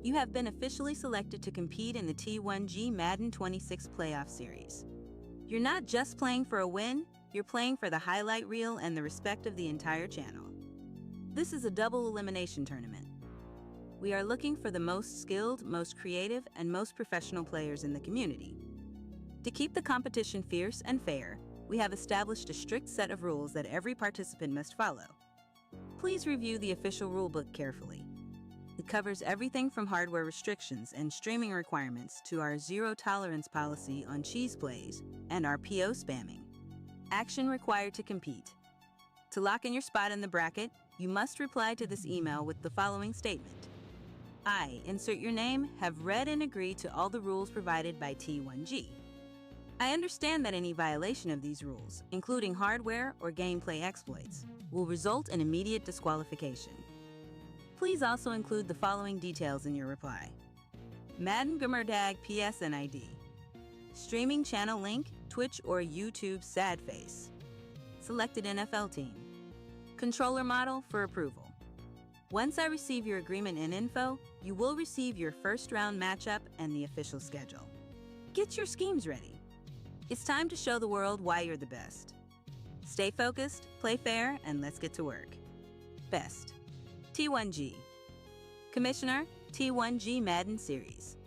You have been officially selected to compete in the T1G Madden 26 Playoff Series. You're not just playing for a win, you're playing for the highlight reel and the respect of the entire channel. This is a double elimination tournament. We are looking for the most skilled, most creative, and most professional players in the community. To keep the competition fierce and fair, we have established a strict set of rules that every participant must follow. Please review the official rulebook carefully. It covers everything from hardware restrictions and streaming requirements to our zero-tolerance policy on cheese plays and our PO spamming. Action required to compete. To lock in your spot in the bracket, you must reply to this email with the following statement. I, insert your name, have read and agreed to all the rules provided by T1G. I understand that any violation of these rules, including hardware or gameplay exploits, will result in immediate disqualification. Please also include the following details in your reply. Madden Gamerdag PSN ID. Streaming channel link, Twitch or YouTube sad face. Selected NFL team. Controller model for approval. Once I receive your agreement and info, you will receive your first round matchup and the official schedule. Get your schemes ready. It's time to show the world why you're the best. Stay focused, play fair, and let's get to work. Best. T1G. Commissioner, T1G Madden Series.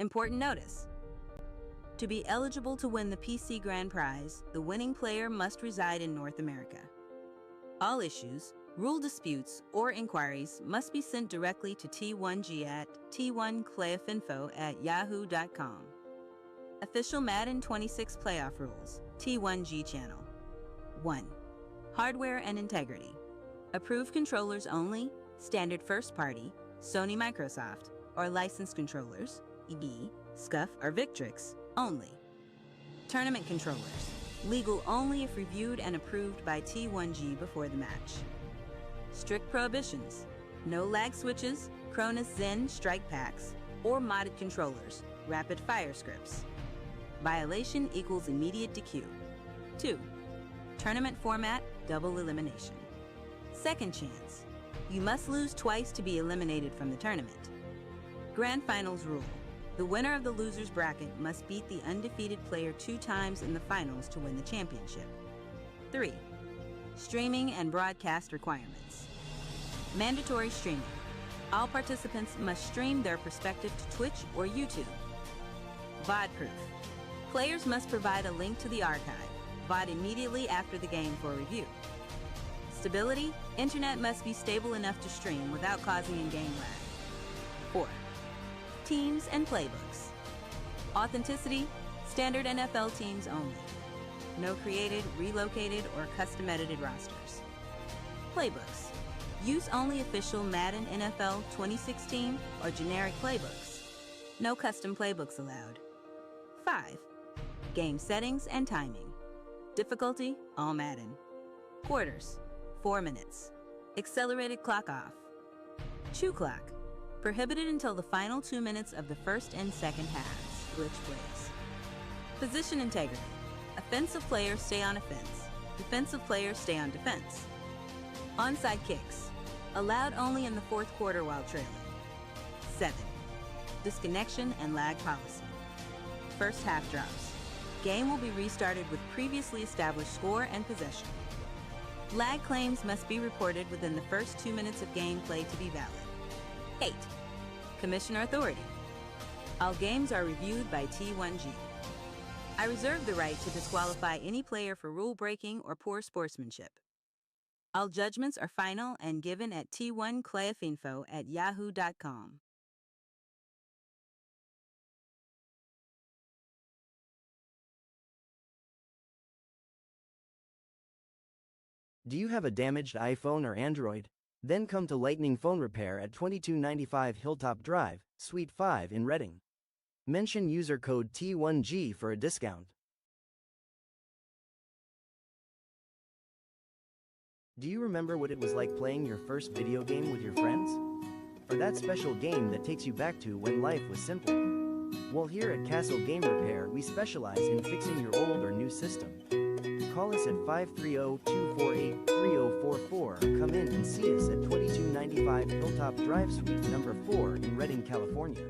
Important notice. To be eligible to win the PC Grand Prize, the winning player must reside in North America. All issues, rule disputes, or inquiries must be sent directly to T1G at t1clayfinfo@yahoo.com. Official Madden 26 Playoff Rules, T1G Channel. 1. Hardware and integrity. Approved controllers only, standard first party, Sony Microsoft, or licensed controllers, e.g., SCUF or Victrix, only. Tournament controllers, legal only if reviewed and approved by T1G before the match. Strict prohibitions, no lag switches, Cronus Zen strike packs, or modded controllers, rapid fire scripts. Violation equals immediate DQ. 2. Tournament format, double elimination. Second chance, you must lose twice to be eliminated from the tournament. Grand Finals rule. The winner of the loser's bracket must beat the undefeated player 2 times in the finals to win the championship. 3. Streaming and broadcast requirements. Mandatory streaming. All participants must stream their perspective to Twitch or YouTube. VOD proof. Players must provide a link to the archive, VOD immediately after the game for review. Stability. Internet must be stable enough to stream without causing in-game lag. 4. Teams and playbooks. Authenticity, standard NFL teams only. No created, relocated, or custom-edited rosters. Playbooks. Use only official Madden NFL 2016 or generic playbooks. No custom playbooks allowed. 5. Game settings and timing. Difficulty, all Madden. Quarters, 4 minutes. Accelerated clock off. Chew clock. Prohibited until the final 2 minutes of the first and second halves. Glitch plays. Position integrity. Offensive players stay on offense. Defensive players stay on defense. Onside kicks. Allowed only in the fourth quarter while trailing. 7. Disconnection and lag policy. First half drops. Game will be restarted with previously established score and possession. Lag claims must be reported within the first 2 minutes of gameplay to be valid. 8. Commissioner authority. All games are reviewed by T1G. I reserve the right to disqualify any player for rule breaking or poor sportsmanship. All judgments are final and given at t1clayfinfo@yahoo.com. Do you have a damaged iPhone or Android? Then come to Lightning Phone Repair at 2295 Hilltop Drive, Suite 5 in Reading. Mention user code T1G for a discount. Do you remember what it was like playing your first video game with your friends? Or that special game that takes you back to when life was simple? Well, here at Castle Game Repair, we specialize in fixing your old or new system. Call us at 530-248-3044 or come in and see us at 2295 Hilltop Drive, Suite number 4 in Redding, California.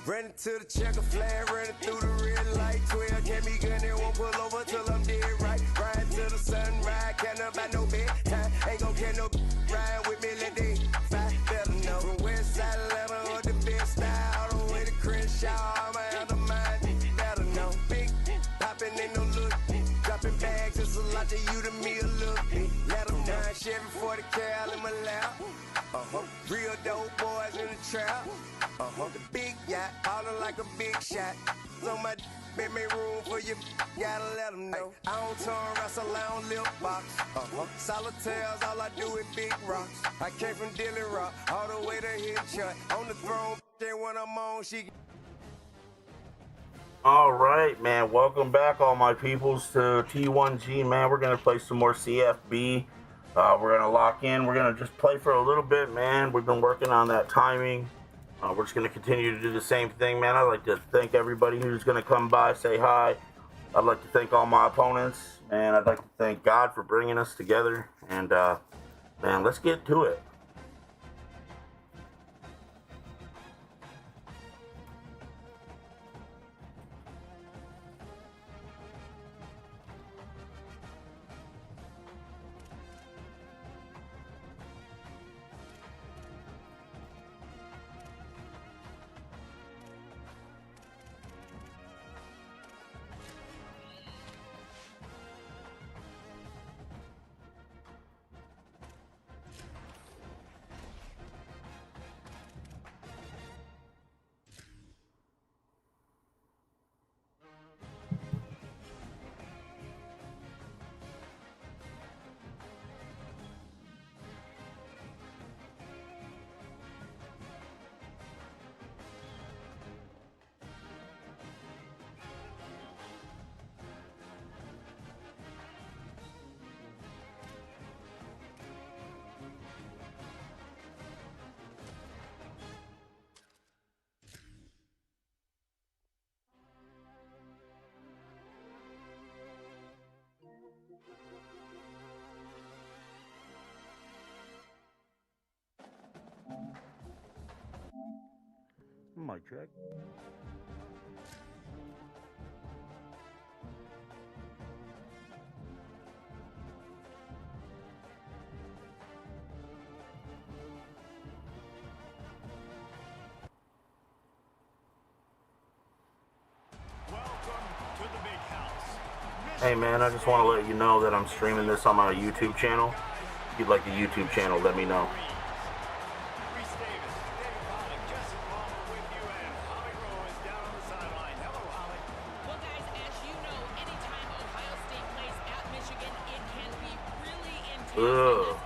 Running to the checker flag, running through the red light. 12 can't be good, they won't pull over till I'm dead right. Riding to the sunrise, can't about no bedtime. Ain't gon' get no ride with me, let they fight. Better know from West Side Atlanta or the best style. All the way to Crenshaw, I'm out of mind. Better know, big poppin' ain't no look. Dropping bags, it's a lot to you, to me a little bit. Let them know, Chevy 40 cal in my lap. Real dope boys in the trap. The big yacht, ballin' like a big shot. So my been make room for you, gotta let them know. I don't turn wrestle, I don't lip box. Solitaires, all I do is big rocks. I came from Dilly Rock, all the way to Hitchut. On the throne, then when I'm on, she... All right, man. Welcome back, all my peoples, to T1G, man. We're going to play some more CFB. We're going to lock in. We're going to just play for a little bit, man. We've been working on that timing. We're just going to continue to do the same thing, man. I'd like to thank everybody who's going to come by, say hi. I'd like to thank all my opponents, and I'd like to thank God for bringing us together. And, man, let's get to it. mic check. Hey man, I just want to let you know that I'm streaming this on my YouTube channel. If you'd like the YouTube channel, let me know. Ugh.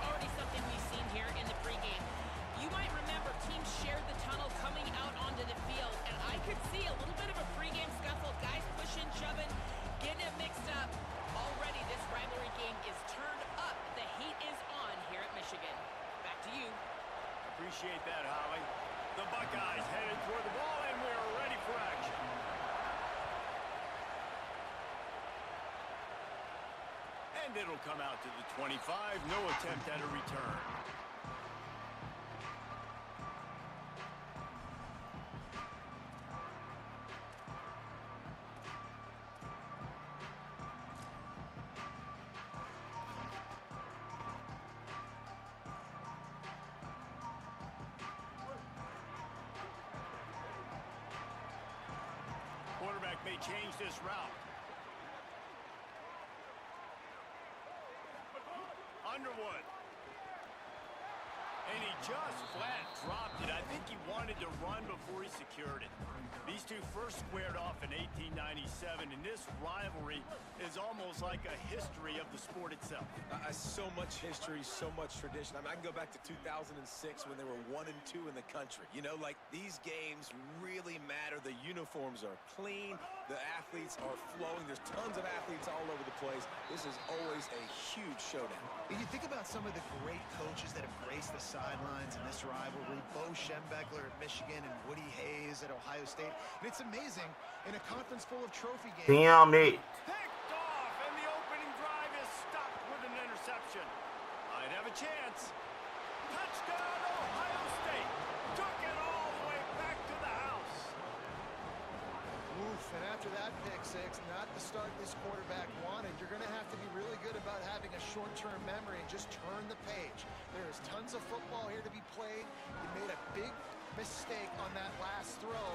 Appreciate that, Holly. The Buckeyes headed toward the ball, and we're ready for action. And it'll come out to the 25. No attempt at a return. Quarterback may change this route. Underwood. And he just flat dropped it. I think he wanted to run before he secured it. These two first squared off in 1897, and this rivalry is almost like a history of the sport itself. So much history, so much tradition. I mean, I can go back to 2006 when they were 1 and 2 in the country. You know, like, these games really matter. The uniforms are clean. The athletes are flowing. There's tons of athletes all over the place. This is always a huge showdown. And you think about some of the great coaches that have graced the sidelines in this rivalry. Bo Schembechler at Michigan and Woody Hayes at Ohio State. And it's amazing, in a conference full of trophy games. Damn it. Picked off, and the opening drive is stopped with an interception. Might have a chance. Touchdown, Ohio State. Took it all the way back to the house. Oof, and after that pick six, not the start this quarterback wanted. You're going to have to be really good about having a short-term memory and just turn the page. There is tons of football here to be played. You made a big mistake on that last throw.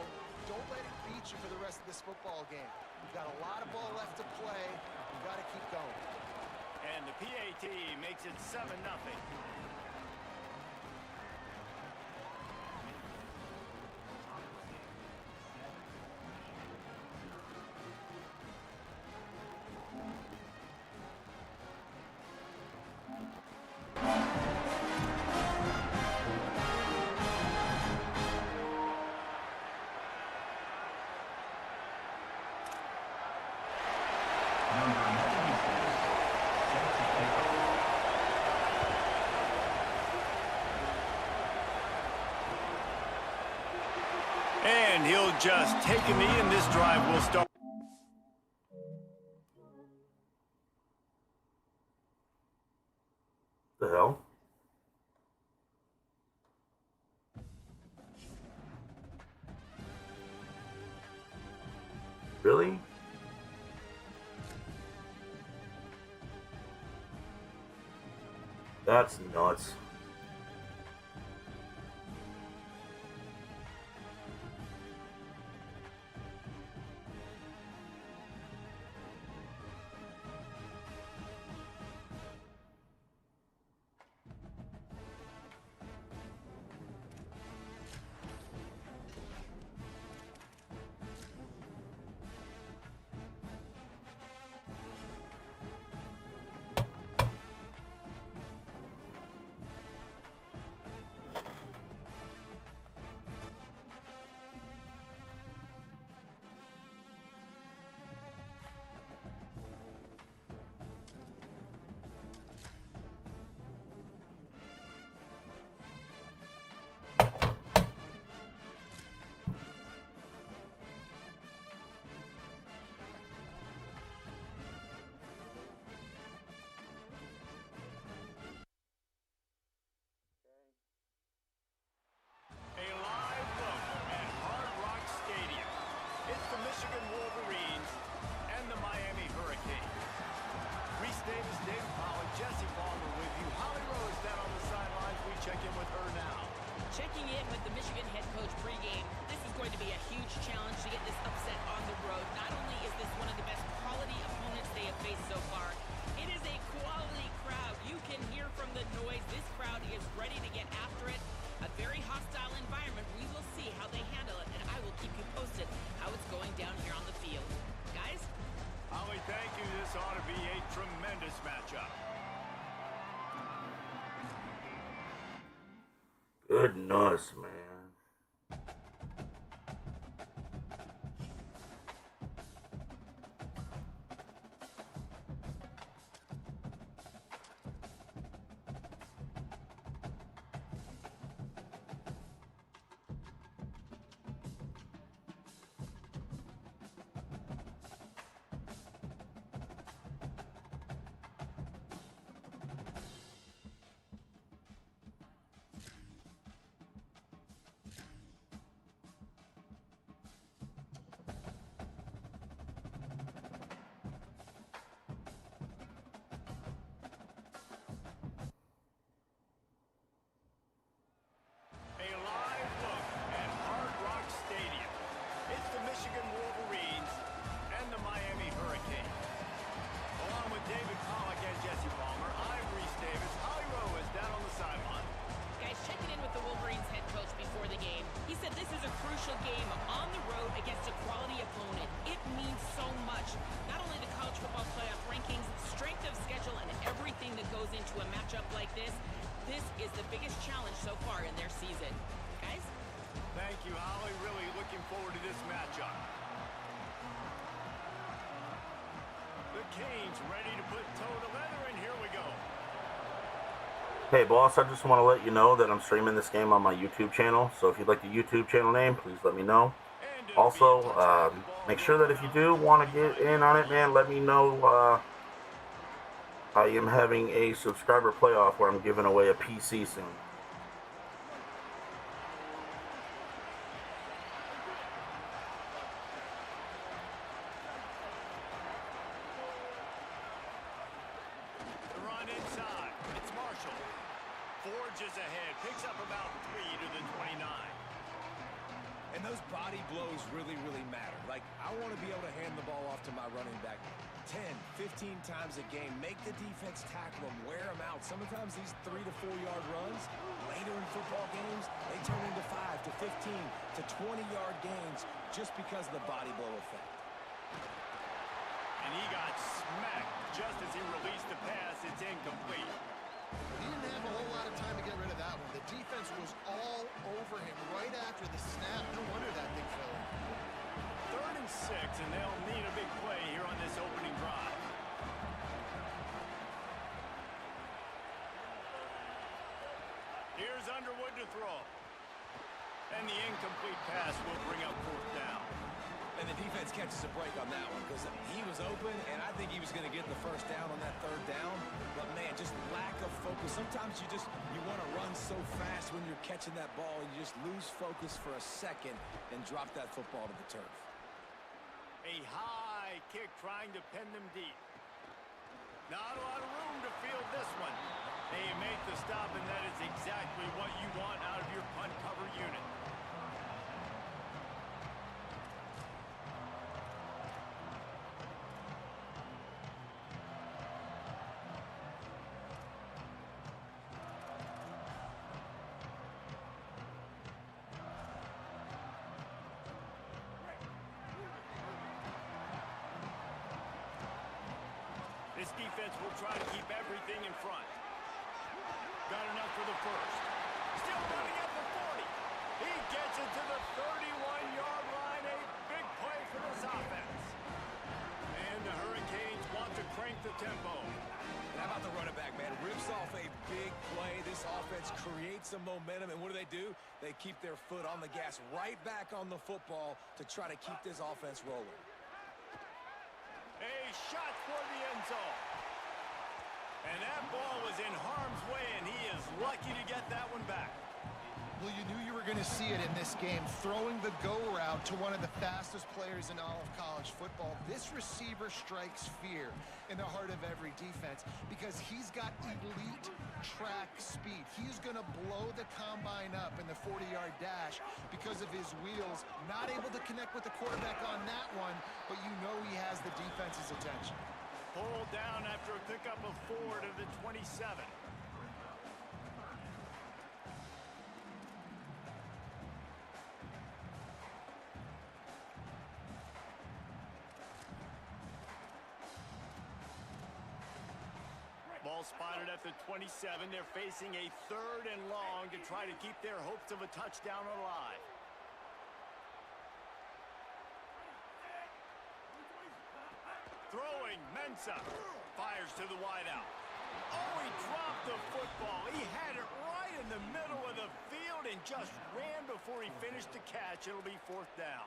Don't let it beat you for the rest of this football game. You've got a lot of ball left to play. You've got to keep going. And the PAT makes it 7-0. And he'll just take a knee, and this drive will start. The hell? Really? That's nuts. Goodness, man. This is the biggest challenge so far in their season. Guys? Thank you, Holly. Really looking forward to this matchup. The Canes ready to put toe to leather, and here we go. Hey, boss, I just want to let you know that I'm streaming this game on my YouTube channel. So if you'd like the YouTube channel name, please let me know. Also, make sure that if you do want to get in on it, man, let me know. I am having a subscriber playoff where I'm giving away a PC soon. The run inside. It's Marshall. Forges ahead. Picks up about 3 to the 29. And those body blows really, really matter. Like, I want to be able to hand the ball off to my running back 10, 15 times a game. Make the defense tackle them, wear them out. Sometimes these 3 to 4 yard runs, later in football games, they turn into 5 to 15 to 20 yard gains just because of the body blow effect. And he got smacked just as he released the pass. It's incomplete. He didn't have a whole lot of time to get rid of that one. The defense was all over him right after the snap. No wonder that thing fell in. 3rd and 6, and they'll need a big play here on this opening drive. Here's Underwood to throw. And the incomplete pass will bring up 4th down. And the defense catches a break on that one because he was open, and I think he was going to get the 1st down on that 3rd down. But, man, just lack of focus. Sometimes you want to run so fast when you're catching that ball, and you just lose focus for a second and drop that football to the turf. A high kick trying to pin them deep. Not a lot of room to field this one. They make the stop, and that is exactly what you want out of your punt cover unit. This defense will try to keep everything in front. Got enough for the 1st. Still running at the 40. He gets it to the 31-yard line. A big play for this offense. And the Hurricanes want to crank the tempo. And how about the running back, man? Rips off a big play. This offense creates some momentum. And what do? They keep their foot on the gas right back on the football to try to keep this offense rolling. A shot for the end zone. And that ball was in harm's way, and he is lucky to get that one back. Well, you knew you were going to see it in this game, throwing the go route to one of the fastest players in all of college football. This receiver strikes fear in the heart of every defense because he's got elite track speed. He's going to blow the combine up in the 40-yard dash because of his wheels. Not able to connect with the quarterback on that one, but you know he has the defense's attention. Pulled down after a pickup of 4 to the 27. Ball ball spotted at the 27. They're facing a 3rd and long to try to keep their hopes of a touchdown alive. Throwing, Mensah fires to the wideout. Oh, he dropped the football. He had it right in the middle of the field and just ran before he finished the catch. It'll be 4th down.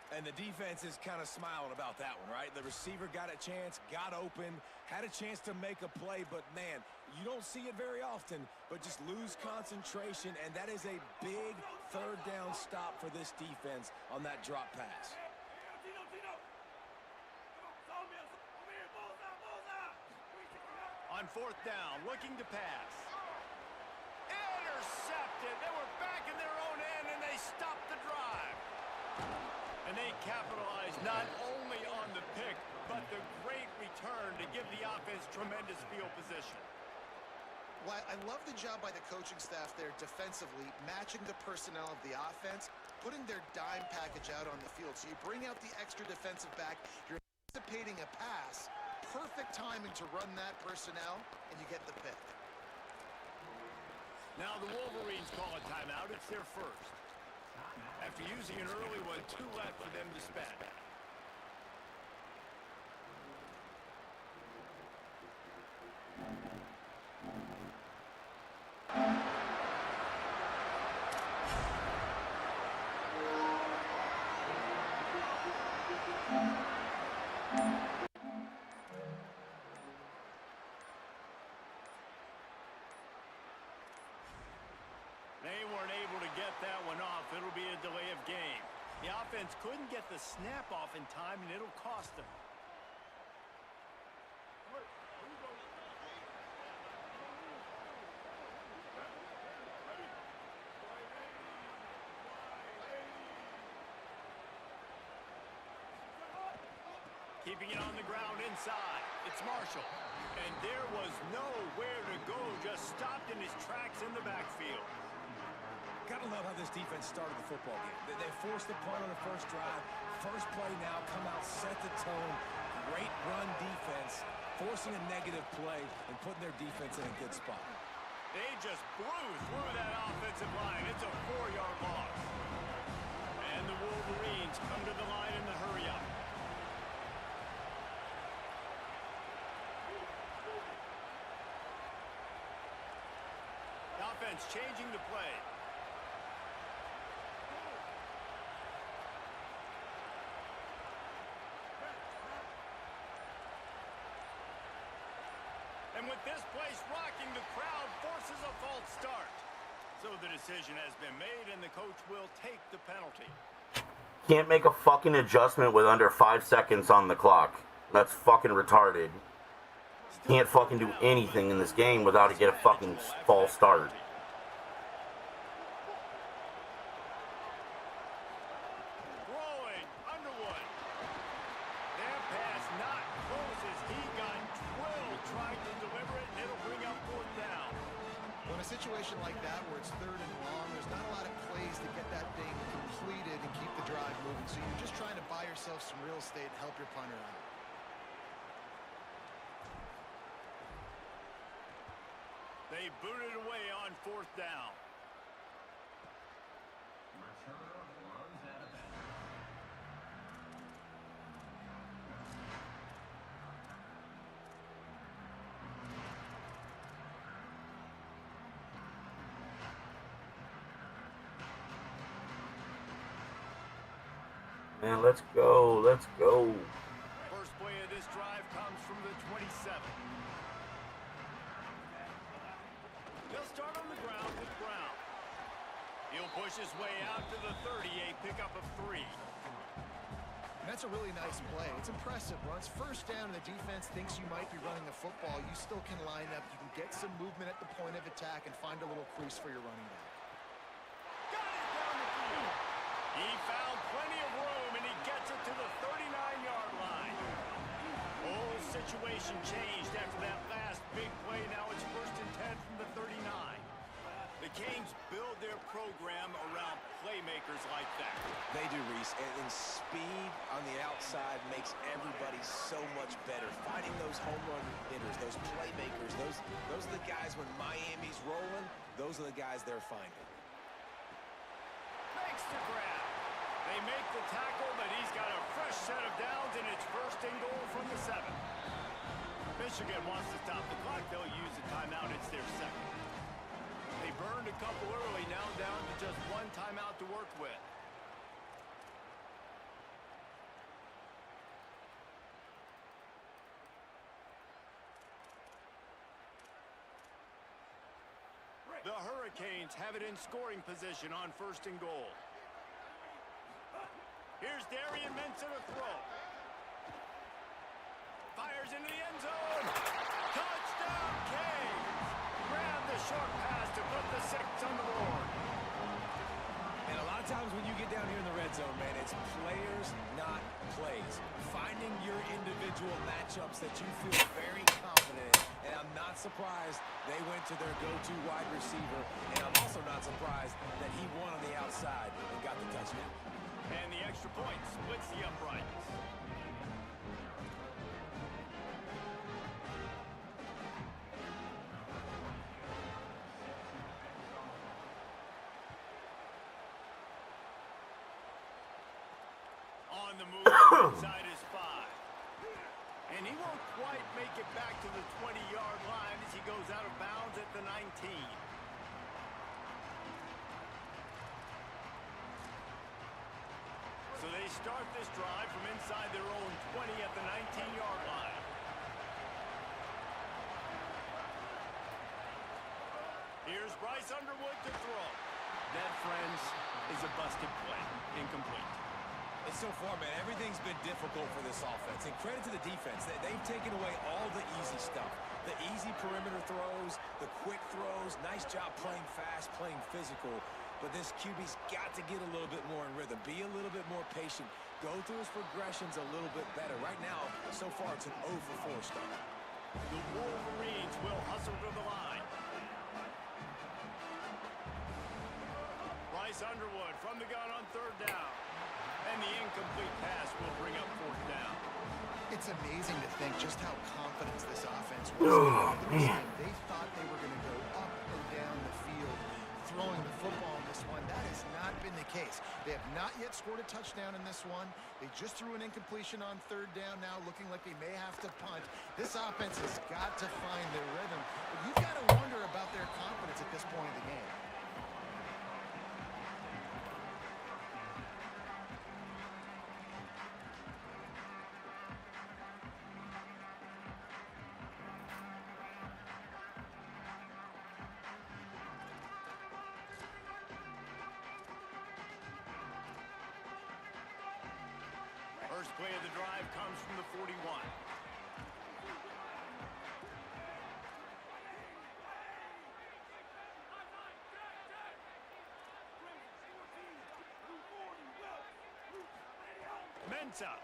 And the defense is kind of smiling about that one, right? The receiver got a chance, got open, had a chance to make a play, but man, you don't see it very often, but just lose concentration, and that is a big 3rd down stop for this defense on that drop pass. On 4th down, looking to pass. Intercepted. They were back in their own end, and they stopped the drive. And they capitalized not only on the pick, but the great return to give the offense tremendous field position. Well, I love the job by the coaching staff there defensively, matching the personnel of the offense, putting their dime package out on the field. So you bring out the extra defensive back, you're anticipating a pass, perfect timing to run that personnel, and you get the pick. Now the Wolverines call a timeout. It's their first. After using an early one, 2 left for them to spend. They weren't able to get that one off. It'll be a delay of game. The offense couldn't get the snap off in time, and it'll cost them. Keeping it on the ground inside. It's Marshall. And there was nowhere to go. Just stopped in his tracks in the backfield. Gotta love how this defense started the football game. They forced the punt on the first drive. First play now, come out, set the tone. Great run defense, forcing a negative play and putting their defense in a good spot. They just blew through that offensive line. It's a 4-yard loss. And the Wolverines come to the line in the hurry-up. The offense changing the play. And with this place rocking, the crowd forces a false start. So the decision has been made, and the coach will take the penalty. Can't make a fucking adjustment with under 5 seconds on the clock. That's fucking retarded. Can't fucking do anything in this game without it get a fucking false start. Rolling, Underwood. That pass not close as he got drilled trying to deliver it, and it'll bring up 4th down. Well, in a situation like that where it's 3rd and long, there's not a lot of plays to get that thing completed and keep the drive moving. So you're just trying to buy yourself some real estate and help your punter out. They booted away on 4th down. Man, let's go, let's go. First play of this drive comes from the 27. They'll start on the ground with Brown. He'll push his way out to the 30, a pickup of 3. And that's a really nice play. It's impressive. Once first down and the defense thinks you might be running the football, you still can line up. You can get some movement at the point of attack and find a little crease for your running back. Got it down the field. He found plenty of room, and he gets it to the 39-yard line. Whole situation changed after that last big play. Now it's 1st and 10 from the 39. The Canes build their program around playmakers like that. They do, Reese, and speed on the outside makes everybody so much better. Finding those home run hitters, those playmakers, those are the guys when Miami's rolling, those are the guys they're finding. Makes the grab. They make the tackle, but he's got a fresh set of downs, and it's first and goal from the 7. Michigan wants to stop the clock. They'll use a timeout. It's their second. They burned a couple early, now down to just one timeout to work with. The Hurricanes have it in scoring position on first and goal. Here's Darian Mensah to throw. Fires into the end zone. Touchdown, Canes! Grab the short pass to put the 6 on the board. And a lot of times when you get down here in the red zone, man, it's players, not plays. Finding your individual matchups that you feel very confident in. And I'm not surprised they went to their go-to wide receiver. And I'm also not surprised that he won on the outside and got the touchdown. And the extra point splits the uprights. On the move inside his 5. And he won't quite make it back to the 20-yard line as he goes out of bounds at the 19. So they start this drive from inside their own 20 at the 19-yard line. Here's Bryce Underwood to throw. That, friends, is a busted play. Incomplete. And so far, man, everything's been difficult for this offense. And credit to the defense. They've taken away all the easy stuff. The easy perimeter throws, the quick throws. Nice job playing fast, playing physical. But this QB's got to get a little bit more in rhythm. Be a little bit more patient. Go through his progressions a little bit better. Right now, so far, it's an 0 for 4 start. The Wolverines will hustle to the line. Bryce Underwood from the gun on 3rd down. And the incomplete pass will bring up 4th down. It's amazing to think just how confident this offense was. Oh, man. They thought they were going to go up and down the field throwing the football in this one. That has not been the case. They have not yet scored a touchdown in this one. They just threw an incompletion on 3rd down now, looking like they may have to punt. This offense has got to find their rhythm. But you've got to wonder about their confidence at this point in the game. First play of the drive comes from the 41. Mensah.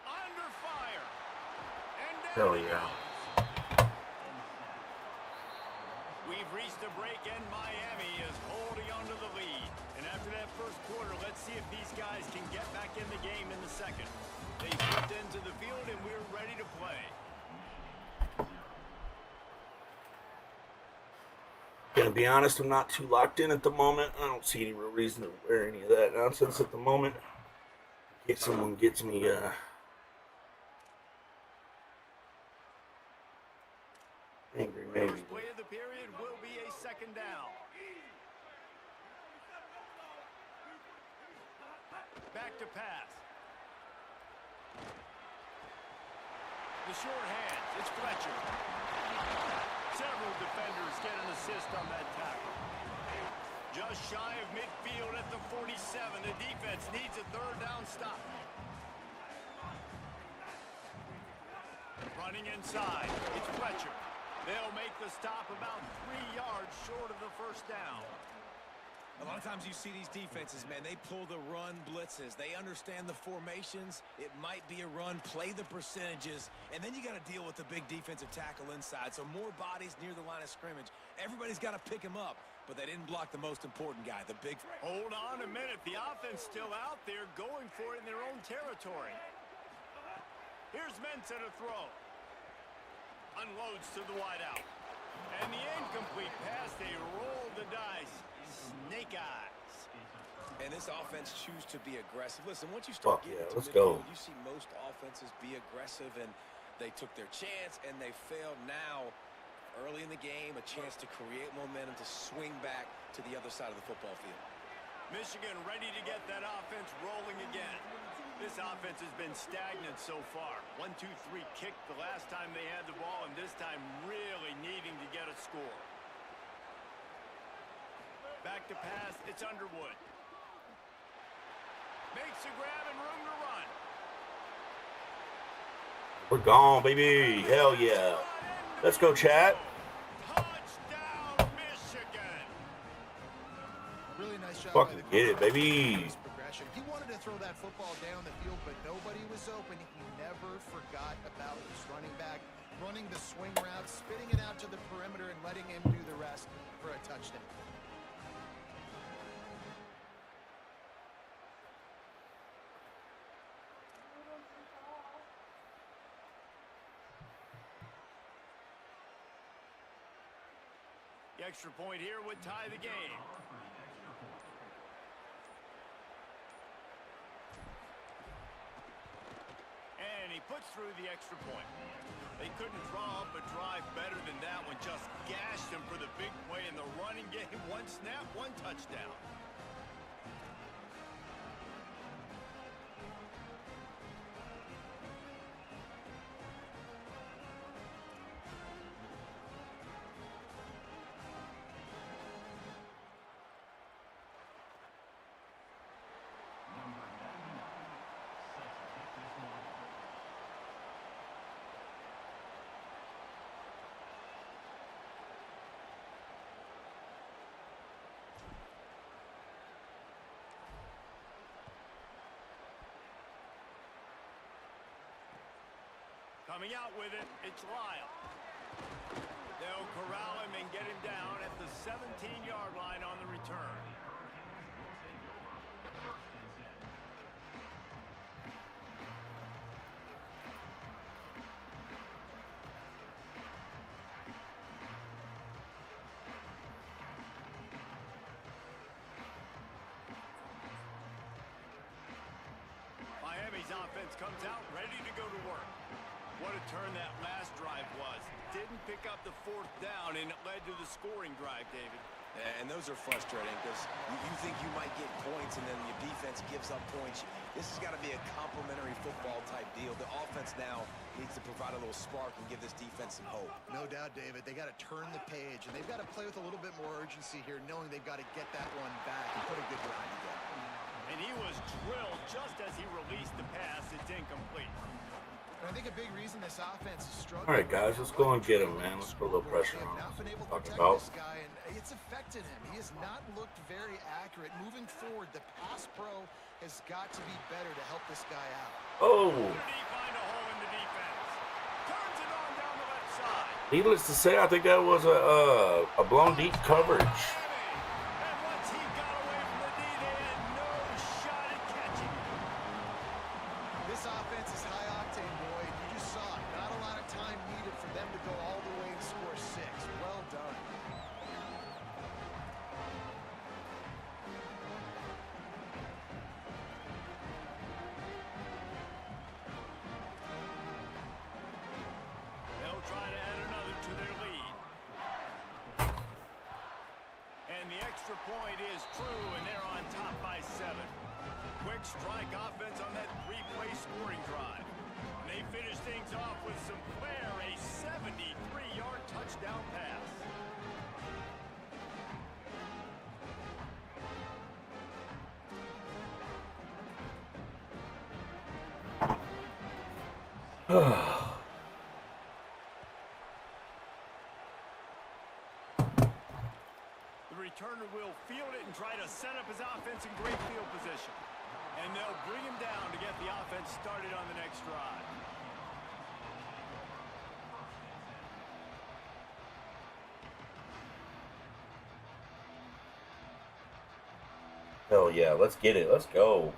Under fire. And Hell yeah. We've reached a break, and Miami is holding on to the lead. And after that first quarter, let's see if these guys can get back in the game in the second. They slipped into the field, and we're ready to play. Gonna be honest, I'm not too locked in at the moment. I don't see any real reason to wear any of that nonsense at the moment. In case someone gets me, angry, maybe. First play of the period will be a 2nd down. Back to pass. The short hands. It's Fletcher. Several defenders get an assist on that tackle. Just shy of midfield at the 47. The defense needs a 3rd down stop. Running inside. It's Fletcher. They'll make the stop about 3 yards short of the 1st down. A lot of times you see these defenses, man, they pull the run blitzes. They understand the formations. It might be a run, play the percentages, and then you got to deal with the big defensive tackle inside. So more bodies near the line of scrimmage, Everybody's got to pick him up, but they didn't block the most important guy, the big... Hold on a minute. The offense still out there going for it in their own territory. Here's Mensa to throw. Unloads to the wideout. And the incomplete pass, they roll the dice. Snake eyes. And this offense choose to be aggressive. Listen, once you start getting to let's midfield, go. you see most offenses be aggressive, and they took their chance, and they failed. Now, early in the game, a chance to create momentum to swing back to the other side of the football field. Michigan ready to get that offense rolling again. This offense has been stagnant so far. 1-2-3 kick the last time they had the ball, and this time really needing to get a score. Back to pass, it's Underwood. Makes a grab and room to run. We're gone, baby. Hell yeah. Let's go, chat. Touchdown, Michigan. Really nice job. Fucking get it, baby. He wanted to throw that football down the field, but nobody was open. He never forgot about his running back, running the swing route, spitting it out to the perimeter, and letting him do the rest for a touchdown. The extra point here would tie the game. And he puts through the extra point. They couldn't draw up a drive better than that one. Just gashed him for the big play in the running game. One snap, one touchdown. Coming out with it, it's Lyle. They'll corral him and get him down at the 17-yard line on the return. Miami's offense comes out ready to go to work. What a turn that last drive was. Didn't pick up the fourth down, and it led to the scoring drive, David. And those are frustrating because you think you might get points, and then your defense gives up points. This has got to be a complementary football type deal. The offense now needs to provide a little spark and give this defense some hope. No doubt, David. They got to turn the page, and they've got to play with a little bit more urgency here, knowing they've got to get that one back and put a good drive together. And he was drilled just as he released the pass. It's incomplete. And I think a big reason this offense is struggling. All right, guys, let's go and get him, man. Let's put a little pressure on him. Not been able to Talk protect about. this guy, and it's affected him. He has not looked very accurate. Moving forward, the pass pro has got to be better to help this guy out. Oh. Did he find a hole in the defense? Turns it on down the left side. Needless to say, I think that was a blown deep coverage. And once he got away from the D, they had no shot at catching. This offense is high octane, boy. You just saw it. Not a lot of time needed for them to go all the way and score 6. Well done. They'll try to add another to their lead. And the extra point is true, and they're on top by 7. Quick strike offense on that 3-play scoring drive. And they finish things off with some flair, a 73-yard touchdown pass. The returner will field it and try to set up his offense in great field position. And they'll bring him down to get the offense started on the next drive. Hell yeah, let's get it. Let's go.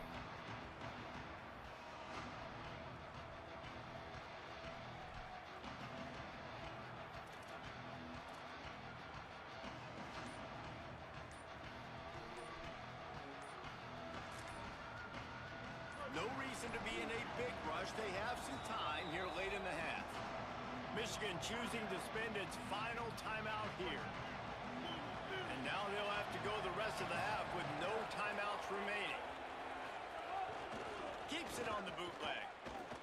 No reason to be in a big rush. They have some time here late in the half. Michigan choosing to spend its final timeout here. And now they'll have to go the rest of the half with no timeouts remaining. Keeps it on the bootleg.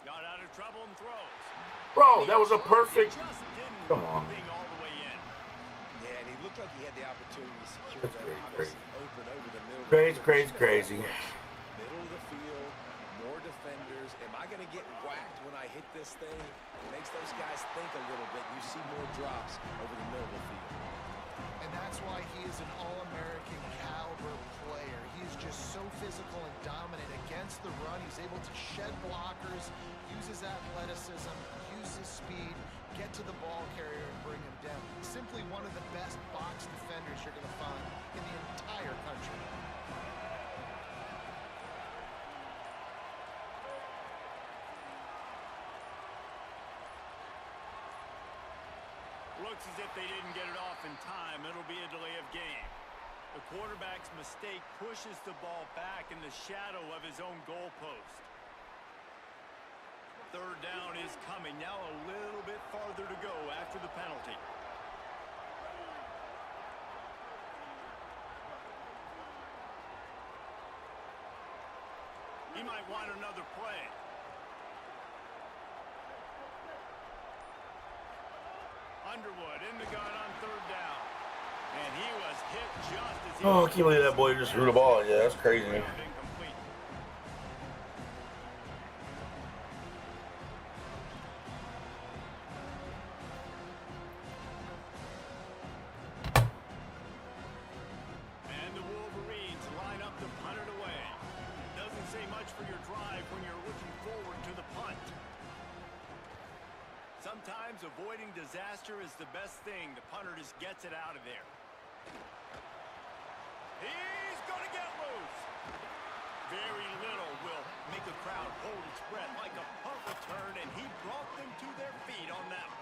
Got out of trouble and throws. Bro, that was a perfect... Just didn't Come on. thing all the way in. Yeah, and he looked like he had the opportunity to secure That's that. crazy. Open over the middle. Crazy. Middle of the field, more defenders. Am I going to get whacked when I hit this thing? It makes those guys think a little bit. You see more drops over the middle of the field. And that's why he is an All-American caliber player. He is just so physical and dominant against the run. He's able to shed blockers, use his athleticism, use his speed, get to the ball carrier and bring him down. Simply one of the best box defenders you're going to find in the entire country. Looks as if they didn't get it off in time. It'll be a delay of game. The quarterback's mistake pushes the ball back in the shadow of his own goalpost. Third down is coming. Now a little bit farther to go after the penalty. He might want another play. Underwood in the gun on third down. And he was hit just as he Oh, I can't believe that boy just threw the ball. Yeah, that's crazy. Incomplete. And the Wolverines line up to punt it away. Doesn't say much for your drive when you're looking forward to the punt. Sometimes avoiding disaster is the best thing. The punter just gets it out of there. He's going to get loose. Very little will make a crowd hold its breath like a punt return, and he brought them to their feet on that one.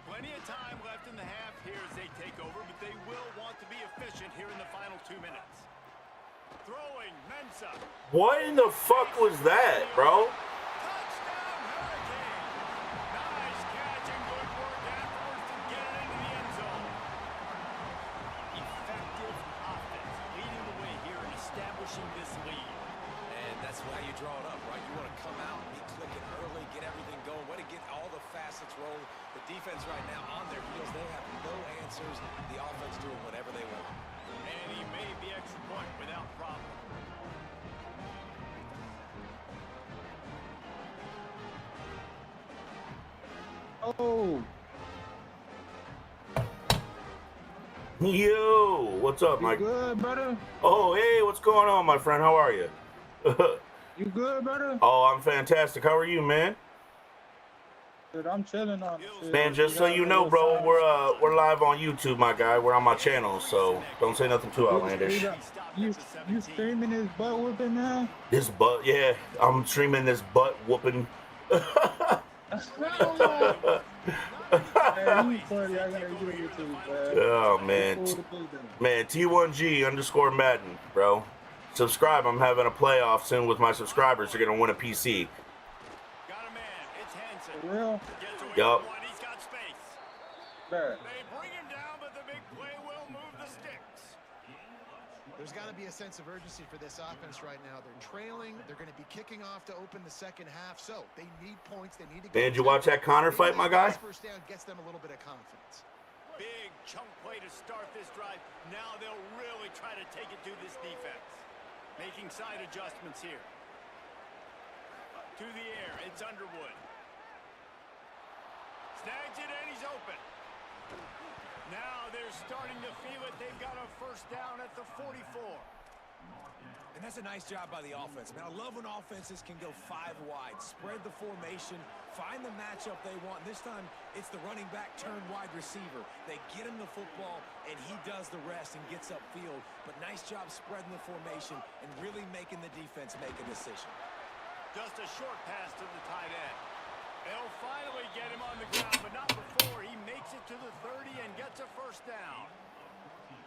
Plenty of time left in the half here as they take over, but they will want to be efficient here in the final 2 minutes. Throwing, Mensa. What in the fuck was that, bro? Touchdown, Hurricane. Nice catch and good work afterwards to get it into the end zone. Effective offense leading the way here and establishing this lead. And that's why you draw it up, right? You want to come out, be clicking early, get everything going. Want to get all the facets rolling. The defense right now on their heels, they have no answers. The offense doing whatever they want. And he made the extra point without problem. Oh, Yo, what's up, you Mike? good, brother? Oh, hey, what's going on, my friend? How are you? You good, brother? Oh, I'm fantastic. How are you, man? Dude, I'm chilling on it. Shit. Man, just so you know, bro, we're live on YouTube, my guy. We're on my channel, so don't say nothing too outlandish. You streaming this butt whooping now? This butt, yeah, I'm streaming this butt whooping. Man, you funny. I gotta get YouTube, man. Oh man, man, T1G_Madden, bro. Subscribe. I'm having a playoff soon with my subscribers. They're gonna win a PC. Got a man. It's Hansen. For real? Gets away Yup. from one. He's got space. Man. They bring him down, but the big play will move the sticks. There's got to be a sense of urgency for this offense right now. They're trailing. They're going to be kicking off to open the second half, so they need points. They need to get. Man, did you watch that Connor fight, my guy? First down gets them a little bit of confidence. Big chunk play to start this drive. Now they'll really try to take it to this defense. Making side adjustments here. To the air, it's Underwood. Snags it and he's open. Now they're starting to feel it. They've got a first down at the 44. And that's a nice job by the offense. Man, I love when offenses can go 5 wide, spread the formation, find the matchup they want. This time, it's the running back turned wide receiver. They get him the football, and he does the rest and gets upfield. But nice job spreading the formation and really making the defense make a decision. Just a short pass to the tight end. They'll finally get him on the ground, but not before he makes it to the 30 and gets a first down.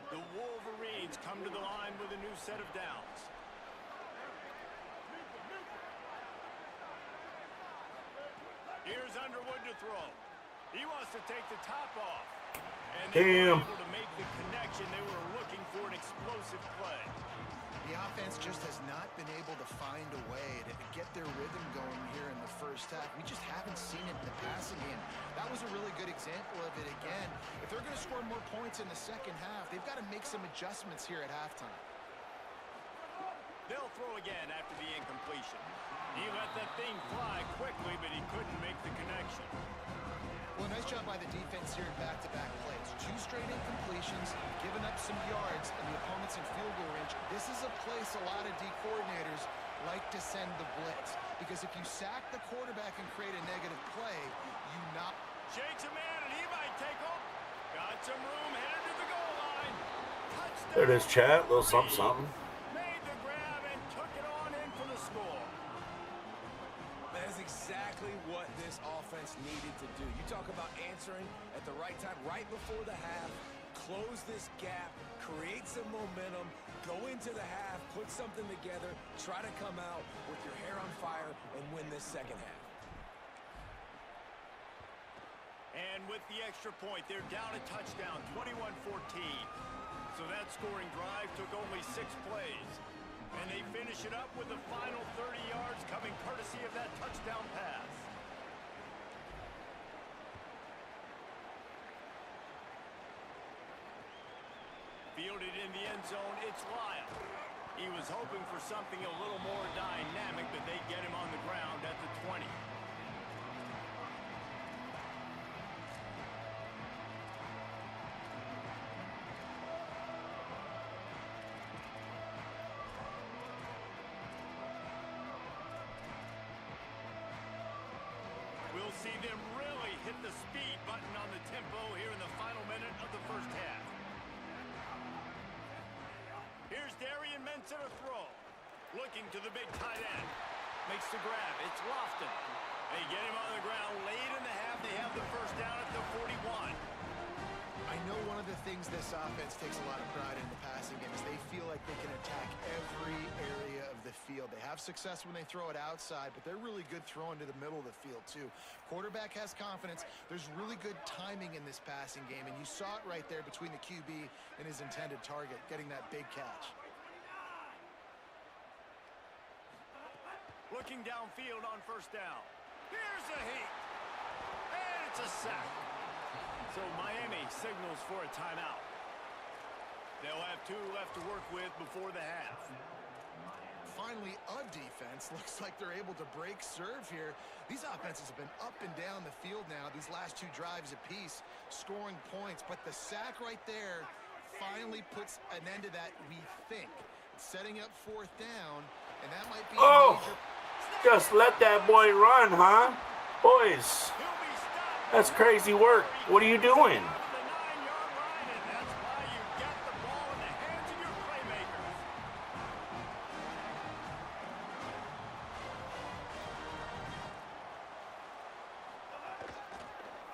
The Wolverines come to the line with a new set of downs. Here's Underwood to throw. He wants to take the top off. And they were able to make the connection. They were looking for an explosive play. The offense just has not been able to find a way to get their rhythm going here in the first half. We just haven't seen it in the passing game. That was a really good example of it again. If they're going to score more points in the second half, they've got to make some adjustments here at halftime. They'll throw again after the incompletion. He let that thing fly quickly, but he couldn't make the connection. Well, nice job by the defense here in back-to-back plays. 2 straight incompletions, giving up some yards, and the opponent's in field goal range. This is a place a lot of D coordinators like to send the blitz, because if you sack the quarterback and create a negative play, you not... Shakes a man, and he might take off. Got some room, headed to the goal line. Touchdown. There it is, chat. A little something, something. Made the grab and took it on in for the score. That is exactly what this offense needed to do. You talk about answering at the right time, right before the half, close this gap, create some momentum, go into the half, put something together, try to come out with your hair on fire and win this second half. And with the extra point, they're down a touchdown, 21-14. So that scoring drive took only 6 plays. And they finish it up with the final 30 yards coming courtesy of that touchdown pass. Fielded in the end zone, it's Lyle. He was hoping for something a little more dynamic, but they get him on the ground at the 20. We'll see them really hit the speed button on the tempo here in the final minute of the first half. Here's Darian Mensa to throw. Looking to the big tight end. Makes the grab. It's Lofton. They get him on the ground late in the half. They have the first down at the 41. I know one of the things this offense takes a lot of pride in the passing game is they feel like they can attack every area of the field. They have success when they throw it outside, but they're really good throwing to the middle of the field too. Quarterback has confidence. There's really good timing in this passing game, and you saw it right there between the QB and his intended target, getting that big catch. Looking downfield on first down. Here's a heat. And it's a sack. So Miami signals for a timeout. They'll have 2 left to work with before the half. Finally, a defense looks like they're able to break serve here. These offenses have been up and down the field now, these last 2 drives apiece, scoring points. But the sack right there finally puts an end to that, we think. Setting up 4th down, and that might be a major... Just let that boy run, huh? Boys, that's crazy work. What are you doing?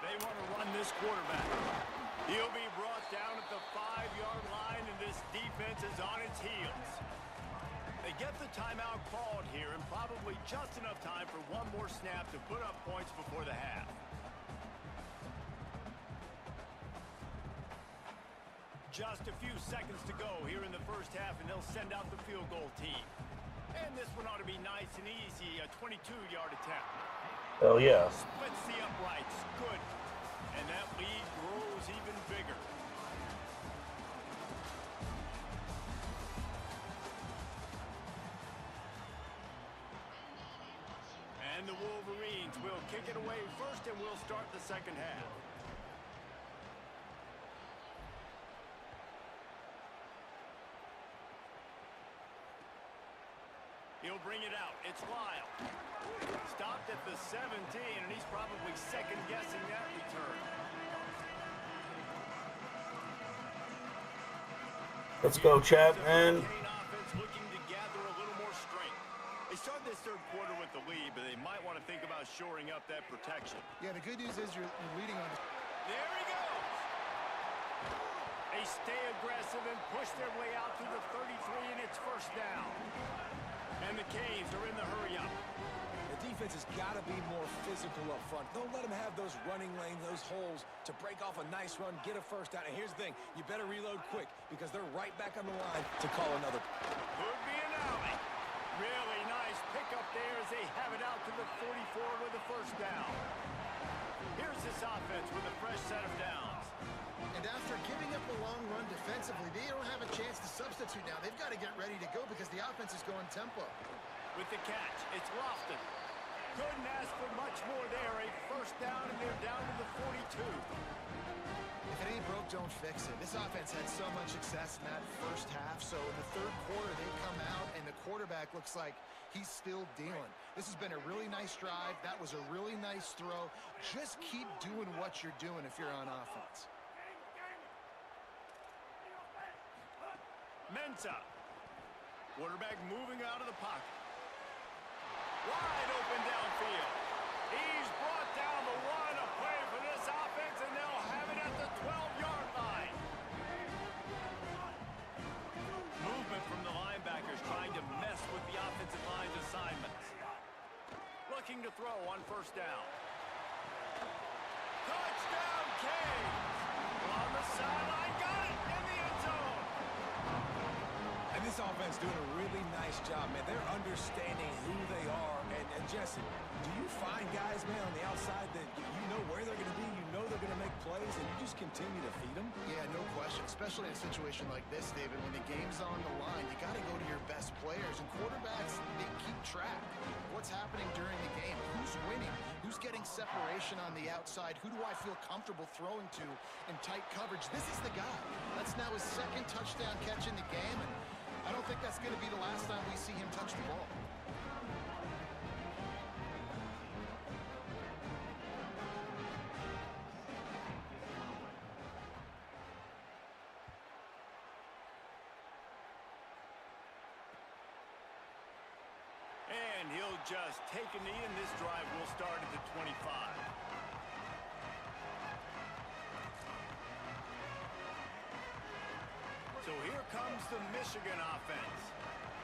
They want to run this quarterback. He'll be brought down at the 5-yard line, and this defense is on its heels. They get the timeout called here, and probably just enough time for one more snap to put up points before the half. Just a few seconds to go here in the first half, and they'll send out the field goal team. And this one ought to be nice and easy, a 22-yard attempt. Hell yeah. Splits the uprights. Good. And that lead grows even bigger. And the Wolverines will kick it away first, and we'll start the second half. He'll bring it out. It's Lyle. Stopped at the 17, and he's probably second-guessing that return. Let's go, Chapman. Offense looking to gather a little more strength. They started this third quarter with the lead, but they might want to think about shoring up that protection. Yeah, the good news is you're leading on. There he goes. They stay aggressive and push their way out to the 33, and it's first down. And the Canes are in the hurry-up. The defense has got to be more physical up front. Don't let them have those running lanes, those holes to break off a nice run, get a first down. And here's the thing, you better reload quick because they're right back on the line to call another. Could be an alley. Really nice pickup there as they have it out to the 44 with a first down. Here's this offense with a fresh set of downs. And after giving up a long run defensively, they don't have a chance to substitute now. They've got to get ready to go because the offense is going tempo. With the catch, it's Lofton. Couldn't ask for much more there. A first down, and they're down to the 42. If it ain't broke, don't fix it. This offense had so much success in that first half, so in the third quarter, they come out, and the quarterback looks like he's still dealing. This has been a really nice drive. That was a really nice throw. Just keep doing what you're doing if you're on offense. Mensah. Quarterback moving out of the pocket. Wide open downfield. He's brought down the one. A play for this offense, and they'll have it at the 12-yard line. Movement from the linebackers trying to mess with the offensive line's assignments. Looking to throw on first down. Touchdown, Canes. On the sideline, got it in the end zone. And this offense doing a really nice job, man. They're understanding who they are. And Jesse, do you find guys, man, on the outside that you know where they're going to be, you know they're going to make plays, and you just continue to feed them? Yeah, no question, especially in a situation like this, David, when the game's on the line, you got to go to your best players. And quarterbacks, they keep track of what's happening during the game. Who's winning? Who's getting separation on the outside? Who do I feel comfortable throwing to in tight coverage? This is the guy. That's now his second touchdown catch in the game, and I don't think that's going to be the last time we see him touch the ball. And he'll just take a knee, and this drive will start at the 25. So here comes the Michigan offense.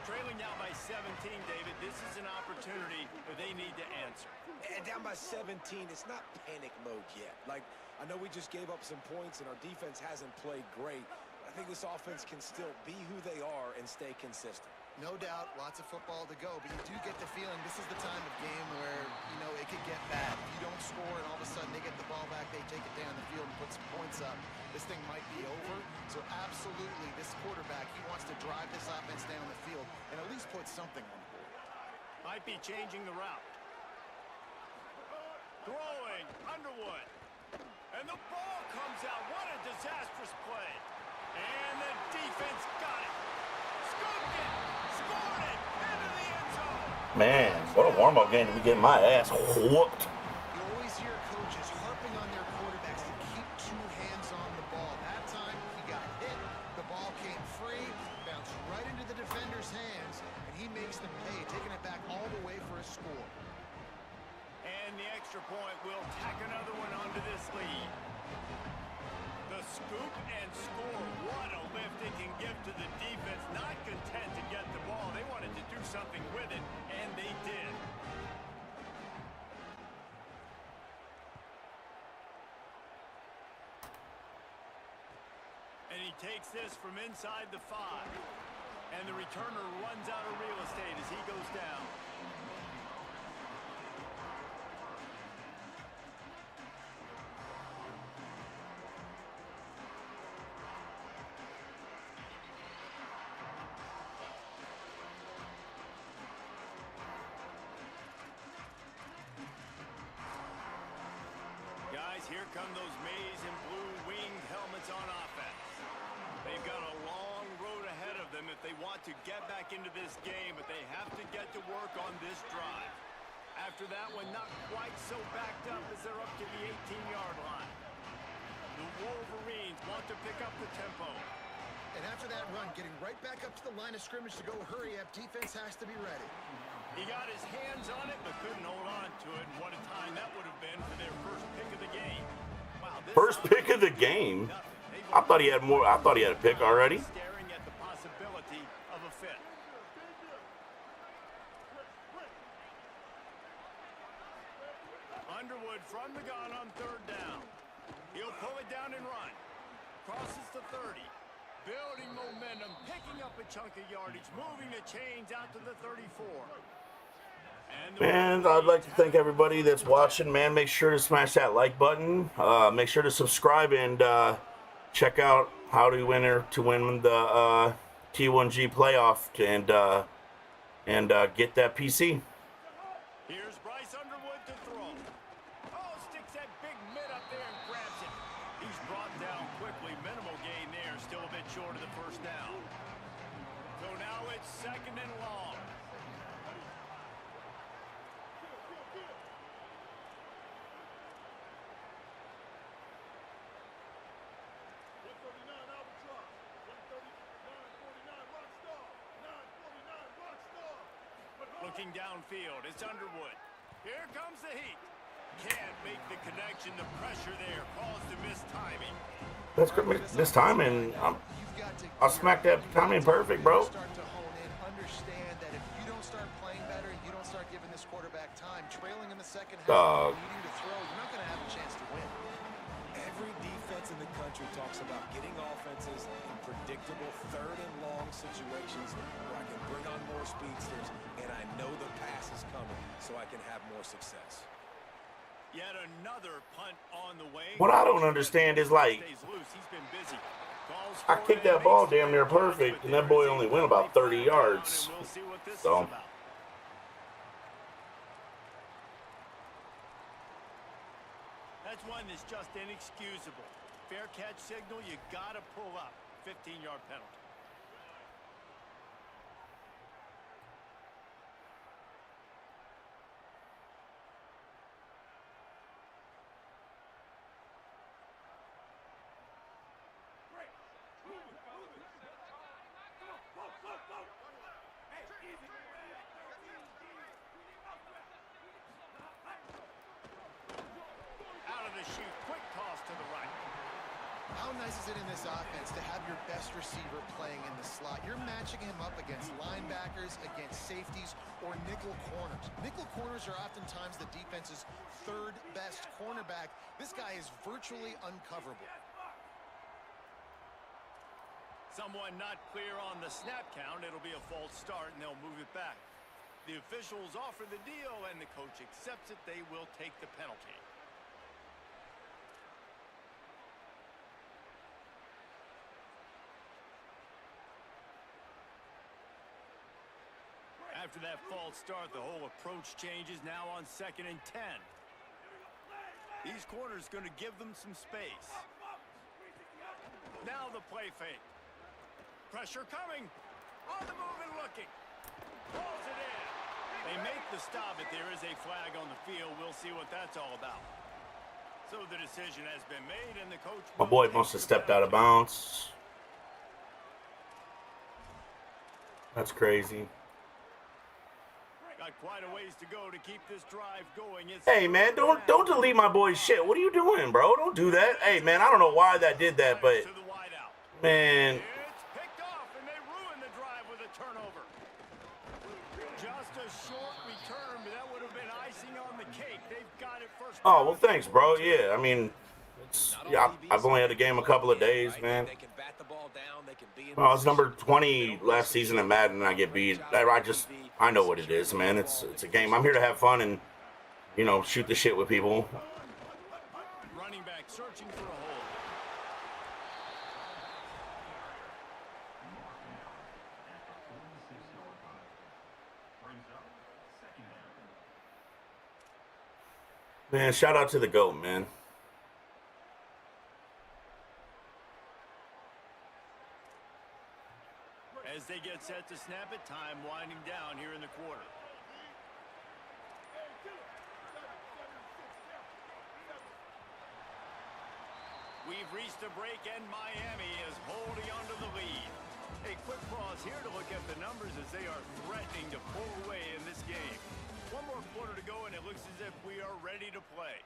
Trailing now by 17, David. This is an opportunity that they need to answer. And down by 17, it's not panic mode yet. Like, I know we just gave up some points and our defense hasn't played great. I think this offense can still be who they are and stay consistent. No doubt, lots of football to go, but you do get the feeling this is the time of game where, you know, it could get bad. If you don't score and all of a sudden they get the ball back, they take it down the field and put some points up, this thing might be over. So absolutely, this quarterback, he wants to drive this offense down the field and at least put something on the board. Might be changing the route. Throwing, Underwood. And the ball comes out. What a disastrous play. And the defense got it. Scooped it. Scored it. Into the end zone. Man, what a warm-up game to be getting my ass whooped. You always hear coaches harping on their quarterbacks to keep two hands on the ball. That time, he got hit. The ball came free, bounced right into the defender's hands, and he makes them pay, taking it back all the way for a score. And the extra point will tack another one onto this lead. The scoop and score. What a lift it can give to the defense. Not content to get the ball. They wanted to do something with it, and they did. And he takes this from inside the 5. And the returner runs out of real estate as he goes down. Guys, here come those maize and blue winged helmets on offense. They've got a long road ahead of them them if they want to get back into this game, but they have to get to work on this drive. After that one, not quite so backed up as they're up to the 18-yard line. The Wolverines want to pick up the tempo. And after that run, getting right back up to the line of scrimmage to go hurry up, defense has to be ready. He got his hands on it, but couldn't hold on to it. And what a time that would have been for their first pick of the game. Wow, First pick of the game? I thought he had more. I thought he had a pick already. Staring at the possibility of a fit. Underwood from the gun on third down. He'll pull it down and run. Crosses the 30. Building momentum, picking up a chunk of yardage, moving the chains out to the 34. Man, I'd like to thank everybody that's watching. Man, make sure to smash that like button. Make sure to subscribe and check out how to win the T1G playoff and get that PC. Here's Bryce Underwood to throw. Oh, sticks that big mid up there and grabs it. He's brought down quickly. Minimal gain there. Still a bit short of the first down. So now it's second and long. Looking downfield, it's Underwood. Here comes the heat. Can't make the connection. The pressure there caused the missed timing. That's good. This time, and I'll smack that timing perfect, bro. Start to hone in. Understand that if you don't start playing better, you don't start giving this quarterback time, trailing in the second half, needing to throw, you're not going to have a chance to win. Every defense in the country talks about getting offenses in predictable third and long situations where I can bring on more speedsters and I know the pass is coming so I can have more success. Yet another punt on the way. What I don't understand is, like, I kicked that ball damn near perfect, and that boy only went about 30 yards. So. That's one that's just inexcusable. Fair catch signal, you gotta pull up. 15-yard penalty. Out of the chute, quick toss to the right. How nice is it in this offense to have your best receiver playing in the slot? You're matching him up against linebackers, against safeties, or nickel corners. Nickel corners are oftentimes the defense's third best cornerback. This guy is virtually uncoverable. Someone not clear on the snap count. It'll be a false start, and they'll move it back. The officials offer the deal, and the coach accepts it. They will take the penalty. After that false start, the whole approach changes. Now on 2nd and 10. These corners going to give them some space. Now the play fake. Pressure coming. On the move and looking. Pulls it in. They make the stop, but there is a flag on the field. We'll see what that's all about. So the decision has been made, and the coach... My boy must have stepped out of bounds. That's crazy. Got quite a ways to go to keep this drive going. Hey man, don't delete my boy's shit. What are you doing, bro? Don't do that. Hey man, I don't know why that did that, but man. It's picked off, and they ruined the drive with a turnover. Just a short return, but that would have been icing on the cake. They've got it first. Oh well, thanks, bro. Yeah, I mean, I've only had the game a couple of days, man. Well, I was number 20 last season in Madden, and I get beat. I know what it is, man. It's a game. I'm here to have fun and, you know, shoot the shit with people. Running back searching for a hole. Man, shout out to the GOAT, man. As they get set to snap it, time winding down here in the quarter. We've reached a break, and Miami is holding on to the lead. A quick pause here to look at the numbers as they are threatening to pull away in this game. One more quarter to go, and it looks as if we are ready to play.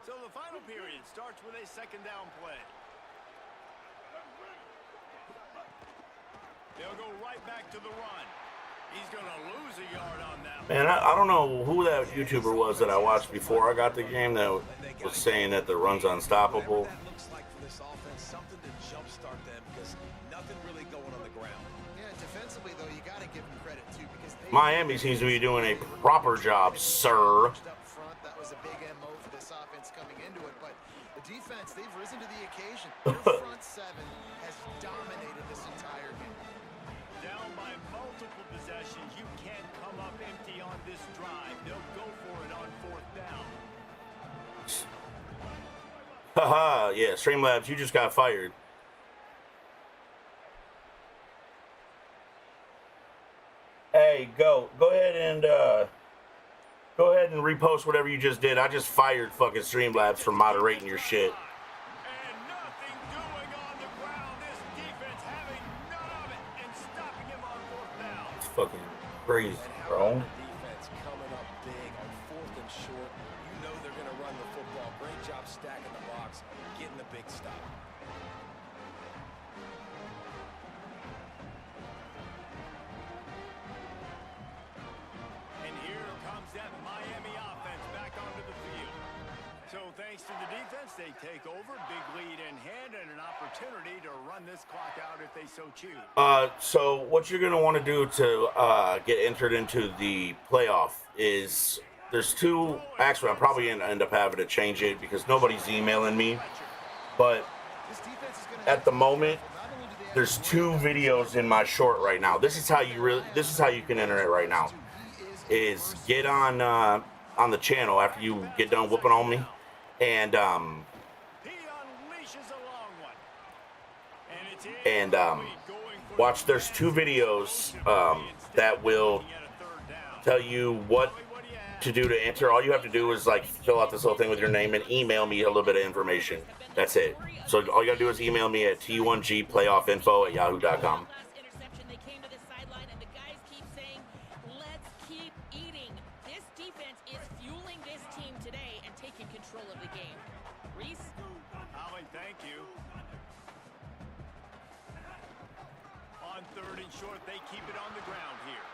So the final period starts with a second down play. They'll go right back to the run. He's going to lose a yard on that. Man, I don't know who that YouTuber was that I watched before I got the game that was saying that the run's unstoppable. That looks like for this offense, something to jumpstart them because nothing really going on the ground. Yeah, defensively, though, you got to give them credit, too, because Miami seems to be doing a proper job, sir. up front. That was a big MO for this offense coming into it, but the defense, they've risen to the occasion. Their front seven has dominated this entire game. Down by multiple possessions, you can't come up empty on this drive. They'll go for it on fourth down. Haha, yeah, Streamlabs, you just got fired. Hey, go ahead and repost whatever you just did. I just fired fucking Streamlabs for moderating your shit. And nothing doing on the ground. This defense having none of it and stopping him on fourth down. It's fucking crazy, bro. Defense coming up big on fourth and short. You know they're going to run the football. Great job stacking the box, getting the big stop. And here comes that Miami offense back onto the field. So thanks to the defense, they take over. Big lead in hand and an opportunity to run this clock out if they so choose. So what you're gonna want to do to get entered into the playoff is there's two. Actually, I'm probably gonna end up having to change it because nobody's emailing me. But at the moment, there's two videos in my short right now. This is how you can enter it right now. Is get on the channel after you get done whooping on me, and He unleashes a long one. And it's in. Watch. There's two videos that will tell you what to do to enter. All you have to do is like fill out this little thing with your name and email me a little bit of information. That's it. So all you gotta do is email me at t1gplayoffinfo@yahoo.com. Interception, they came to the sideline, and the guys keep saying, let's keep eating. This defense is fueling this team today and taking control of the game. Reese? Holly, thank you. On third and short, they keep it on the ground here.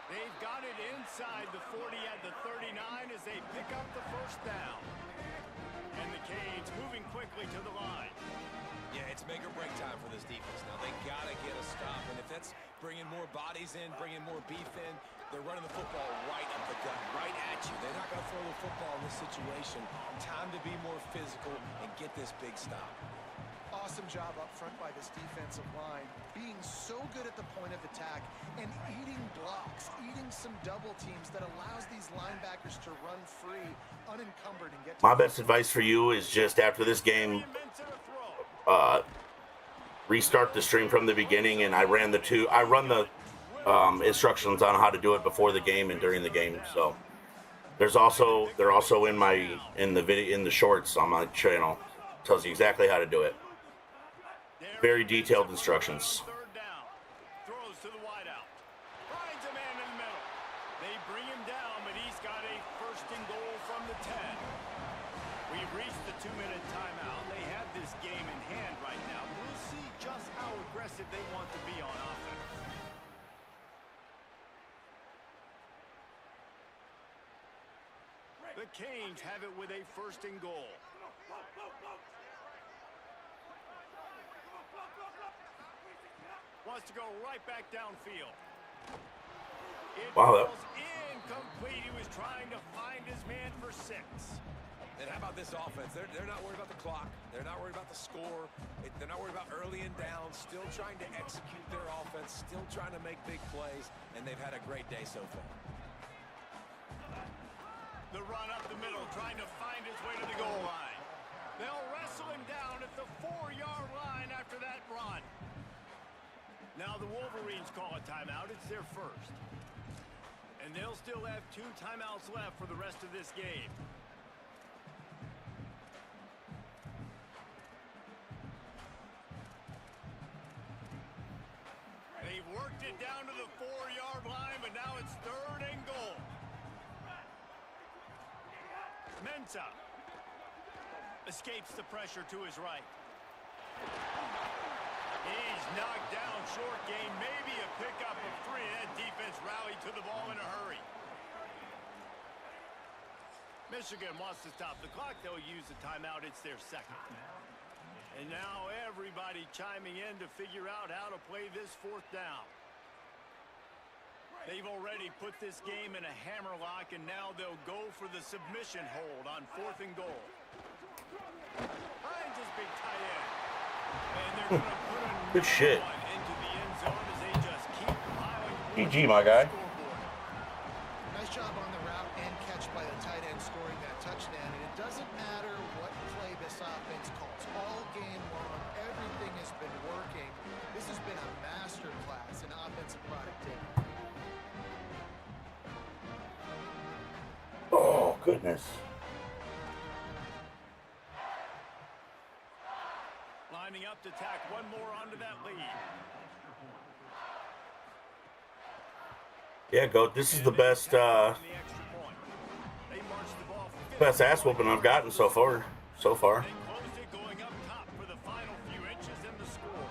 They've got it inside the 40 at the 39 as they pick up the first down. And the Canes moving quickly to the line. Yeah, it's make or break time for this defense. Now, they got to get a stop. And if that's bringing more bodies in, bringing more beef in, they're running the football right up the gut, right at you. They're not going to throw the football in this situation. Time to be more physical and get this big stop. Awesome job up front by this defensive line, being so good at the point of attack and eating blocks, eating some double teams that allows these linebackers to run free, unencumbered, and get to My best advice for you is just after this game, restart the stream from the beginning, and I run the instructions on how to do it before the game and during the game. So they're also in the shorts on my channel. Tells you exactly how to do it. Very detailed instructions. Third down. Throws to the wideout. Finds a man in the middle. They bring him down, but he's got a first and goal from the 10. We've reached the 2-minute timeout. They have this game in hand right now. We'll see just how aggressive they want to be on offense. The Canes have it with a first and goal. Wants to go right back downfield. It Wow, falls incomplete. He was trying to find his man for 6. And how about this offense? They're not worried about the clock. They're not worried about the score. They're not worried about early and down. Still trying to execute their offense. Still trying to make big plays. And they've had a great day so far. The run up the middle, trying to find his way to the goal line. They'll wrestle him down at the 4-yard line after that run. Now the Wolverines call a timeout. It's their first. And they'll still have 2 timeouts left for the rest of this game. They've worked it down to the 4-yard line, but now it's 3rd and goal. Mensah escapes the pressure to his right. He's knocked down short gain, maybe a pickup of 3. That defense rallied to the ball in a hurry. Michigan wants to stop the clock. They'll use the timeout. It's their second. And now everybody chiming in to figure out how to play this 4th down. They've already put this game in a hammerlock, and now they'll go for the submission hold on 4th and goal. Finds his big tight end. And they're going to put a Good shit. into the end zone as they just keep piling. GG, my guy. Nice job on the route and catch by the tight end scoring that touchdown. And it doesn't matter what play this offense calls. All game long, everything has been working. This has been a master class in offensive productivity. Oh, goodness. Lining up to tack one more onto that lead. Yeah, GOAT. This is the best best ass whooping I've gotten so far. They closed it going up top for the final few inches in the score.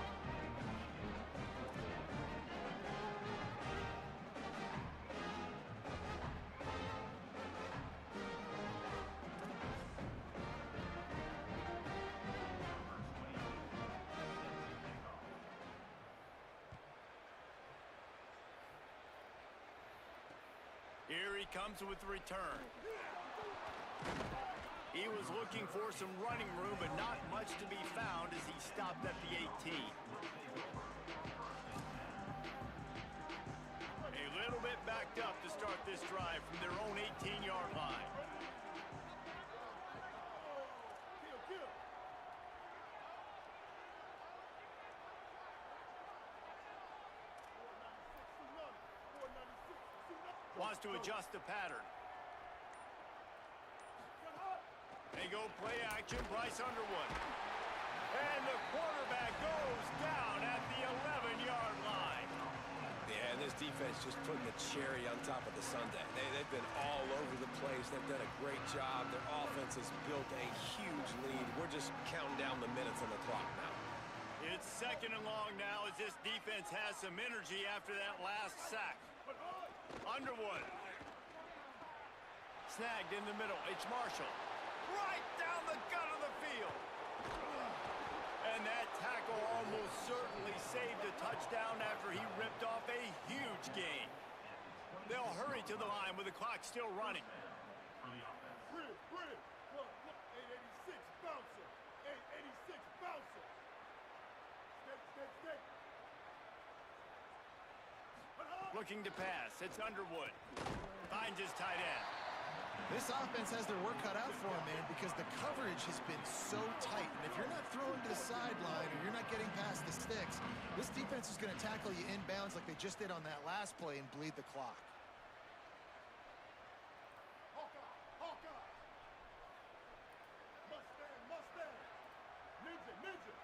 Here he comes with the return. He was looking for some running room, but not much to be found as he stopped at the 18. A little bit backed up to start this drive from their own 18-yard line. Wants to adjust the pattern. They go play action, Bryce Underwood. And the quarterback goes down at the 11-yard line. Yeah, and this defense just putting the cherry on top of the sundae. They've been all over the place. They've done a great job. Their offense has built a huge lead. We're just counting down the minutes on the clock now. It's 2nd and long now as this defense has some energy after that last sack. Underwood. Snagged in the middle. It's Marshall. Right down the gut of the field. And that tackle almost certainly saved a touchdown after he ripped off a huge gain. They'll hurry to the line with the clock still running. 886 bouncer. 886 bouncer. Stay. Looking to pass. It's Underwood. Finds his tight end. This offense has their work cut out for them, man, because the coverage has been so tight. And if you're not throwing to the sideline or you're not getting past the sticks, this defense is going to tackle you inbounds like they just did on that last play and bleed the clock. Hawkeye. Mustang. Ninja.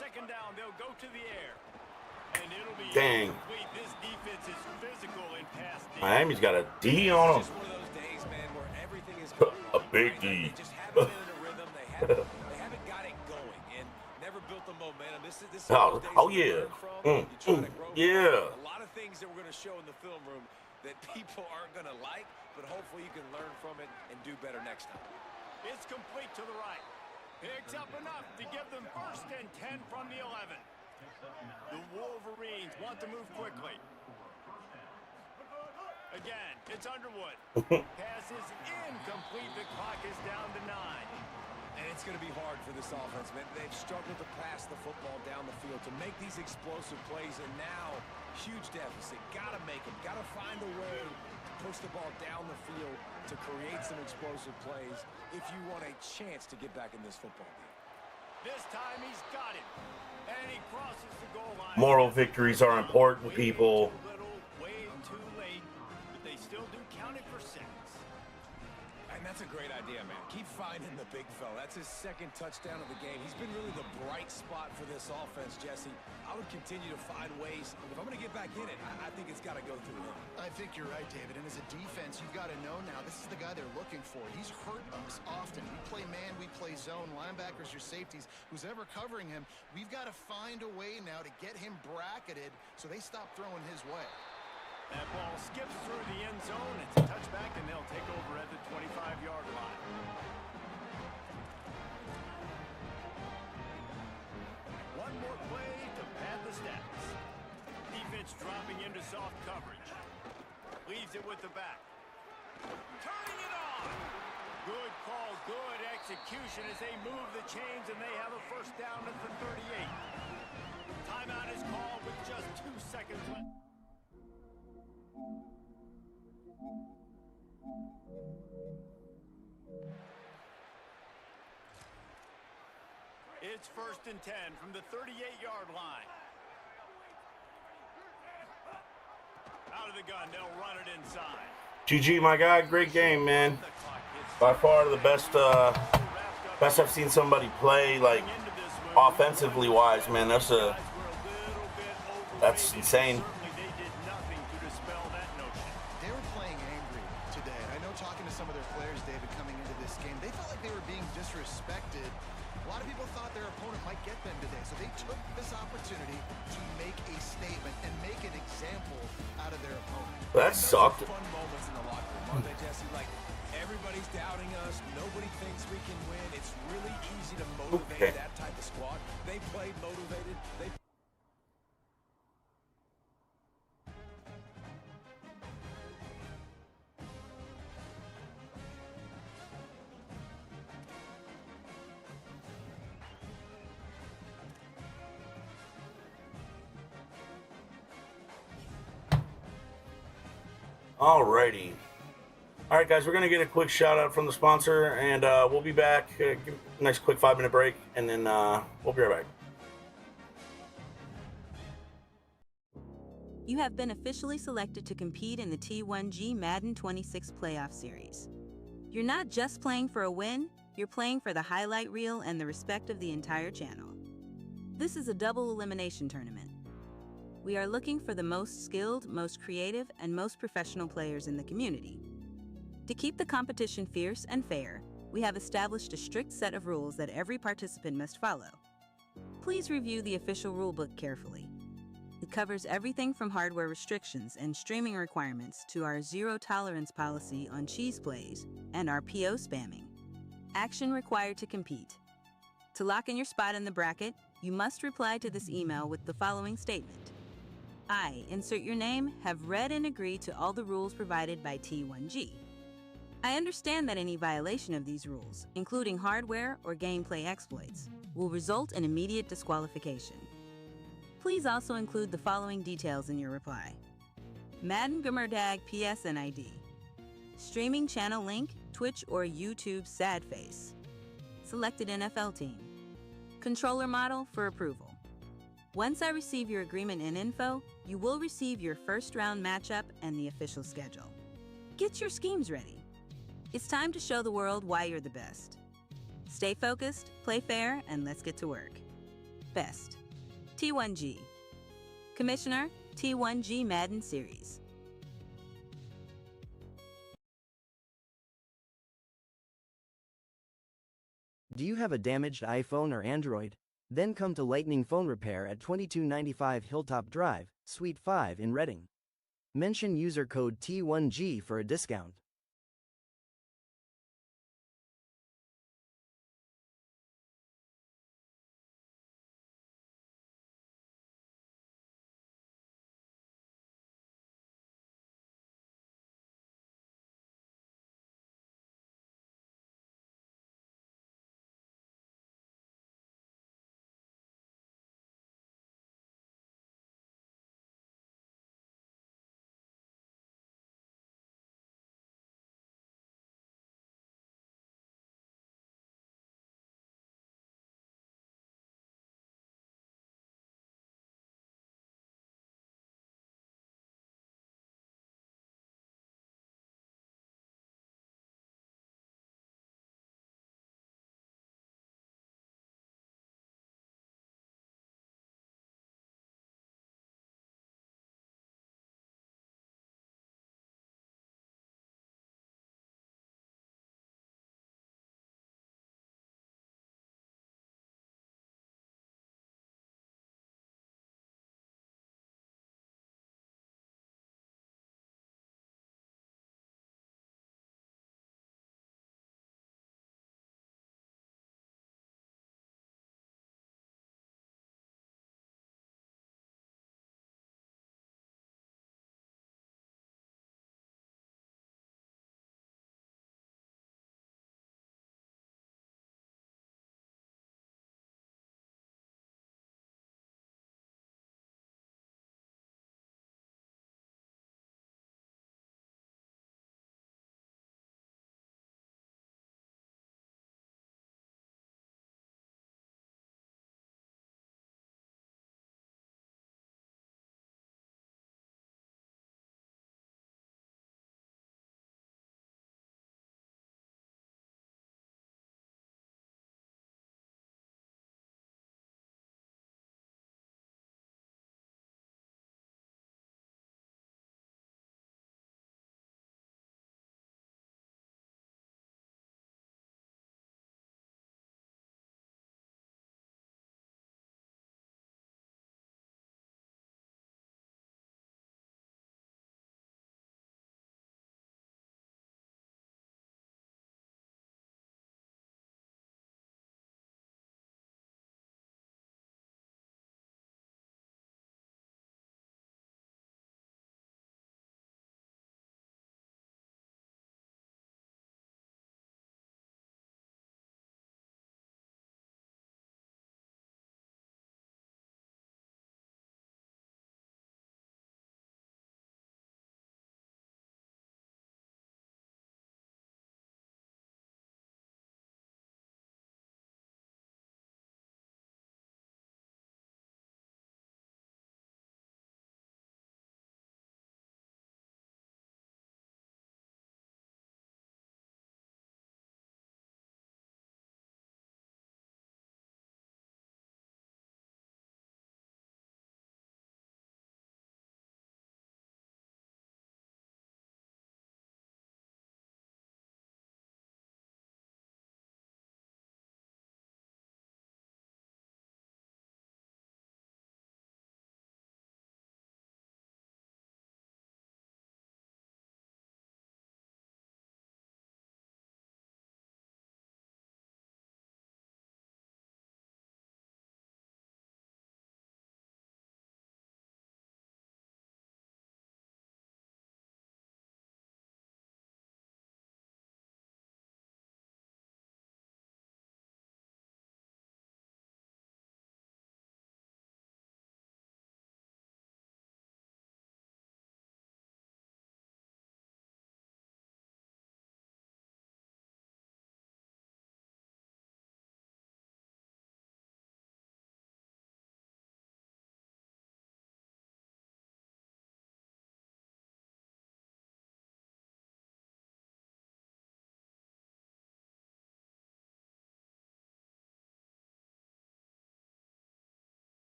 2nd down, they'll go to the air. And it'll be Dang. incomplete. This defense is physical in pass D. Miami's got a D on him. It's just one of those days, man, where everything is A big D. They just haven't been in a rhythm. They haven't got it going and never built the momentum. This is Oh, one of those days oh, you yeah. learn from, you try to grow from. Yeah. A lot of things that we're going to show in the film room that people aren't going to like, but hopefully you can learn from it and do better next time. It's complete to the right. Picks up enough to give them 1st and 10 from the 11. The Wolverines want to move quickly. Again, it's Underwood. Pass is incomplete. The clock is down to 9. And it's going to be hard for this offense, man. They've struggled to pass the football down the field, to make these explosive plays, and now, huge deficit. Got to make them. Got to find a way to push the ball down the field to create some explosive plays if you want a chance to get back in this football game. This time he's got it. And he crosses the goal line. Moral victories are important, people. Way too little, way too late, but they still do count it for 6. And that's a great idea, man. Keep finding the big fella. That's his second touchdown of the game. He's been really the bright spot for this offense, Jesse. I would continue to find ways. If I'm going to get back in it, I think it's got to go through him. I think you're right, David. And as a defense, you've got to know now, this is the guy they're looking for. He's hurt us often. We play man, we play zone. Linebackers, your safeties, who's ever covering him. We've got to find a way now to get him bracketed so they stop throwing his way. That ball skips through the end zone. It's a touchback, and they'll take over at the 25-yard line. One more play to pad the stats. Defense dropping into soft coverage. Leaves it with the back. Turning it on. Good call, good execution as they move the chains, and they have a first down at the 38. Timeout is called with just 2 seconds left. It's 1st and 10 from the 38-yard line. Out of the gun, they'll run it inside. GG, my guy. Great game, man. By far the best I've seen somebody play, like, offensively wise, man. That's insane. They were playing angry today. I know talking to some of their players, David, coming into this game, they felt like they were being disrespected. A lot of people thought their opponent might get them today, so they took this opportunity to make a statement and make an example out of their opponent. That sucked. Fun moments in the locker room, aren't they, Jesse? Like, everybody's doubting us. Nobody thinks we can win. It's really easy to motivate that type of squad. They played motivated. Alrighty. Alright, guys, we're going to get a quick shout out from the sponsor, and we'll be back. Give a nice quick 5-minute break, and then we'll be right back. You have been officially selected to compete in the T1G Madden 26 playoff series. You're not just playing for a win, you're playing for the highlight reel and the respect of the entire channel. This is a double elimination tournament. We are looking for the most skilled, most creative, and most professional players in the community. To keep the competition fierce and fair, we have established a strict set of rules that every participant must follow. Please review the official rulebook carefully. It covers everything from hardware restrictions and streaming requirements to our zero-tolerance policy on cheese plays and our PO spamming. Action required to compete. To lock in your spot in the bracket, you must reply to this email with the following statement. I, insert your name, have read and agreed to all the rules provided by T1G. I understand that any violation of these rules, including hardware or gameplay exploits, will result in immediate disqualification. Please also include the following details in your reply. Madden Gamerdag PSN ID. Streaming channel link, Twitch or YouTube sad face. Selected NFL team. Controller model for approval. Once I receive your agreement and info, you will receive your first round matchup and the official schedule. Get your schemes ready. It's time to show the world why you're the best. Stay focused, play fair, and let's get to work. Best. T1G. Commissioner, T1G Madden Series. Do you have a damaged iPhone or Android? Then come to Lightning Phone Repair at 2295 Hilltop Drive, Suite 5 in Reading. Mention user code T1G for a discount.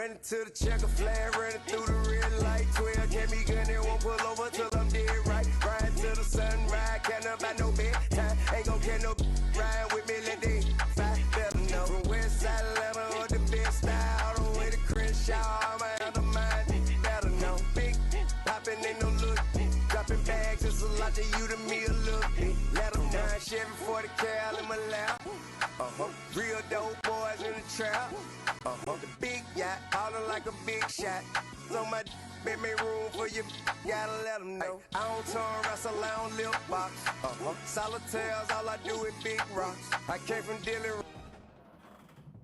Running to the checker flag, running through the red light. 12 can't be gun, it won't pull over till I'm dead right. Riding till the sunrise, can't about no bedtime. Ain't gon' get no ride with me, let they fight. Better know. From West Side Atlanta or the best style, all the way to Crenshaw, my other mind. Better know. Big poppin', ain't no look. Dropping bags, it's a lot to you, to me a little bit. Let them know. Chevy 40 cal in my lap. Real dope boys in the trap. The big yacht, hollering like a big shot. So my make me room for you, gotta let them know. I don't turn wrestle, I don't lip box. Solitaires, all I do is big rocks. I came from Dillon.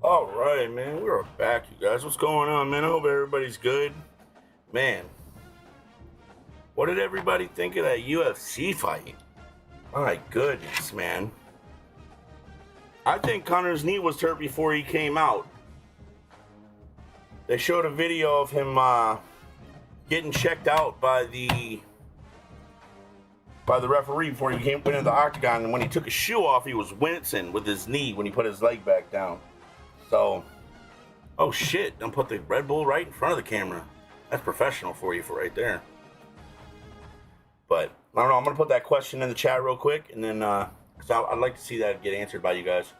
All right, man, we're back, you guys. What's going on, man? I hope everybody's good. Man, what did everybody think of that UFC fight? My goodness, man. I think Conor's knee was hurt before he came out. They showed a video of him getting checked out by the referee before he went into the octagon, and when he took his shoe off, he was wincing with his knee when he put his leg back down. So, oh shit! Don't put the Red Bull right in front of the camera. That's professional for you, for right there. But I don't know. I'm gonna put that question in the chat real quick, and then because I'd like to see that get answered by you guys.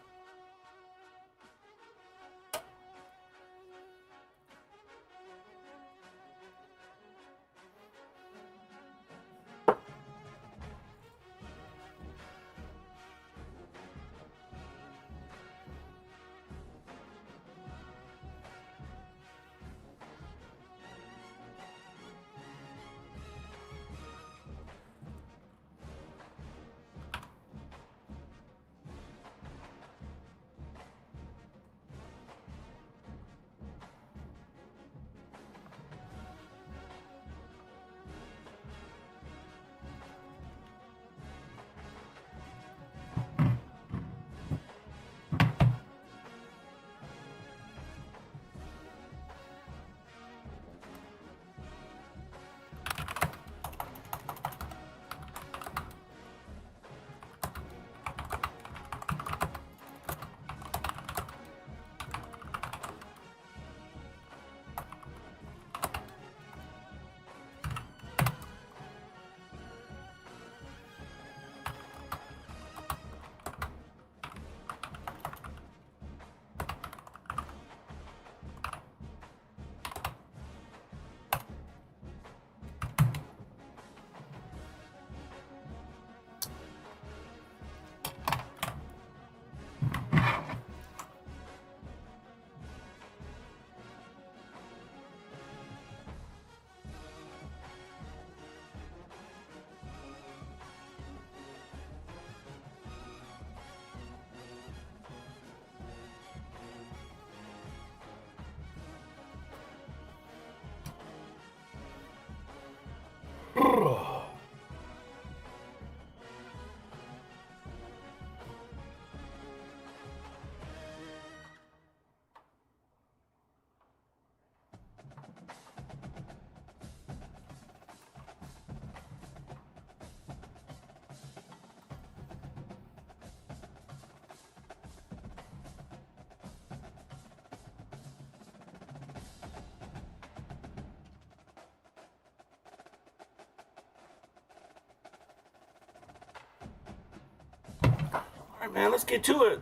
All right, man, let's get to it.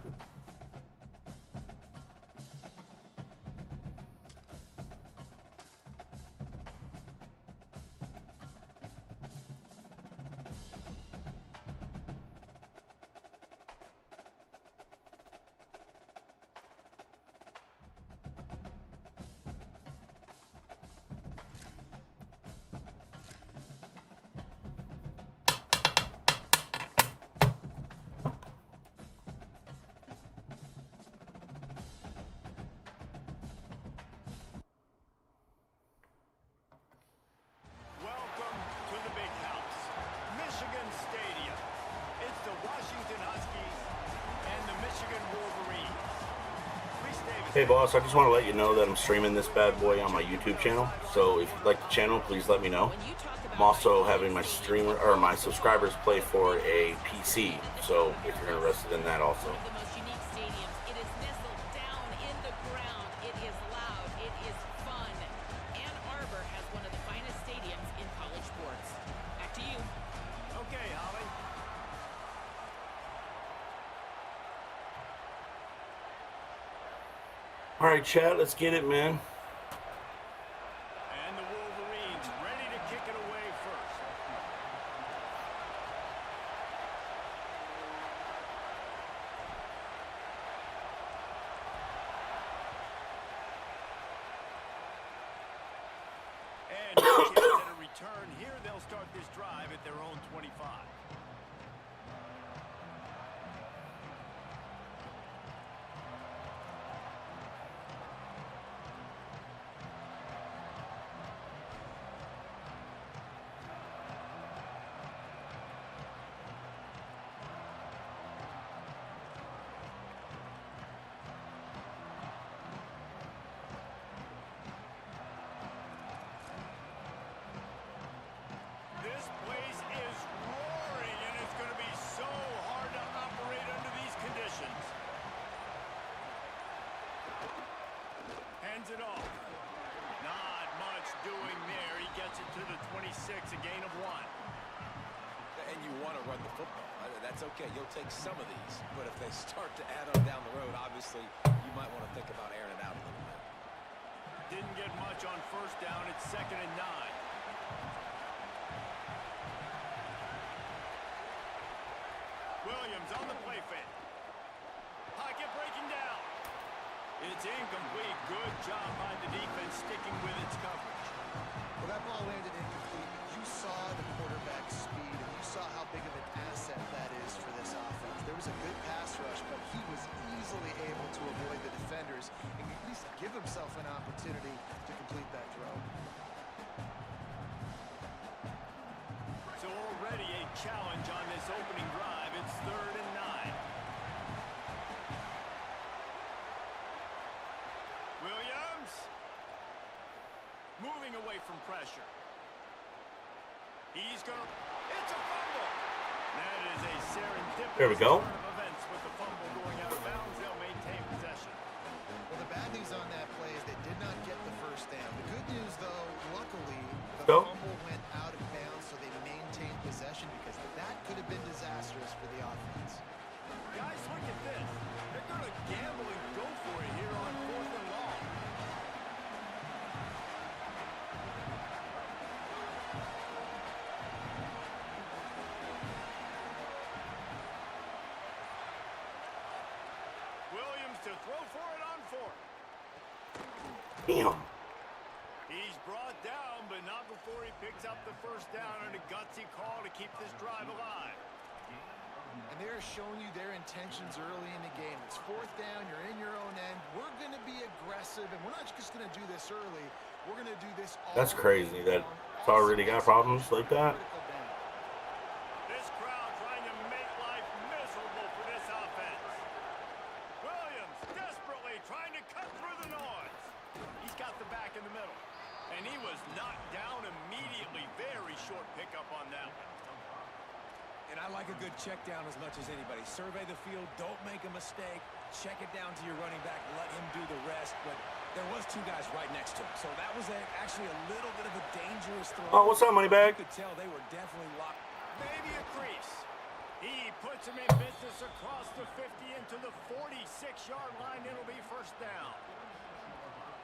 Hey boss, I just want to let you know that I'm streaming this bad boy on my YouTube channel. So if you'd like the channel, please let me know. I'm also having my streamer or my subscribers play for a PC. So if you're interested in that also. The most unique stadiums. It is nestled down in the ground. It is loud. It is fun. All right, chat, let's get it, man. And the Wolverines ready to kick it away first. And no chance at a return here. They'll start this drive at their own 25. This place is roaring, and it's going to be so hard to operate under these conditions. Hands it off. Not much doing there. He gets it to the 26, a gain of 1. And you want to run the football. That's okay. You'll take some of these. But if they start to add on down the road, obviously, you might want to think about airing it out a little bit. Didn't get much on first down. It's 2nd and 9. Williams on the play fake. Pocket breaking down. It's incomplete. Good job by the defense sticking with its coverage. Well, that ball landed incomplete. You saw the quarterback's speed, and you saw how big of an asset that is for this offense. There was a good pass rush, but he was easily able to avoid the defenders and at least give himself an opportunity to complete that throw. So already a challenge on this opening drive. It's 3rd and 9. Williams moving away from pressure. He's going to... It's a fumble. That is a serendipitous There we go. turn of events with the fumble going out of bounds. They'll maintain possession. Well, the bad news on that play is they did not get the first down. The good news, though, luckily, the Go. fumble went out of bounds, so they maintained possession because that could have been disastrous for the offense. Guys, look at this. They're going to gamble and go for it here on 4th and long. Williams to throw for it on 4th. Damn. He's brought down, but not before he picks up the first down and a gutsy call to keep this drive alive. And they're showing you their intentions early in the game. It's 4th down, you're in your own end. We're going to be aggressive, and we're not just going to do this early. We're going to do this all That's crazy that it's already got problems like that. This crowd trying to make life miserable for this offense. Williams desperately trying to cut through the noise. He's got the back in the middle. And he was knocked down immediately. Very short pickup on that one. And I like a good check down as much as anybody. Survey the field, don't make a mistake, check it down to your running back, let him do the rest. But there was 2 guys right next to him, so that was actually a little bit of a dangerous throw. Oh, what's up, Moneybag? You could tell they were definitely locked. Maybe a crease. He puts him in business across the 50 into the 46-yard line. It'll be first down.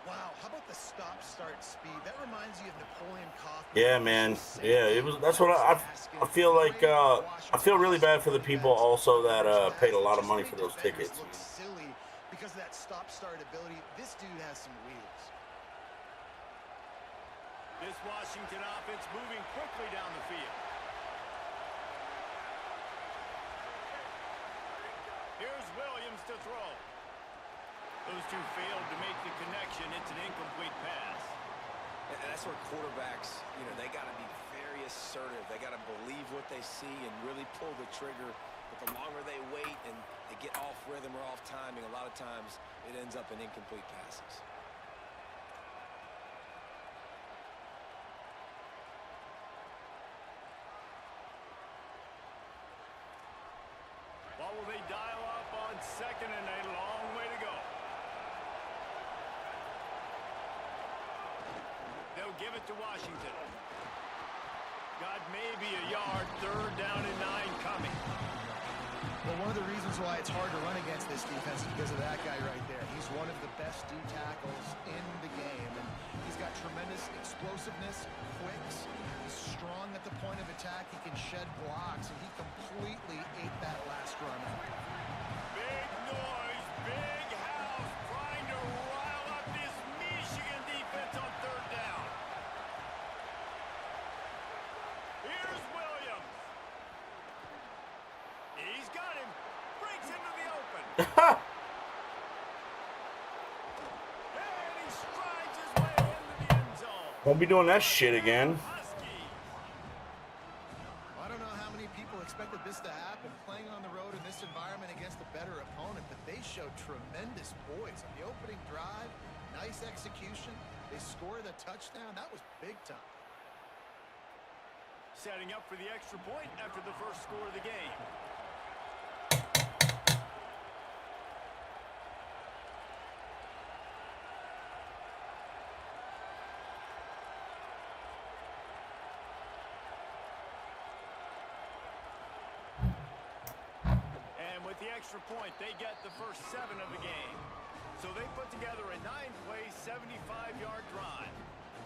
Wow, how about the stop-start speed? That reminds you of Napoleon Kaufman. Yeah, man. Yeah, it was. That's what I feel like. I feel really bad for the people also that paid a lot of money for those tickets. Looks silly because of that stop-start ability. This dude has some wheels. This Washington offense moving quickly down the field. Here's Williams to throw. Those two failed to make the connection. It's an incomplete pass. And that's where quarterbacks, they got to be very assertive. They got to believe what they see and really pull the trigger. But the longer they wait and they get off rhythm or off timing, a lot of times it ends up in incomplete passes. What will they dial up on 2nd and a long way to go? They'll give it to Washington. Got maybe a yard. 3rd down and 9 coming. Well, one of the reasons why it's hard to run against this defense is because of that guy right there. He's one of the best D tackles in the game, and he's got tremendous explosiveness, quicks. He's strong at the point of attack. He can shed blocks, and he completely ate that last run up. Big noise, big house, trying to rile up this Michigan defense on third down. Here's Williams. He's got him. Breaks into the open. And he strides his way into the end zone. Won't be doing that shit again. I don't know how many people expected this to happen, playing on the road in this environment against a better opponent, but they showed tremendous poise on the opening drive. Nice execution. They scored a touchdown. That was big time. Setting up for the extra point after the first score of the game. And with the extra point, they get the first 7 of the game. So they put together a 9-play, 75-yard drive.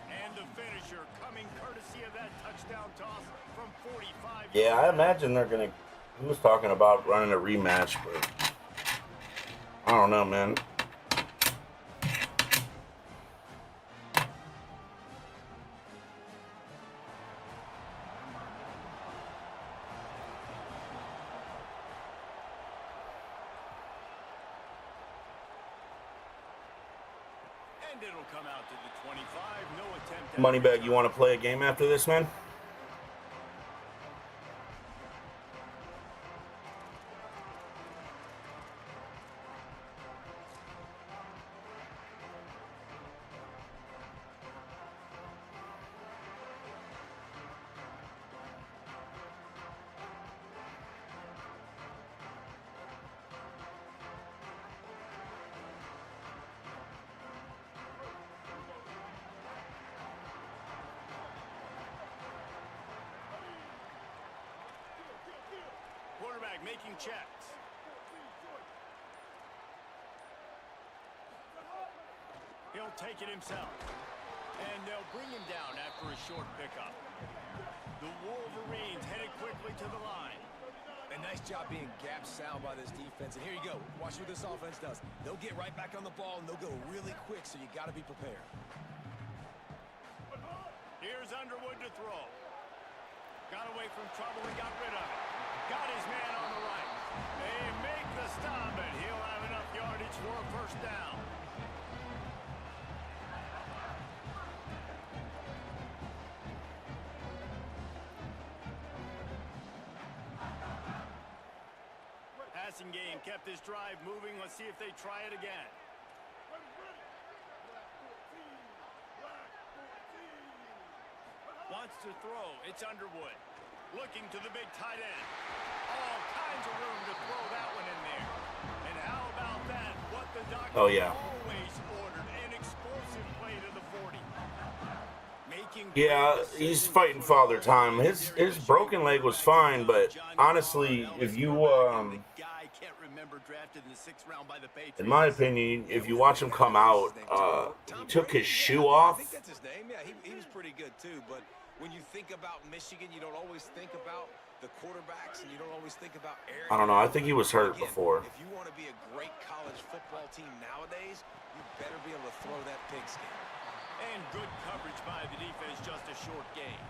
And the finisher coming courtesy of that touchdown toss from 45. Yeah, I imagine they're gonna. He was talking about running a rematch, but I don't know, man. And it'll come out to the 25. No attempt. Moneybag, you want to play a game after this, man? Quarterback making checks. He'll take it himself. And they'll bring him down after a short pickup. The Wolverines headed quickly to the line. A nice job being gap sound by this defense. And here you go. Watch what this offense does. They'll get right back on the ball, and they'll go really quick, so you got to be prepared. Here's Underwood to throw. Got away from trouble and got rid of it. Got his man on the right. They make the stop, and he'll have enough yardage for a first down. Passing game kept this drive moving. Let's see if they try it again. Wants to throw. It's Underwood. Looking to the big tight end. All kinds of room to throw that one in there. And how about that? What the doctor always ordered. An explosive play to the 40. Yeah, he's fighting father time. His broken leg was fine, but honestly, if you in my opinion, if you watch him come out, he took his shoe off. I think that's his name. Yeah, he was pretty good too. But when you think about Michigan, you don't always think about the quarterbacks, and you don't always think about Aaron. I don't know. I think he was hurt before. If you want to be a great college football team nowadays, you better be able to throw that pigskin. And good coverage by the defense, just a short game.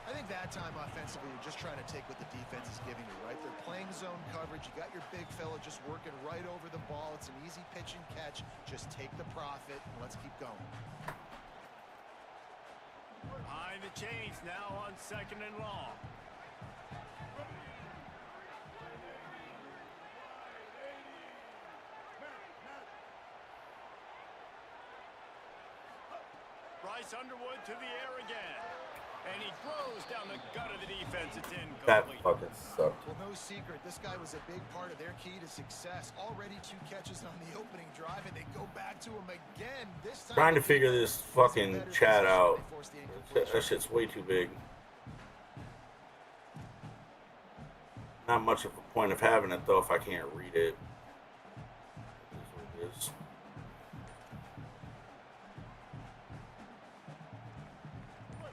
I think that time offensively, you're just trying to take what the defense is giving you, right? They're playing zone coverage. You got your big fella just working right over the ball. It's an easy pitch and catch. Just take the profit, and let's keep going. Behind the chains now on 2nd and long. Bryce Underwood to the air again. And he throws down the gut of the defense. It's incomplete. That fucking sucked. Well, no secret. This guy was a big part of their key to success. Already 2 catches on the opening drive, and they go back to him again. This time Trying to figure this fucking chat out. That shit's way too big. Not much of a point of having it, though, if I can't read it. It is what it is.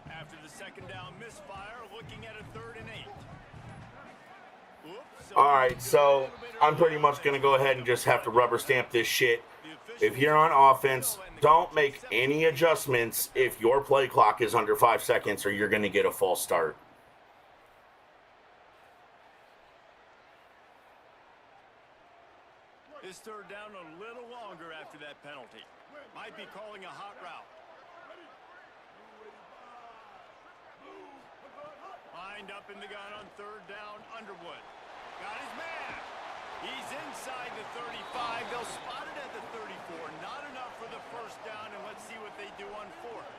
After the second down misfire, looking at a 3rd and 8. Oops, All right, so I'm pretty much going to go ahead and just have to rubber stamp this shit. If you're on offense, don't make any adjustments if your play clock is under 5 seconds or you're going to get a false start. This 3rd down a little longer after that penalty. Might be calling a hot route. Lined up in the gun on 3rd down, Underwood. Got his man. He's inside the 35. They'll spot it at the 34. Not enough for the 1st down, and let's see what they do on 4th.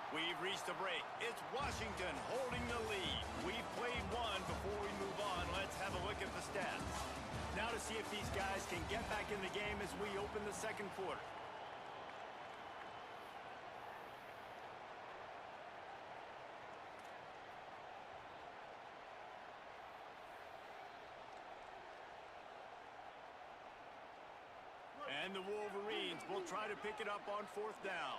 We've reached the break. It's Washington holding the lead. We've played one. Before we move on, let's have a look at the stats. Now to see if these guys can get back in the game as we open the 2nd quarter. And the Wolverines will try to pick it up on 4th down.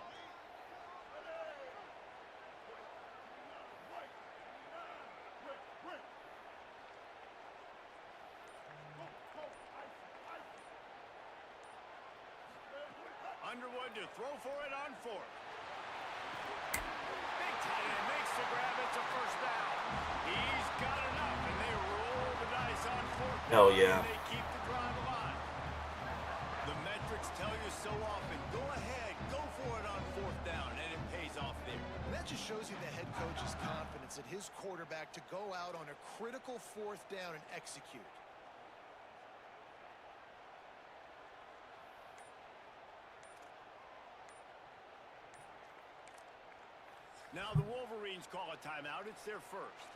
Underwood to throw for it on 4th. Big tight end makes the grab. It's a 1st down. He's got enough, and they roll the dice on 4th down. Hell yeah. And they keep the drive alive. The metrics tell you so often. Go ahead, go for it on 4th down, and it pays off there. And that just shows you the head coach's confidence in his quarterback to go out on a critical 4th down and execute. Now the Wolverines call a timeout. It's their 1st.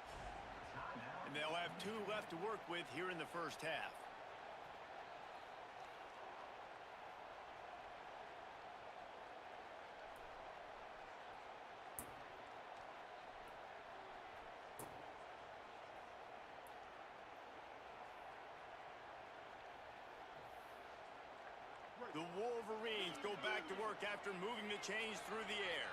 And they'll have 2 left to work with here in the 1st half. The Wolverines go back to work after moving the chains through the air.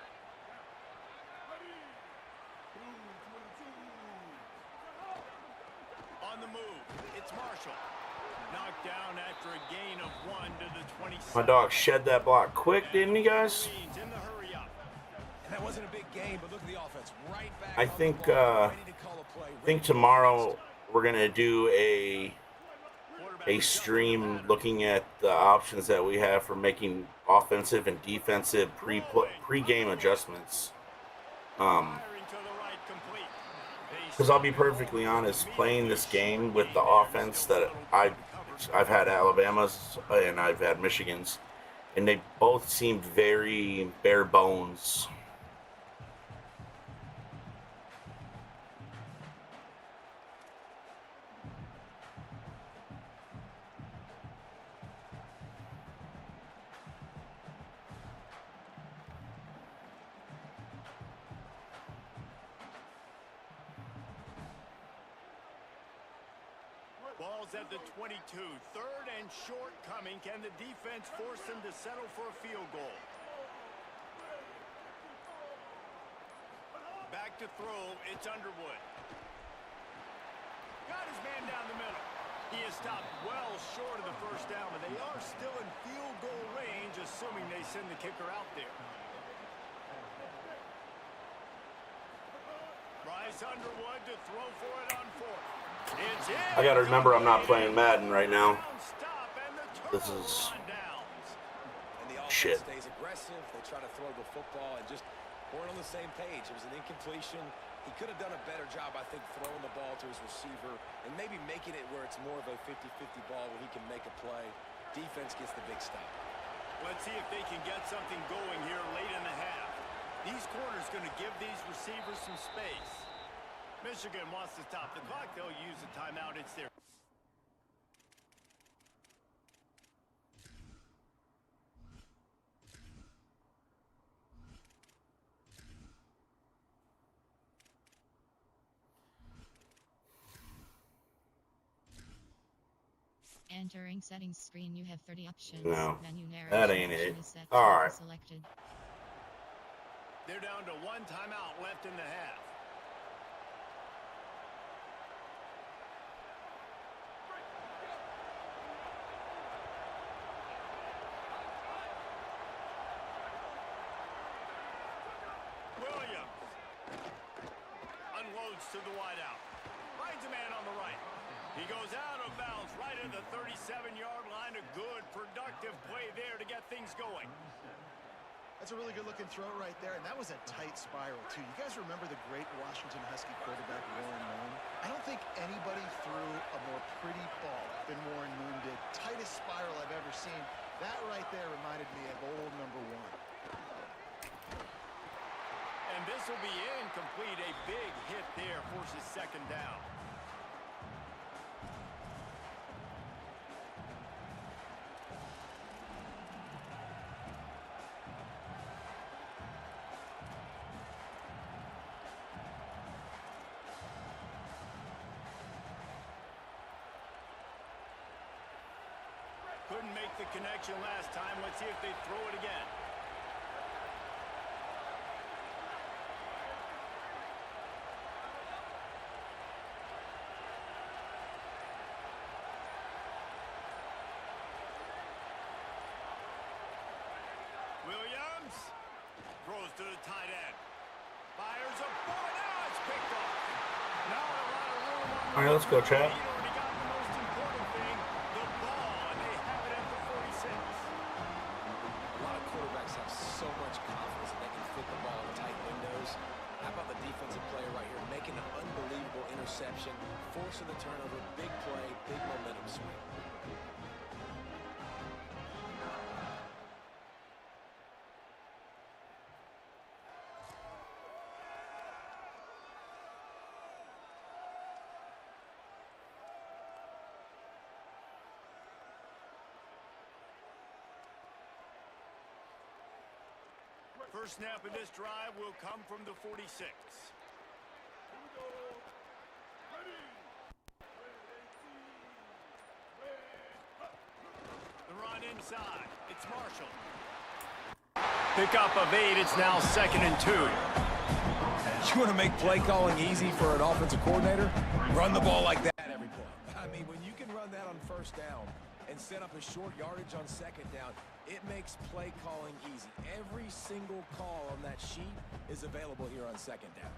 On the move, it's Marshall. Knocked down after a gain of 1 to the 27. My dog shed that block quick, didn't he, guys? In the hurry up. And that wasn't a big game, but look at the offense. Right back I on the think ball, ready to call a play. tomorrow we're gonna do a stream looking at the options that we have for making offensive and defensive pre-game adjustments. Because I'll be perfectly honest, playing this game with the offense that I've had Alabama's and I've had Michigan's, and they both seemed very bare bones. Ball's at the 22. 3rd and short coming. Can the defense force them to settle for a field goal? Back to throw. It's Underwood. Got his man down the middle. He is stopped well short of the 1st down, but they are still in field goal range, assuming they send the kicker out there. Bryce Underwood to throw for it on 4th. I gotta remember I'm not playing Madden right now. This is shit. Stays aggressive. They try to throw the football and just weren't on the same page. It was an incompletion. He could have done a better job, I think, throwing the ball to his receiver and maybe making it where it's more of a 50-50 ball where he can make a play. Defense gets the big stop. Let's see if they can get something going here late in the half. These corners going to give these receivers some space. Michigan wants to stop the clock. They'll use a timeout. It's their entering settings screen, you have 30 options. No, Menu narration that ain't it. option is set. All right. Selected. They're down to one timeout left in the half. Williams unloads to the wideout. Finds a man on the right. He goes out of bounds right at the 37-yard line. A good, productive play there to get things going. That's a really good-looking throw right there, and that was a tight spiral, too. You guys remember the great Washington Husky quarterback Warren Moon? I don't think anybody threw a more pretty ball than Warren Moon did. Tightest spiral I've ever seen. That right there reminded me of old number 1. And this will be incomplete. A big hit there forces second down. Couldn't make the connection last time. Let's see if they throw it again. Williams throws to the tight end. Fires a bullet. Now it's picked off. Not a lot of room on the All right, let's go, Chad. He already got the most important thing, the ball, and they have it at the 46. A lot of quarterbacks have so much confidence that they can fit the ball in tight windows. How about the defensive player right here making an unbelievable interception, forcing the turnover, big play, big momentum swing. First snap of this drive will come from the 46. The run inside. It's Marshall. Pickup of 8. It's now 2nd and 2. You want to make play calling easy for an offensive coordinator? Run the ball like that every play. I mean, when you can run that on first down and set up a short yardage on second down, it makes play calling easy. Every single call on that sheet is available here on second down.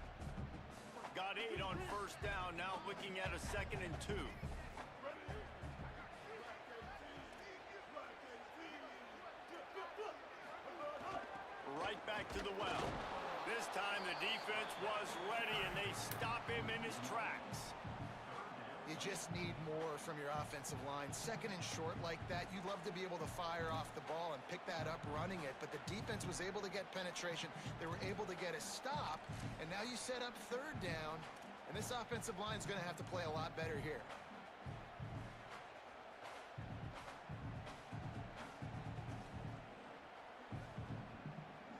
Got 8 on first down. Now looking at a 2nd and 2. Right back to the well. This time the defense was ready and they stop him in his tracks. You just need more from your offensive line. 2nd and short like that, you'd love to be able to fire off the ball and pick that up running it, but the defense was able to get penetration. They were able to get a stop, and now you set up 3rd down, and this offensive line is going to have to play a lot better here.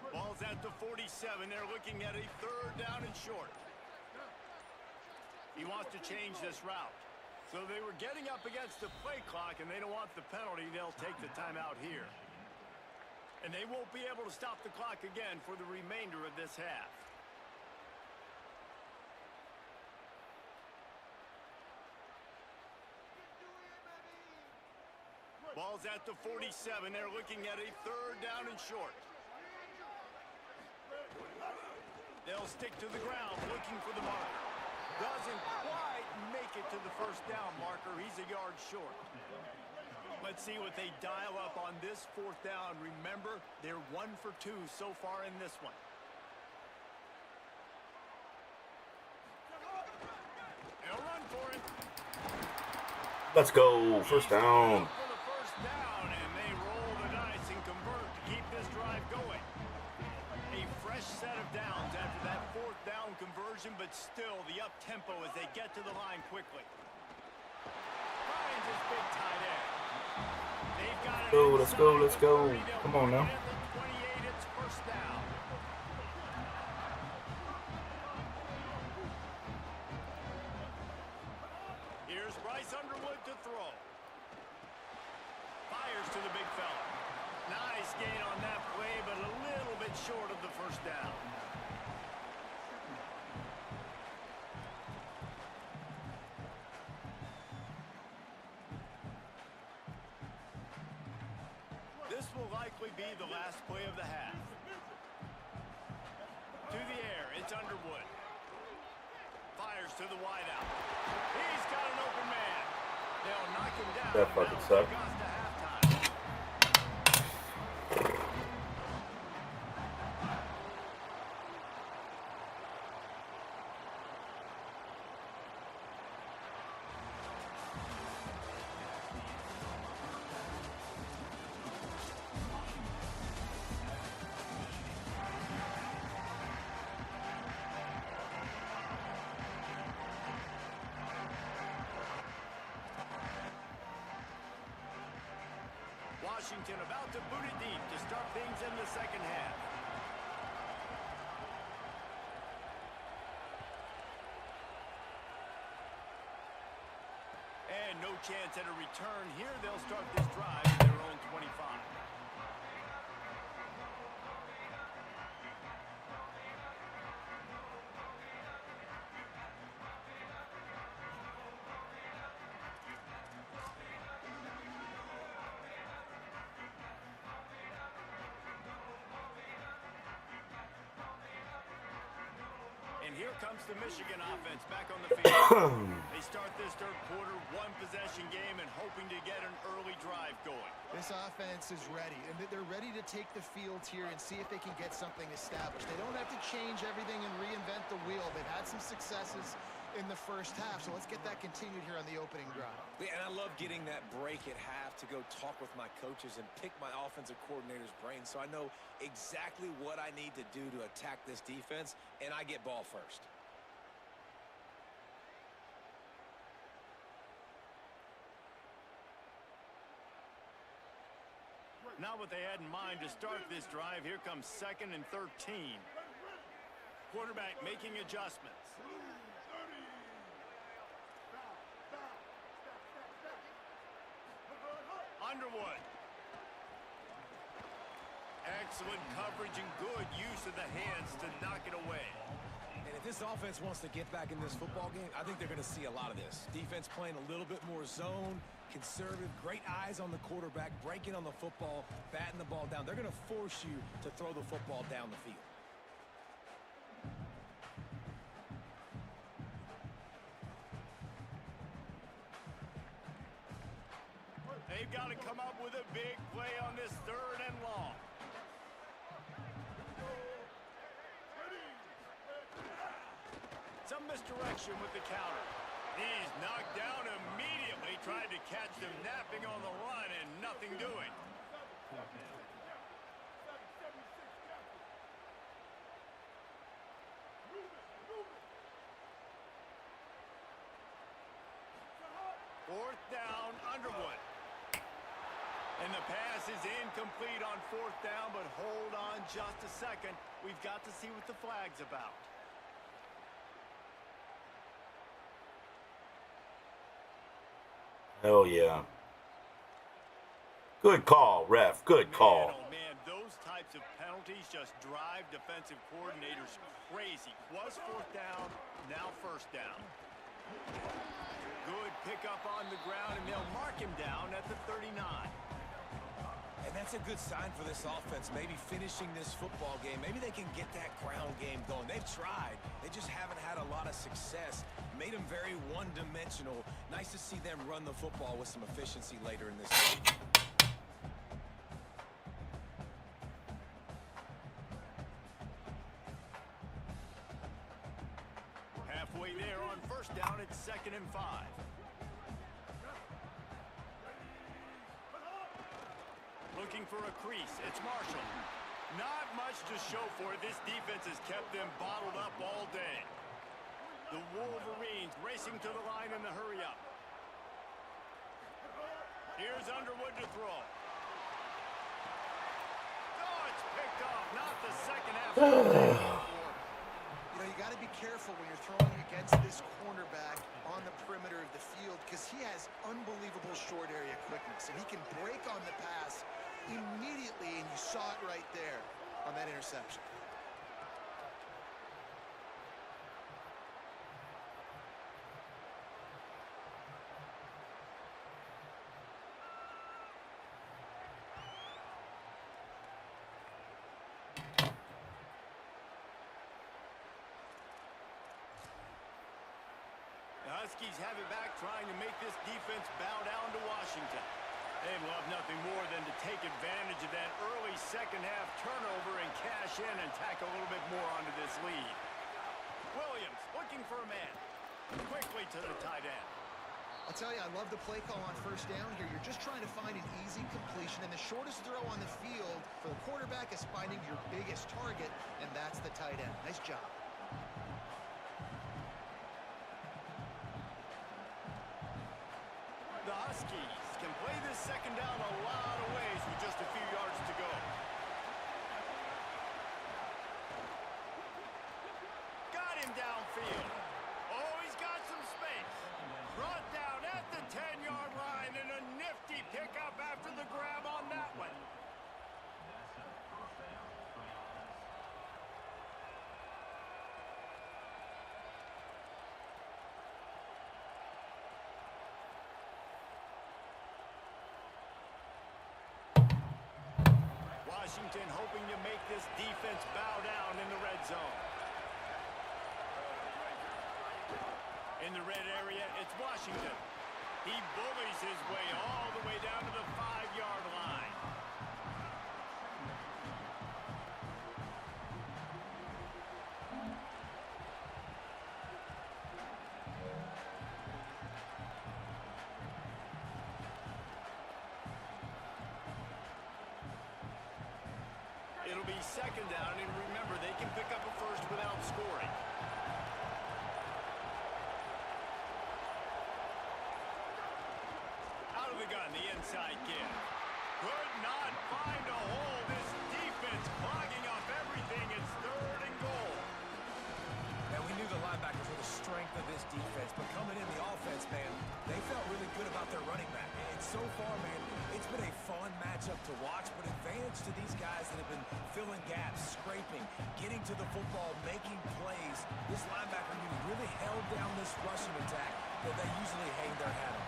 Ball's at the 47. They're looking at a 3rd down and short. He wants to change this route. So they were getting up against the play clock, and they don't want the penalty. They'll take the timeout here. And they won't be able to stop the clock again for the remainder of this half. Ball's at the 47. They're looking at a 3rd down and short. They'll stick to the ground looking for the marker. Doesn't quite make it to the first down marker. He's a yard short. Let's see what they dial up on this 4th down. Remember, they're 1 for 2 so far in this one. They'll run for it. Let's go. First down. For the first down, and they roll the dice and convert to keep this drive going. A fresh set of downs after that 4th down conversion, but still the up-tempo as they get to the line quickly. Finds his big tight end. They've got it. Let's go, let's go. Come on now. At the 28, it's first down. Here's Bryce Underwood to throw. gain on that play, but a little bit short of the first down. This will likely be the last play of the half. To the air, it's Underwood. Fires to the wideout. He's got an open man. They'll knock him down. That fucking sucked. Washington about to boot it deep to start things in the second half. And no chance at a return here. They'll start this drive at their own 25. And here comes the Michigan offense back on the field. They start this third quarter, one-possession game, and hoping to get an early drive going. This offense is ready, and they're ready to take the field here and see if they can get something established. They don't have to change everything and reinvent the wheel. They've had some successes in the first half, so let's get that continued here on the opening drive. Yeah, and I love getting that break at half to go talk with my coaches and pick my offensive coordinator's brain so I know exactly what I need to do to attack this defense, and I get ball first. Not what they had in mind to start this drive. Here comes 2nd and 13. Quarterback making adjustments. Underwood. Excellent coverage and good use of the hands to knock it away. And if this offense wants to get back in this football game, I think they're going to see a lot of this. Defense playing a little bit more zone, conservative, great eyes on the quarterback, breaking on the football, batting the ball down. They're going to force you to throw the football down the field. They've got to come up with a big play on this 3rd and long. Some misdirection with the counter. He's knocked down immediately, tried to catch them napping on the run and nothing doing. Fourth down, Underwood. And the pass is incomplete on 4th down, but hold on just a second. We've got to see what the flag's about. Hell yeah. Good call, ref. Good call. Man, oh man, those types of penalties just drive defensive coordinators crazy. Was 4th down, now 1st down. Good pickup on the ground, and they'll mark him down at the 39. And that's a good sign for this offense, maybe finishing this football game. Maybe they can get that ground game going. They've tried. They just haven't had a lot of success. Made them very one-dimensional. Nice to see them run the football with some efficiency later in this game. Halfway there on 1st down, it's 2nd and 5. Looking for a crease. It's Marshall. Not much to show for it. This defense has kept them bottled up all day. The Wolverines racing to the line in the hurry up. Here's Underwood to throw. Oh, it's picked off. Not the second half. You know, you got to be careful when you're throwing against this cornerback on the perimeter of the field because he has unbelievable short area quickness, and he can break on the pass immediately, and you saw it right there on that interception. The Huskies have it back, trying to make this defense bow down to Washington. They'd love nothing more than to take advantage of that early second-half turnover and cash in and tack a little bit more onto this lead. Williams looking for a man. Quickly to the tight end. I'll tell you, I love the play call on first down here. You're just trying to find an easy completion, and the shortest throw on the field for the quarterback is finding your biggest target, and that's the tight end. Nice job. The Huskies can play this second down a lot of ways with just a few yards to go. Got him downfield. Oh, he's got some space. Brought down at the 10-yard line, and a nifty pickup after the grab on that one. Washington hoping to make this defense bow down in the red zone. In the red area, it's Washington. He bullies his way all the way down to the 5-yard line. It'll be second down, and remember, they can pick up a first without scoring. Out of the gun, the inside give. Could not find a hole. This defense clogging up everything. It's third and goal. And we knew the linebackers were the strength of this defense, but coming in the offense, man, they felt really good about their running back. And so far, man, it's been a fun matchup to watch, but advantage to these guys that have been filling gaps, scraping, getting to the football, making plays. This linebacker unit really held down this rushing attack that they usually hang their hat on.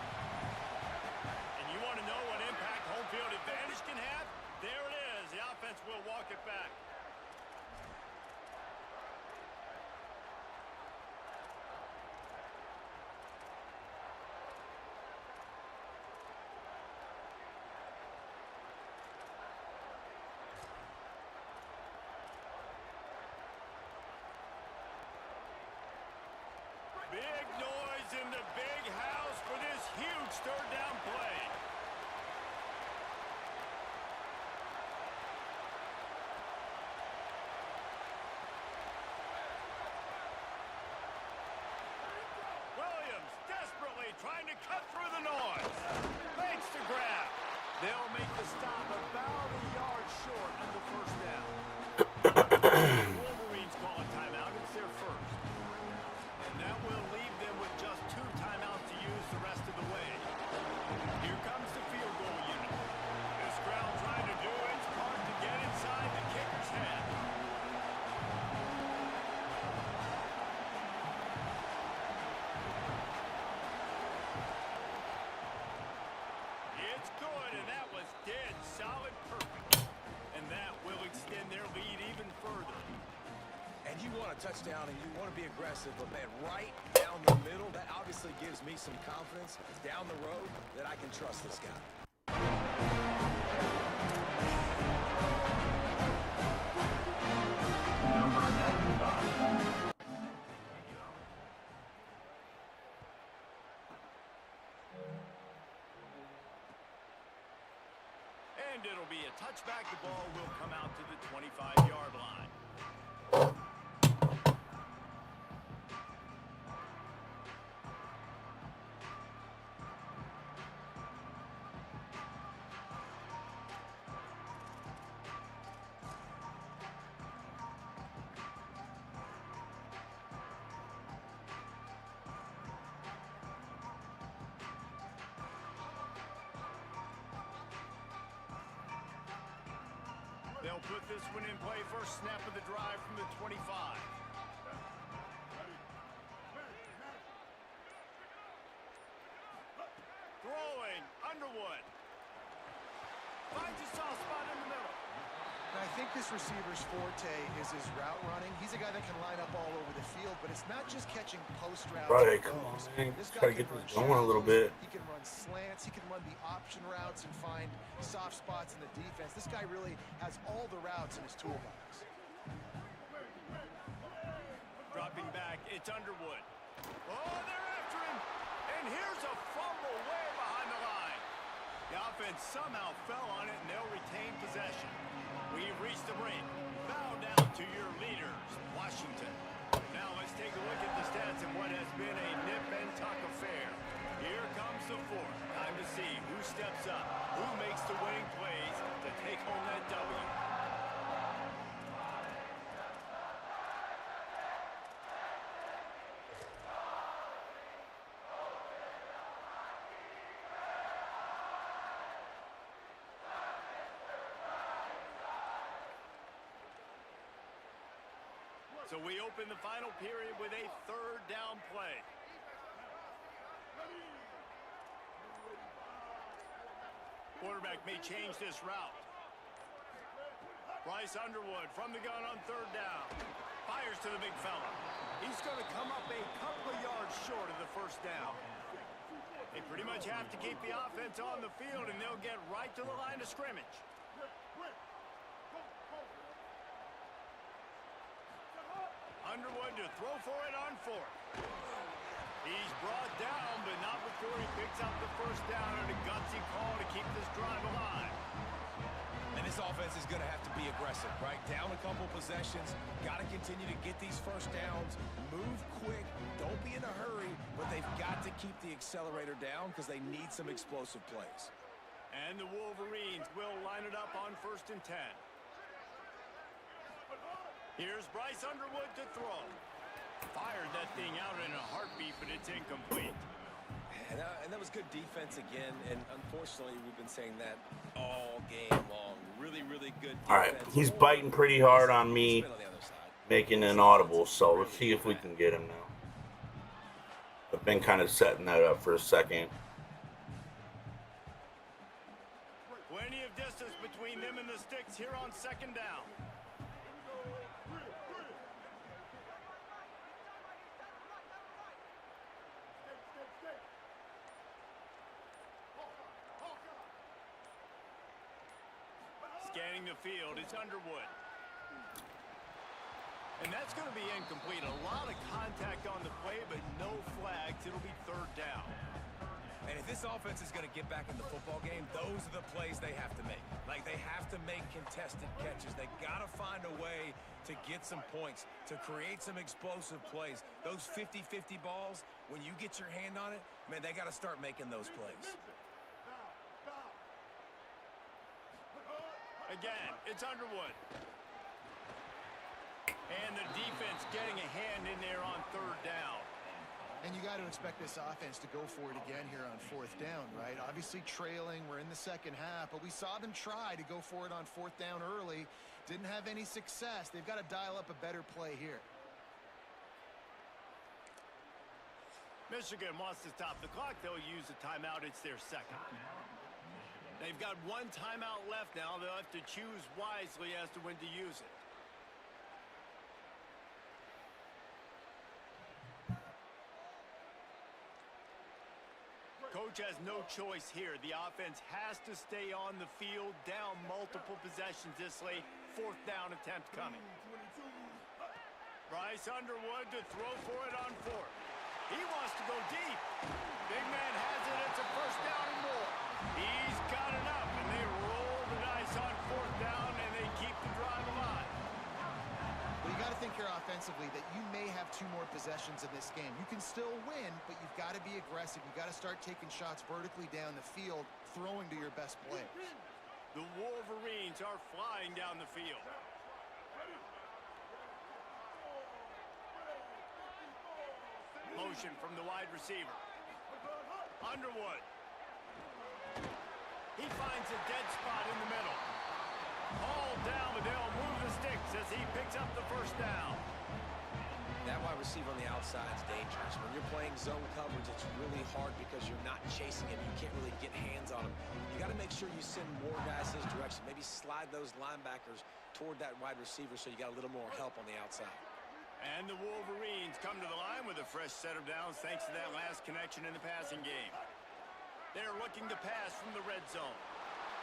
And you want to know what impact home field advantage can have? There it is. The offense will walk it back. Big noise in the big house for this huge third down play. Williams desperately trying to cut through the noise. Fakes to grab. They'll make the stop about a yard short of the first down. Wolverines call a timeout. It's their first. And that will leave them with just 2 timeouts to use the rest of the way. Here comes the field goal unit. This crowd trying to do its part to get inside the kicker's head. It's good, and that was dead solid perfect. And that will extend their lead even further. And you want a touchdown and you want to be aggressive, but man, right down the middle, that obviously gives me some confidence down the road that I can trust this guy. And it'll be a touchback. The ball will come out to the 25-yard line. They'll put this one in play first snap of the drive from the 25. Throwing, Underwood. Finds a soft spot in the middle. And I think this receiver's forte is his route running. He's a guy that can line up all over the field, but it's not just catching post routes. Right, come on, man. This Try to guy get can this run going a little bit. He can run slants. He can run the option routes and find soft spots in the defense. This guy really has all the routes in his toolbox. Dropping back, it's Underwood. Oh, they're after him. And here's a fumble way behind the line. The offense somehow fell on it, and they'll retain possession. We've reached the break. Bow down to your leaders, Washington. Now let's take a look at the stats in what has been a nip and tuck affair. Here comes the fourth. Time to see who steps up, who makes the winning plays to take home that W. So we open the final period with a third down play. Quarterback may change this route. Bryce Underwood from the gun on third down. Fires to the big fella. He's going to come up a couple of yards short of the first down. They pretty much have to keep the offense on the field, and they'll get right to the line of scrimmage. Underwood to throw for it on fourth. He's brought down, but not before he picks up the first down and a gutsy call to keep this drive alive. And this offense is going to have to be aggressive, right? Down a couple possessions, got to continue to get these first downs, move quick, don't be in a hurry, but they've got to keep the accelerator down because they need some explosive plays. And the Wolverines will line it up on 1st and 10. Here's Bryce Underwood to throw. Fired that thing out in a heartbeat, but it's incomplete. And that was good defense again, and unfortunately, we've been saying that all game long. Really, really good defense. All right, he's biting pretty hard on me, making an audible, so let's see if we can get him now. I've been kind of setting that up for a second. Plenty of distance between them and the sticks here on 2nd down. Scanning the field, it's Underwood. And that's going to be incomplete. A lot of contact on the play, but no flags. It'll be 3rd down. And if this offense is going to get back in the football game, those are the plays they have to make. Like, they have to make contested catches. They got to find a way to get some points, to create some explosive plays. Those 50-50 balls, when you get your hand on it, man, they got to start making those plays. Again, it's Underwood. And the defense getting a hand in there on 3rd down. And you got to expect this offense to go for it again here on 4th down, right? Obviously trailing, we're in the second half, but we saw them try to go for it on 4th down early. Didn't have any success. They've got to dial up a better play here. Michigan wants to stop the clock. They'll use a timeout. It's their second. They've got one timeout left now. They'll have to choose wisely as to when to use it. Coach has no choice here. The offense has to stay on the field, down multiple possessions this late. 4th down attempt coming. Bryce Underwood to throw for it on 4th. He wants to go deep. Big man has it. It's a 1st down and more. He's got enough, and they roll the dice on 4th down, and they keep the drive alive. Well, you got to think here offensively that you may have 2 more possessions in this game. You can still win, but you've got to be aggressive. You've got to start taking shots vertically down the field, throwing to your best players. The Wolverines are flying down the field. Motion from the wide receiver. Underwood. He finds a dead spot in the middle. All down, but as he picks up the first down. That wide receiver on the outside is dangerous. When you're playing zone coverage, it's really hard because you're not chasing him. You can't really get hands on him. You got to make sure you send more guys his direction. Maybe slide those linebackers toward that wide receiver so you got a little more help on the outside. And the Wolverines come to the line with a fresh set of downs thanks to that last connection in the passing game. They're looking to pass from the red zone.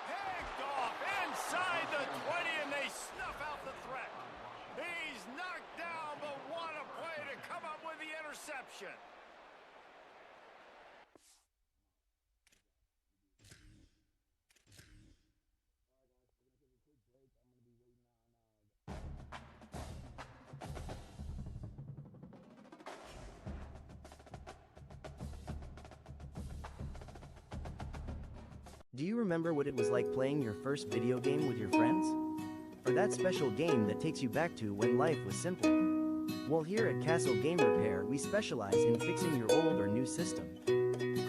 Picked off inside the 20, and they snuff out the threat. He's knocked down, but what a play to come up with the interception. Do you remember what it was like playing your first video game with your friends? Or that special game that takes you back to when life was simple? Well, here at Castle Game Repair, we specialize in fixing your old or new system.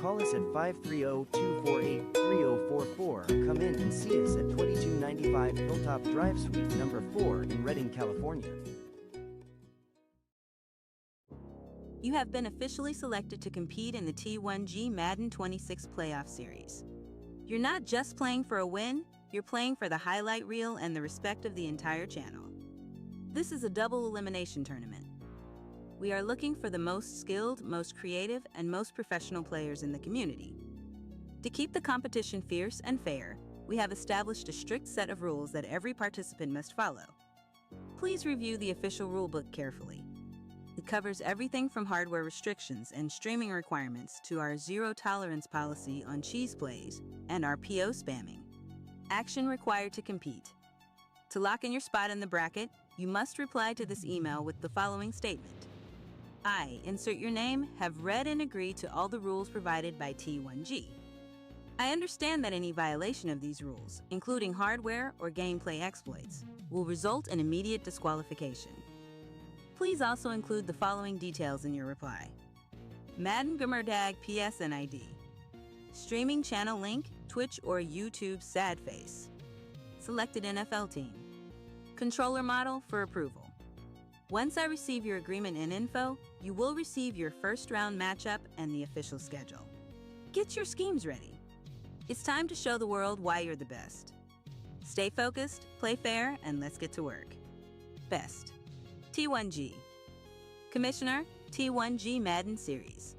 Call us at 530-248-3044 or come in and see us at 2295 Hilltop Drive Suite number 4 in Redding, California. You have been officially selected to compete in the T1G Madden 26 Playoff Series. You're not just playing for a win, you're playing for the highlight reel and the respect of the entire channel. This is a double elimination tournament. We are looking for the most skilled, most creative, and most professional players in the community. To keep the competition fierce and fair, we have established a strict set of rules that every participant must follow. Please review the official rulebook carefully. It covers everything from hardware restrictions and streaming requirements to our zero-tolerance policy on cheese plays and our PO spamming. Action required to compete. To lock in your spot in the bracket, you must reply to this email with the following statement. I, insert your name, have read and agreed to all the rules provided by T1G. I understand that any violation of these rules, including hardware or gameplay exploits, will result in immediate disqualification. Please also include the following details in your reply. Madden Gamerdag PSN ID. Streaming channel link, Twitch or YouTube sad face. Selected NFL team. Controller model for approval. Once I receive your agreement and info, you will receive your first round matchup and the official schedule. Get your schemes ready. It's time to show the world why you're the best. Stay focused, play fair, and let's get to work. Best. T1G. Commissioner, T1G Madden Series.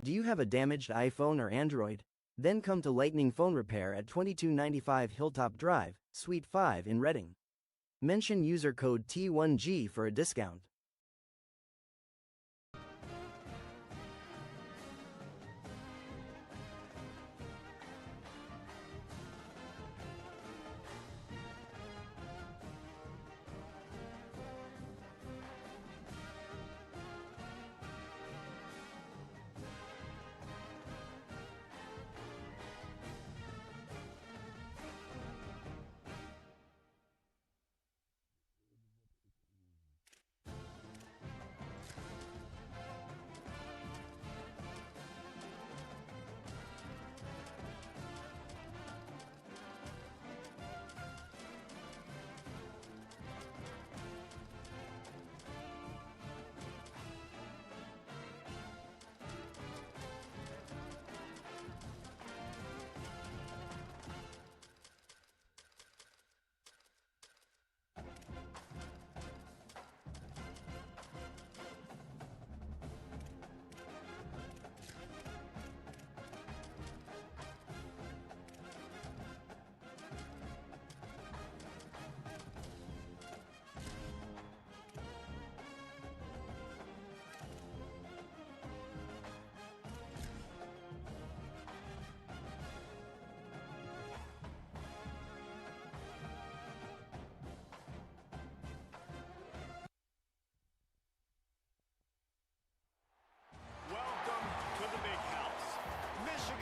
Do you have a damaged iPhone or Android? Then come to Lightning Phone Repair at 2295 Hilltop Drive, Suite 5 in Reading. Mention user code T1G for a discount.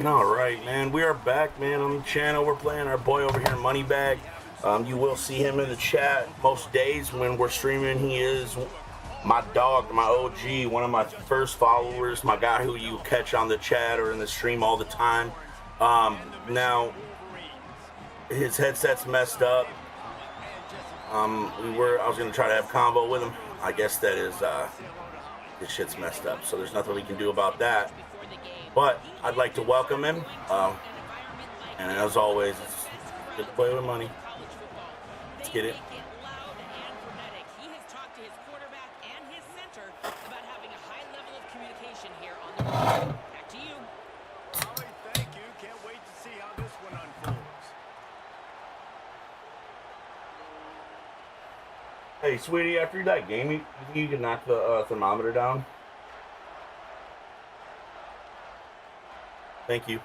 All right, man. We are back, man, on the channel. We're playing our boy over here, Moneybag. You will see him in the chat most days when we're streaming. He is my dog, my OG, one of my first followers, my guy who you catch on the chat or in the stream all the time. Now, his headset's messed up. I was going to try to have convo with him. I guess that is, his shit's messed up, so there's nothing we can do about that. But I'd like to welcome him, and as always, it's good to play with money. Let's get it. He has talked to his quarterback and his center about having a high level of communication here on the road. Back to you. Ollie, thank you. Can't wait to see how this one unfolds. Hey, sweetie, after that game, you think you can knock the thermometer down? Thank you.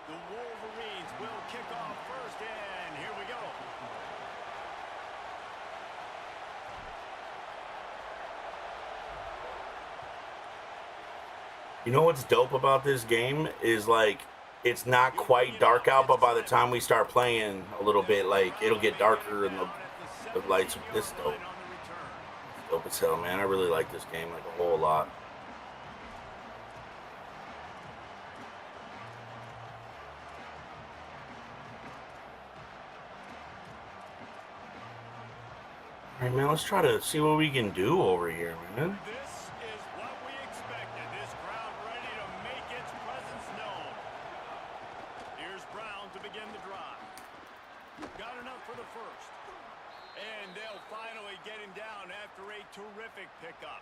The Wolverines will kick off first, and here we go. You know what's dope about this game is, like, it's not quite dark out, but by the time we start playing a little bit, like, it'll get darker and the lights. This is dope. Dope as hell, man. I really like this game, like, a whole lot. All right, man, let's try to see what we can do over here, man. This is what we expected. This crowd ready to make its presence known. Here's Brown to begin the drive. Got enough for the first. And they'll finally get him down after a terrific pickup.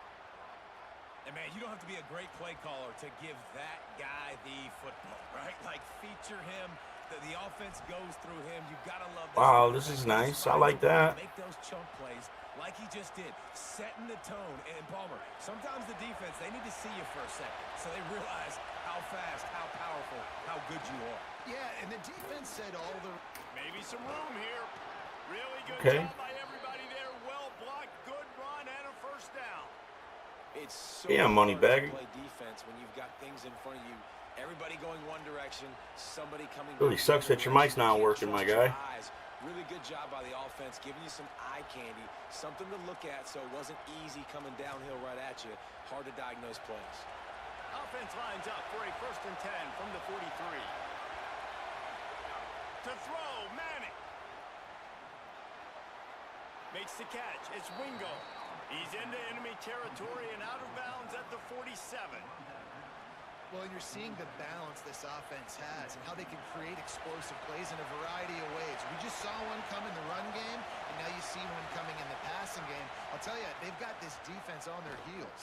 And, man, you don't have to be a great play caller to give that guy the football, right? Like, feature him. The offense goes through him. You've got to love this. Wow, this is nice. I like that. Make those chunk plays like he just did, setting the tone. And, Palmer, sometimes the defense, they need to see you for a second so they realize how fast, how powerful, how good you are. Yeah, and the defense said all the... Maybe some room here. Really good job by everybody there. Well blocked, good run, and a first down. It's so Moneybag. play defense when you've got things in front of you. Everybody going one direction, somebody coming. Really sucks that your mic's not working, my guy. Really good job by the offense, giving you some eye candy, something to look at, so it wasn't easy coming downhill right at you. Hard to diagnose plays. Offense lines up for a 1st and 10 from the 43. To throw, Manning. Makes the catch. It's Wingo. He's into enemy territory and out of bounds at the 47. Well, and you're seeing the balance this offense has and how they can create explosive plays in a variety of ways. We just saw one come in the run game, and now you see one coming in the passing game. I'll tell you, they've got this defense on their heels.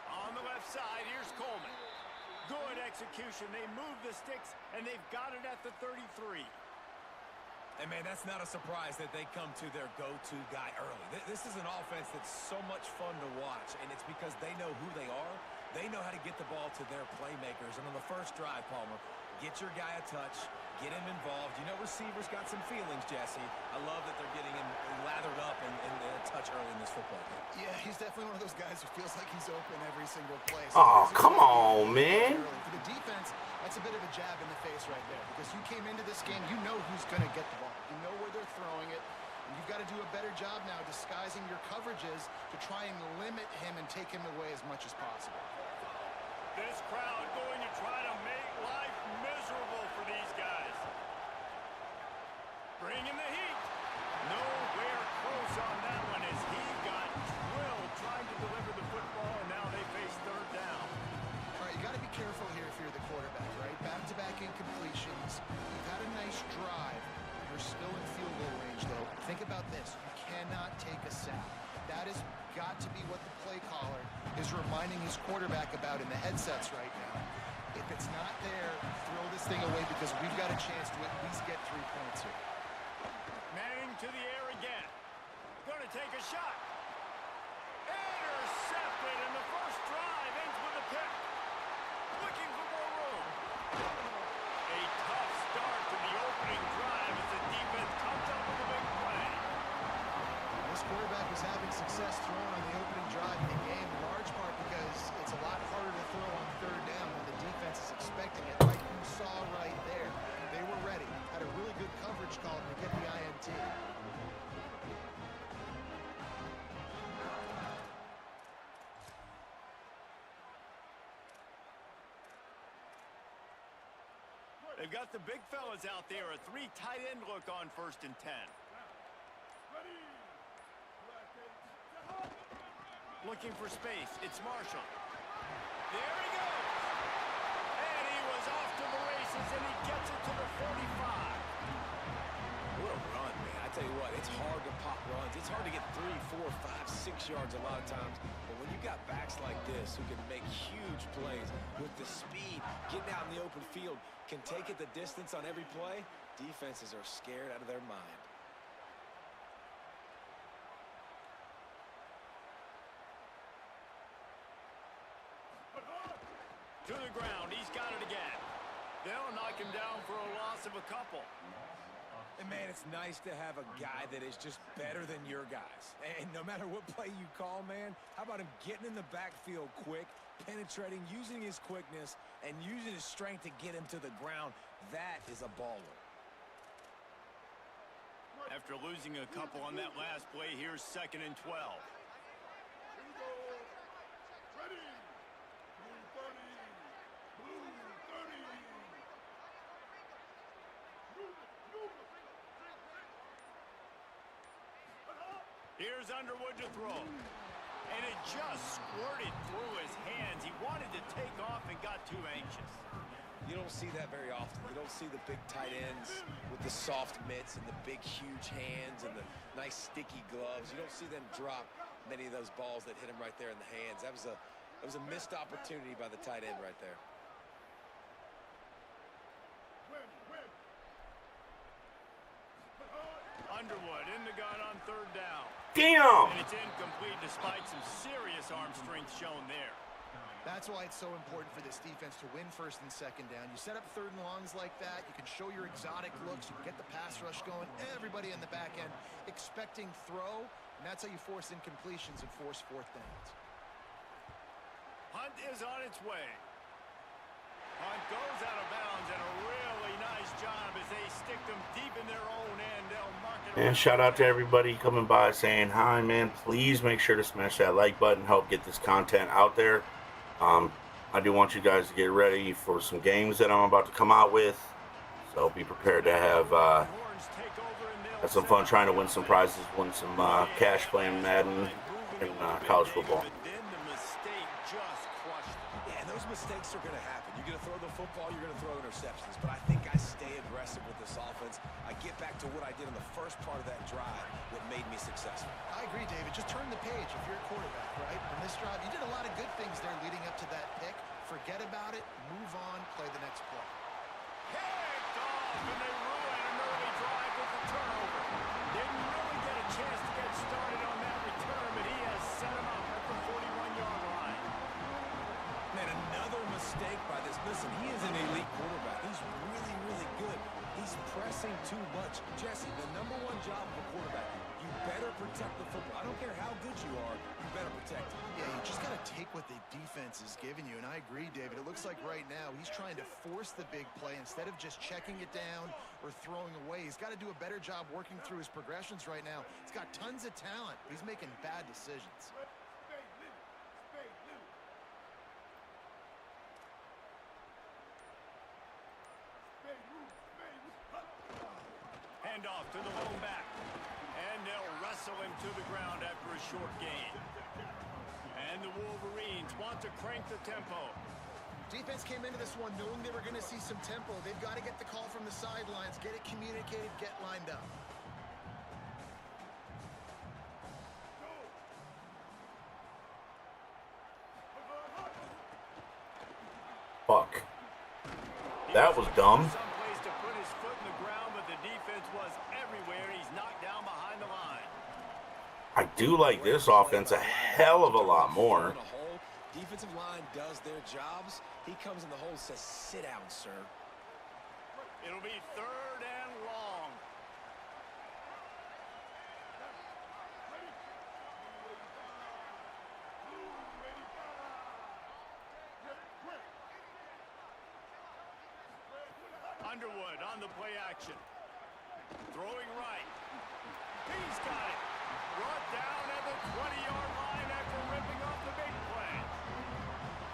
On the left side, here's Coleman. Good execution. They move the sticks, and they've got it at the 33. And, man, that's not a surprise that they come to their go-to guy early. This is an offense that's so much fun to watch, and it's because they know who they are. They know how to get the ball to their playmakers. And on the first drive, Palmer, get your guy a touch, get him involved. You know receivers got some feelings, Jesse. I love that they're getting him lathered up and a touch early in this football game. Yeah, he's definitely one of those guys who feels like he's open every single play. Oh, come on, man. For the defense, that's a bit of a jab in the face right there, because you came into this game, you know who's going to get the ball. You know where they're throwing it. And you've got to do a better job now disguising your coverages to try and limit him and take him away as much as possible. This crowd going to try to make life miserable for these guys. Bringing the heat. Nowhere close on that one as he got drilled trying to deliver the football, and now they face third down. All right, you got to be careful here if you're the quarterback, right? Back-to-back incompletions. You've had a nice drive. You're still in field goal range, though. Think about this. You cannot take a sack. That has got to be what the play caller is reminding his quarterback about in the headsets right now. If it's not there, throw this thing away, because we've got a chance to at least get 3 points here. Manning to the air again. Going to take a shot. Intercepted, and the first drive ends with a pick. Looking for more room. A tough start to the opening drive as the defense comes up with a big play. This quarterback is having success throwing on the opening drive in the game, in large part because it's a lot harder to throw on third down when the defense is expecting it, like you saw right there. They were ready, had a really good coverage call to get the INT. They've got the big fellas out there, a 3 tight end look on 1st and 10. Looking for space. It's Marshall. There he goes. And he was off to the races, and he gets it to the 45. What a run, man. I tell you what, it's hard to pop runs. It's hard to get 3, 4, 5, 6 yards a lot of times. But when you got backs like this who can make huge plays with the speed, getting out in the open field, can take it the distance on every play, defenses are scared out of their mind. To the ground. He's got it again. They'll knock him down for a loss of a couple. And, man, it's nice to have a guy that is just better than your guys. And no matter what play you call, man, how about him getting in the backfield quick, penetrating, using his quickness, and using his strength to get him to the ground? That is a baller. After losing a couple on that last play, here's 2nd and 12. Here's Underwood to throw. And it just squirted through his hands. He wanted to take off and got too anxious. You don't see that very often. You don't see the big tight ends with the soft mitts and the big, huge hands and the nice, sticky gloves. You don't see them drop many of those balls that hit him right there in the hands. That was a missed opportunity by the tight end right there. Underwood in the gun on 3rd down. Damn! And it's incomplete despite some serious arm strength shown there. That's why it's so important for this defense to win 1st and 2nd down. You set up 3rd and longs like that. You can show your exotic looks. You can get the pass rush going. Everybody in the back end expecting throw, and that's how you force incompletions and force 4th downs. Hunt is on its way. Hunt goes out of bounds, and a really nice job as they stick them deep in their own end. They'll mark it. And shout out to everybody coming by saying hi, man. Please make sure to smash that like button. Help get this content out there. I do want you guys to get ready for some games that I'm about to come out with. So be prepared to have some fun trying to win some prizes, win some cash playing Madden and college football. Yeah, and those mistakes are going to happen. You're going to throw the football, you're going to throw interceptions. But I think I stay aggressive with this offense. I get back to what I did in the first part of that drive that made me successful. I agree, David. Just turn the page if you're a quarterback, right? In this drive, you did a lot of good things there leading up to that pick. Forget about it, move on, play the next play. Picked off, and they ruin an early drive with the turnover. Didn't really get a chance to get started on that return, but he has set him up at the 41-yard line. Man, another mistake by this. Listen, he is an elite quarterback. He's really, really good. He's pressing too much. Jesse, the #1 job of a quarterback, you better protect the football. I don't care how good you are, you better protect it. Yeah, you just got to take what the defense is giving you, and I agree, David. It looks like right now he's trying to force the big play instead of just checking it down or throwing away. He's got to do a better job working through his progressions right now. He's got tons of talent, but he's making bad decisions. Handoff to the lone back. And they'll wrestle him to the ground after a short gain. And the Wolverines want to crank the tempo. Defense came into this one knowing they were going to see some tempo. They've got to get the call from the sidelines, get it communicated, get lined up. Fuck. That was dumb. Someplace to put his foot in the ground, but the defense was everywhere. He's knocked down behind the line. I do like this offense a hell of a lot more. Defensive line does their jobs. He comes in the hole and says, sit down, sir. It'll be 3rd and long. Underwood on the play action. Throwing right. He's got it. Brought down at the 20-yard line after ripping off the big play.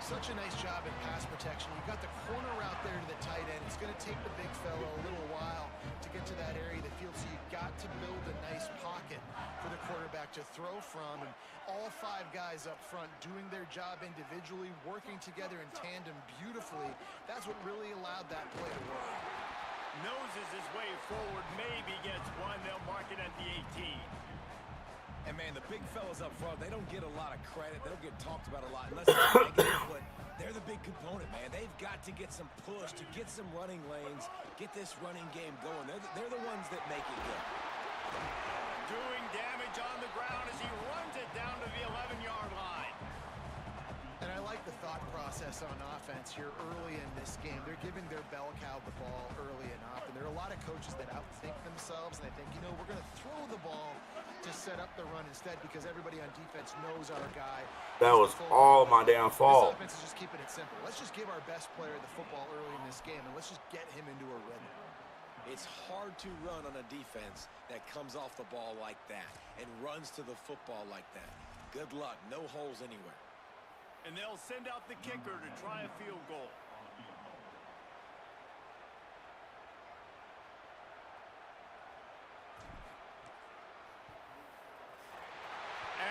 Such a nice job in pass protection. You got the corner out there to the tight end. It's going to take the big fella a little while to get to that area of the field, so you got to build a nice pocket for the quarterback to throw from. And all 5 guys up front doing their job individually, working together in tandem beautifully. That's what really allowed that play to work. Noses his way forward, maybe gets one. They'll mark it at the 18. And, man, the big fellas up front, they don't get a lot of credit. They don't get talked about a lot unless it's negative, but they're the big component, man. They've got to get some push, to get some running lanes, get this running game going. They're the ones that make it good. Doing damage on the ground as he runs it down to the 11-yard line. And I like the thought process on offense here early in this game. They're giving their bell cow the ball early enough, and there are a lot of coaches that outthink themselves, and they think, you know, we're going to throw the ball to set up the run instead because everybody on defense knows our guy. That was all my damn fault. This offense is just keeping it simple. Let's just give our best player the football early in this game, and let's just get him into a rhythm. It's hard to run on a defense that comes off the ball like that and runs to the football like that. Good luck. No holes anywhere. And they'll send out the kicker to try a field goal.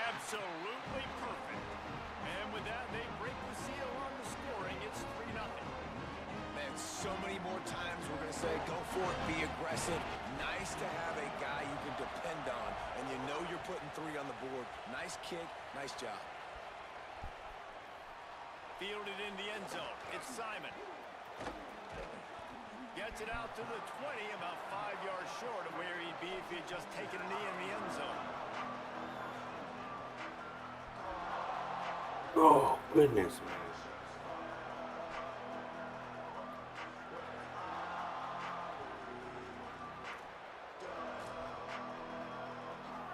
Absolutely perfect. And with that, they break the seal on the scoring. It's 3-0. Man, so many more times we're going to say, go for it, be aggressive. Nice to have a guy you can depend on, and you know you're putting 3 on the board. Nice kick, nice job. Fielded in the end zone. It's Simon. Gets it out to the 20, about 5 yards short of where he'd be if he had just taken a knee in the end zone. Oh, goodness, man.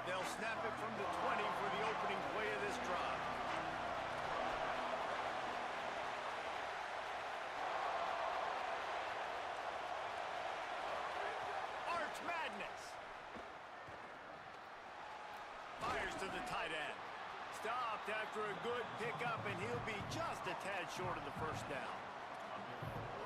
They'll snap it from the 20 for the opening play of this drive. Arch Madness. Fires to the tight end. Stopped after a good pickup, and he'll be just a tad short of the first down.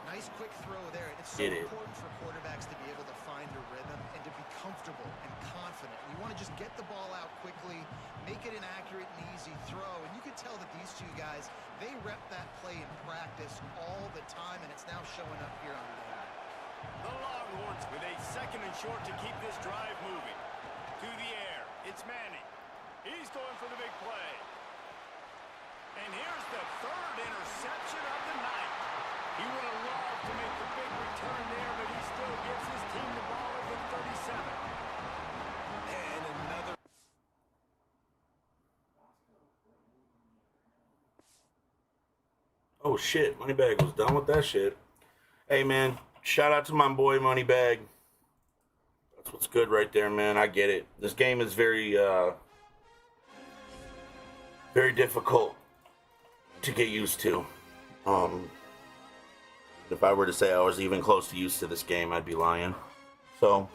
Nice quick throw there. It's so important for quarterbacks to be able to find a rhythm and to be comfortable and confident. You want to just get the ball out quickly, make it an accurate and easy throw. And you can tell that these two guys, they rep that play in practice all the time, and it's now showing up here on the game. The Longhorns with a 2nd and short to keep this drive moving. To the air, it's Manning. He's going for the big play. And here's the 3rd interception of the night. He would have loved to make the big return there, but he still gives his team the ball at the 37. And another. Oh shit, Moneybag was done with that shit. Hey man, shout out to my boy Moneybag. That's what's good right there, man. I get it. This game is very difficult to get used to. If I were to say I was even close to used to this game, I'd be lying. So,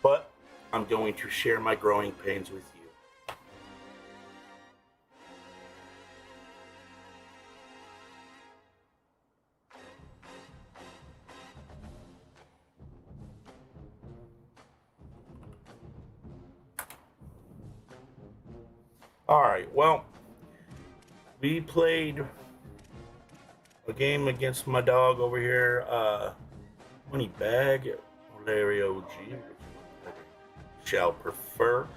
but I'm going to share my growing pains with you. All right, well, we played a game against my dog over here, Moneybag, Larry OG, shall prefer.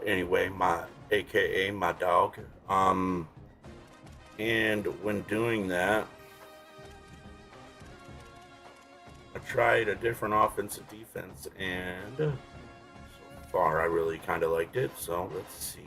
Anyway, AKA my dog. And when doing that, I tried a different offense and defense, and so far I really kind of liked it. So let's see.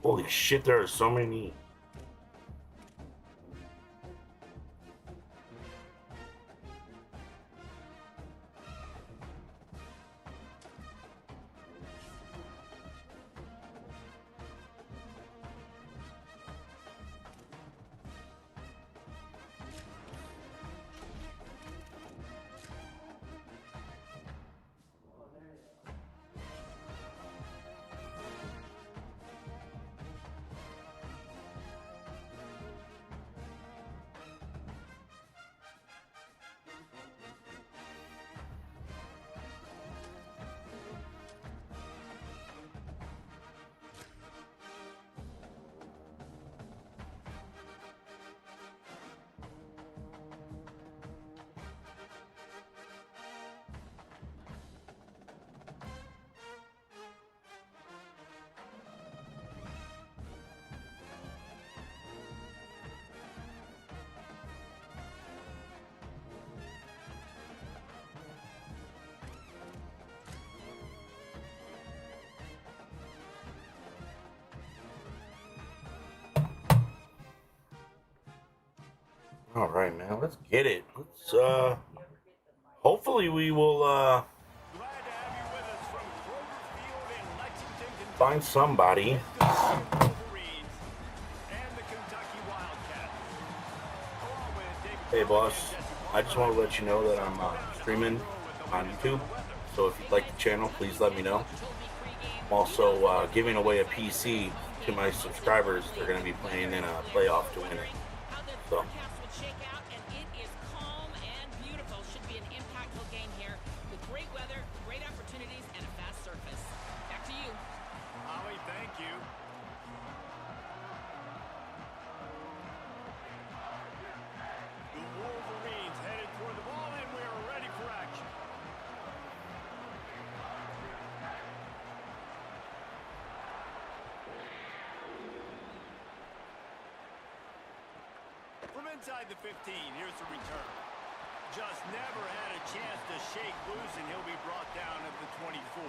Holy shit, there are so many. All right, man, let's get it. Let's, hopefully we will, find somebody. Hey, boss, I just want to let you know that I'm streaming on YouTube, so if you'd like the channel, please let me know. I'm also giving away a PC to my subscribers. They're going to be playing in a playoff to win it. So inside the 15. Here's the return. Just never had a chance to shake loose, and he'll be brought down at the 24.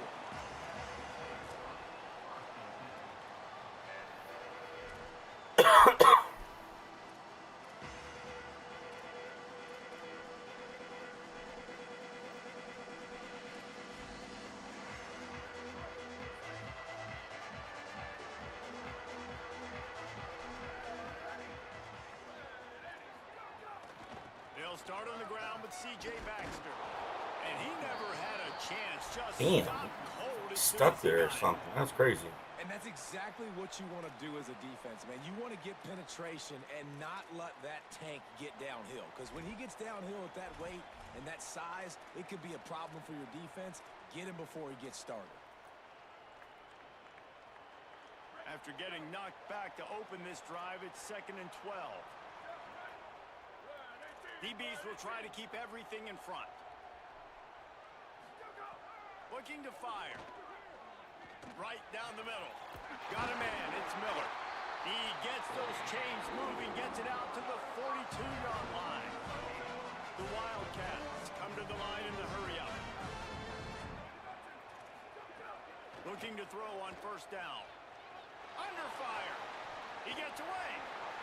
They'll start on the ground with C.J. Baxter. And he never had a chance. Just Damn. Stuck there or something. That's crazy. And that's exactly what you want to do as a defense, man. You want to get penetration and not let that tank get downhill. Because when he gets downhill at that weight and that size, it could be a problem for your defense. Get him before he gets started. After getting knocked back to open this drive, it's 2nd and 12. DBs will try to keep everything in front. Looking to fire. Right down the middle. Got a man. It's Miller. He gets those chains moving, gets it out to the 42-yard line. The Wildcats come to the line in the hurry-up. Looking to throw on 1st down. Under fire. He gets away.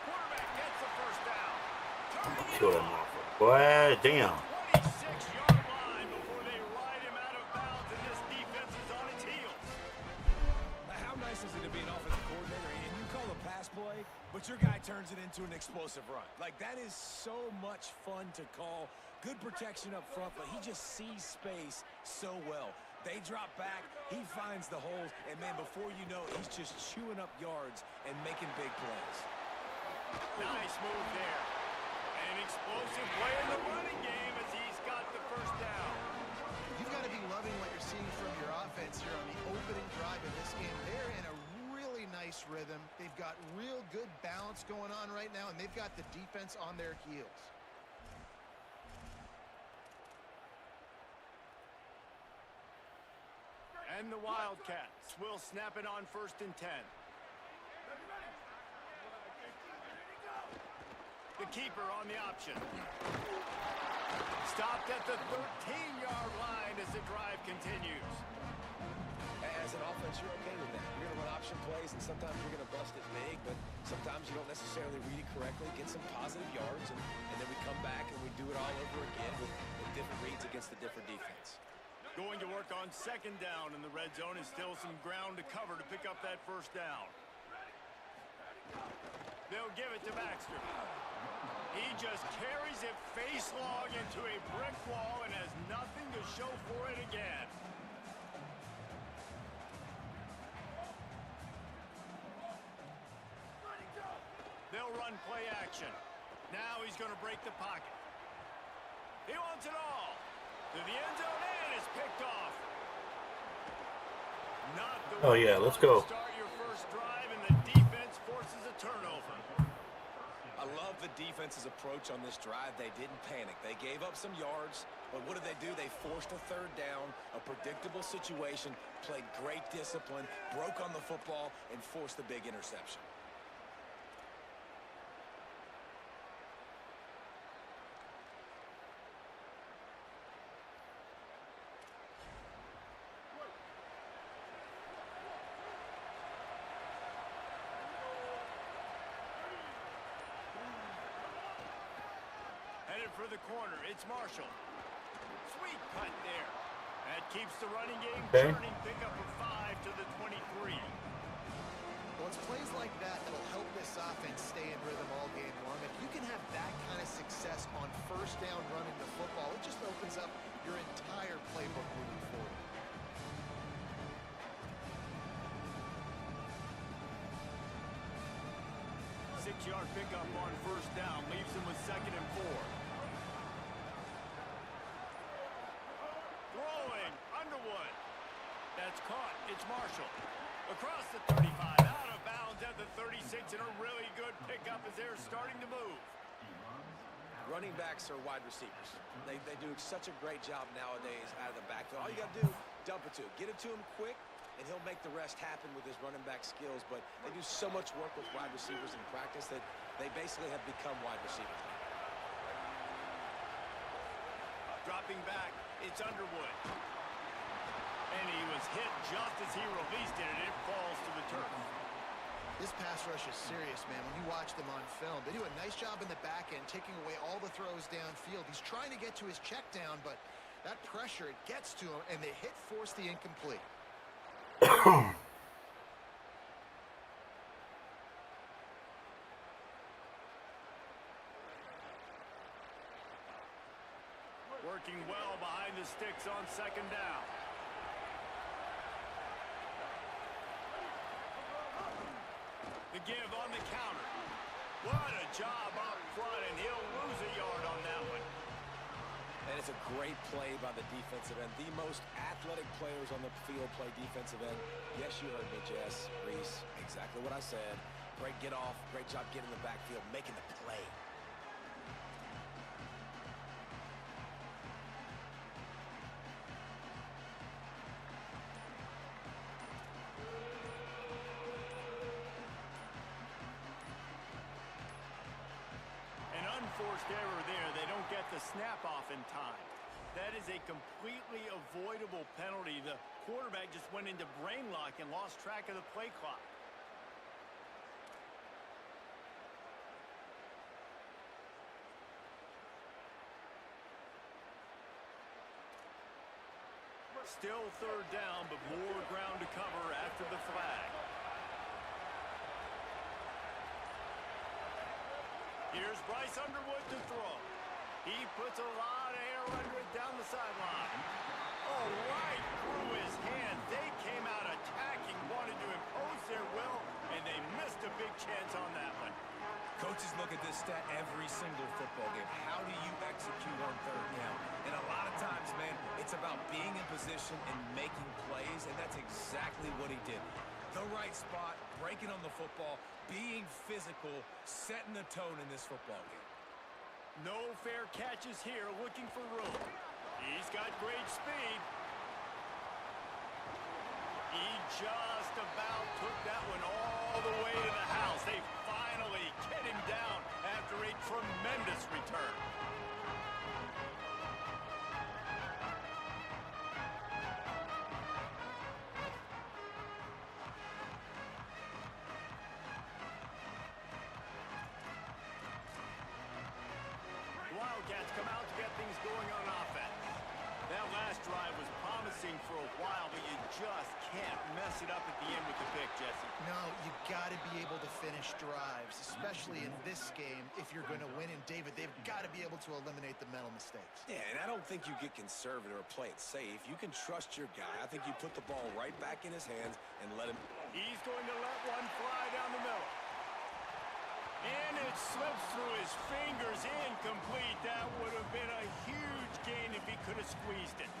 Quarterback gets the 1st down. Kill him off. Boy, damn. 26-yard line before they ride him out of bounds, and this defense is on its heels. How nice is it to be an offensive coordinator and you call a pass play, but your guy turns it into an explosive run? Like, that is so much fun to call. Good protection up front, but he just sees space so well. They drop back, he finds the holes, and man, before you know it, he's just chewing up yards and making big plays. Nice move there. An explosive play in the running game as he's got the 1st down. You've got to be loving what you're seeing from your offense here on the opening drive of this game. They're in a really nice rhythm. They've got real good balance going on right now, and they've got the defense on their heels. And the Wildcats will snap it on 1st and 10. The keeper on the option. Stopped at the 13-yard line as the drive continues. As an offense, you're okay with that. You're going to run option plays, and sometimes you're going to bust it big, but sometimes you don't necessarily read it correctly, get some positive yards, and then we come back and we do it all over again with different reads against the different defense. Going to work on 2nd down in the red zone, is still some ground to cover to pick up that 1st down. They'll give it to Baxter. He just carries it face-long into a brick wall and has nothing to show for it again. They'll run play action. Now he's going to break the pocket. He wants it all. To the end zone, and it's picked off. Not the Oh yeah, let's go. Start your 1st drive, and the defense forces a turnover. I love the defense's approach on this drive. They didn't panic. They gave up some yards, but what did they do? They forced a 3rd down, a predictable situation, played great discipline, broke on the football, and forced the big interception. Headed for the corner, it's Marshall. Sweet cut there. That keeps the running game turning. Pickup of 5 to the 23. Well, it's plays like that that'll help this offense stay in rhythm all game long. If you can have that kind of success on 1st down running the football, it just opens up your entire playbook moving forward. Six-yard pickup on 1st down leaves him with 2nd and 4. Throwing, Underwood. That's caught. It's Marshall. Across the 35, out of bounds at the 36, and a really good pickup as they're starting to move. Running backs are wide receivers. They do such a great job nowadays out of the backfield. All you got to do, dump it to him. Get it to him quick, and he'll make the rest happen with his running back skills. But they do so much work with wide receivers in practice that they basically have become wide receivers now. dropping back. It's Underwood. And he was hit just as he released it, and it falls to the turf. This pass rush is serious, man. When you watch them on film, they do a nice job in the back end, taking away all the throws downfield. He's trying to get to his check down, but that pressure, it gets to him, and they force the incomplete. Working well behind the sticks on second down. The give on the counter. What a job up front, and he'll lose a yard on that one. And it's a great play by the defensive end. The most athletic players on the field play defensive end. Yes, you heard me, Jess, Reese. Exactly what I said. Great get off. Great job getting in the backfield, making the play. Forced error there. They don't get the snap off in time. That is a completely avoidable penalty. The quarterback just went into brain lock and lost track of the play clock. Still third down, but more ground to cover after the flag. Here's Bryce Underwood to throw. He puts a lot of air under it down the sideline. Oh, right through his hand. They came out attacking, wanted to impose their will, and they missed a big chance on that one. Coaches look at this stat every single football game. How do you execute on third down? And a lot of times, man, it's about being in position and making plays, and that's exactly what he did. The right spot, breaking on the football, being physical, setting the tone in this football game. No fair catches here, looking for room. He's got great speed. He just about took that one all the way to the house. They finally get him down after a tremendous return. Wildcats come out to get things going on offense. That last drive was promising for a while, but you just can't mess it up at the end with the pick, Jesse. No, you got to be able to finish drives, especially in this game. If you're going to win, and David, they've got to be able to eliminate the mental mistakes. Yeah, and I don't think you get conservative or play it safe. You can trust your guy. I think you put the ball right back in his hands and let him. He's going to let one fly down the middle. And it slips through his fingers, incomplete. That would have been a huge gain if he could have squeezed it.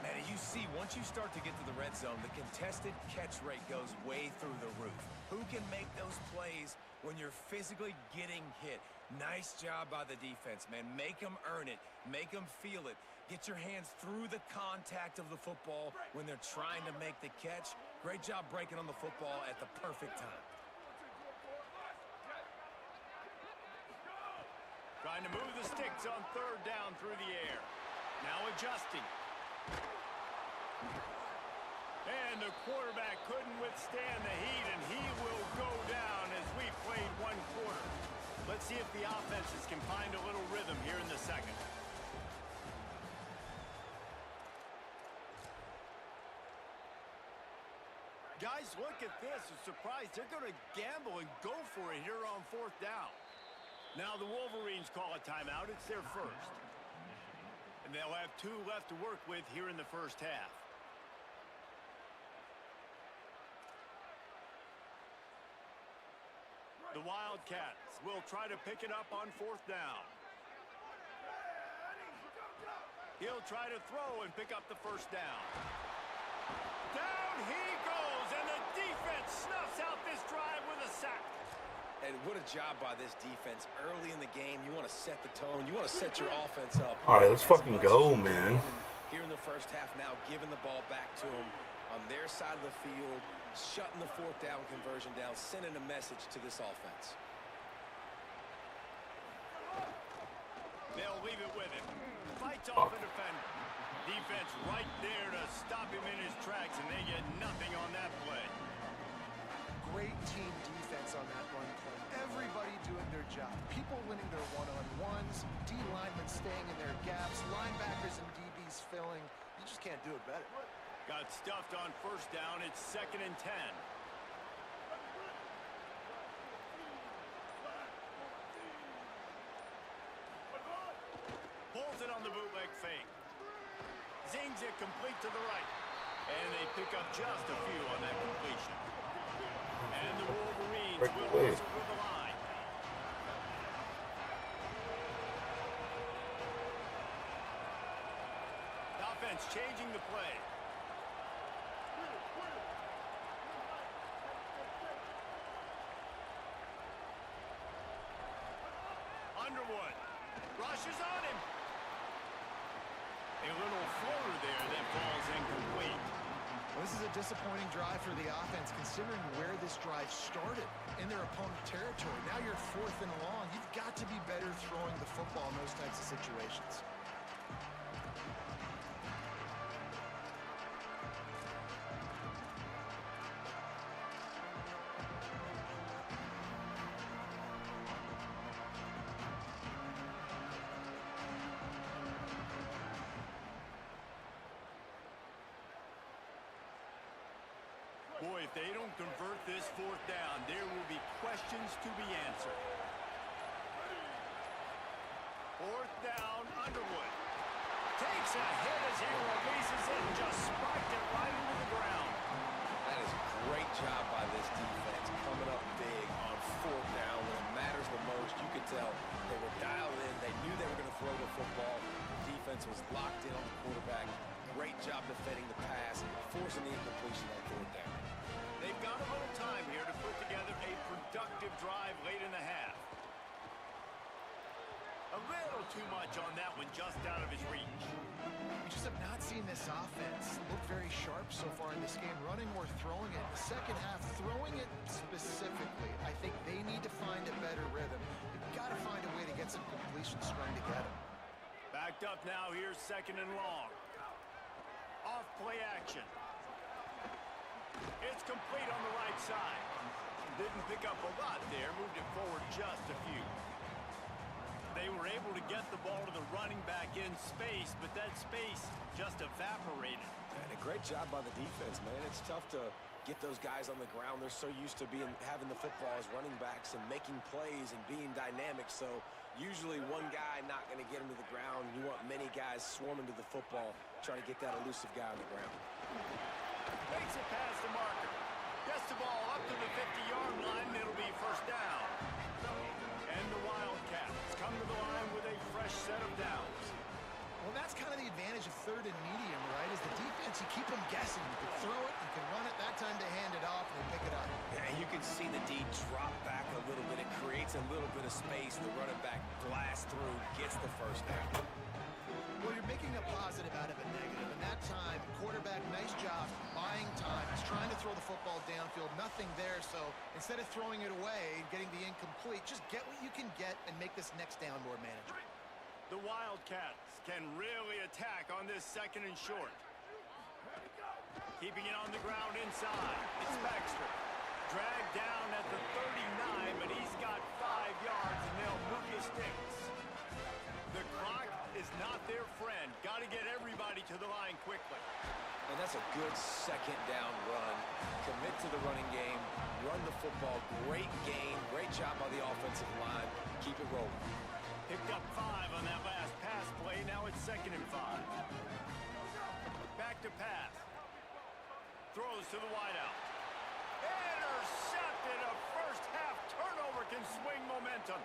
Man, you see, once you start to get to the red zone, the contested catch rate goes way through the roof. Who can make those plays when you're physically getting hit? Nice job by the defense, man. Make them earn it. Make them feel it. Get your hands through the contact of the football when they're trying to make the catch. Great job breaking on the football at the perfect time. Trying to move the sticks on third down through the air. Now adjusting. And the quarterback couldn't withstand the heat, and he will go down as we played one quarter. Let's see if the offenses can find a little rhythm here in the second. Guys, look at this. A surprise. They're going to gamble and go for it here on fourth down. Now the Wolverines call a timeout. It's their first. And they'll have 2 left to work with here in the first half. The Wildcats will try to pick it up on fourth down. He'll try to throw and pick up the first down. Down he goes, and the defense snuffs out this drive with a sack. And what a job by this defense. Early in the game, you want to set the tone. You want to set your offense up. All right, let's fucking go, man. Here in the first half now, giving the ball back to them on their side of the field, shutting the fourth down conversion down, sending a message to this offense. They'll leave it with him. Fights off a defender. Defense right there to stop him in his tracks, and they get nothing on that play. Great team defense on that run play. Everybody doing their job. People winning their one-on-ones, D linemen staying in their gaps, linebackers and DBs filling. You just can't do it better. Got stuffed on first down. It's 2nd and 10. Pulls it on the bootleg fake. Zings it complete to the right. And they pick up just a few on that completion. And the Wolverines will also with the line. Offense changing the play. Underwood rushes on him. A little floater there that falls incomplete. Well, this is a disappointing drive for the offense, considering where this drive started, in their opponent territory. Now you're 4th and long. You've got to be better throwing the football in those types of situations. Boy, if they don't convert this 4th down, there will be questions to be answered. 4th down, Underwood. Takes a hit as he releases it and just spiked it right into the ground. That is a great job by this defense, coming up big on 4th down when it matters the most. You could tell they were dialed in. They knew they were going to throw the football. The defense was locked in on the quarterback. Great job defending the pass, forcing the incompletion on 4th down. They've got a little time here to put together a productive drive late in the half. A little too much on that one, just out of his reach. We just have not seen this offense look very sharp so far in this game, running or throwing it. In the second half, throwing it specifically, I think they need to find a better rhythm. You've got to find a way to get some completions strung together. Backed up now, here's 2nd and long. Off play action. It's complete on the right side. Didn't pick up a lot there, moved it forward just a few. They were able to get the ball to the running back in space, but that space just evaporated. And a great job by the defense, man. It's tough to get those guys on the ground. They're so used to having the football as running backs and making plays and being dynamic. So usually one guy not going to get him to the ground. You want many guys swarming to the football, trying to get that elusive guy on the ground. Makes it past the marker. Gets the ball up to the 50-yard line, and it'll be 1st down. And the Wildcats come to the line with a fresh set of downs. Well, that's kind of the advantage of 3rd and medium, right? Is the defense, you keep them guessing. You can throw it, you can run it. That time they hand it off and they pick it up. Yeah, you can see the D drop back a little bit. It creates a little bit of space. The running back blasts through, gets the 1st down. Well, you're making a positive out of a negative. And that time, quarterback, nice job, buying time. He's trying to throw the football downfield. Nothing there. So instead of throwing it away, getting the incomplete, just get what you can get and make this next down more manageable. The Wildcats can really attack on this 2nd and short. Keeping it on the ground inside. It's Baxter. Dragged down at the 39, but he's got 5 yards, and they'll move his sticks. The clock is not their friend. Got to get everybody to the line quickly. And that's a good 2nd down run. Commit to the running game. Run the football. Great game. Great job by the offensive line. Keep it rolling. Picked up 5 on that last pass play. Now it's 2nd and 5. Back to pass. Throws to the wideout. Intercepted. A first half turnover can swing momentum.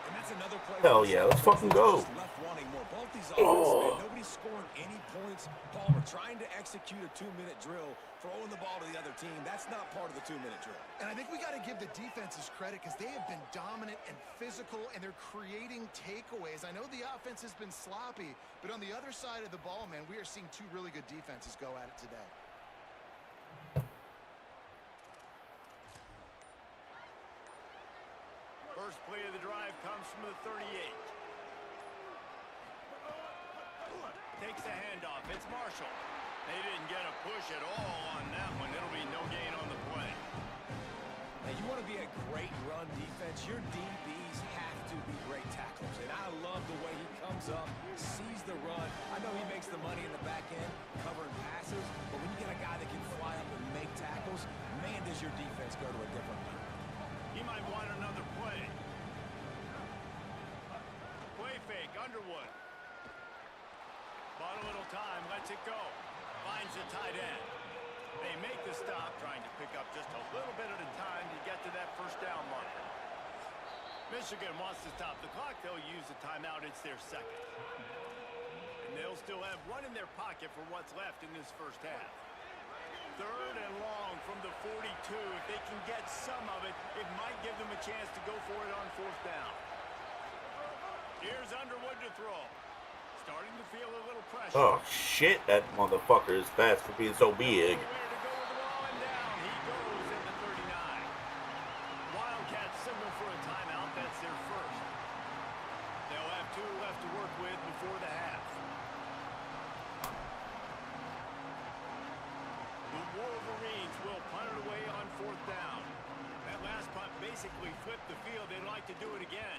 And that's another play. Hell yeah, let's fucking go. Left wanting more. Both these offenses, man, nobody's scoring any points. Palmer trying to execute a 2-minute drill, throwing the ball to the other team. That's not part of the 2-minute drill. And I think we got to give the defenses credit because they have been dominant and physical, and they're creating takeaways. I know the offense has been sloppy, but on the other side of the ball, man, we are seeing 2 really good defenses go at it today. First play of the drive comes from the 38. takes the handoff. It's Marshall. They didn't get a push at all on that one. It'll be no gain on the play. Now, you want to be a great run defense, your DBs have to be great tacklers. And I love the way he comes up, sees the run. I know he makes the money in the back end, covering passes, but when you get a guy that can fly up and make tackles, man, does your defense go to a different level. He might want another play. Play fake, Underwood. Bought a little time, lets it go. Finds the tight end. They make the stop, trying to pick up just a little bit at a time to get to that first down marker. Michigan wants to stop the clock. They'll use the timeout. It's their second. And they'll still have one in their pocket for what's left in this first half. 3rd and long from the 42. If they can get some of it, it might give them a chance to go for it on 4th down. Here's Underwood to throw. Starting to feel a little pressure. Oh, shit. That motherfucker is fast for being so big. He goes at the 39. Wildcats signal for a timeout. That's their first. They'll have 2 left to work with before the half. The Wolverines will punt it away on 4th down. That last punt basically flipped the field. They'd like to do it again.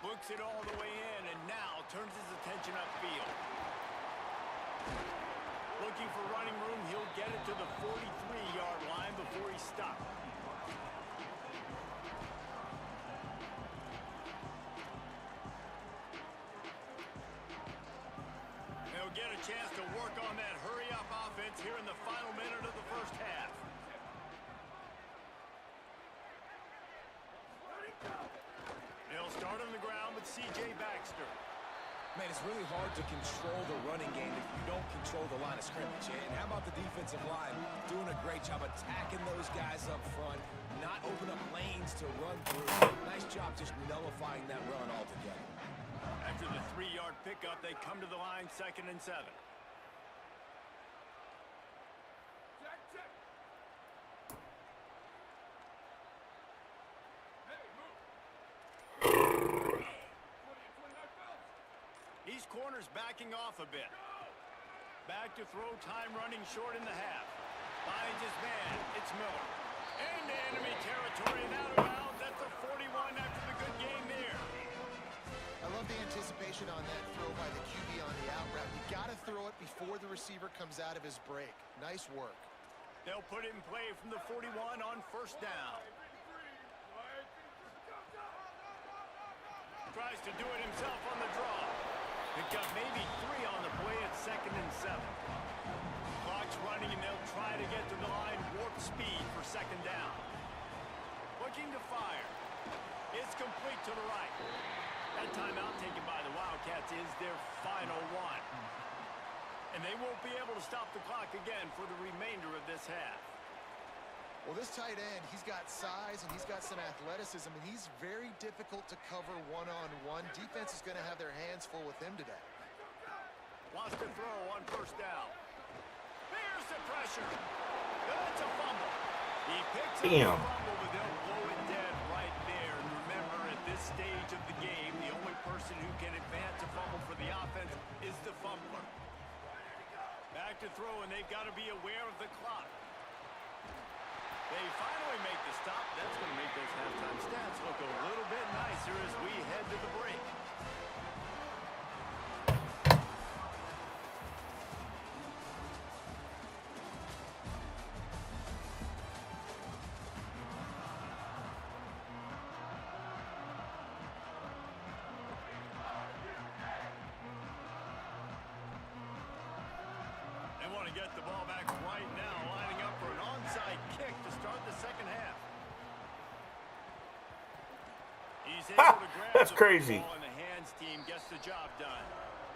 Looks it all the way in, and now turns his attention upfield. Looking for running room, he'll get it to the 43-yard line before he stops. They'll get a chance to work on that hurry-up offense here in the final minute of the first half. They'll start on the ground with C.J. Baxter. Man, it's really hard to control the running game if you don't control the line of scrimmage. And how about the defensive line doing a great job attacking those guys up front, not open up lanes to run through. Nice job just nullifying that run altogether. After the 3-yard pickup, they come to the line 2nd and 7. These corners backing off a bit. Back to throw, time running short in the half. Finds his man, it's Miller. Into enemy territory and out of bounds. That's a 41 after the good game there. I love the anticipation on that throw by the QB on the out route. You got to throw it before the receiver comes out of his break. Nice work. They'll put it in play from the 41 on 1st down. Tries to do it himself on the draw. Picked up maybe 3 on the play at 2nd and 7. Clock's running and they'll try to get to the line warp speed for 2nd down. Looking to fire. It's complete to the right. That timeout taken by the Wildcats is their final one. And they won't be able to stop the clock again for the remainder of this half. Well, this tight end, he's got size and he's got some athleticism, and he's very difficult to cover one-on-one. Defense is going to have their hands full with him today. Wants to throw on 1st down. There's the pressure. That's a fumble. He picks up the fumble, but they'll blow it dead right there. And remember, at this stage of the game, the only person who can advance a fumble for the offense is the fumbler. Back to throw, and they've got to be aware of the clock. They finally make the stop. That's going to make those halftime stats look a little bit nicer as we head to the break. They want to get the ball back right now, lining up for an onside kick to start the 2nd half. He's able to grab that's the crazy. ball, and the hands team gets the job done.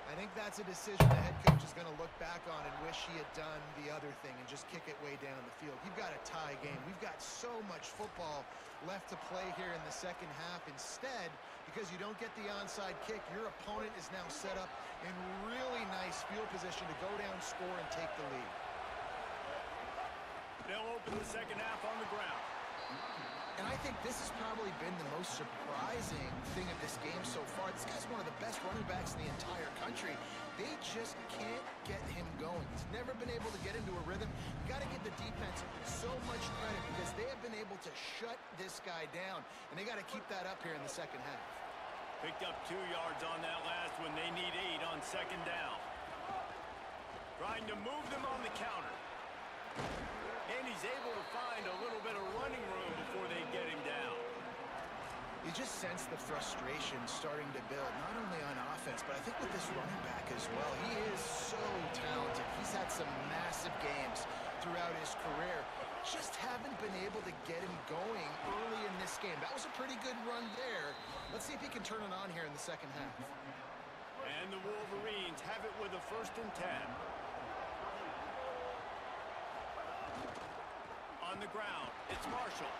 I think that's a decision the head coach is going to look back on and wish he had done the other thing and just kick it way down the field. You've got a tie game. We've got so much football left to play here in the 2nd half. Instead, because you don't get the onside kick, your opponent is now set up in really nice field position to go down, score, and take the lead. They'll open the 2nd half on the ground. And I think this has probably been the most surprising thing of this game so far. This guy's one of the best running backs in the entire country. They just can't get him going. He's never been able to get into a rhythm. You got to give the defense so much credit because they have been able to shut this guy down. And they got to keep that up here in the second half. Picked up 2 yards on that last one. They need 8 on second down. Trying to move them on the counter. And he's able to find a little bit of running room before they get him down. You just sense the frustration starting to build, not only on offense, but I think with this running back as well. He is so talented. He's had some massive games throughout his career. Just haven't been able to get him going early in this game. That was a pretty good run there. Let's see if he can turn it on here in the second half. And the Wolverines have it with a 1st and 10. On the ground, it's Marshall.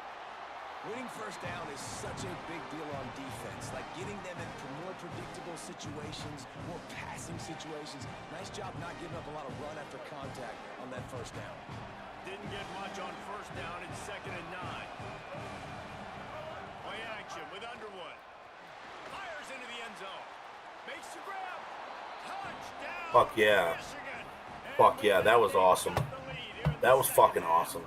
Winning first down is such a big deal on defense, like getting them in more predictable situations, more passing situations. Nice job not giving up a lot of run after contact on that first down. Didn't get much on first down. It's 2nd and 9. Play action with Underwood. Fires into the end zone. Makes the grab. Touchdown. Fuck yeah. Michigan. Fuck yeah, that was awesome. That was fucking awesome.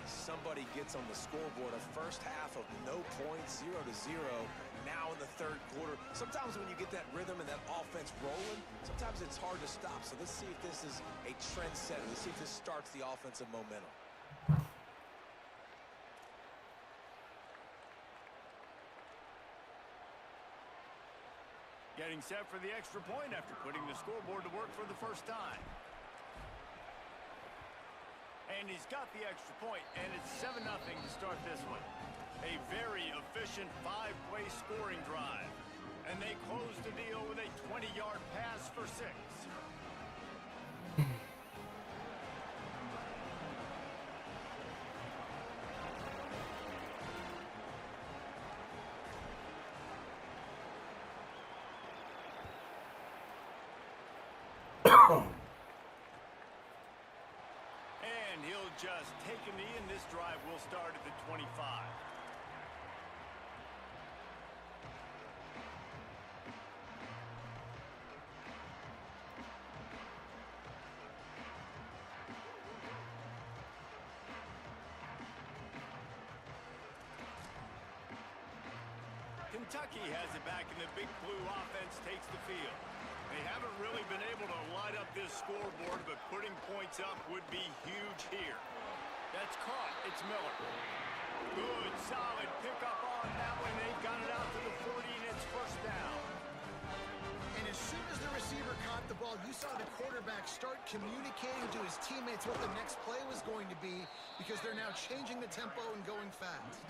Somebody gets on the scoreboard. A first half of no points, 0-0. Now in the 3rd quarter. Sometimes when you get that rhythm and that offense rolling, sometimes it's hard to stop. So let's see if this is a trend setter. Let's see if this starts the offensive momentum. Getting set for the extra point after putting the scoreboard to work for the first time. And he's got the extra point, and it's 7-0 to start this one. A very efficient 5-play scoring drive. And they close the deal with a 20-yard pass for 6. He'll just take a knee, and this drive will start at the 25. Kentucky has it back, and the Big Blue offense takes the field. They haven't really been able to light up this scoreboard, but putting points up would be huge here. That's caught. It's Miller. Good, solid pickup on that one. They've got it out to the 40, and it's first down. And as soon as the receiver caught the ball, you saw the quarterback start communicating to his teammates what the next play was going to be because they're now changing the tempo and going fast.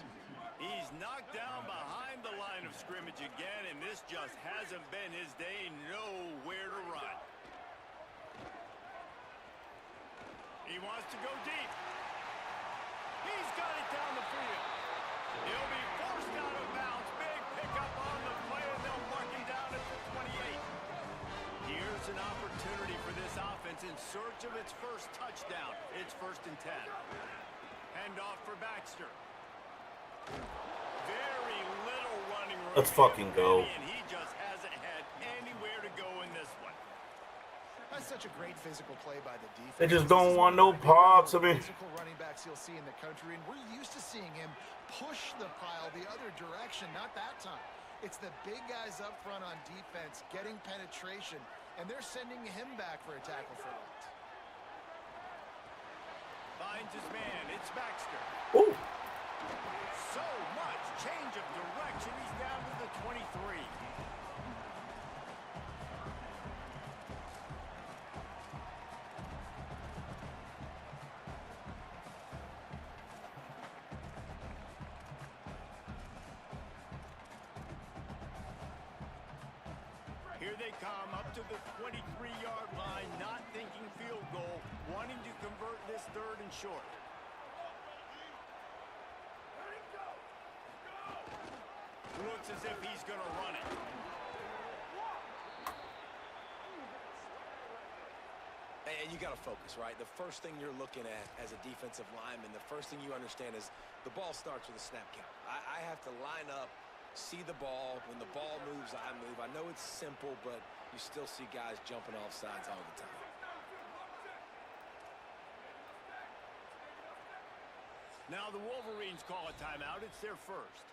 He's knocked down behind the line of scrimmage again, and this just hasn't been his day. Nowhere to run. He wants to go deep. He's got it down the field. He'll be forced out of bounds. Big pickup on the play, and they'll mark him down at the 28. Here's an opportunity for this offense in search of its first touchdown. It's 1st and 10. Handoff for Baxter. Very little running room. Let's fucking go. And he just hasn't had anywhere to go in this one. That's such a great physical play by the defense. They just don't want no parts of me. Physical running backs you'll see in the country, and we're used to seeing him push the pile the other direction. Not that time. It's the big guys up front on defense getting penetration, and they're sending him back for a tackle for that. Finds his man. It's Baxter. Ooh. So much change of direction. He's down to the 23. Here they come up to the 23-yard line, not thinking field goal, wanting to convert this 3rd and short. Looks as if he's going to run it. And you got to focus, right? The first thing you're looking at as a defensive lineman, the first thing you understand is the ball starts with a snap count. I have to line up, see the ball. When the ball moves, I move. I know it's simple, but you still see guys jumping off sides all the time. Now the Wolverines call a timeout. It's their first.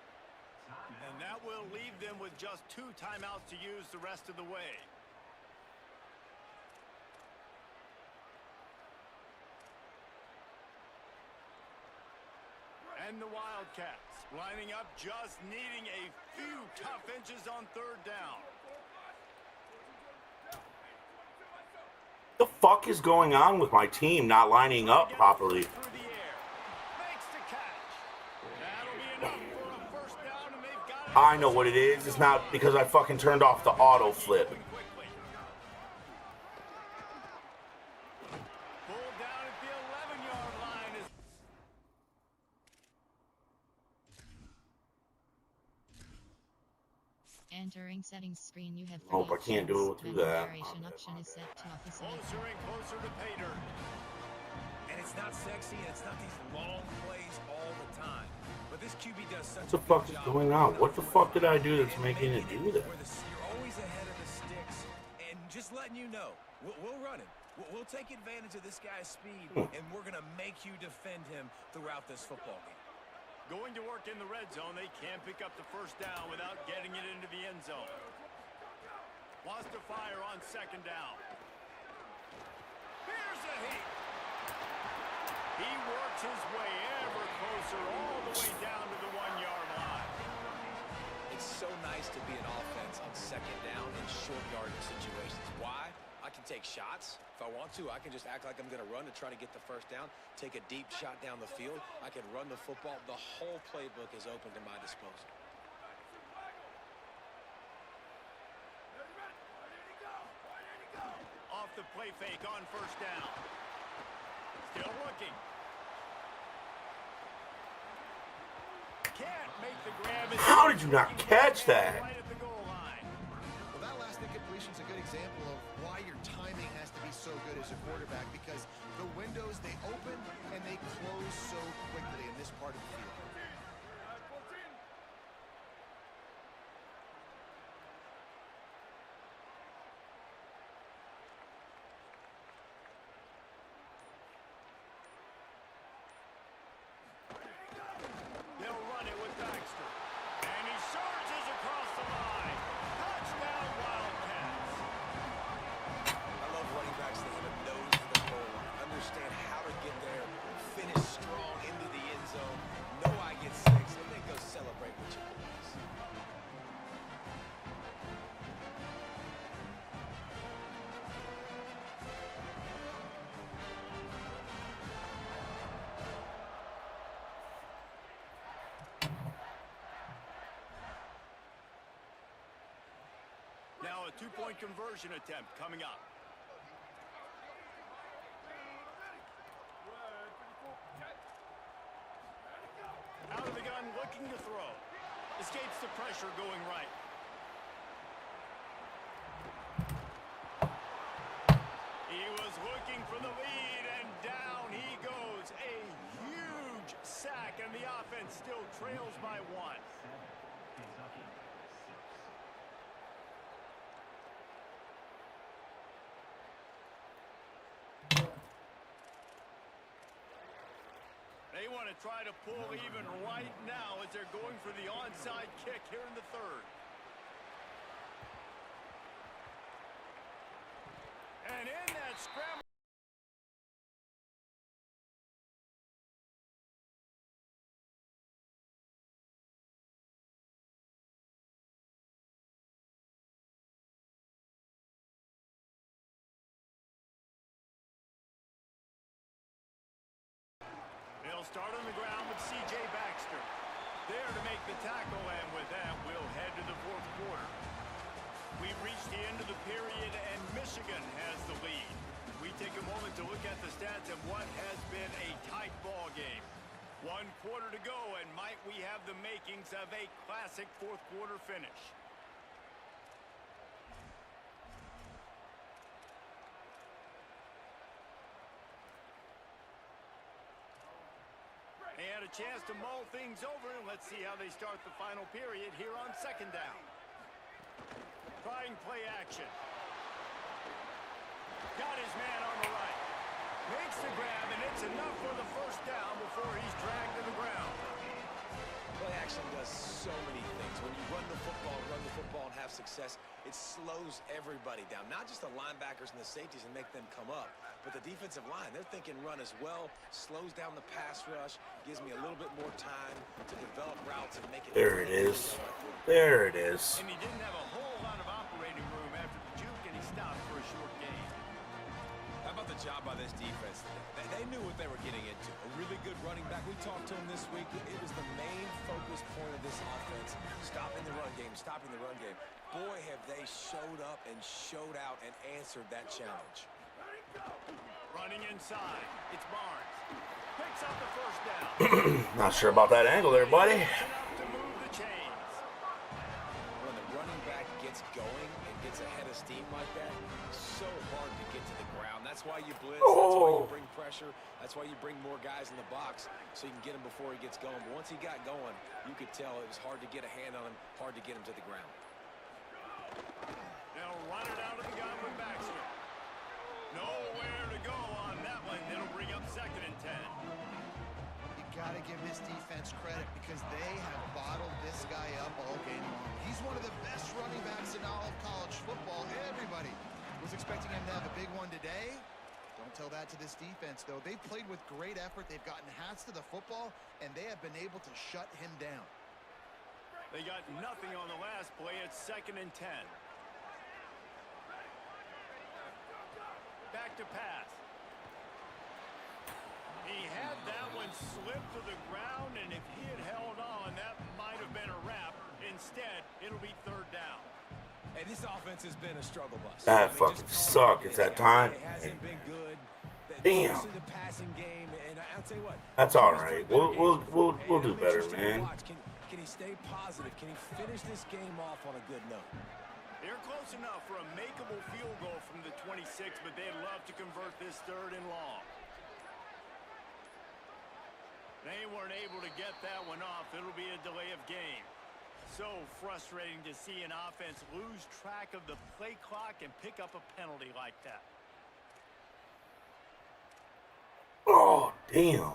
And that will leave them with just 2 timeouts to use the rest of the way. And the Wildcats lining up, just needing a few tough inches on 3rd down. The fuck is going on with my team not lining up properly? I know what it is. It's not because I fucking turned off the auto flip. Entering settings screen, you have 3 Nope, I can't do it through that. Duration option is set to office. Closer and closer to pay dirt. And it's not sexy, and it's not these long plays all the time. But this QB does such What the fuck is going on? What the fuck did I do that's making it do that? You're always ahead of the sticks, and just letting you know, we'll run it. We'll take advantage of this guy's speed, and we're going to make you defend him throughout this football game. Going to work in the red zone. They can't pick up the 1st down without getting it into the end zone. Wants to fire on 2nd down. Here's a hit. He works his way ever closer all the way down to the 1-yard line. It's so nice to be an offense on 2nd down in short yardage situations. Why? I can take shots. If I want to, I can just act like I'm going to run to try to get the 1st down, take a deep shot down the field. I can run the football. The whole playbook is open to my disposal. Off the play fake on 1st down. Still looking. Can't make the grab. How did you not catch that? Right at the goal line. Well, that last incompletion is a good example of why your timing has to be so good as a quarterback, because the windows, they open and they close so quickly in this part of the field. They'll run it with Baxter. And he surges across the line. Touchdown, Wildcats. I love running backs that have a nose to the goal line, understand how to get there, finish strong into the end zone, know I get 6, and then go celebrate with your boys. Now a 2-point conversion attempt coming up. Out of the gun, looking to throw. Escapes the pressure going right. He was looking for the lead, and down he goes. A huge sack, and the offense still trails by 1. They want to try to pull even right now as they're going for the onside kick here in the 3rd. And in that scramble. They'll start on the ground with C.J. Baxter. There to make the tackle, and with that, we'll head to the 4th quarter. We've reached the end of the period, and Michigan has the lead. We take a moment to look at the stats of what has been a tight ball game. 1 quarter to go, and might we have the makings of a classic 4th quarter finish. got a chance to mull things over, and let's see how they start the final period here on second down. Trying play action. Got his man on the right. Makes the grab, and it's enough for the first down before he's dragged to the ground. Play action does so many things. When you run the football and have success, it slows everybody down. Not just the linebackers and the safeties and make them come up, but the defensive line. They're thinking run as well, slows down the pass rush, gives me a little bit more time to develop routes and make it. There it is. There it is. And he didn't have a whole lot of operating room after the juke, and he stopped for a short gain. How about the job by this defense? They knew what they were getting into. A really good running back. We talked to him this week. It was the main focus point of this offense. Stopping the run game, stopping the run game. Boy, have they showed up and showed out and answered that challenge. Running inside. It's Barnes. Picks up the first down. Not sure about that angle there, buddy. Enough to move the chains. When the running back gets going and gets ahead of steam like that, so hard to get to the ground. That's why you blitz. That's why you bring pressure. That's why you bring more guys in the box so you can get him before he gets going. But once he got going, you could tell it was hard to get a hand on him, hard to get him to the ground. They'll run it out of the gun with Baxter. Nowhere to go on that one. It'll bring up second and 10. You got to give this defense credit because they have bottled this guy up all game long. He's one of the best running backs in all of college football. Everybody was expecting him to have a big one today. Don't tell that to this defense, though. They've played with great effort. They've gotten hats to the football, and they have been able to shut him down. They got nothing on the last play. It's second and 10. Back to pass. He had that one slip to the ground, and if he had held on, that might have been a wrap. Instead, it'll be third down. Hey, this offense has been a struggle bus. That fucking sucked at that time. It hasn't been good. Damn. The passing game, and I'll tell you what. That's all right. We'll do better, man. Can he stay positive? Can he finish this game off on a good note? They're close enough for a makeable field goal from the 26, but they'd love to convert this third and long. They weren't able to get that one off. It'll be a delay of game. So frustrating to see an offense lose track of the play clock and pick up a penalty like that. Oh, damn.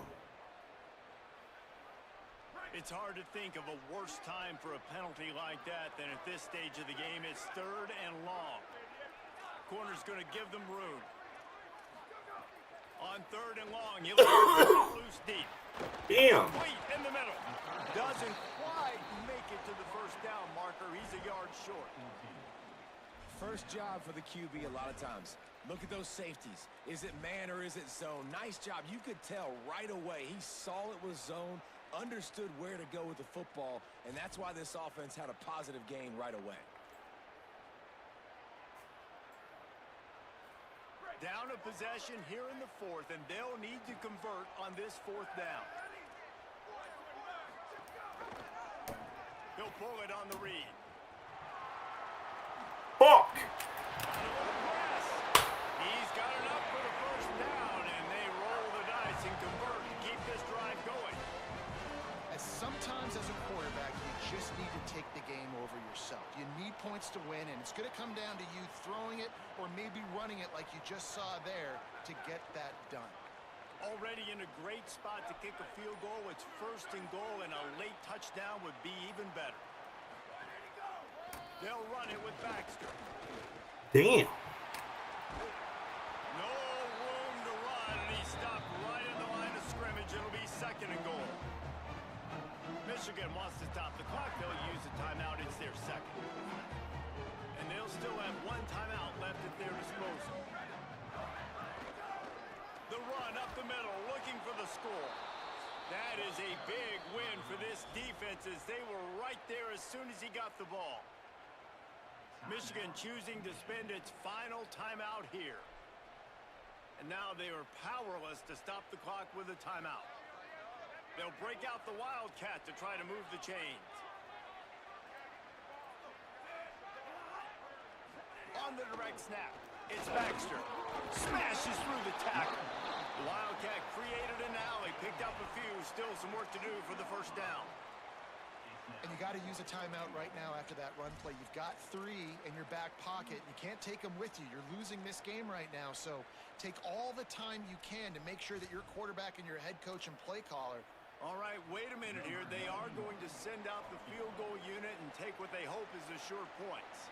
It's hard to think of a worse time for a penalty like that than at this stage of the game. It's third and long. Corner's going to give them room. On third and long, he'll loose deep. Damn. Complete in the middle. Doesn't quite make it to the first down marker. He's a yard short. First job for the QB a lot of times. Look at those safeties. Is it man or is it zone? Nice job. You could tell right away. He saw it was zone, understood where to go with the football, and that's why this offense had a positive gain right away. Down a possession here in the fourth, and they'll need to convert on this fourth down. He'll pull it on the read. Fuck. He's got enough for the first down, and they roll the dice and convert to keep this drive going. As sometimes as a quarterback, you just need to take the game over yourself. You need points to win, and it's going to come down to you throwing it or maybe running it like you just saw there to get that done. Already in a great spot to kick a field goal. It's first and goal, and a late touchdown would be even better. They'll run it with Baxter. Damn. No room to run, and he stopped right in the line of scrimmage. It'll be second and goal. Michigan wants to stop the clock. They'll use a timeout. It's their second. And they'll still have one timeout left at their disposal. The run up the middle, looking for the score. That is a big win for this defense as they were right there as soon as he got the ball. Michigan choosing to spend its final timeout here. And now they are powerless to stop the clock with a timeout. They'll break out the Wildcat to try to move the chains. On the direct snap, it's Baxter. Smashes through the tackle. The Wildcat created an alley, picked up a few, still some work to do for the first down. And you got to use a timeout right now after that run play. You've got 3 in your back pocket. You can't take them with you. You're losing this game right now. So take all the time you can to make sure that your quarterback and your head coach and play caller. All right, wait a minute here. They are going to send out the field goal unit and take what they hope is assured points.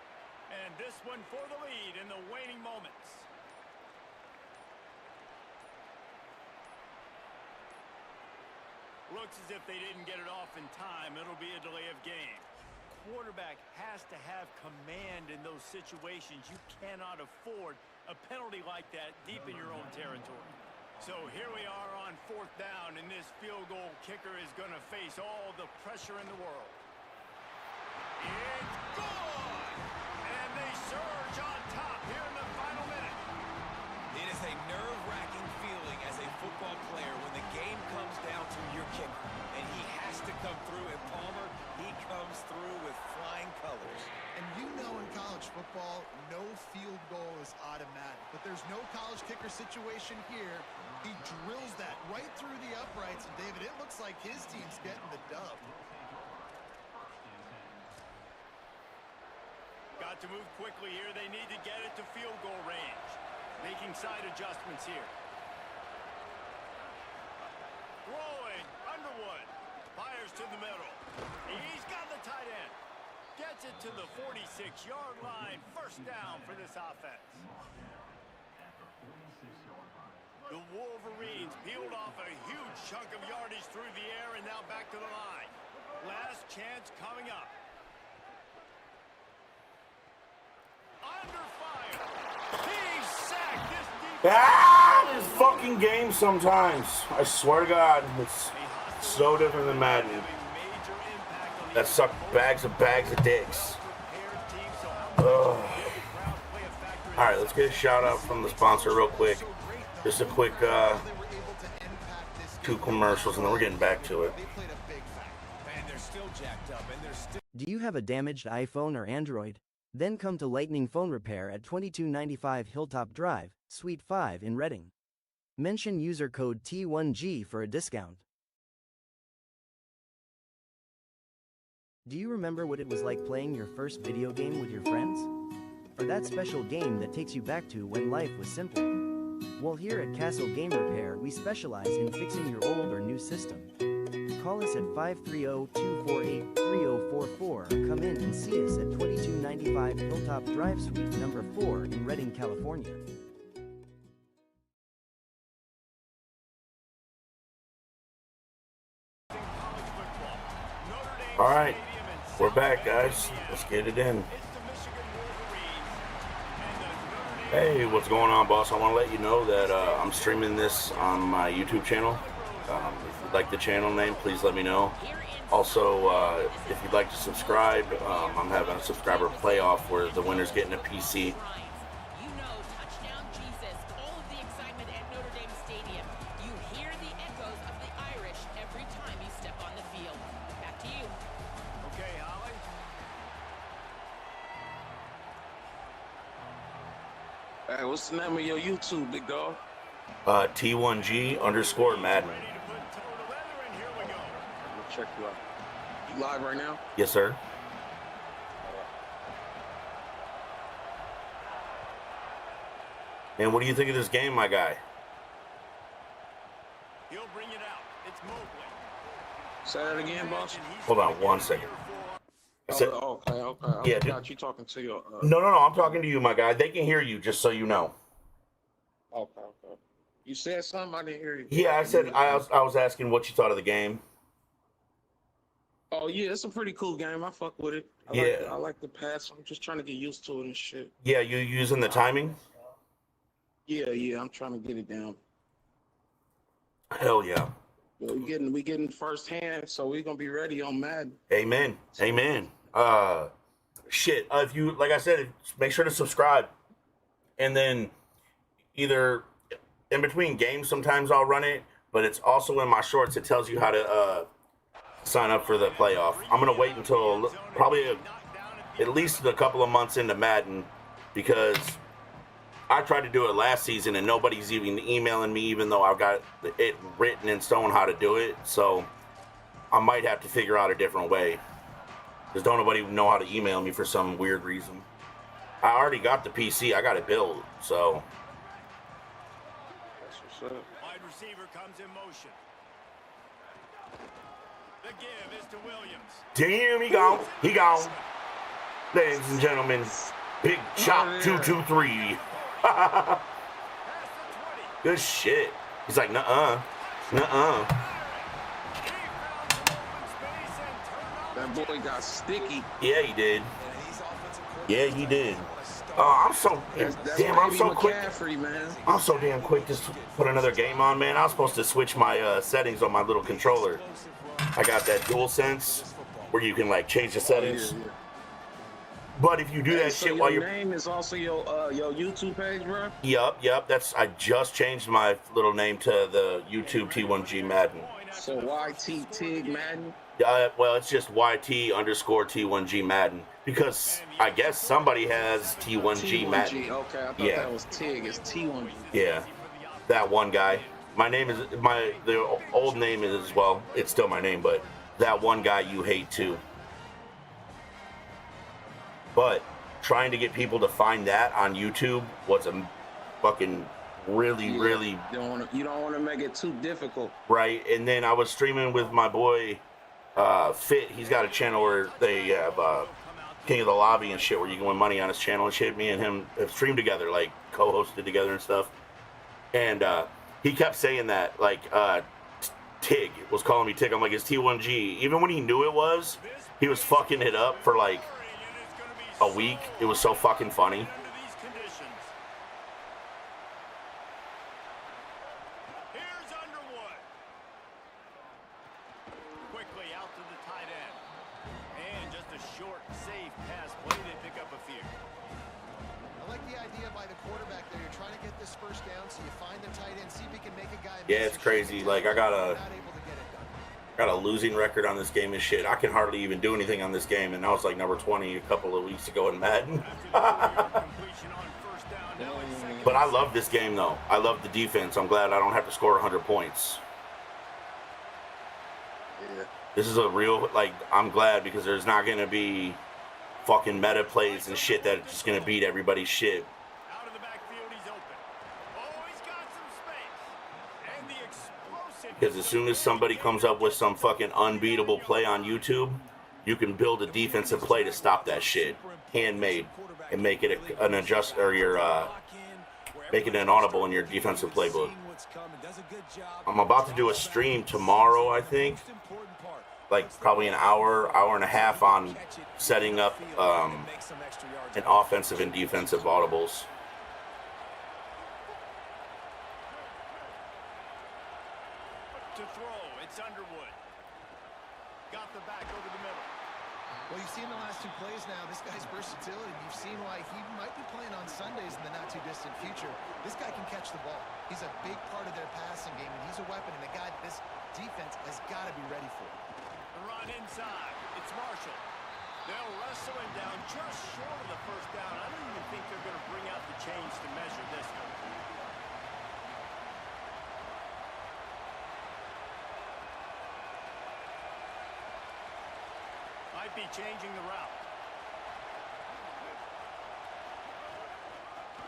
And this one for the lead in the waning moments. Looks as if they didn't get it off in time. It'll be a delay of game. Quarterback has to have command in those situations. You cannot afford a penalty like that deep in your own territory. So here we are on 4th down, and this field goal kicker is going to face all the pressure in the world. It's good! And they surge on top here in the final minute. It is a nerve-wracking feeling as a football player when the game comes down to your kicker, and he has to come through. And Palmer, he comes through with flying colors. And you know in college football, no field goal is automatic. But there's no college kicker situation here. He drills that right through the uprights. And David, it looks like his team's getting the dub. Got to move quickly here. They need to get it to field goal range. Making side adjustments here. Throwing, Underwood. Fires to the middle. He's got the tight end. Gets it to the 46-yard line. First down for this offense. The Wolverines peeled off a huge chunk of yardage through the air and now back to the line. Last chance coming up. Under fire. He's sacked. This fucking game sometimes. I swear to God, it's so different than Madden. That suck bags of dicks. Ugh. Alright, let's get a shout out from the sponsor real quick. Just a quick 2 commercials and then we're getting back to it. Do you have a damaged iPhone or Android? Then come to Lightning Phone Repair at 2295 Hilltop Drive, Suite 5 in Reading. Mention user code T1G for a discount. Do you remember what it was like playing your first video game with your friends? Or that special game that takes you back to when life was simple? Well, here at Castle Game Repair, we specialize in fixing your old or new system. Call us at 530-248-3044 or come in and see us at 2295 Hilltop Drive, Suite number 4 in Redding, California. All right, we're back, guys. Let's get it in. Hey, what's going on, boss? I want to let you know that I'm streaming this on my YouTube channel. If you'd like the channel name, please let me know. Also, if you'd like to subscribe, I'm having a subscriber playoff where the winner's getting a PC. You know, touchdown Jesus, all of the excitement at Notre Dame Stadium. You hear the echoes of the Irish every time you step on the field. Back to you. Okay, Holly. Hey, what's the name of your YouTube, big dog? T1G_Madden. Check you out. You live right now? Yes, sir. And what do you think of this game, my guy? He'll bring it out. It's Mobley. Say that again, boss. Hold on one second. Okay. Yeah, I got you talking to your. No, I'm talking to you, my guy. They can hear you, just so you know. Okay. You said something, I didn't hear you. Yeah, I said I was asking what you thought of the game. Oh yeah, it's a pretty cool game. I fuck with it. I like the pass. I'm just trying to get used to it and shit. Yeah, you using the timing? Yeah, I'm trying to get it down. Hell yeah. We getting first hand, so we're gonna be ready on Madden. Amen. Shit. If you, like I said, make sure to subscribe, and then either in between games, sometimes I'll run it, but it's also in my shorts. It tells you how to sign up for the playoff. I'm gonna wait until probably at least a couple of months into Madden, because I tried to do it last season, and nobody's even emailing me, even though I've got it written in stone how to do it. So I might have to figure out a different way. Because don't nobody know how to email me for some weird reason. I already got the PC. I got it built, so. That's what's up. Wide receiver comes in motion. The give is to Williams. Damn, he gone. He gone. Ladies and gentlemen, Big Chop 223. Good shit. He's like, nuh-uh. Nuh-uh. That boy got sticky. Yeah, he did. Yeah, he did. I'm so damn. I'm so quick. I'm so damn quick to put another game on, man. I was supposed to switch my settings on my little controller. I got that dual sense where you can like change the settings. Yeah. But if you do that so shit while your you're name is also your YouTube page, bro. Yep. I just changed my little name to the YouTube T1G Madden. So YT Tig Madden. Well, it's just YT_T1G Madden because I guess somebody has T1G Madden. Okay, I thought that was Tig. It's T1G. Yeah, that one guy. My name is the old name is it's still my name, but that one guy you hate too. But trying to get people to find that on YouTube was a fucking really You don't want to make it too difficult. right. And then I was streaming with my boy Fit. He's got a channel where they have King of the Lobby and shit, where you can win money on his channel and shit. Me and him have streamed together, like co-hosted together and stuff. And he kept saying that, like, Tig was calling me Tig. I'm like, it's T1G. Even when he knew it was, he was fucking it up for like a week. It was so fucking funny. Yeah, it's crazy. Like I got a losing record on this game and shit. I can hardly even do anything on this game, and I was like number 20 a couple of weeks ago in Madden. But I love this game though. I love the defense. I'm glad I don't have to score 100 points. Yeah. This is a real, like, I'm glad because there's not gonna be fucking meta plays and shit that are just gonna beat everybody's shit. Because as soon as somebody comes up with some fucking unbeatable play on YouTube, you can build a defensive play to stop that shit, handmade, and make it an adjust or make it an audible in your defensive playbook. I'm about to do a stream tomorrow, I think, like probably an hour and a half on setting up an offensive and defensive audibles. Well, you've seen the last two plays now. This guy's versatility. You've seen why he might be playing on Sundays in the not-too-distant future. This guy can catch the ball. He's a big part of their passing game, and he's a weapon, and a guy this defense has got to be ready for. The run inside. It's Marshall. They'll wrestle him down just short of the first down. I don't even think they're going to bring out the chains to measure this one. Might be changing the route.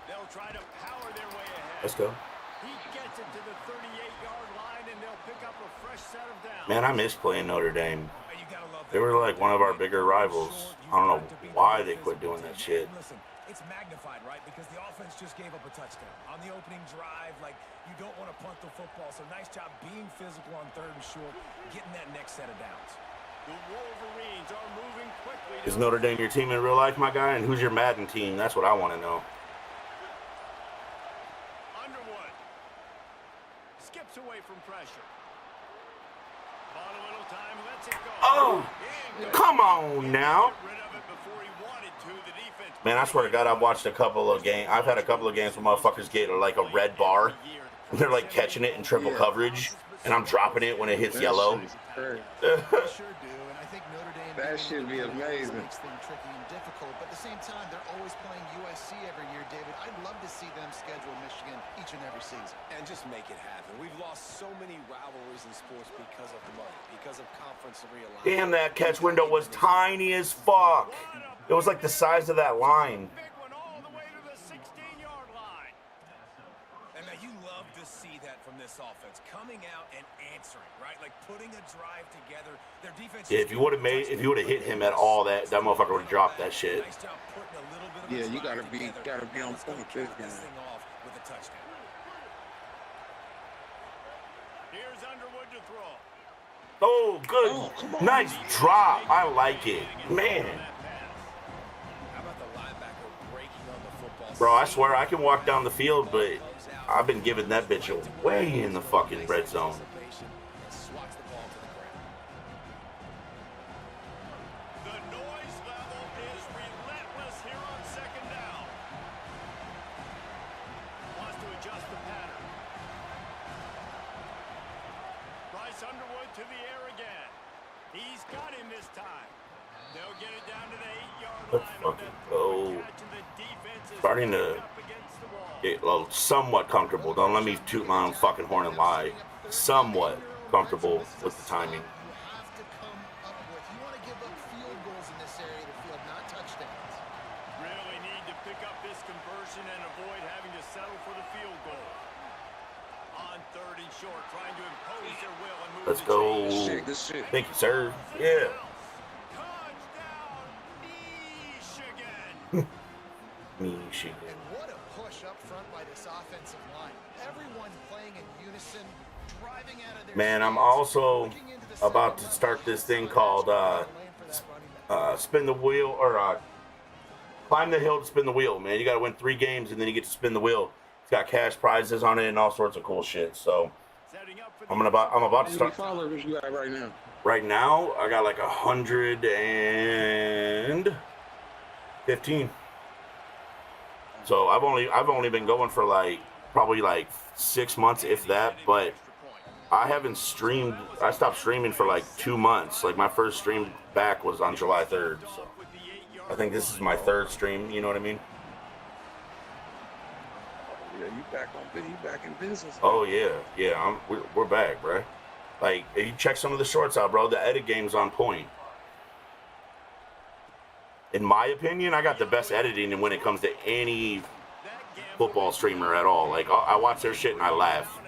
They'll try to power their way ahead. Let's go. He gets it to the 38-yard line, and they'll pick up a fresh set of downs. Man, I miss playing Notre Dame. They were like one of our bigger rivals. I don't know why they quit doing that shit. Listen, it's magnified, right? Because the offense just gave up a touchdown. On the opening drive, like, you don't want to punt the football. So nice job being physical on 3rd and short, getting that next set of downs. The Wolverines are moving quickly. Is Notre Dame your team in real life, my guy? And who's your Madden team? That's what I want to know. Underwood skips away from pressure. Bought a little time, lets it go. Oh, come on now. Man, I swear to God, I've watched a couple of games. I've had a couple of games where motherfuckers get like a red bar. And they're like catching it in triple coverage. and I'm dropping it when it hits yellow. That should be amazing. Makes things tricky and difficult, but at the same time, they're always playing USC every year, David. I'd love to see them schedule Michigan each and every season. And just make it happen. We've lost so many rivalries in sports because of the money, because of conference realignment. Damn, that catch window was tiny as fuck. It was like the size of that line. You love to see that from this offense, coming out and answering, right? Like putting a drive together. Their defense. Yeah, if you would have hit him at all, that motherfucker would have dropped that shit. Nice job putting a little bit of Yeah, you gotta be on point this thing off with a touchdown. Here's Underwood to throw. Oh, good. Oh, come on. Nice drop. I like it. Man. How about the linebacker breaking on the football? Bro, I swear I can walk down the field, but I've been giving that bitch away in the fucking red zone. The noise level is relentless here on second down. Wants to adjust the pattern. Bryce Underwood to the air again. He's got him this time. They'll get it down to the 8-yard line. Let's fucking go. Starting to get somewhat comfortable. Don't let me toot my own fucking horn and lie. Somewhat comfortable with the timing. Really need to pick up this conversion and avoid having to settle for the field goal. On third and short, trying to impose their will and move. Let's go. Good shit. Thank you, sir. Yeah. Michigan. And what a push up front by this offensive line. Everyone playing in unison, driving out of their Man, I'm also about to start this thing called spin the wheel, or climb the hill to spin the wheel, man. You got to win 3 games and then you get to spin the wheel. It's got cash prizes on it and all sorts of cool shit. So I'm about to start. How many followers you got right now? Right now, I got like 115. So I've only been going for probably 6 months, if that. But I haven't streamed. I stopped streaming for 2 months. Like my first stream back was on July 3rd. So I think this is my 3rd stream. You know what I mean? Yeah, you back in business. Oh yeah. We're back, bro. Like if you check some of the shorts out, bro, the edit game's on point. In my opinion, I got the best editing when it comes to any football streamer at all. Like I watch their shit and I laugh.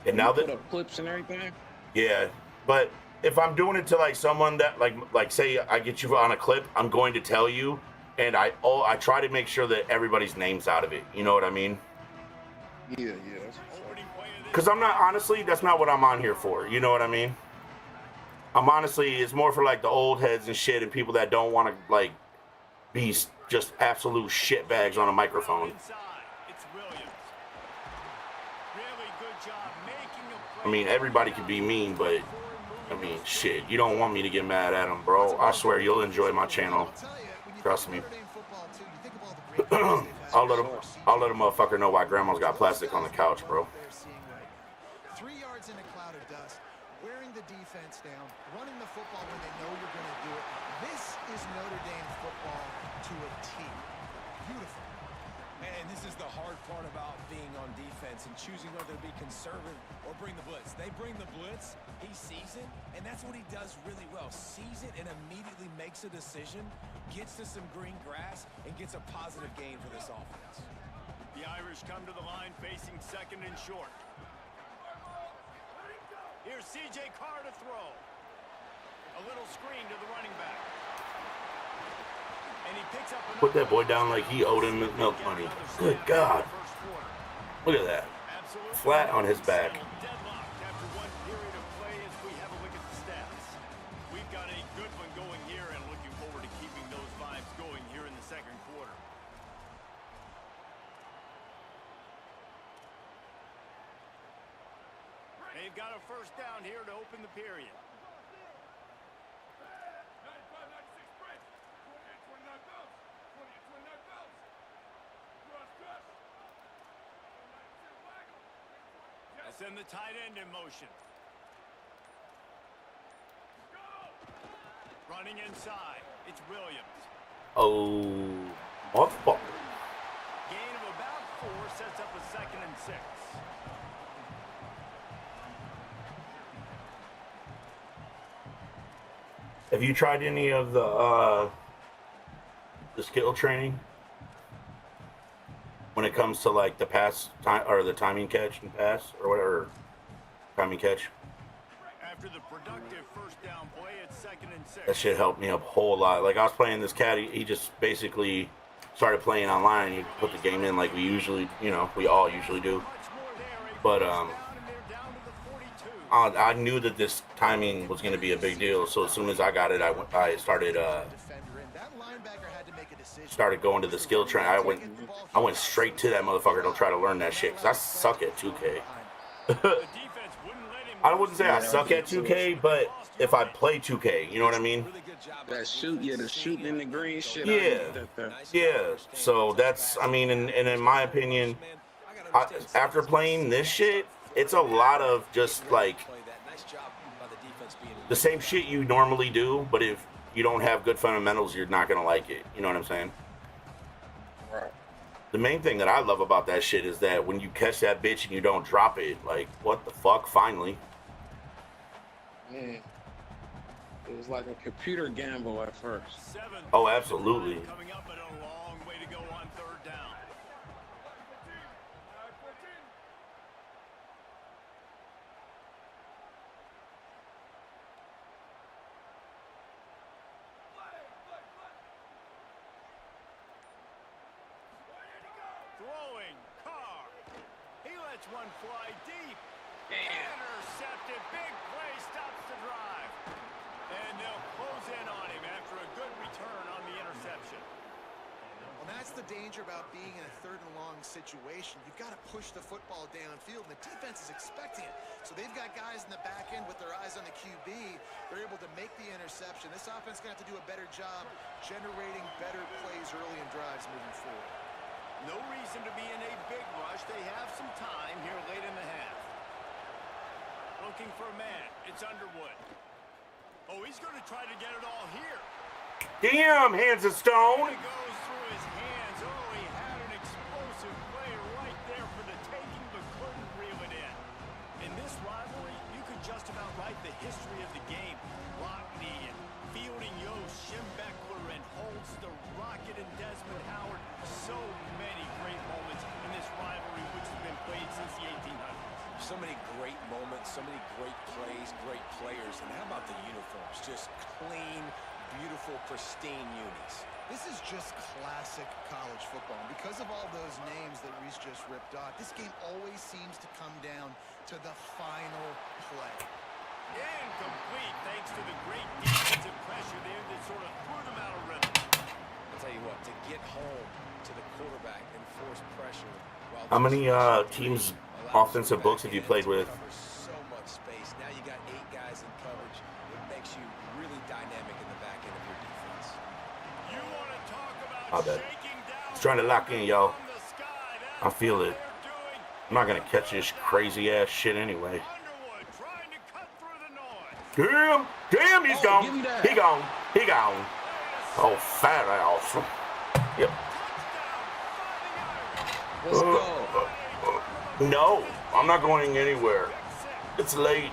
And now that put up clips and everything. Yeah, but if I'm doing it to someone that like say I get you on a clip, I'm going to tell you, and I try to make sure that everybody's name's out of it. You know what I mean? Yeah. Because honestly, that's not what I'm on here for. You know what I mean? It's more for the old heads and shit and people that don't want to be just absolute shitbags on a microphone. I mean, everybody can be mean, but I mean, shit, you don't want me to get mad at them, bro. I swear you'll enjoy my channel. Trust me. I'll let a motherfucker know why grandma's got plastic on the couch, bro. 3 yards in a cloud of dust, wearing the defense down, running the football when they know you're going to do it. This is Notre Dame football to a T. Beautiful. And this is the hard part about being on defense and choosing whether to be conservative or bring the blitz. They bring the blitz, he sees it, and that's what he does really well. Sees it and immediately makes a decision, gets to some green grass, and gets a positive gain for this offense. The Irish come to the line facing second and short. Here's C.J. Carr to throw. A little screen to the running back. And he picks up Put that boy down like he owed him milk money. Good God. Look at that. Flat on his back. Deadlocked after one period of play as we have a look at the stats. We've got a good one going here and looking forward to keeping those vibes going here in the second quarter. They've got a first down here to open the period. send the tight end in motion. Running inside, it's Williams. Oh, motherfucker. Gain of about 4 sets up a 2nd and 6. Have you tried any of the skill training when it comes to like the pass time or the timing catch and pass or whatever timing catch? After the productive first down play, it's 2nd and 6. That shit helped me a whole lot. Like I was playing this cat, he just basically started playing online. He put the game in like we usually, we all usually do. But I knew that this timing was going to be a big deal. So as soon as I got it, I started going to the skill train. I went straight to that motherfucker to try to learn that shit because I suck at 2K. I wouldn't say I suck at 2K, but if I play 2K, you know what I mean? That the shooting in the green shit. Yeah. So that's, I mean, and in my opinion, after playing this shit, it's a lot of just like the same shit you normally do, but if you don't have good fundamentals, you're not gonna like it. You know what I'm saying? Right. The main thing that I love about that shit is that when you catch that bitch and you don't drop it, like, what the fuck, finally. Man, it was like a computer gamble at first. Oh, absolutely. Coming up, but a long way to go on 3rd down. Throwing, Carr. He lets one fly deep. Intercepted. Big play stops the drive. And they'll close in on him after a good return on the interception. Well, that's the danger about being in a 3rd and long situation. You've got to push the football downfield, and the defense is expecting it. So they've got guys in the back end with their eyes on the QB. They're able to make the interception. This offense is going to have to do a better job generating better plays early in drives moving forward. No reason to be in a big rush. They have some time here late in the half. Looking for a man. It's Underwood. Oh, he's going to try to get it all here. Damn, hands of stone. It goes through his hands. Oh, he had an explosive play right there for the taking, but couldn't reel it in. In this rivalry, you could just about write the history of the game. Lockney and Fielding Yost, Schembechler and Holtz, the Rocket and Desmond Howard. So many great moments in this rivalry, which has been played since the 1800s. So many great moments, so many great plays, great players. And how about the uniforms? Just clean, beautiful, pristine unis. This is just classic college football. And because of all those names that Reese just ripped off, this game always seems to come down to the final play. Incomplete thanks to the great defensive pressure there that sort of threw them out of rhythm. I'll tell you what, to get home to the quarterback and force pressure. How many teams offensive books have you played with? So much space. Now you got 8 guys in coverage. It makes you really dynamic in the back end of your defense. You want to talk about I bet. shaking down It's trying to lock in, y'all. from the sky. I That's feel what it. they're doing. I'm not gonna catch this crazy ass shit anyway. Underwood trying to cut through the noise. Damn, he's gone. give me that. He gone. Oh, fat ass. Yep. Let's go. No, I'm not going anywhere. It's late.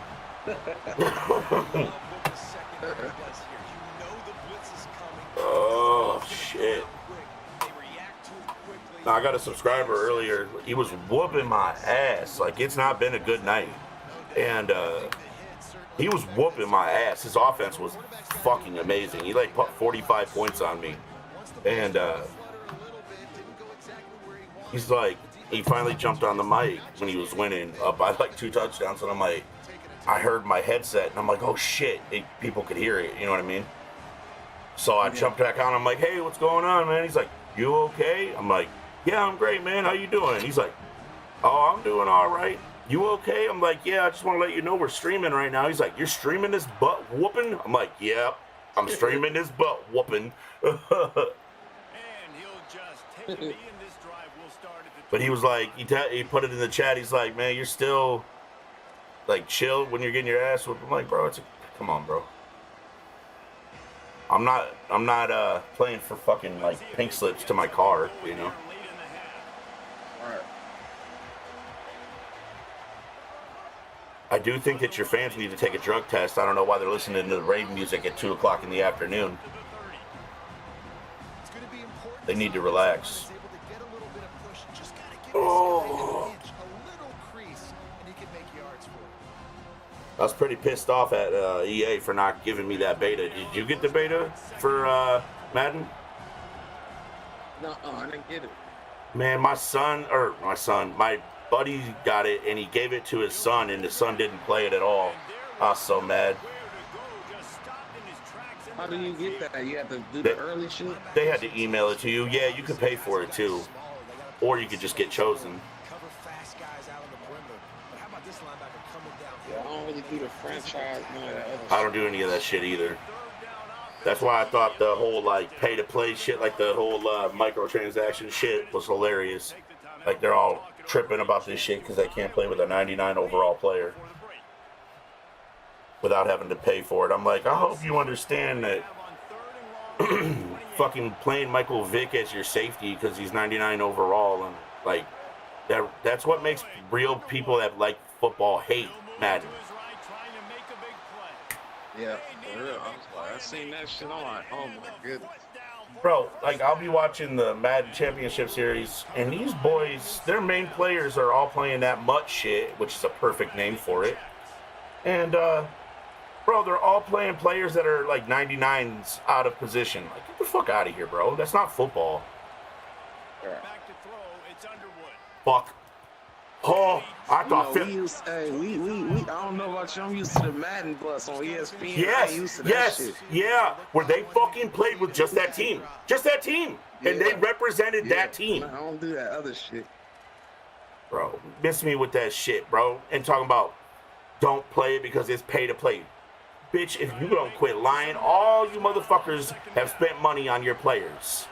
Oh, shit. Now, I got a subscriber earlier. He was whooping my ass. Like, it's not been a good night. And he was whooping my ass. His offense was fucking amazing. He, like, put 45 points on me. And he's like, he finally jumped on the mic when he was winning up by, like, 2 touchdowns. And I'm like, I heard my headset. And I'm like, oh, shit. People could hear it. You know what I mean? So I jumped back on. I'm like, hey, what's going on, man? He's like, you okay? I'm like, yeah, I'm great, man. How you doing? He's like, oh, I'm doing all right. You okay? I'm like, yeah, I just want to let you know we're streaming right now. He's like, you're streaming this butt whooping? I'm like, yeah, I'm streaming this butt whooping. And he'll just take me in this drive. We'll start at the But he was like, he put it in the chat. He's like, man, you're still like chill when you're getting your ass whooped. I'm like, bro, come on, bro. I'm not playing for fucking like pink slips to my car, you know. Right. I do think that your fans need to take a drug test. I don't know why they're listening to the rave music at 2 o'clock in the afternoon. They need to relax. Oh. I was pretty pissed off at EA for not giving me that beta. Did you get the beta for Madden? No, I didn't get it. Man, my buddy got it, and he gave it to his son, and his son didn't play it at all. I was so mad. How do you get that? You have to do the early shit? They had to email it to you. Yeah, you could pay for it too. Or you could just get chosen. Yeah, I don't really do the franchise, none of that other I don't do any of that shit either. That's why I thought the whole like pay-to-play shit, like the whole microtransaction shit was hilarious. Like they're all tripping about this shit because they can't play with a 99 overall player without having to pay for it. I'm like, I hope you understand that fucking playing Michael Vick as your safety because he's 99 overall, and like that's what makes real people that like football hate Madden. Yeah, for real. I seen that shit on. Oh my goodness. Bro, like I'll be watching the Madden Championship Series, and these boys, their main players are all playing that mutt shit, which is a perfect name for it. And bro, they're all playing players that are like 99s out of position. Like, get the fuck out of here, bro. That's not football. Back to throw, it's Underwood. Fuck. Oh, I thought. We I don't know about you. I'm used to the Madden bus on ESPN. Yes, I ain't used to that shit. yeah. Where they fucking played with just that team, and they represented that team. I don't do that other shit, bro. Miss me with that shit, bro. And talking about don't play it because it's pay to play. Bitch, if you don't quit lying, all you motherfuckers have spent money on your players.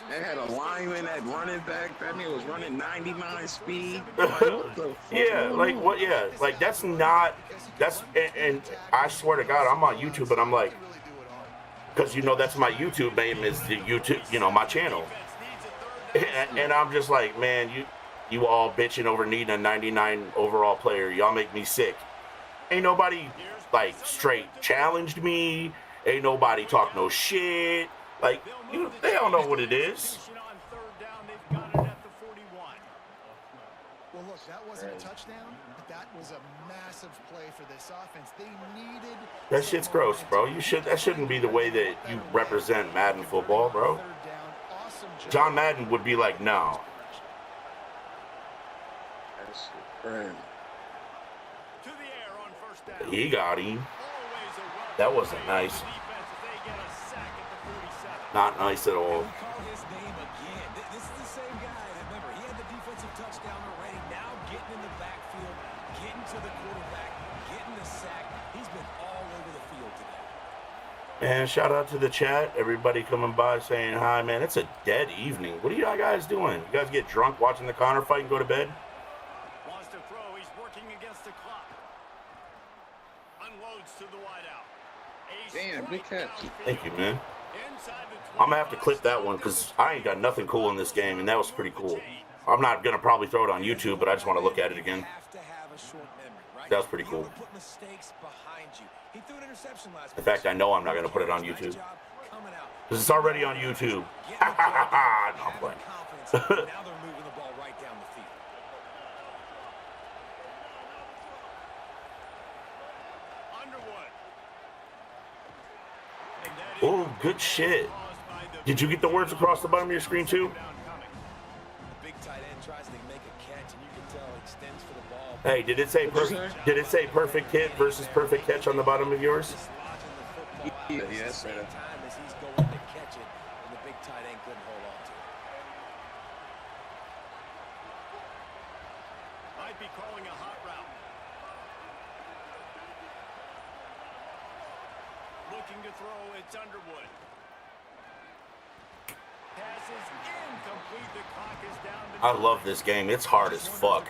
They had a lineman at running back. That nigga was running 99 speed. Yeah, like what? Yeah, like that's not. That's and I swear to God, I'm on YouTube, but I'm like, because you know that's my YouTube name is the YouTube, you know, my channel, and I'm just like, man, you all bitching over needing a 99 overall player. Y'all make me sick. Ain't nobody like straight challenged me. Ain't nobody talk no shit. Like, they don't know what it is. Well, look, that wasn't a touchdown, but that was a massive play for this offense. They needed... That shit's gross, bro. That shouldn't be the way that you represent Madden football, bro. John Madden would be like, no. That's crazy. He got him. That wasn't nice. Not nice at all. His name again. This is the same guy. Remember, he had the defensive touchdown already. Now getting in the backfield, getting to the quarterback, getting the sack. He's been all over the field today. And shout out to the chat. Everybody coming by saying hi, man. It's a dead evening. What are you guys doing? You guys get drunk watching the Connor fight and go to bed? Wants to throw. He's working against the clock. Unloads to the wideout. Damn, big catch. Thank you, man. I'm gonna have to clip that one because I ain't got nothing cool in this game, and that was pretty cool. I'm not gonna probably throw it on YouTube, but I just want to look at it again. That was pretty cool. In fact, I know I'm not gonna put it on YouTube because it's already on YouTube. No, I'm playing. Oh, good shit. Did you get the words across the bottom of your screen too? Hey, did it say perfect? Did it say perfect hit versus perfect catch on the bottom of yours? Yes, sir. Might be calling a hot route. Looking to throw, it's Underwood. pass is incomplete. The clock is down to I love this game. It's hard as fuck.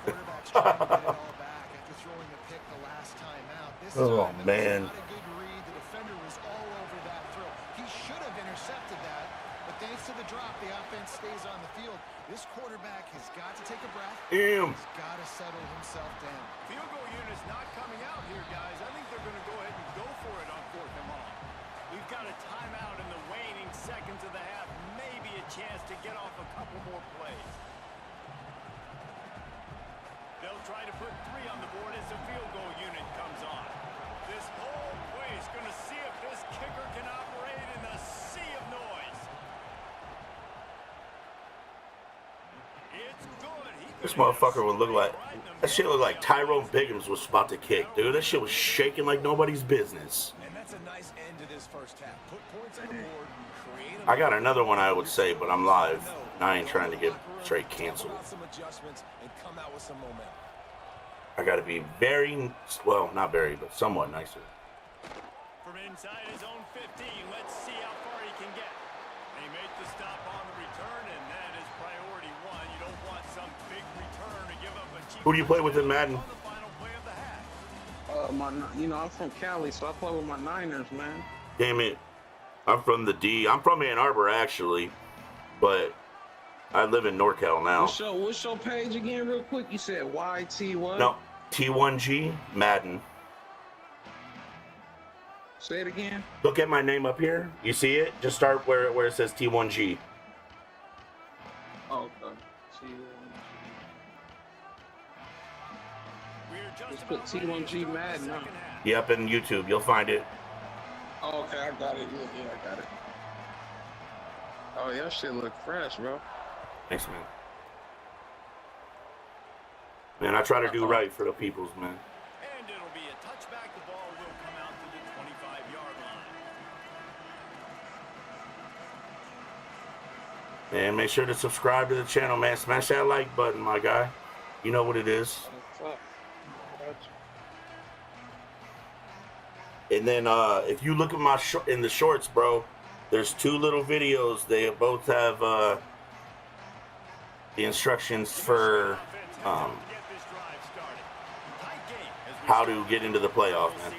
Oh, man. The defender was all over that throw. He should have intercepted that, but thanks to the drop, the offense stays on the field. This quarterback has got to take a breath. He's got to settle himself down. Field goal unit's not coming out here, guys. I think they're going to go ahead and go for it on 4th and long. We've got a timeout in the waning seconds of the half. Maybe a chance to get off a couple more plays. They'll try to put 3 on the board as the field goal unit comes on. This whole place going to see if this kicker can operate in the sea of noise. It's good. This motherfucker would look like, that shit looked like Tyrone Biggums was about to kick, dude. That shit was shaking like nobody's business. And that's a nice end to this first half. Put points on the board, create I got another one I would say, but I'm live. And I ain't trying to get straight canceled. some adjustments and come out with some momentum. I got to be very, well, not very, but somewhat nicer. From inside his own 15, let's see how far he can get. They make the stop on the return, and that is priority 1. You don't want some big return to give up a cheap. Who do you play with in Madden? On the final play of the half. You know, I'm from Cali, so I play with my Niners, man. Damn it. I'm from the D. I'm from Ann Arbor, actually, but I live in NorCal now. What's your page again, real quick? You said YT what? No, T1G Madden. Say it again. Look at my name up here. You see it? Just start where it says T1G. Oh, okay. Let's put T1G Madden, huh? Yep, in YouTube. You'll find it. Oh, okay, I got it. Yeah, I got it. Oh, your shit look fresh, bro. Thanks, man. Man, I try to do right for the peoples, man. And it'll be a touchback. The ball will come out to the 25-yard line. And make sure to subscribe to the channel, man. Smash that like button, my guy. You know what it is. What's up? And then if you look at my in the shorts, bro, there's 2 little videos. They both have the instructions for how to get into the playoff, man.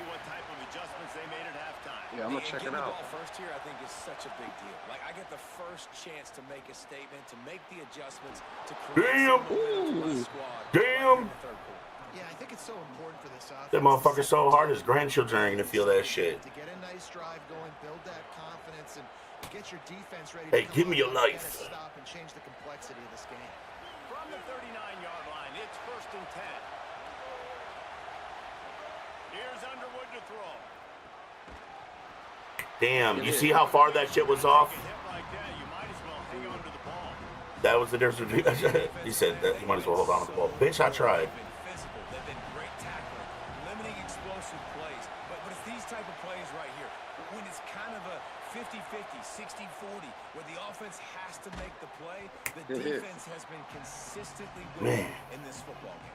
Yeah, I'm gonna check it out. First here, I think, is such a big deal. Like, I get the first chance to make a statement, to make the adjustments, to create some momentum for the squad. Damn! Yeah, I think it's so important for this offense. That motherfucker so hard, his grandchildren are gonna feel that shit. To get a nice drive going, build that confidence, and get your defense ready. Hey, give me your knife. Stop and change the complexity of this game. From the 39-yard line, it's 1st and 10. Here's Underwood to throw. Damn, you see how far that shit was off? That was the difference between. He said that you might as well hold on to the ball. Bitch, I tried. They've been great tackling, limiting explosive plays. But it's these type of plays right here, when it's kind of a 50-50, 60-40, where the offense has to make the play, the defense has been consistently winning in this football game.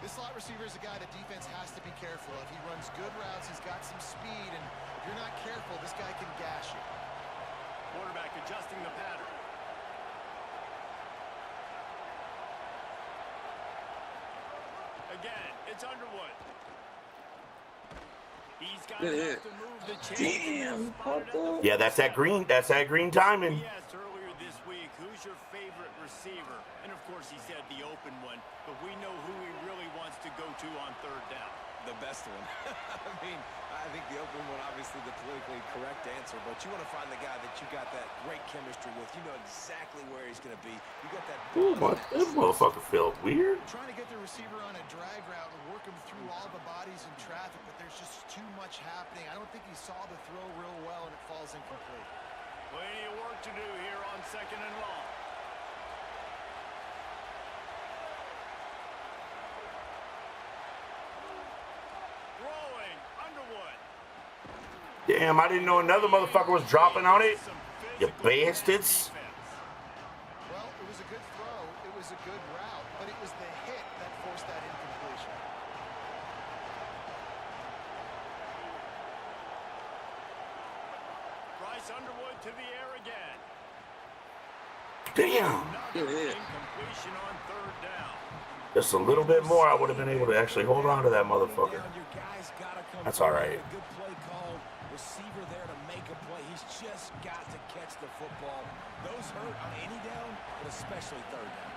This slot receiver is a guy the defense has to be careful of. He runs good routes, he's got some speed, and if you're not careful, this guy can gash you. Quarterback adjusting the pattern. Again, it's Underwood. He's got enough to move the chains. Damn. Yeah, that's that green. That's that green timing. He asked earlier this week, who's your favorite receiver? And of course, he said the open one. But we know who he really wants to go to on 3rd down. The best one. I think the open one, obviously the politically correct answer, but you want to find the guy that you got that great chemistry with. You know exactly where he's going to be. You got that. Ooh, this motherfucker felt weird. Trying to get the receiver on a drag route and work him through all the bodies in traffic, but there's just too much happening. I don't think he saw the throw real well, and it falls incomplete. Plenty of work to do here on 2nd and long. Throwing, Underwood. Damn, I didn't know another motherfucker was dropping on it. You bastards. Well, it was a good throw. It was a good route, but it was the hit that forced that incompletion. Bryce Underwood to the air again. Damn. Incompletion on third down. Just a little bit more, I would have been able to actually hold on to that motherfucker. That's all right. A good play call. Receiver there to make a play. He's just got to catch the football. Those hurt on any down, but especially third down.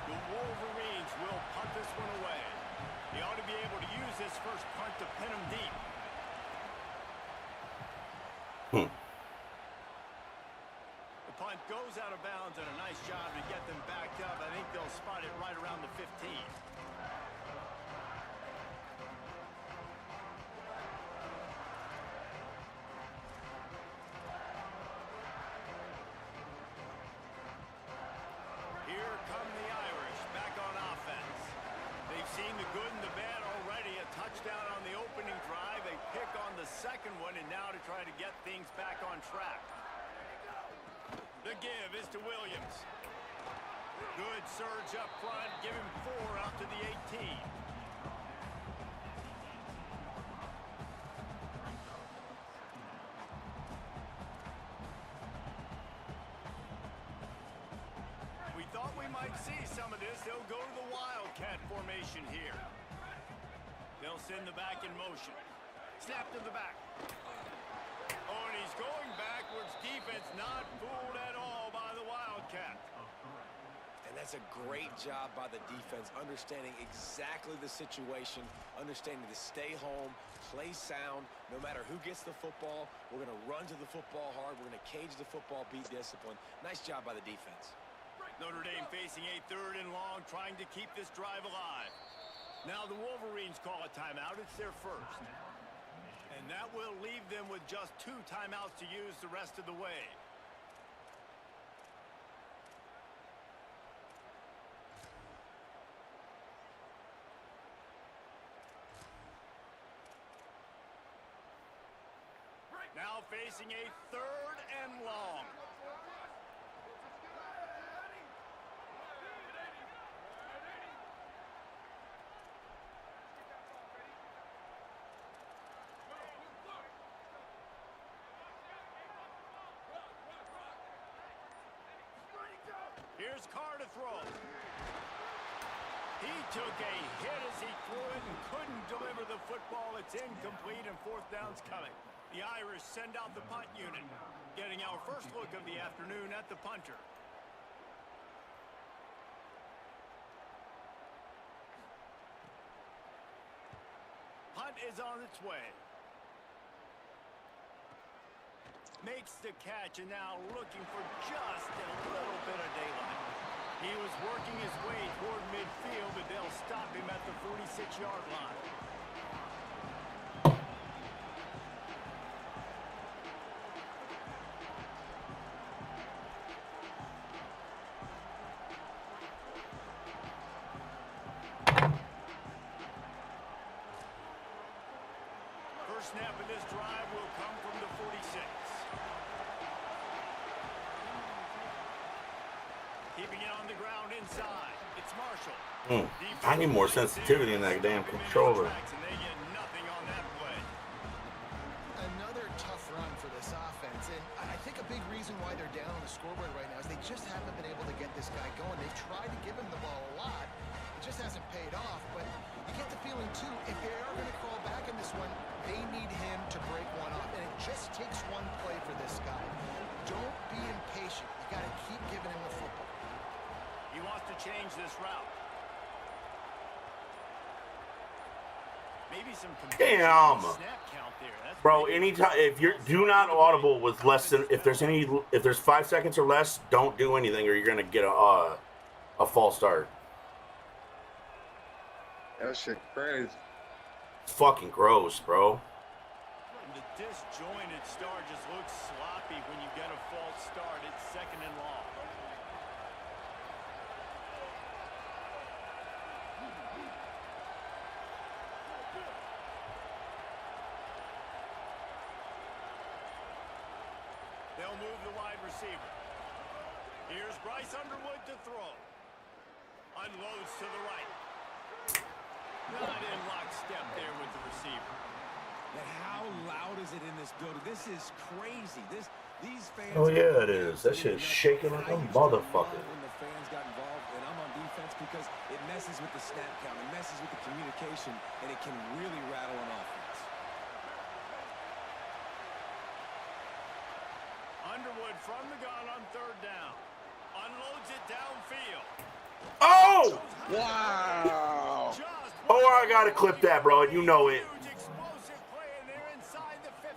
The Wolverines will punt this one away. He ought to be able to use this first punt to pin him deep. The punt goes out of bounds, and a nice job to get them backed up. I think they'll spot it right around the 15. Here come the Irish back on offense. They've seen the good and the bad already. A touchdown on the opening drive, a pick on the second one, and now to try to get things back on track. The give is to Williams. Good surge up front. Give him 4 out to the 18. We thought we might see some of this. They'll go to the Wildcat formation here. They'll send the back in motion. Snap to the back. Oh, and he's going backwards. Defense not fooled at all by the Wildcat. And that's a great job by the defense, understanding exactly the situation, understanding to stay home, play sound. No matter who gets the football, we're going to run to the football hard. We're going to cage the football, be disciplined. Nice job by the defense. Notre Dame facing a 3rd and long, trying to keep this drive alive. Now the Wolverines call a timeout. It's their first. And that will leave them with just 2 timeouts to use the rest of the way. Now facing a 3rd and long. Here's Carr to throw. He took a hit as he threw it and couldn't deliver the football. It's incomplete and 4th down's coming. The Irish send out the punt unit, getting our first look of the afternoon at the punter. Punt is on its way. Makes the catch and now looking for just a little bit of daylight. He was working his way toward midfield, but they'll stop him at the 46-yard line. First snap of this drive will come from the 46. Keeping it on the ground inside. It's Marshall. I need more sensitivity in that damn controller. And they get nothing on that play. Another tough run for this offense. And I think a big reason why they're down on the scoreboard right now is they just haven't been able to get this guy going. They've tried to give him the ball a lot. It just hasn't paid off. But you get the feeling, too, if they are going to crawl back in this one, they need him to break one off. And it just takes one play for this guy. Don't be impatient. You got to keep giving him the football. He wants to change this route. Maybe some Damn. snap count there. That's Bro, anytime if you're do not audible with less than if there's 5 seconds or less, don't do anything or you're gonna get a false start. That shit crazy. It's fucking gross, bro. The disjointed start just looks sloppy when you get a false start. It's 2nd and long. They'll move the wide receiver. Here's Bryce Underwood to throw. Unloads to the right. Not in lockstep there with the receiver. And how loud is it in this building? This is crazy. These fans. Oh yeah, it is. That shit's shaking like a motherfucker. When the fans got involved, and I'm on defense because it messes with the snap count, it messes with the communication, and it can really rattle an offense. Underwood from the gun on third down. Unloads it downfield. Oh! Wow. Oh, I gotta clip that, bro. You know it.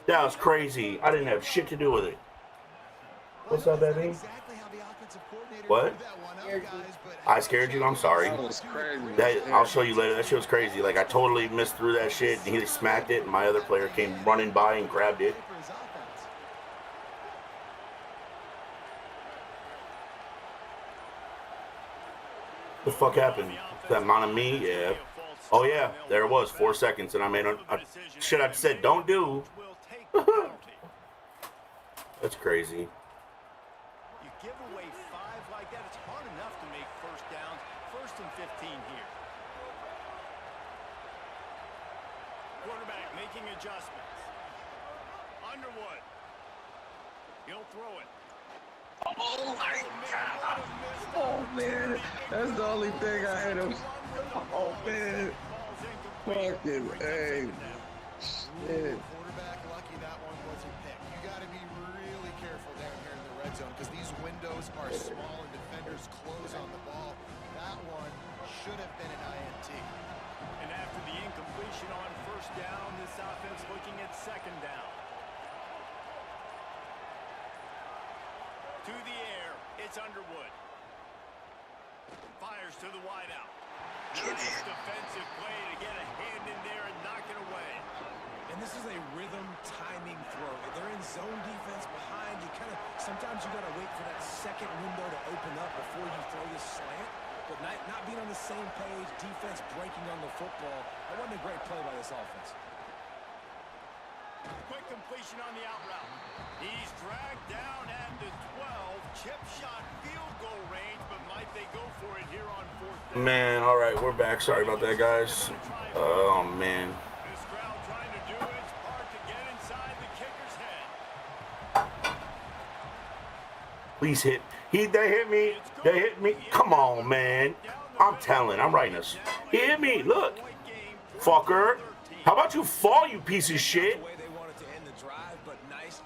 That was crazy. I didn't have shit to do with it. What's up, baby? What? I scared you? I'm sorry. That was crazy. I'll show you later. That shit was crazy. Like, I totally missed through that shit, and he smacked it, and my other player came running by and grabbed it. What the fuck happened? Is that mon me? Yeah. Oh, yeah. There it was. 4 seconds, and I made a shit I said don't do. That's crazy. You give away 5 like that, it's hard enough to make first downs. 1st and 15 here. Quarterback making adjustments. Underwood. He'll throw it. Oh my God. Oh man. That's the only thing I had him. Oh man. Fucking hey. Shit. Quarterback lucky that one wasn't picked. You got to be really careful down here in the red zone because these windows are small and defenders close on the ball. That one should have been an INT. And after the incompletion on first down, this offense looking at second down. To the air, it's Underwood. Fires to the wideout. Nice defensive play to get a hand in there and knock it away. And this is a rhythm timing throw. They're in zone defense behind. Sometimes you got to wait for that second window to open up before you throw this slant. But not being on the same page, defense breaking on the football. That wasn't a great play by this offense. Quick completion on the out route. He's dragged down at the 12. Chip shot field goal range, but might they go for it here on 4th down? Man, all right, we're back. Sorry about that, guys. Oh, man. This crowd trying to do its part to get inside the kicker's head. Please hit. They hit me. They hit me. Come on, man. I'm telling. I'm writing this. He hit me. Look. Fucker. How about you fall, you piece of shit?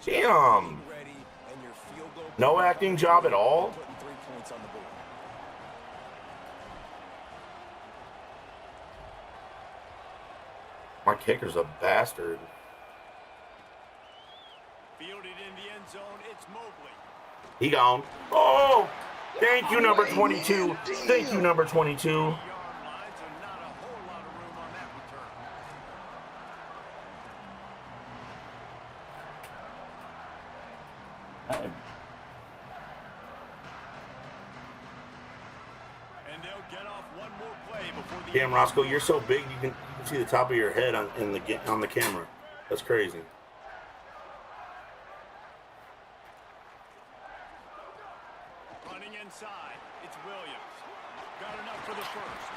Damn. No acting job at all? My kicker's a bastard. Fielded in the end zone, it's Mobley. He gone. Oh! Thank you, number 22. Thank you, number 22. Damn, Roscoe, you're so big you can see the top of your head on the camera. That's crazy. Running inside, it's Williams. Got enough for the first.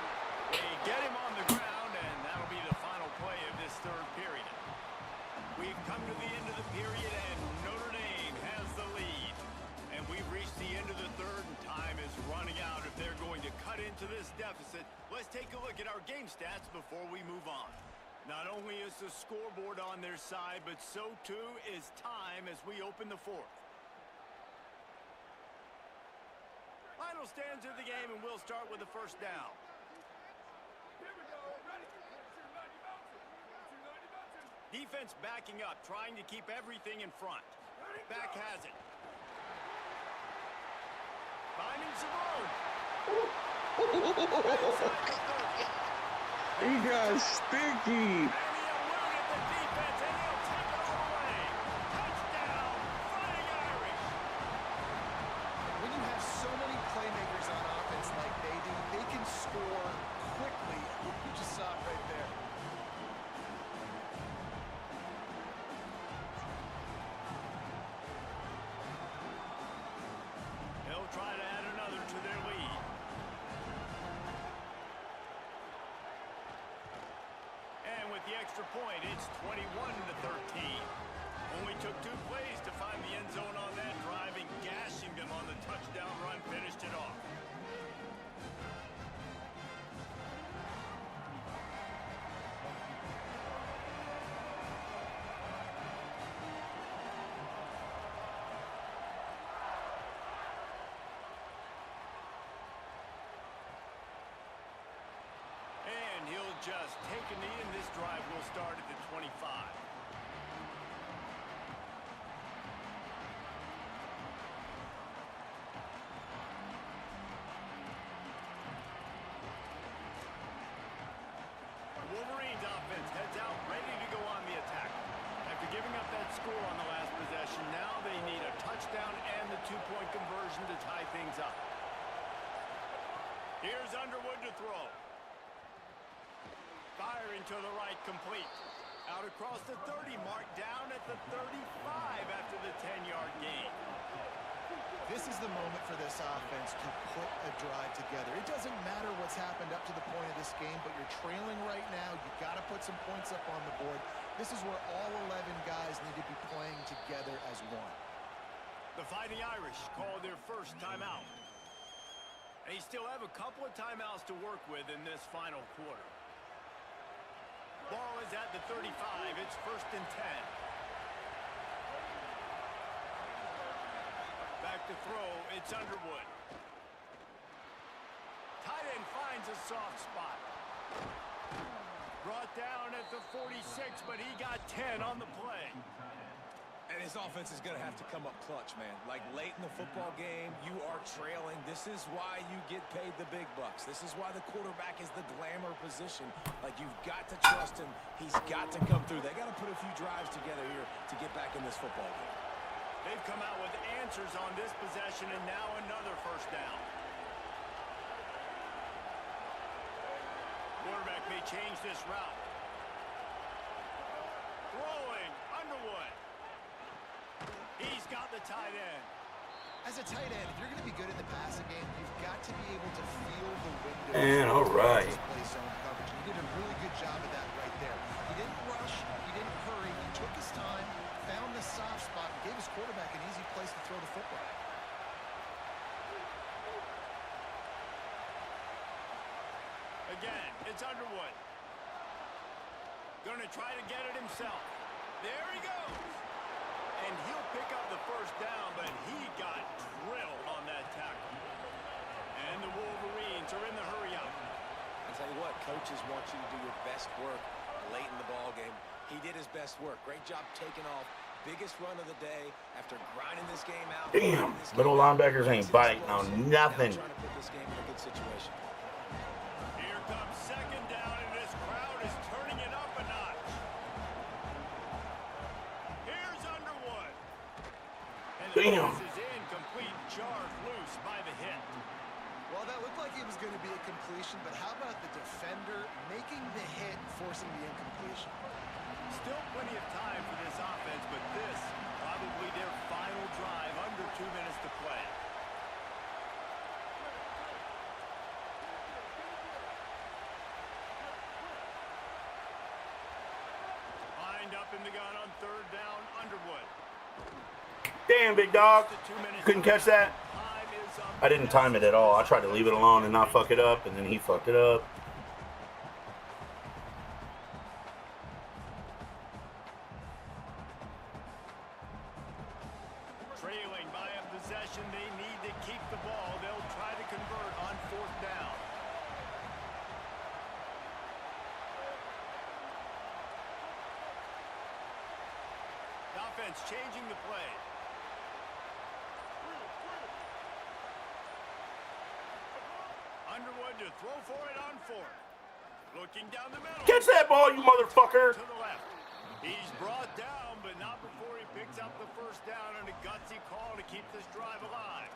They get him on the ground, and that'll be the final play of this third period. We've come to the end of the period, and Notre Dame has the lead. And we've reached the end of the third, and time is running out if they're going to cut into this deficit. Let's take a look at our game stats before we move on. Not only is the scoreboard on their side, but so too is time as we open the fourth. Final stands of the game, and we'll start with the first down. Defense backing up, trying to keep everything in front. Back has it. Finding some room. He got sticky. When you have so many playmakers on offense like they do, they can score quickly. You just saw it right there. They'll try to add another to their lead. And with the extra point, it's 21-13. Only took 2 plays to find the end zone on that drive, and gashing them on the touchdown run finished it off. And he'll just take a knee, and this drive will start at the 25. Wolverines offense heads out, ready to go on the attack. After giving up that score on the last possession, now they need a touchdown and the 2-point conversion to tie things up. Here's Underwood to throw. Firing to the right, complete. Out across the 30, marked down at the 35 after the 10-yard gain. This is the moment for this offense to put a drive together. It doesn't matter what's happened up to the point of this game, but you're trailing right now. You've got to put some points up on the board. This is where all 11 guys need to be playing together as one. The Fighting Irish call their first timeout. They still have a couple of timeouts to work with in this final quarter. Ball is at the 35. It's 1st and 10. Back to throw, it's Underwood. Tight end finds a soft spot. Brought down at the 46, but he got 10 on the play. And his offense is going to have to come up clutch, man. Like late in the football game, you are trailing. This is why you get paid the big bucks. This is why the quarterback is the glamour position. Like, you've got to trust him. He's got to come through. They got to put a few drives together here to get back in this football game. They've come out with answers on this possession, and now another first down. Quarterback may change this route. Throwing, Underwood. He's got the tight end. As a tight end, if you're going to be good in the passing game, you've got to be able to feel the window. And all right. Play zone coverage. He did a really good job of that right there. He didn't rush. He didn't hurry. He took his time, found the soft spot, and gave his quarterback an easy place to throw the football. Again, it's Underwood. Gonna try to get it himself. There he goes. And he'll pick up the first down, but he got drilled on that tackle. And the Wolverines are in the hurry up. I'll tell you what, coaches want you to do your best work late in the ball game. He did his best work. Great job taking off. Biggest run of the day after grinding this game out. Damn, little linebackers ain't biting on nothing. Trying to put this game in a good situation. Here comes 2nd down, and this crowd is turning it up a notch. Here's Underwood. And the pass is incomplete, jarred loose by the hit. Well, that looked like it was going to be a completion, but how about the defender making the hit, forcing the incompletion? Still plenty of time for this offense, but this probably their final drive, under 2 minutes to play. Lined up in the gun on 3rd down, Underwood. Damn, big dog. Couldn't catch that. I didn't time it at all. I tried to leave it alone and not fuck it up, and then he fucked it up. Trailing by a possession, they need to keep the ball. They'll try to convert on 4th down. The offense changing the play. Underwood to throw for it on 4th. Looking down the middle. Catch that ball, you motherfucker. To the left. He's brought down, but not before he picks up the first down, and a gutsy call to keep this drive alive.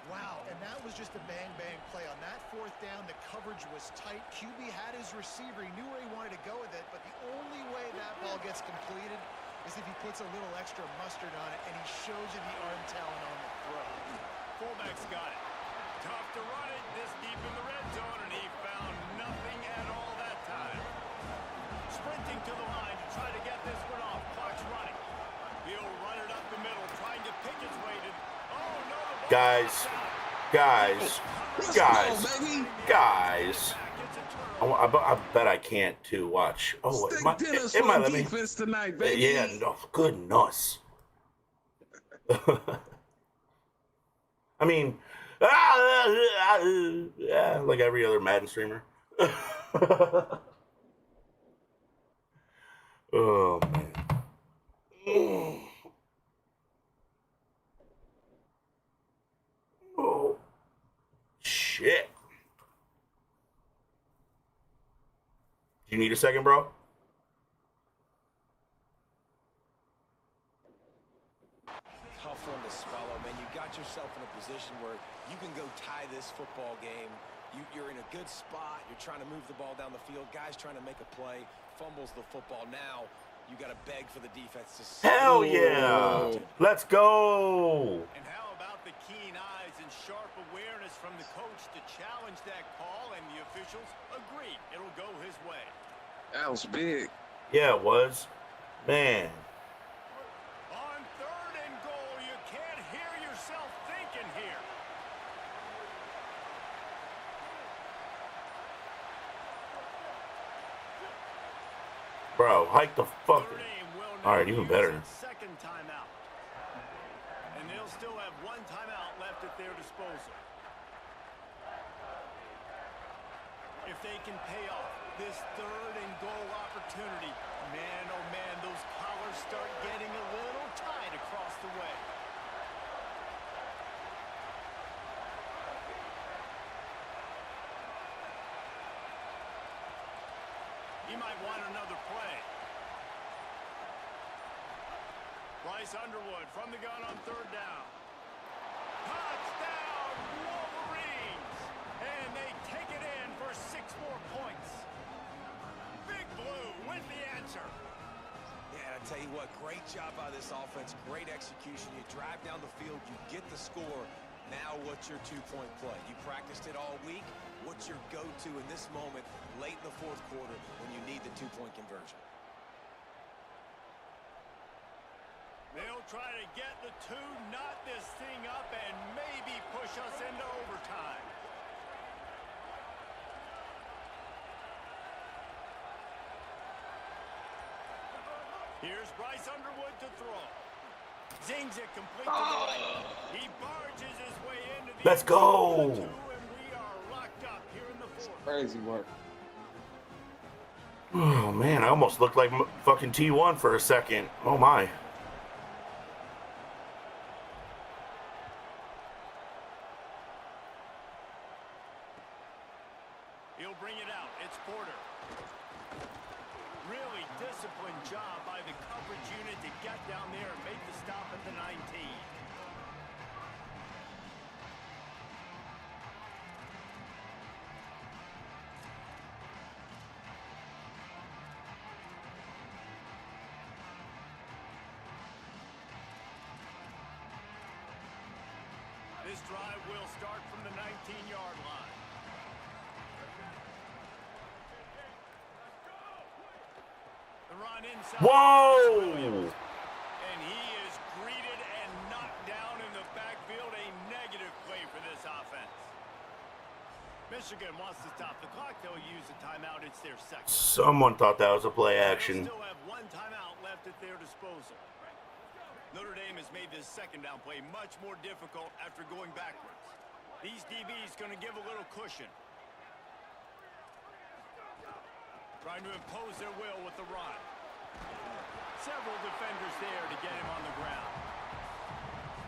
Wow, and that was just a bang-bang play. On that 4th down, the coverage was tight. QB had his receiver. He knew where he wanted to go with it, but the only way that ball gets completed is if he puts a little extra mustard on it, and he shows you the arm talent on the throw. Fullback's got it. Tough to run it this deep in the red zone, and he found nothing at all that time. Sprinting to the line to try to get this one off. Clock's running. Guys. I bet I can't too. Watch. Oh, it might let me. Defense tonight, baby. Yeah, no, goodness. I mean, yeah, like every other Madden streamer. Oh man. Oh shit. You need a second, bro? Tough one to swallow, man. You got yourself in a position where you can go tie this football game. You're in a good spot. You're trying to move the ball down the field. Guys trying to make a play. Fumbles the football. Now you got to beg for the defense to. Hell yeah! Let's go! And how about the keen eyes and sharp awareness from the coach to challenge that call, and the officials agree it'll go his way. That was big. Yeah, it was. Man. On 3rd and goal, you can't hear yourself thinking here. Bro, hike the fuck. All right, even better. Second timeout. And they'll still have 1 timeout left at their disposal. If they can pay off this 3rd and goal opportunity, man, oh man, those collars start getting a little tight across the way. He might want another play. Bryce Underwood from the gun on 3rd down. Touchdown, Wolverines! And they take it in for 6 more points. Big Blue with the answer. Yeah, I tell you what, great job by this offense. Great execution. You drive down the field, you get the score. Now what's your 2-point play? You practiced it all week. What's your go-to in this moment late in the 4th quarter when you need the 2-point conversion? They'll try to get the 2, knot this thing up, and maybe push us into overtime. Here's Bryce Underwood to throw. Zings it complete to the right. He barges his way into the Let's go. 2, and we are locked up here in the 4th. Crazy work. Oh man, I almost looked like fucking T1 for a second. Oh my. He'll bring it out. It's Porter. Really disciplined job by the coverage unit to get down there and make the stop at the 19. This drive will start from the 19-yard line. The run inside. Whoa! And he is greeted and knocked down in the backfield. A negative play for this offense. Michigan wants to stop the clock. They'll use a timeout. It's their second. Someone thought that was a play action. They still have 1 timeout left at their disposal. Notre Dame has made this second down play much more difficult after going backwards. These DBs going to give a little cushion. Trying to impose their will with the run. Several defenders there to get him on the ground.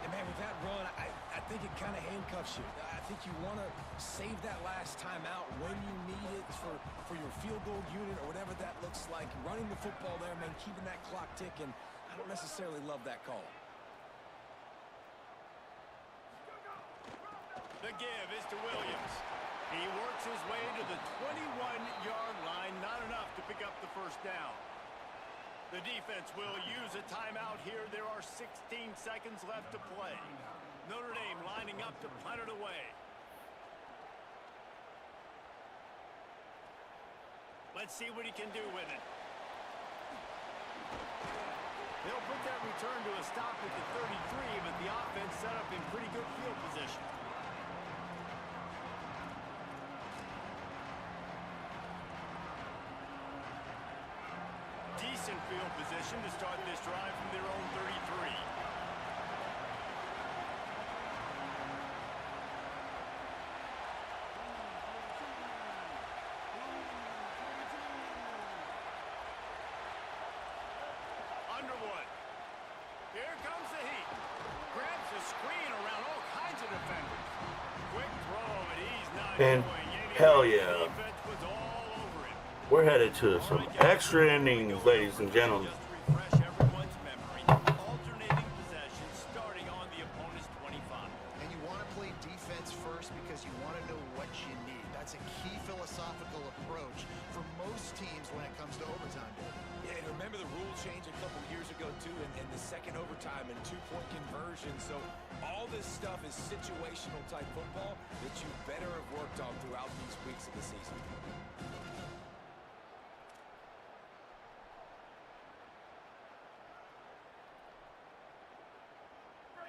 And man, with that run, I think it kind of handcuffs you. I think you want to save that last time out when you need it for your field goal unit or whatever that looks like. Running the football there, man, keeping that clock ticking. I don't necessarily love that call. The give is to Williams. He works his way to the 21-yard line. Not enough to pick up the first down. The defense will use a timeout here. There are 16 seconds left to play. Notre Dame lining up to punt it away. Let's see what he can do with it. They'll put that return to a stop at the 33, but the offense set up in pretty good field position. Decent field position to start this drive from their own 33. Underwood. Here comes the heat. Grabs the screen around all kinds of defenders. Quick throw, but he's not And going hell anywhere. yeah. The defense was all over him. We're headed to some extra innings, ladies and gentlemen. Just to refresh everyone's memory. Alternating possession starting on the opponent's 25. And you want to play defense first because you want to know what you need. That's a key philosophical approach for most teams when it comes to overtime. Yeah, and remember the rule change a couple years ago, too, in the second overtime and two-point conversion. So all this stuff is situational type football that you better have worked on throughout these weeks of the season.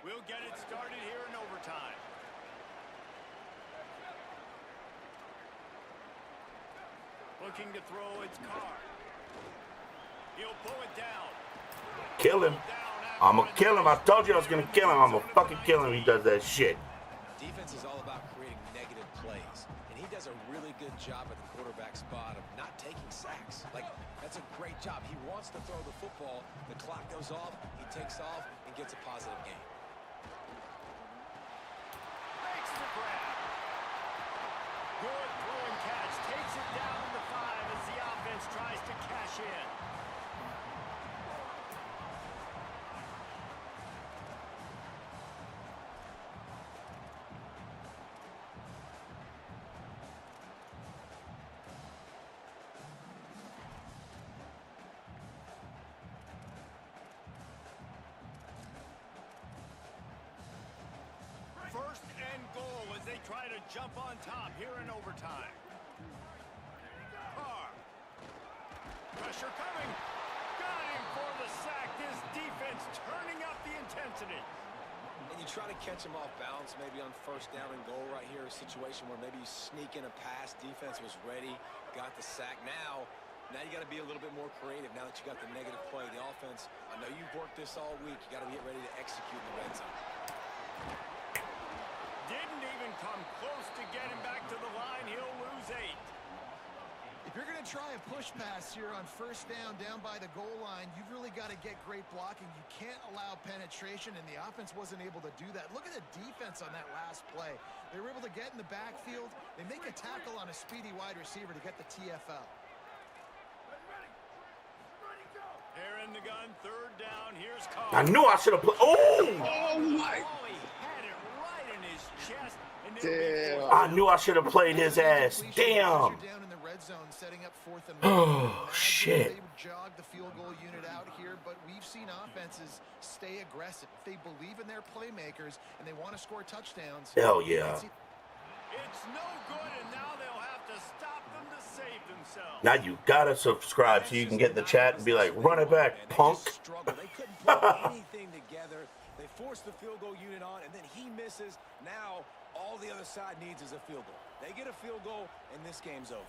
We'll get it started here in overtime. Looking to throw its car. He'll pull it down. Kill him. I'm gonna kill him. I told you I was gonna kill him. I'm gonna fucking kill him. He does that shit. Defense is all about creating negative plays, and he does a really good job at the quarterback spot of not taking sacks. Like, that's a great job. He wants to throw the football. The clock goes off, he takes off, and gets a positive gain. Makes the grab. Good throw and catch. Takes it down to the 5 as the offense tries to cash in. First and goal as they try to jump on top here in overtime. Carr. Pressure coming. Got him for the sack. This defense turning up the intensity. And you try to catch him off balance, maybe on first down and goal right here, a situation where maybe you sneak in a pass, defense was ready, got the sack. Now you got to be a little bit more creative now that you got the negative play. The offense, I know you've worked this all week. You got to get ready to execute in the red zone. Didn't even come close to getting back to the line. He'll lose 8. If you're going to try a push pass here on first down by the goal line, you've really got to get great blocking. You can't allow penetration, and the offense wasn't able to do that. Look at the defense on that last play. They were able to get in the backfield. They make a tackle on a speedy wide receiver to get the TFL. Here in the gun, third down. Here's Carr. I knew I should have played. Oh! Oh, he had it right in his chest. And Damn. I knew I should have played his ass. Damn. Down in the red zone, setting up 4th and Oh, shit. They would jog the field goal unit out here, but we've seen offenses stay aggressive. If they believe in their playmakers and they want to score touchdowns. Hell yeah. It's no good, and now they'll have to stop them to save themselves. Now you gotta subscribe so you can get in the chat and be like, run it back, punk. They couldn't put anything together. They forced the field goal unit on, and then he misses. Now all the other side needs is a field goal. They get a field goal, and this game's over.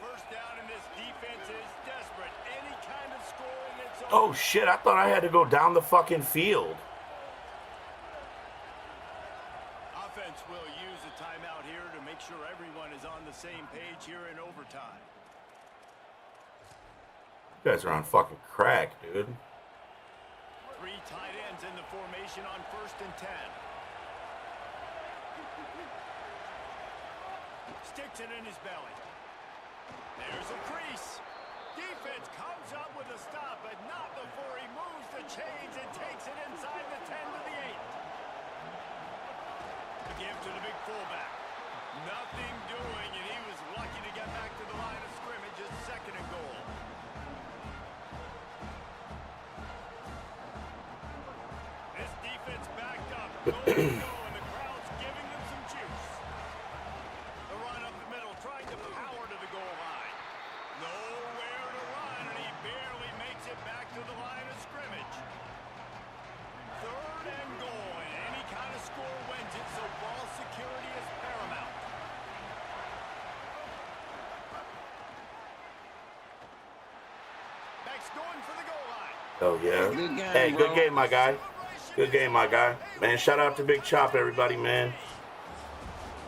First down, and this defense is desperate. Any kind of scoring, it's over. Oh shit, I thought I had to go down the fucking field. Offense will use a timeout here to make sure everyone is on the same page here in overtime. You guys are on fucking crack, dude. 3 tight ends in the formation on 1st and 10. Sticks it in his belly. There's a crease. Defense comes up with a stop, but not before he moves the chains and takes it inside the 10 to the 8. The give to the big fullback. Nothing doing, and he was lucky to get back to the line of scrimmage. Just 2nd and goal. This defense backed up. Go, and the crowd's giving them some juice. The run up the middle, trying to power to the goal line. Nowhere to Oh, yeah. Good game, Hey, good bro. game, my guy. Good game, my guy. Man, shout out to Big Chop, everybody, man.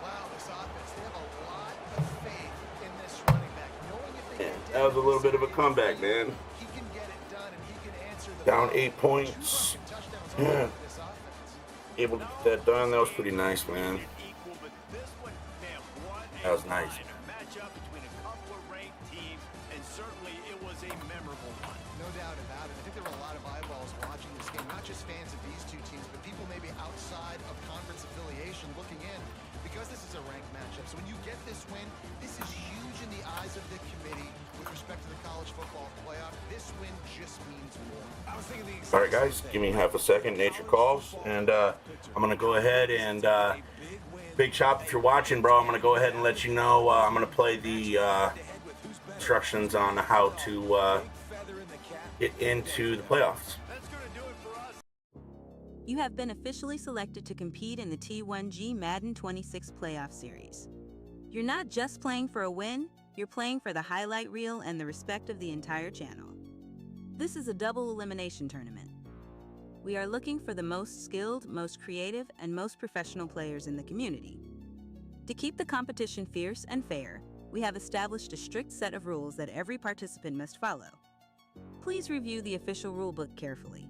Wow, this offense, they have a lot of faith in this running back. Knowing if they Man, get that was a little bit of a comeback, man. he can get it done and he can answer the Down bell. 8 points. Yeah. Able to get that done. That was pretty nice, man. That was nice. Matchup between a couple of ranked teams, and certainly it was a memorable one. No doubt about it. I think there were a lot of eyeballs watching this game, not just fans of these two teams, but people maybe outside of conference affiliation looking in, because this is a ranked matchup. So when you get this win, this is huge in the eyes of the committee with respect to the college football playoff. This win just means more. I was thinking the All right, guys, give me half a second. Nature calls, and I'm gonna go ahead and Big Chop, if you're watching, bro, I'm gonna go ahead and let you know. I'm gonna play the instructions on how to get into the playoffs. You have been officially selected to compete in the T1G Madden 26 playoff series. You're not just playing for a win, you're playing for the highlight reel and the respect of the entire channel. This is a double elimination tournament. We are looking for the most skilled, most creative, and most professional players in the community. To keep the competition fierce and fair, we have established a strict set of rules that every participant must follow. Please review the official rulebook carefully.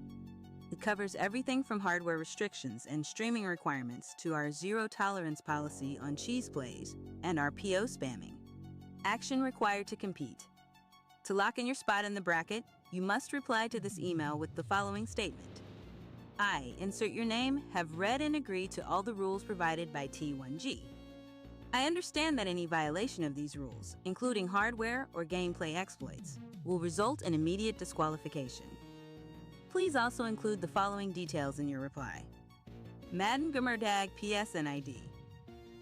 It covers everything from hardware restrictions and streaming requirements to our zero-tolerance policy on cheese plays and our PO spamming. Action required to compete. To lock in your spot in the bracket, you must reply to this email with the following statement. I, insert your name, have read and agreed to all the rules provided by T1G. I understand that any violation of these rules, including hardware or gameplay exploits, will result in immediate disqualification. Please also include the following details in your reply. Madden Gamerdag PSN ID.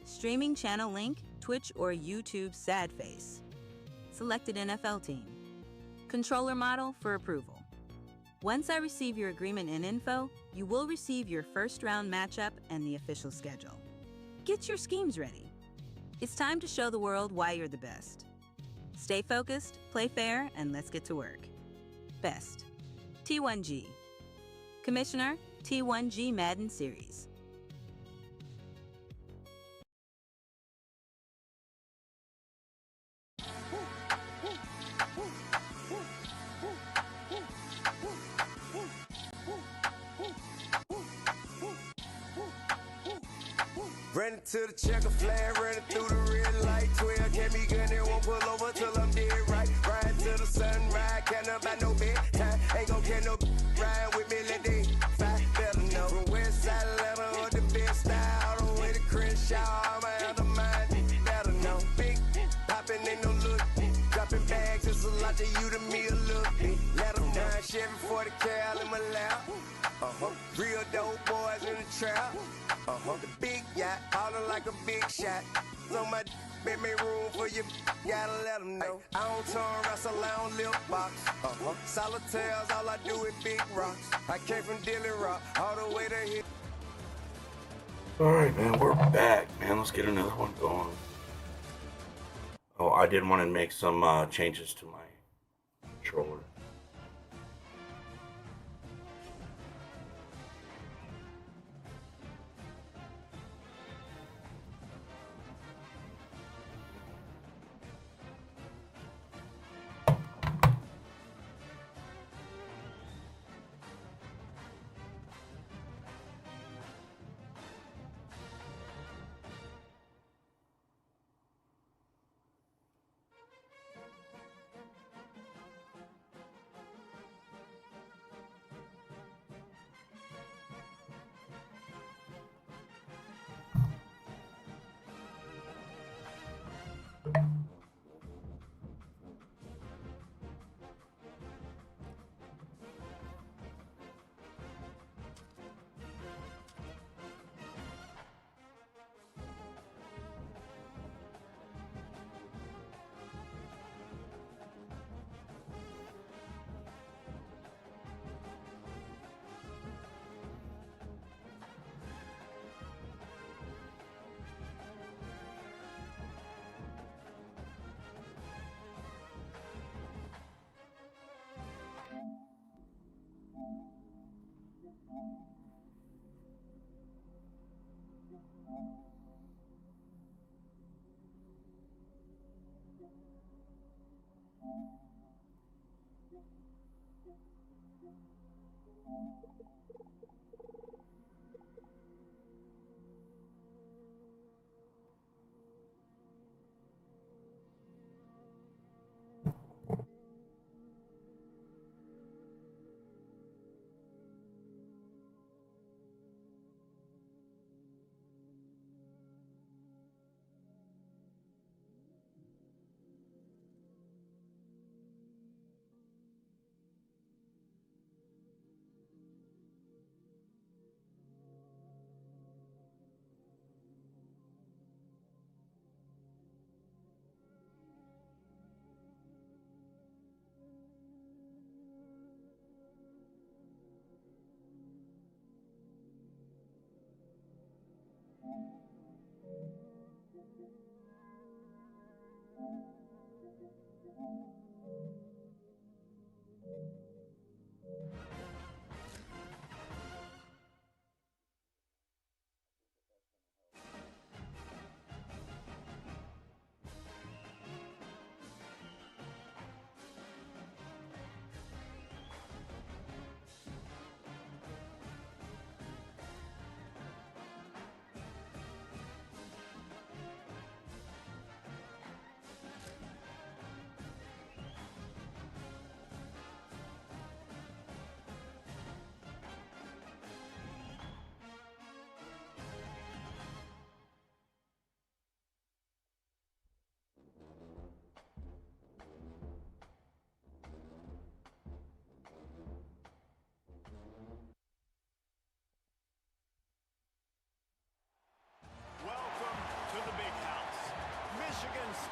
Streaming channel link, Twitch or YouTube sad face. Selected NFL team. Controller model for approval. Once I receive your agreement and info, you will receive your first round matchup and the official schedule. Get your schemes ready. It's time to show the world why you're the best. Stay focused, play fair, and let's get to work. Best. T1G. Commissioner, T1G Madden Series. Running to the checker flag, running through the red light. 12 can't be good, they won't pull over till I'm dead right. Riding to the sunrise, can't about no bedtime. Ain't gon' get no ride with me, let they fight. Better know from West Side Atlanta or the best style. All the way to Crenshaw, I'm out of mind. Better know, big poppin' ain't no look. Dropping bags, it's a lot to you to me a little bit. Let them know, Chevy 40 cal in my lap. Real dope boys in the trap. The big yacht, ballin' like a big shot. So my been make room for you, gotta let them know. I don't turn wrestle, I don't lip box. Solitaires, all I do is big rocks. I came from Dilly Rock, all the way to here. Alright, man, we're back, man. Let's get another one going. Oh, I did want to make some changes to my controller.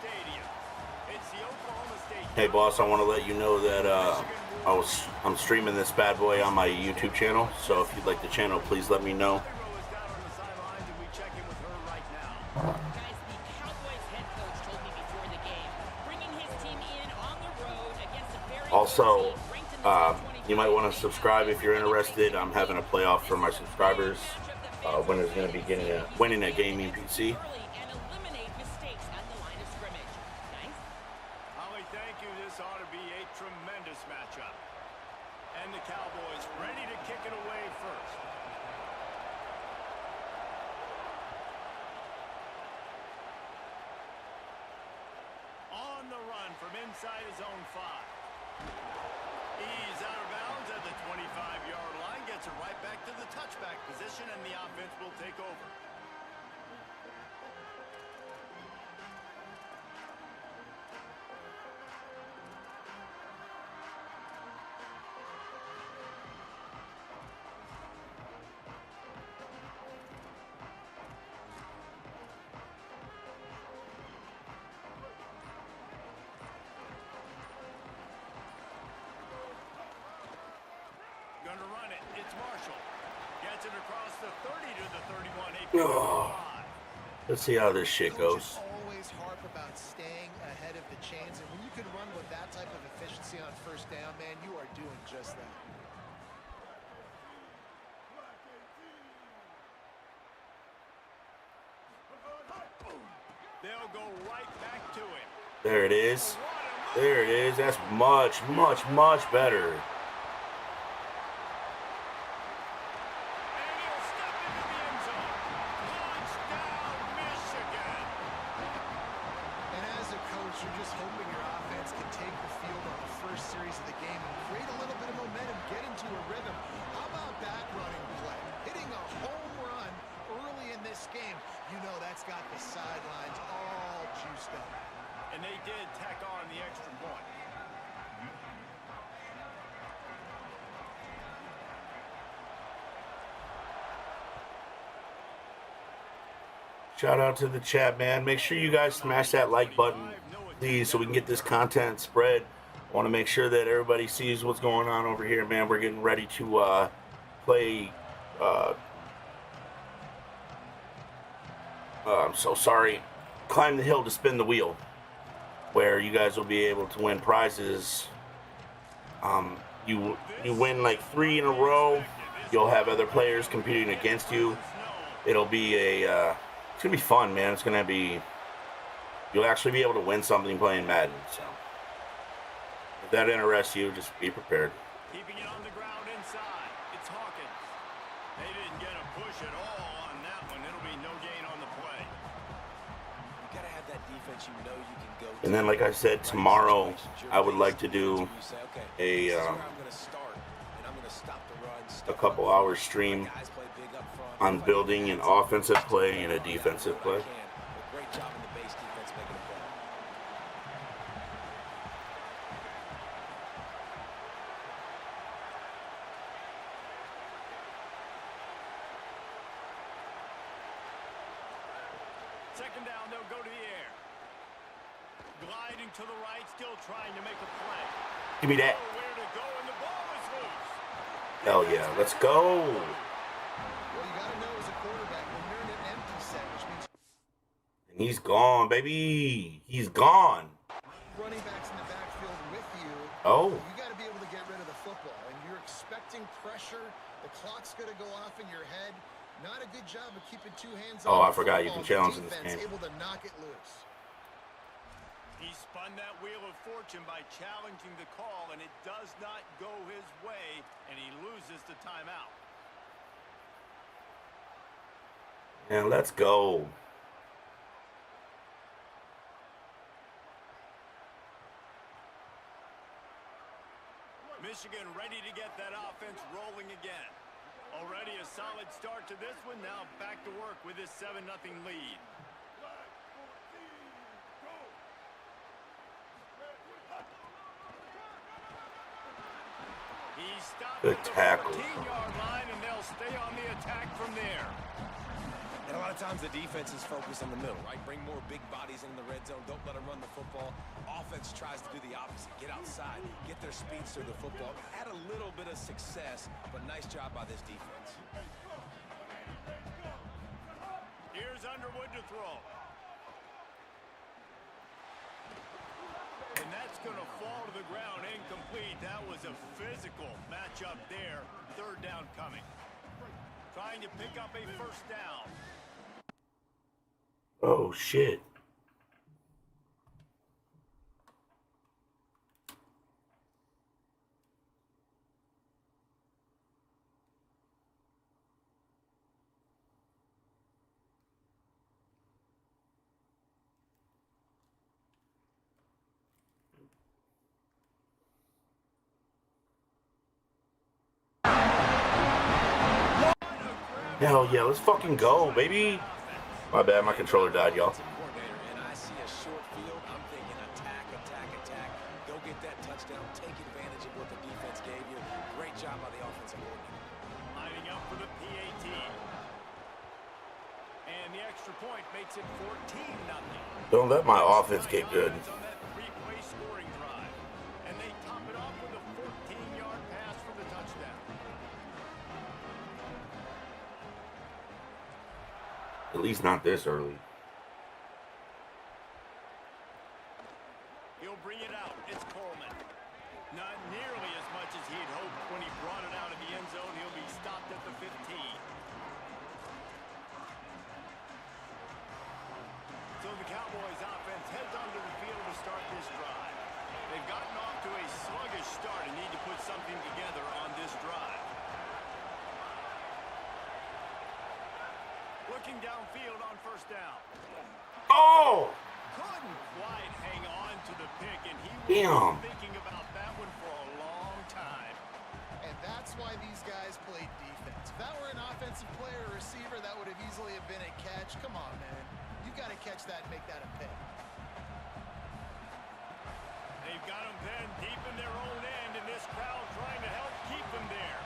Stadium. It's the Oklahoma State. Hey, boss, I want to let you know that I'm streaming this bad boy on my YouTube channel. So if you'd like the channel, please let me know. Guys, the Cowboys head coach told me before the game, bringing his team in on the road against a very Also, good team ranked in the top 25. you might want to subscribe if you're interested. I'm having a playoff for my subscribers. Winner's going to be winning a gaming PC. And eliminate mistakes at the line of scrimmage. Nice. Holly, thank you. This ought to be a tremendous matchup. And the Cowboys ready to kick it away first. On the run from inside his own 5. He's out of bounds at the 25-yard line. Gets it right back to the touchback position, and the offense will take over. Going to run it. It's Marshall. Gets it across the 30 to the 31. Let's see how this shit goes. Always harp about staying ahead of the chains, and when you can run with that type of efficiency on first down, man, you are doing just that. They'll go right back to it. There it is. There it is. That's much, much, much better. You're just hoping your offense can take the field on the first series of the game and create a little bit of momentum, get into a rhythm. How about that running play? Hitting a home run early in this game. You know that's got the sidelines all juiced up. And they did tack on the extra point. Shout out to the chat, man. Make sure you guys smash that like button, please, so we can get this content spread. I want to make sure that everybody sees what's going on over here, man. We're getting ready to play. I'm so sorry. Climb the hill to spin the wheel, where you guys will be able to win prizes. You win like 3 in a row. You'll have other players competing against you. It'll be a it's gonna be fun, man. It's gonna be, you'll actually be able to win something playing Madden. So if that interests you, just be prepared. Keeping it on the ground inside. It's Hawkins. They didn't get a push at all on that one. It'll be no gain on the play. You gotta have that defense you know you can go to. And then, like I said, tomorrow I would like to do a couple hour stream on building an offensive play and a defensive play. Great job in the base defense making a play. Second down, they'll go to the air. Gliding to the right, still trying to make a play. Give me that. Nowhere to go, and the ball is loose. Hell yeah, let's go. And he's gone, baby. He's gone. Running backs in the backfield with you. Oh. You got to be able to get rid of the football, and you're expecting pressure. The clock's going to go off in your head. Not a good job of keeping 2 hands on Oh, I the forgot you football. can challenge in The this defense game. able to knock it loose. He spun that wheel of fortune by challenging the call, and it does not go his way, and he loses the timeout. And let's go. Michigan ready to get that offense rolling again. Already a solid start to this one. Now back to work with this 7-0 lead. He stopped Good at the tackle. 14-yard line, and they'll stay on the attack from there. And a lot of lot of times the defense is focused in the middle, right? Bring more big bodies in the red zone. Don't let them run the football. Offense tries to do the opposite. Get outside. Get their speeds through the football. Had a little bit of success, but nice job by this defense. Here's Underwood to throw. And that's going to fall to the ground incomplete. That was a physical matchup there. Third down coming. Trying to pick up a first down. Oh, shit. Hell yeah, let's fucking go, baby. My bad, my controller died, y'all. And I see a short field. I'm thinking attack, attack, attack. Go get that touchdown. Take advantage of what the defense gave you. Great job by the offensive coordinator. Lining up for the PAT. And the extra point makes it 14-0. Don't let my offense get good. On that three-play scoring drive. And they top it off with a 14-yard pass for the touchdown. At least not this early. He'll bring it out. It's Coleman. Not nearly as much as he'd hoped when he brought it out of the end zone. He'll be stopped at the 15. So the Cowboys offense heads onto the field to start this drive. They've gotten off to a sluggish start and need to put something together on this drive. Looking downfield on first down. Oh! Couldn't quite hang on to the pick, and he was thinking about that one for a long time. And that's why these guys played defense. If that were an offensive player or receiver, that would have easily have been a catch. Come on, man. You've got to catch that and make that a pick. They've got them pinned deep in their own end, and this crowd trying to help keep them there.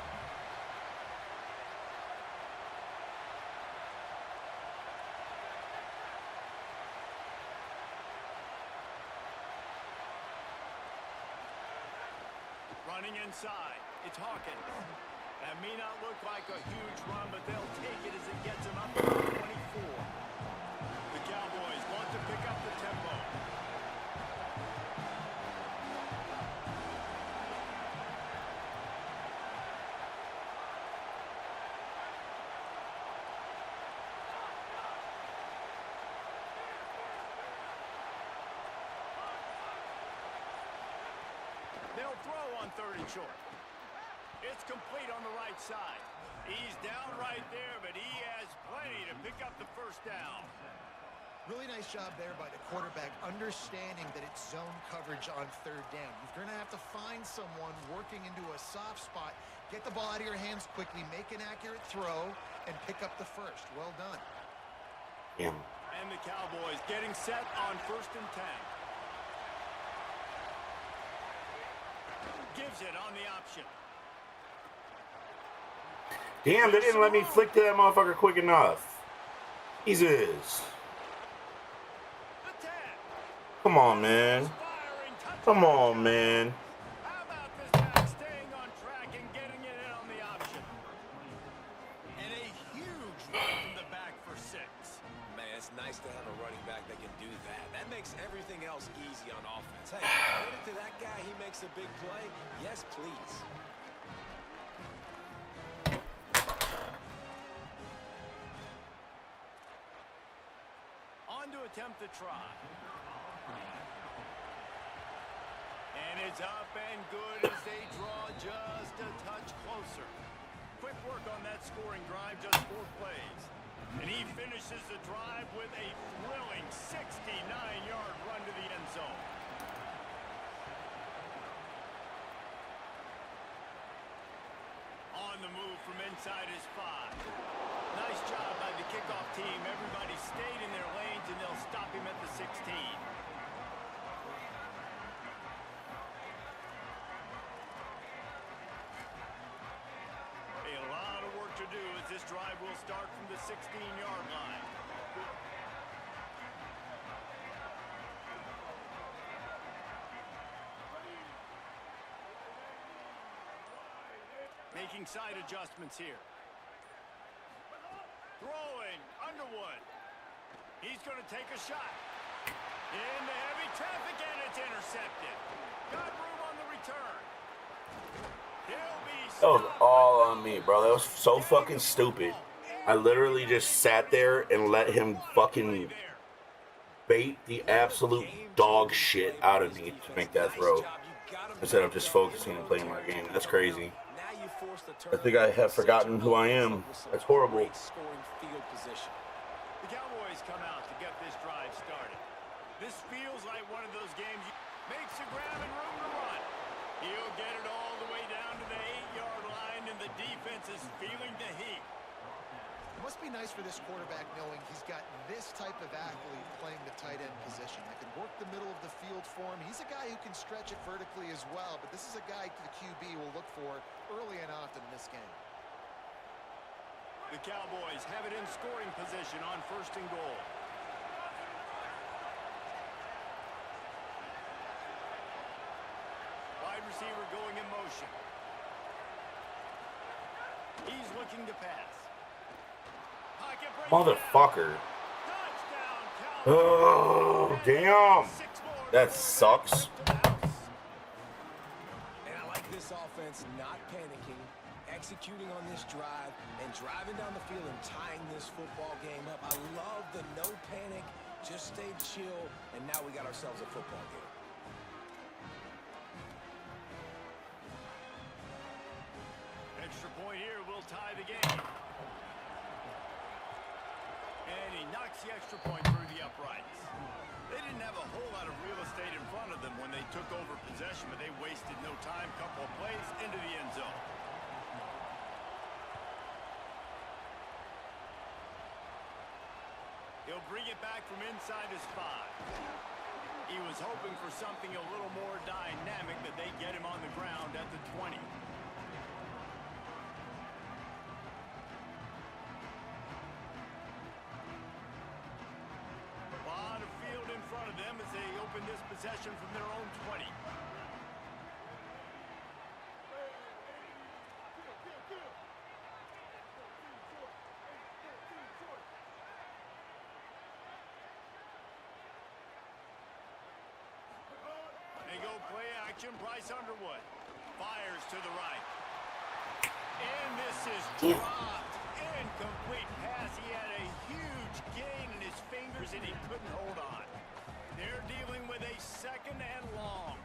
Running inside, it's Hawkins. That may not look like a huge run, but they'll take it as it gets them up to the 24. The Cowboys want to pick up the tempo. They'll throw on third and short. It's complete on the right side. He's down right there, but he has plenty to pick up the first down. Really nice job there by the quarterback, understanding that it's zone coverage on third down. You're going to have to find someone working into a soft spot, get the ball out of your hands quickly, make an accurate throw, and pick up the first. Well done. Yeah. And the Cowboys getting set on first and 10. Gives it on the option. Damn, they didn't let me flick to that motherfucker quick enough. Jesus. Come on, man. Come on, man. How about this guy staying on track and getting it in on the option? And a huge run from the back for 6. Man, it's nice to have a running back that can do that. That makes everything else easy on offense. Hey, get it to that guy, he makes a big play. Yes, please. On to attempt the try. And it's up and good as they draw just a touch closer. Quick work on that scoring drive, just 4 plays. And he finishes the drive with a thrilling 69-yard run to the end zone. On the move from inside his 5. Nice job by the kickoff team. Everybody stayed in their lanes, and they'll stop him at the 16. A lot of work to do as this drive will start from the 16-yard line. making side adjustments here. Throwing, Underwood. He's going to take a shot. Into heavy traffic, and it's intercepted. Got room on the return. That was all on me, bro. That was so fucking stupid. I literally just sat there and let him fucking bait the absolute dog shit out of me to make that throw. Instead of just focusing and playing my game. That's crazy. I think I have forgotten who I am. That's horrible. The Cowboys come out to get this drive started. This feels like one of those games. Makes a grab and room to run. He'll get it all the way down to the 8-yard line, and the defense is feeling the heat. It must be nice for this quarterback knowing he's got this type of athlete playing the tight end position that can work the middle of the field for him. He's a guy who can stretch it vertically as well, but this is a guy the QB will look for early and often in this game. The Cowboys have it in scoring position on 1st and goal. Wide receiver going in motion. He's looking to pass. Motherfucker. Oh, damn. That sucks. And I like this offense not panicking, executing on this drive, and driving down the field and tying this football game up. I love the no panic, just stay chill, and now we got ourselves a football game. Extra point here will tie the game. And he knocks the extra point through the uprights. They didn't have a whole lot of real estate in front of them when they took over possession, but they wasted no time. Couple of plays into the end zone. He'll bring it back from inside his 5. He was hoping for something a little more dynamic, but they get him on the ground at the 20. As they open this possession from their own 20. They go play action. Bryce Underwood fires to the right. And this is dropped. Incomplete pass. He had a huge gain in his fingers and he couldn't hold on. They're dealing with a 2nd and long.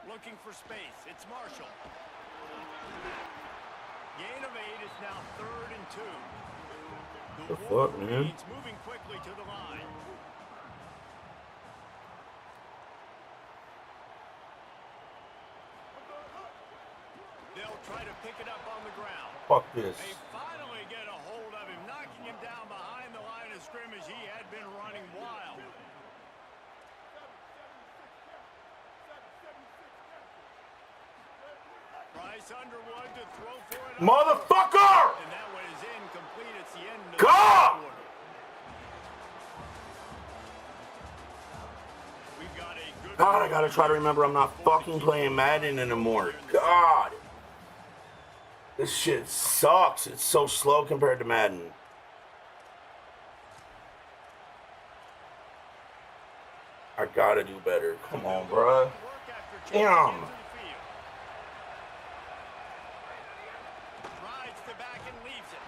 Looking for space. It's Marshall. Gain of 8 is now 3rd and 2. The fuck, man? Moving quickly to the line. They'll try to pick it up on the ground. Fuck this. They finally get a hold of him, knocking him down behind the line of scrimmage. He had been running wild. Bryce Underwood to throw for it. Motherfucker! And that one is incomplete. It's the end of the God! quarter. We've got a good God, I gotta try to remember I'm not fucking playing Madden anymore. God. This shit sucks. It's so slow compared to Madden. I gotta do better. Come on, bruh. Damn. Rides the back and leaves it.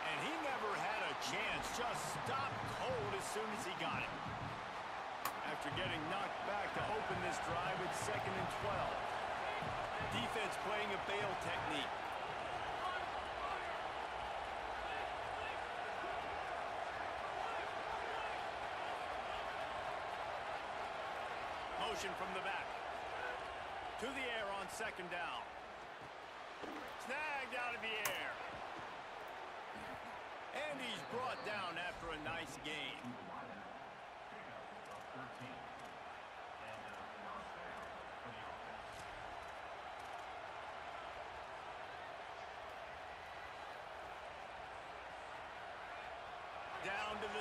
And he never had a chance. Just stopped cold as soon as he got it. After getting knocked back to open this drive, it's 2nd and 12. Defense playing a bail technique. Motion from the back. To the air on 2nd down. Snagged out of the air. And he's brought down after a nice gain.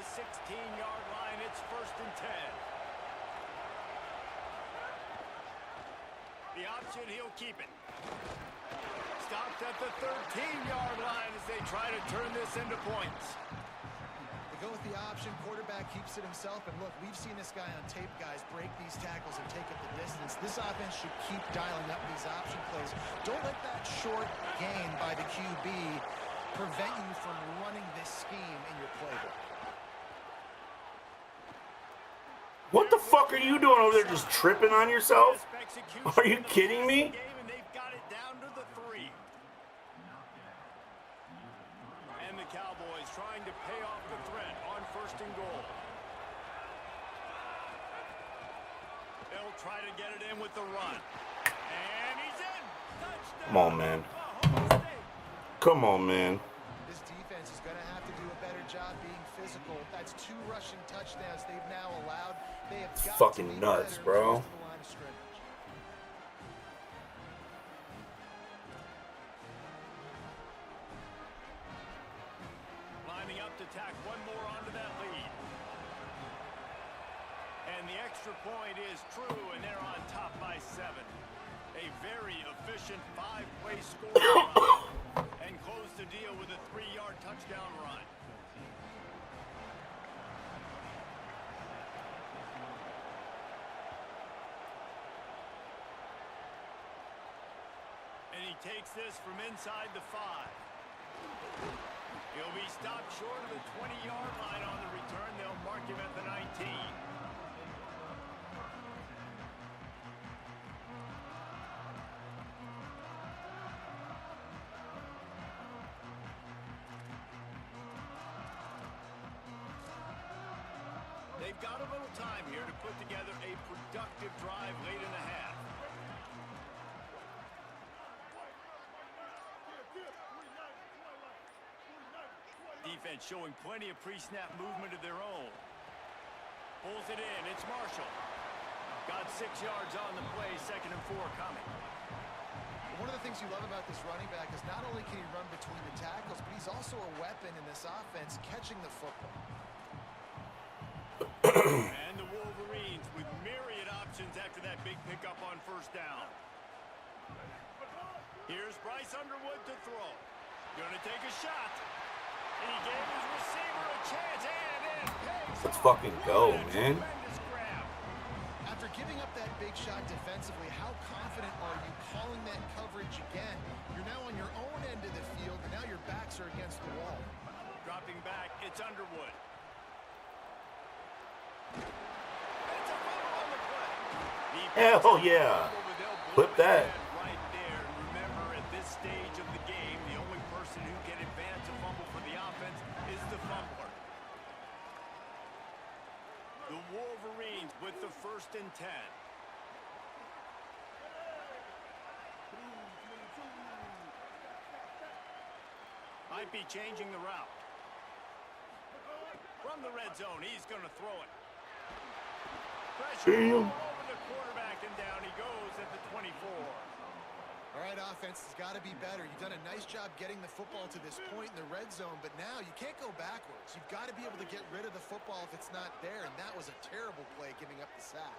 the 16-yard line. It's 1st and 10. The option, he'll keep it. Stopped at the 13-yard line as they try to turn this into points. They go with the option. Quarterback keeps it himself. And look, we've seen this guy on tape, guys, break these tackles and take up the distance. This offense should keep dialing up these option plays. Don't let that short gain by the QB prevent you from running this scheme in your playbook. What the fuck are you doing over there, just tripping on yourself? Are you kidding me? They've got it down to the 3. And the Cowboys trying to pay off the threat on 1st and goal. They'll try to get it in with the run. And he's in. Touchdown. Come on, man. Come on, man. This defense is going to have to do a better job being physical. That's 2 rushing touchdowns they've now allowed. They have got Fucking to be nuts, better bro. close to the line of scrimmage. Lining up to tack one more onto that lead. And the extra point is true, and they're on top by 7. A very efficient 5-play score. And close the deal with a 3-yard touchdown run. And he takes this from inside the 5. He'll be stopped short of the 20-yard line on the return. They'll mark him at the 19. They've got a little time here to put together a productive drive late in the half. Defense showing plenty of pre-snap movement of their own. Pulls it in. It's Marshall. Got 6 yards on the play. 2nd and 4 coming. One of the things you love about this running back is not only can he run between the tackles, but he's also a weapon in this offense catching the football. And the Wolverines with myriad options after that big pickup on 1st down. Here's Bryce Underwood to throw. Gonna take a shot. He gave his receiver a chance and it pays. Let's fucking go, man. After giving up that big shot defensively, how confident are you calling that coverage again? You're now on your own end of the field, and now your backs are against the wall. Dropping back, it's Underwood. Hell yeah. Flip that. Right there. Remember, at this stage of the game, the only person who can advance a fumble for the offense is the fumbler. The Wolverines with the 1st and 10. Might be changing the route. From the red zone, he's going to throw it. Pressure all over the quarterback, and down he goes at the 24. All right, offense has got to be better. You've done a nice job getting the football to this point in the red zone, but now you can't go backwards. You've got to be able to get rid of the football if it's not there, and that was a terrible play giving up the sack.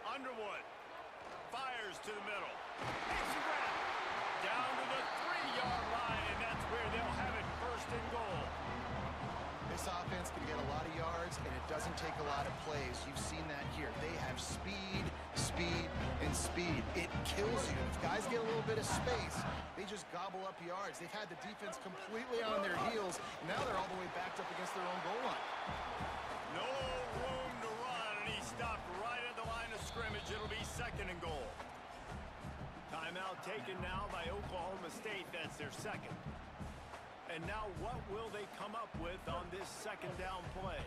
Underwood fires to the middle. It's grabbed down to the 3-yard line, and that's where they'll have it 1st and goal. This offense can get a lot of yards, and it doesn't take a lot of plays. You've seen that here. They have speed, speed, and speed. It kills you. If guys get a little bit of space, they just gobble up yards. They've had the defense completely on their heels, and now they're all the way backed up against their own goal line. No room to run, and he stopped right at the line of scrimmage. It'll be 2nd and goal. Timeout taken now by Oklahoma State. That's their 2nd. And now what will they come up with on this 2nd down play?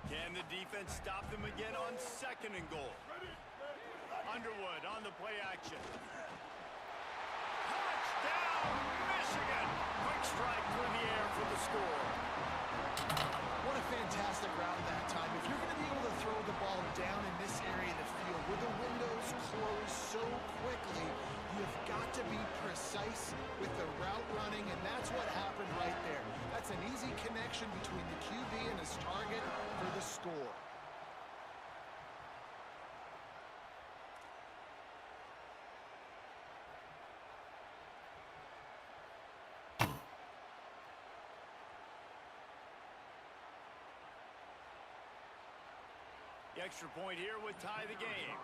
Can the defense stop them again on 2nd and goal? Underwood on the play action. Touchdown, Michigan! Quick strike through the air for the score. What a fantastic route that time. If you're going to be able to throw the ball down in this area of the field where the windows close so quickly, you've got to be precise with the route running, and that's what happened right there. That's an easy connection. connection between the QB and his target for the score. The extra point here would tie the game.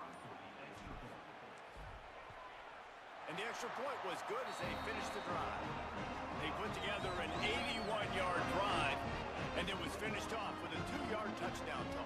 And the extra point was good as they finished the drive. They put together an 81-yard drive, and it was finished off with a 2-yard touchdown toss.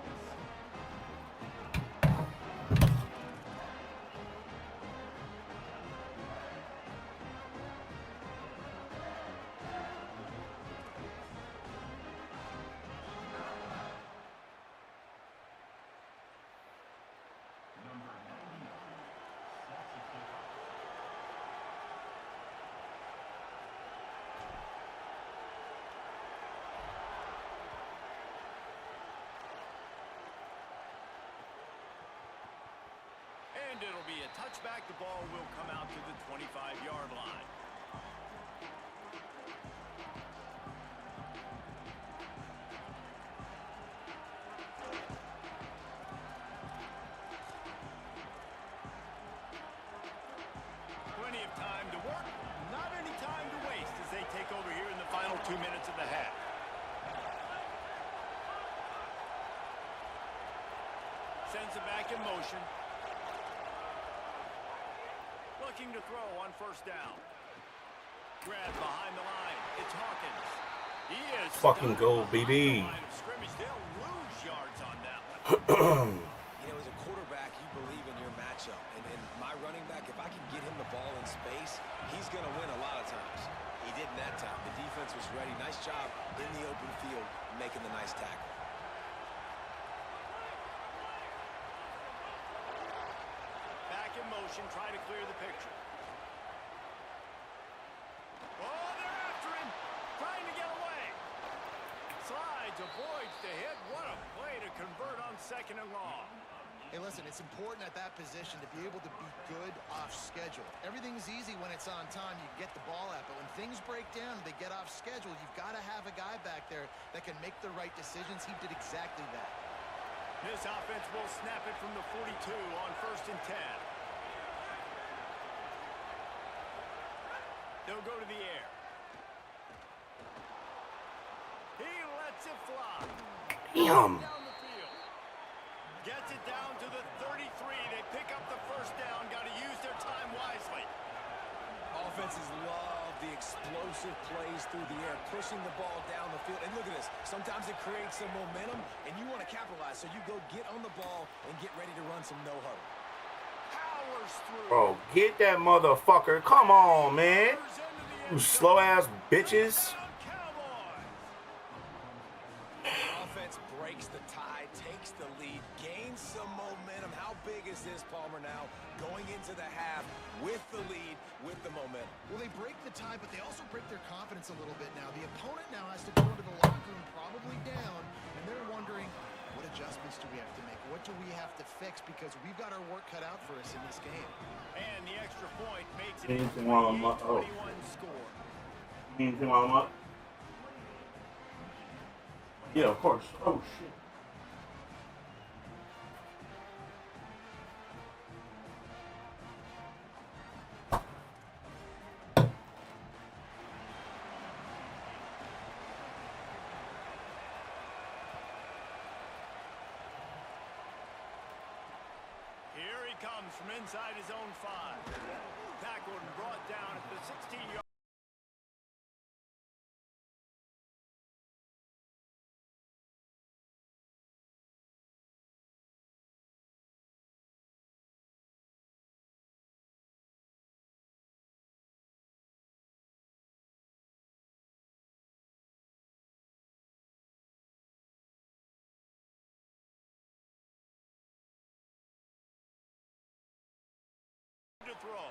And it'll be a touchback. The ball will come out to the 25-yard line. Plenty of time to work. Not any time to waste as they take over here in the final 2 minutes of the half. Sends it back in motion. Looking to throw on first down. Grab behind the line. It's Hawkins. He is fucking go, BB. They'll lose yards on that one. You know, as a quarterback, you believe in your matchup. And my running back, if I can get him the ball in space, he's going to win a lot of times. He didn't that time. The defense was ready. Nice job in the open field making the nice tackle. In motion, try to clear the picture. Oh, they're after him, trying to get away. Slides, avoids the hit. What a play to convert on 2nd and long. Hey, listen, it's important at that position to be able to be good off schedule. Everything's easy when it's on time. You get the ball out, but when things break down, they get off schedule. You've got to have a guy back there that can make the right decisions. He did exactly that. This offense will snap it from the 42 on 1st and 10. They'll go to the air. He lets it fly. Damn. Down the field. Gets it down to the 33. They pick up the first down. Got to use their time wisely. Offenses love the explosive plays through the air, pushing the ball down the field. And look at this. Sometimes it creates some momentum, and you want to capitalize. So you go get on the ball and get ready to run some no-huddle. Bro, get that motherfucker. Come on, man. You slow-ass bitches. Offense breaks the tie, takes the lead, gains some momentum. How big is this, Palmer, now? Going into the half with the lead, with the momentum. Well, they break the tie, but they also break their confidence a little bit now. The opponent now has to go into the locker room probably down, and they're wondering, what adjustments do we have to make? What do we have to fix? Because we've got our work cut out for us in this game. And the extra point makes it Anything wrong with my 21 score. Anything wrong with my... Yeah, of course. Oh, shit. Here he comes from inside his own 5. Tackled and brought down at the 16-yard. To throw.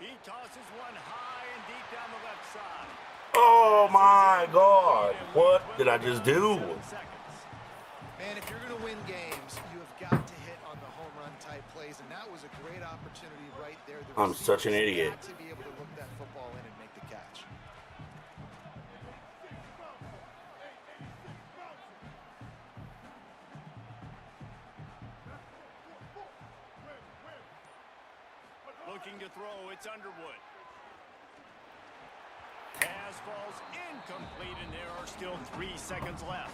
He tosses one high and deep down the left side. Oh my God. What did I just do? Man, if you're going to win games, you have got to hit on the home run type plays, and that was a great opportunity right there. I'm such an idiot. To be able to look that football in and make the catch. Looking to throw, it's Underwood. Pass falls incomplete, and there are still 3 seconds left.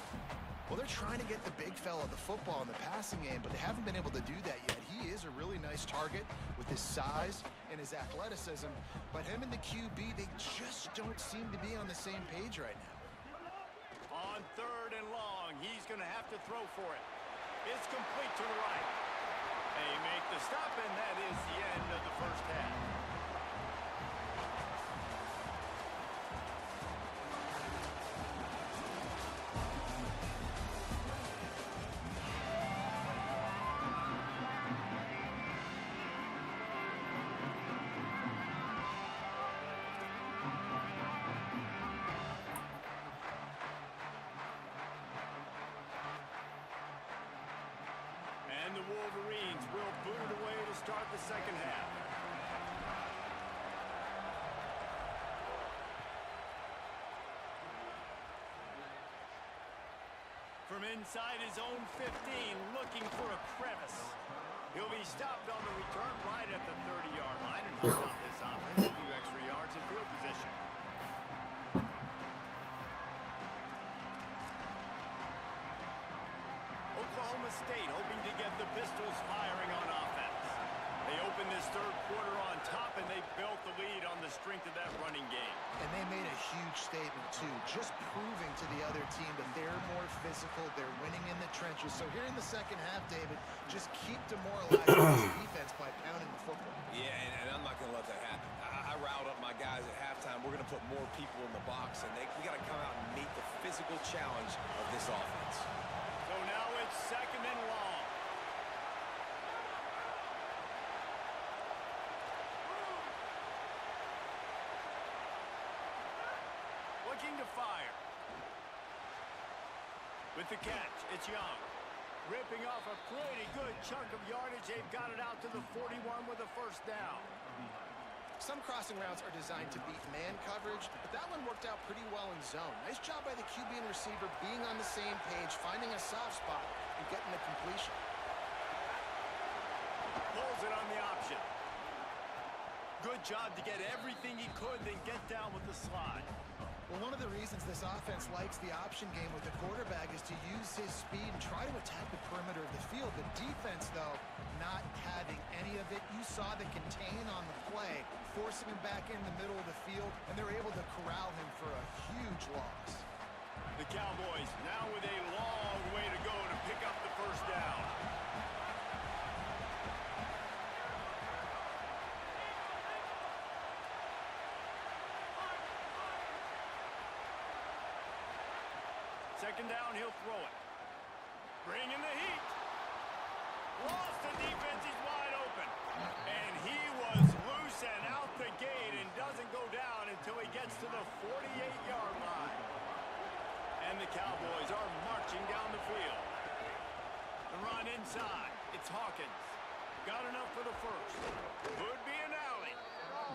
Well, they're trying to get the big fella the football in the passing game, but they haven't been able to do that yet. He is a really nice target with his size and his athleticism, but him and the QB, they just don't seem to be on the same page right now. On 3rd and long, he's going to have to throw for it. It's complete to the right. They make the stop, and that is the end of the first half. And the Wolverines will boot it away to start the second half. From inside his own 15, looking for a crevice. He'll be stopped on the return right at the 30-yard line, and he'll stop this offense a few extra yards in field position. Oklahoma State hoping to get the Pistols firing on offense. They opened this 3rd quarter on top, and they built the lead on the strength of that running game. And they made a huge statement, too, just proving to the other team that they're more physical, they're winning in the trenches. So here in the second half, David, just keep demoralizing this defense by pounding the football. Yeah, and I'm not going to let that happen. I riled up my guys at halftime. We're going to put more people in the box, and we got to come out and meet the physical challenge of this offense. So now it's 2nd and long. Looking to fire. With the catch, it's Young. Ripping off a pretty good chunk of yardage. They've got it out to the 41 with a 1st down. Some crossing routes are designed to beat man coverage, but that one worked out pretty well in zone. Nice job by the QB and receiver being on the same page, finding a soft spot, and getting the completion. Pulls it on the option. Good job to get everything he could, then get down with the slide. Well, one of the reasons this offense likes the option game with the quarterback is to use his speed and try to attack the perimeter of the field. The defense, though, not having any of it. You saw the contain on the play, forcing him back in the middle of the field, and they're able to corral him for a huge loss. The Cowboys now with a long way to go to pick up the 1st down. Second down, he'll throw it. Bringing the heat. Lost the defense, he's wide open. And he was loose and out the gate and doesn't go down until he gets to the 48-yard line. And the Cowboys are marching down the field. The run inside, it's Hawkins. Got enough for the 1st. Could be an alley.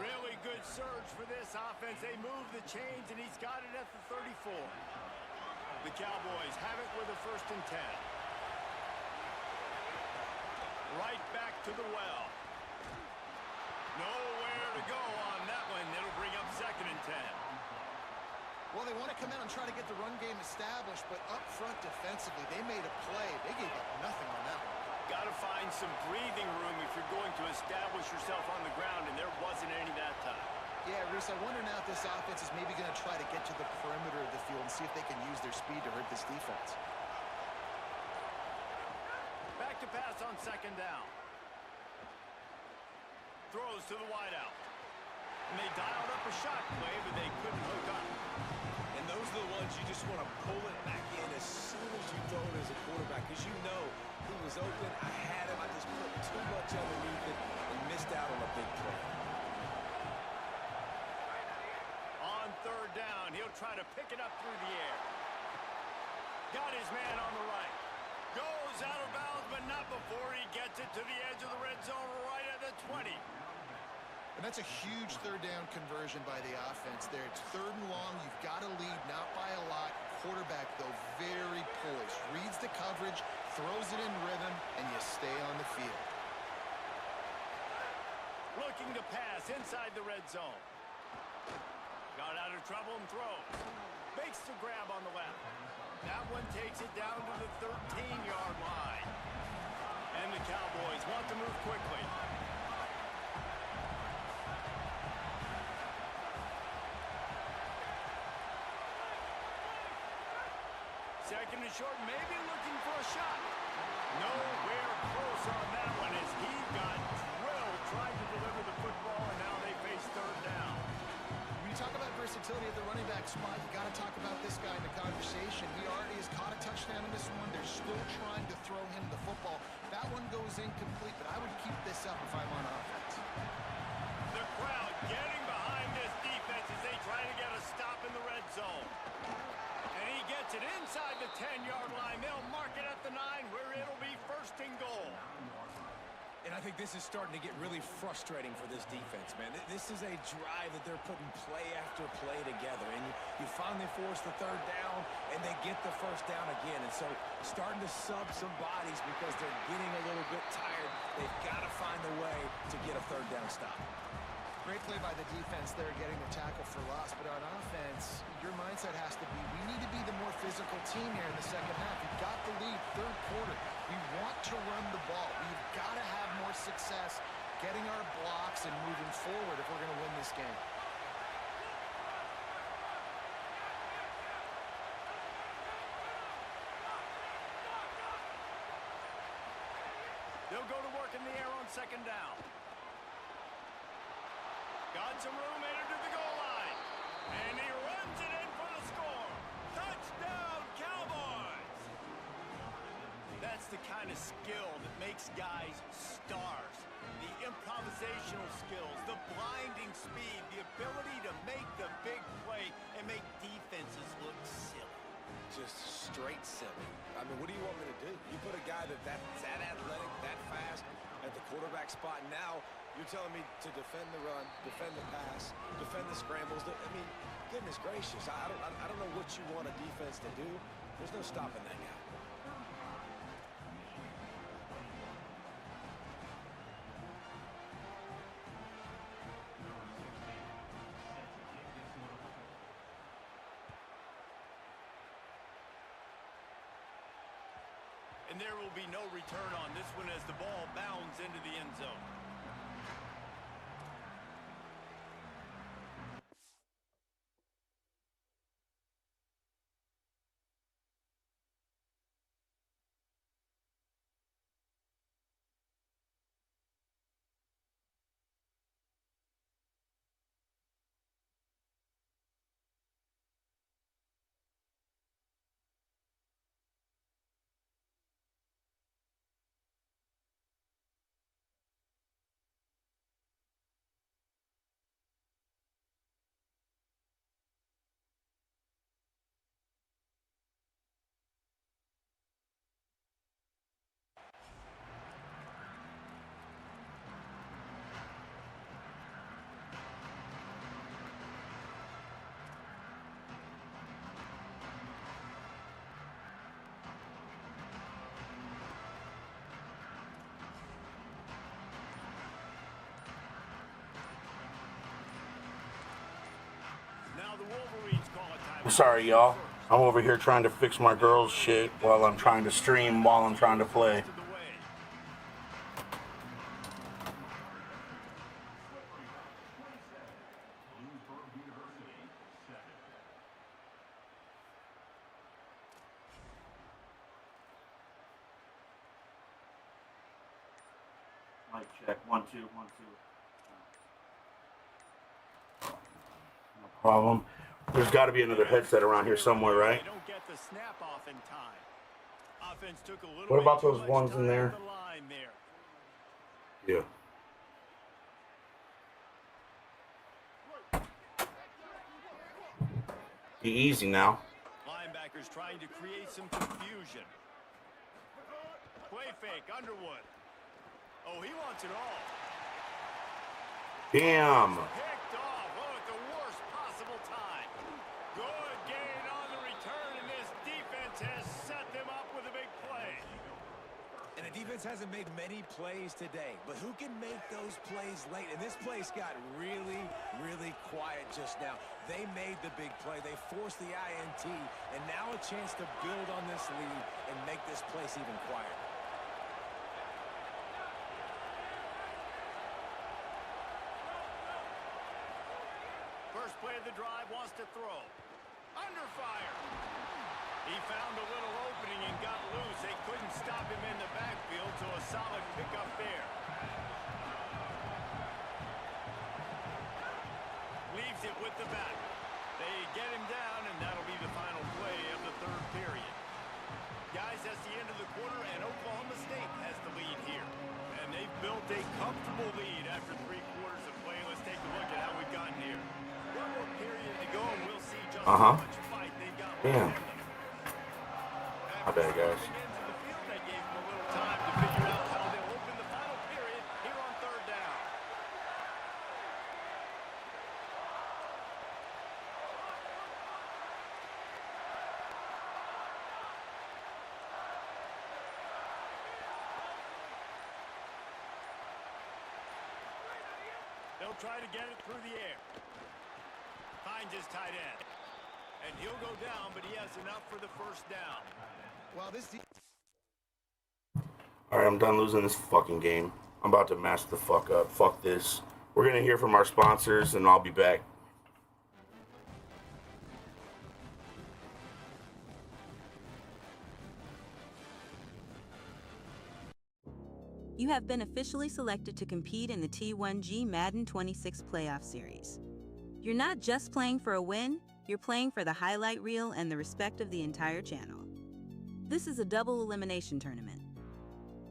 Really good surge for this offense. They move the chains, and he's got it at the 34. The Cowboys have it with a 1st and 10. Right back to the well. Nowhere to go on that one. It'll bring up 2nd and 10. Well, they want to come out and try to get the run game established, but up front defensively, they made a play. They gave up nothing on that one. Got to find some breathing room if you're going to establish yourself on the ground, and there wasn't any that time. Yeah, Reese, I wonder now if this offense is maybe going to try to get to the perimeter of the field and see if they can use their speed to hurt this defense. Back to pass on 2nd down. Throws to the wideout. And they dialed up a shot play, but they couldn't hook up. And those are the ones you just want to pull it back in as soon as you throw it as a quarterback, because you know he was open, I had him, I just put too much underneath it and missed out on a big play. On 3rd down, he'll try to pick it up through the air. Got his man on the right. Goes out of bounds, but not before he gets it to the edge of the red zone right at the 20. And that's a huge 3rd down conversion by the offense there. It's 3rd and long. You've got to lead, not by a lot. Quarterback, though, very poised. Reads the coverage, throws it in rhythm, and you stay on the field. Looking looking to pass inside the red zone. Got out of trouble and throws. Makes the grab on the left. That one takes it down to the 13-yard line. And the Cowboys want to move quickly. Second and short, maybe looking for a shot. Nowhere close on that one as he got drilled trying to deliver the football, and now they face third down. When you talk about versatility at the running back spot, you got to talk about this guy in the conversation. He already has caught a touchdown in this one. They're still trying to throw him the football. That one goes incomplete, but I would keep this up if I'm on offense. The crowd getting behind this defense as they try to get a stop in the red zone. And he gets it inside the 10-yard line. They'll mark it at the 9 where it'll be first and goal. And I think this is starting to get really frustrating for this defense, man. This is a drive that they're putting play after play together. And you finally force the third down, and they get the first down again. And so starting to sub some bodies because they're getting a little bit tired. They've got to find a way to get a third down stop. Great play by the defense there, getting the tackle for loss. But on offense, your mindset has to be, we need to be the more physical team here in the second half. We've got the lead, third quarter. We want to run the ball. We've got to have more success getting our blocks and moving forward if we're going to win this game. They'll go to work in the air on second down. Got some room, entered to the goal line. And he runs it in for the score. Touchdown, Cowboys! That's the kind of skill that makes guys stars. The improvisational skills, the blinding speed, the ability to make the big play and make defenses look silly. Just straight silly. I mean, what do you want me to do? You put a guy that's that athletic, that fast at the quarterback spot. Now you're telling me to defend the run, defend the pass, defend the scrambles. I mean, goodness gracious. I don't know what you want a defense to do. There's no stopping that guy. And there will be no return on this one as the ball bounds into the end zone. Sorry, y'all. I'm over here trying to fix my girl's shit while I'm trying to stream, while I'm trying to play. Mic check. 1 2 1 2. No problem. There's got to be another headset around here somewhere, right? What about those ones in there? Yeah. Be easy now. Linebackers trying to create some confusion. Play fake, Underwood. Oh, he wants it all. Damn. Picked off. Oh, at the worst possible time. Good gain on the return, and this defense has set them up with a big play. And That defense hasn't made many plays today, but who can make those plays late? And this place got really, really quiet just now. They made the big play. They forced the INT, and now a chance to build on this lead and make this place even quieter. First play of the drive, wants to throw. Under fire. He found a little opening and got loose. They couldn't stop him in the backfield, so a solid pickup there. Leaves it with the back. They get him down, and that'll be the final play of the third period. Guys, that's the end of the quarter, and Oklahoma State has the lead here. And they've built a comfortable lead after 3 quarters of play. Let's take a look at how we've gotten here. One more period to go, and we'll see just how much fight they've got left in them. My bad, guys. That gave them a little time to figure out how they'll open the final period here on third down. They'll try to get it through the air. Finds his tight end. And he'll go down, but he has enough for the first down. Well, this... Alright, I'm done losing this fucking game. I'm about to mash the fuck up. Fuck this. We're going to hear from our sponsors, and I'll be back. You have been officially selected to compete in the T1G Madden 26 Playoff Series. You're not just playing for a win, you're playing for the highlight reel and the respect of the entire channel. This is a double elimination tournament.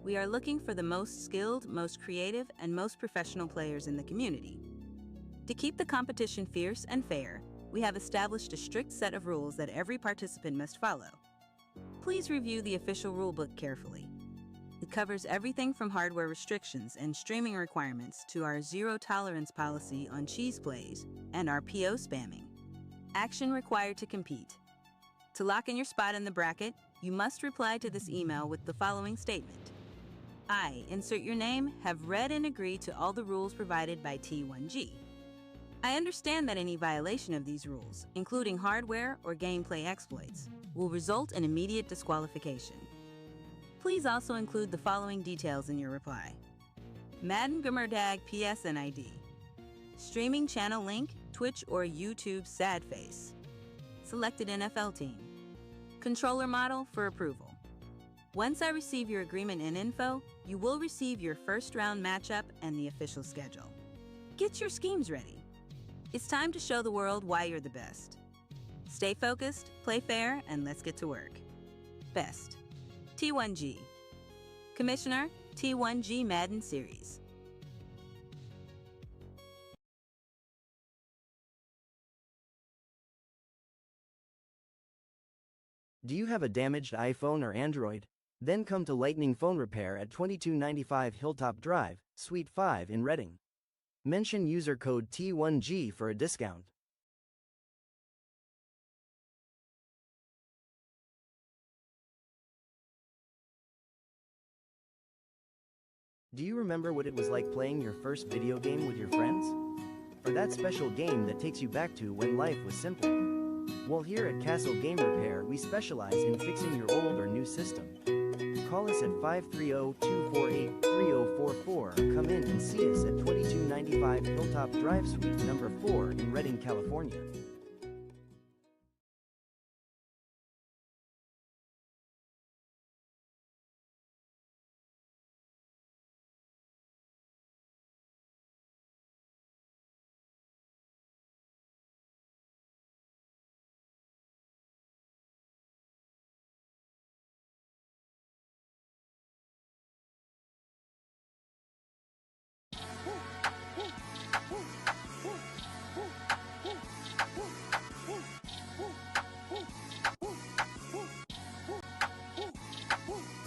We are looking for the most skilled, most creative, and most professional players in the community. To keep the competition fierce and fair, we have established a strict set of rules that every participant must follow. Please review the official rulebook carefully. It covers everything from hardware restrictions and streaming requirements to our zero-tolerance policy on cheese plays and our PO spamming. Action required to compete. To lock in your spot in the bracket, you must reply to this email with the following statement. I, insert your name, have read and agreed to all the rules provided by T1G. I understand that any violation of these rules, including hardware or gameplay exploits, will result in immediate disqualification. Please also include the following details in your reply. Madden Gummerdag PSN ID. Streaming channel link, Twitch or YouTube sad face. Selected NFL team. Controller model for approval. Once I receive your agreement and info, you will receive your first round matchup and the official schedule. Get your schemes ready. It's time to show the world why you're the best. Stay focused, play fair, and let's get to work. Best. T1G. Commissioner, T1G Madden Series. Do you have a damaged iPhone or Android? Then come to Lightning Phone Repair at 2295 Hilltop Drive, Suite 5 in Reading. Mention user code T1G for a discount. Do you remember what it was like playing your first video game with your friends? Or that special game that takes you back to when life was simple? Well, here at Castle Game Repair, we specialize in fixing your old or new system. Call us at 530-248-3044 or come in and see us at 2295 Hilltop Drive, Suite number 4 in Redding, California.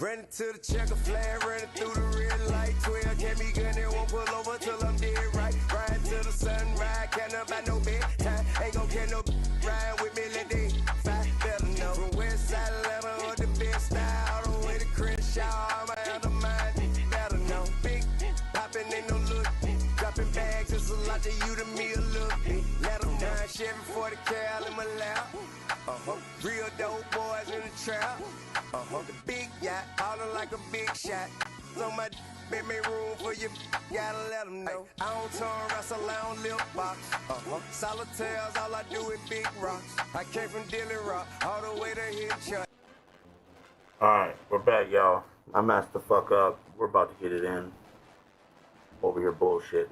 Running to the checker flag, running through the red light. 12 can't be gun, they won't pull over till I'm dead right. Riding to the sunrise, can't about no bedtime. Ain't gon' care no ride with me, let they fight better know. From west side Atlanta or the best style, all the way to Crenshaw, I'm out of mind. out to you to me a little bit. Let them down, Chevy 40 cal in my lap. Real dope boys in the trap. The big yacht, ballin' like a big shot. So my make me room for you, gotta let them know. I don't turn wrestle, I don't lip box. Solitaires, all I do is big rocks. I came from Dilly Rock, all the way to hit shot. Alright, we're back, y'all. I messed the fuck up. We're about to get it in. Over here bullshitting.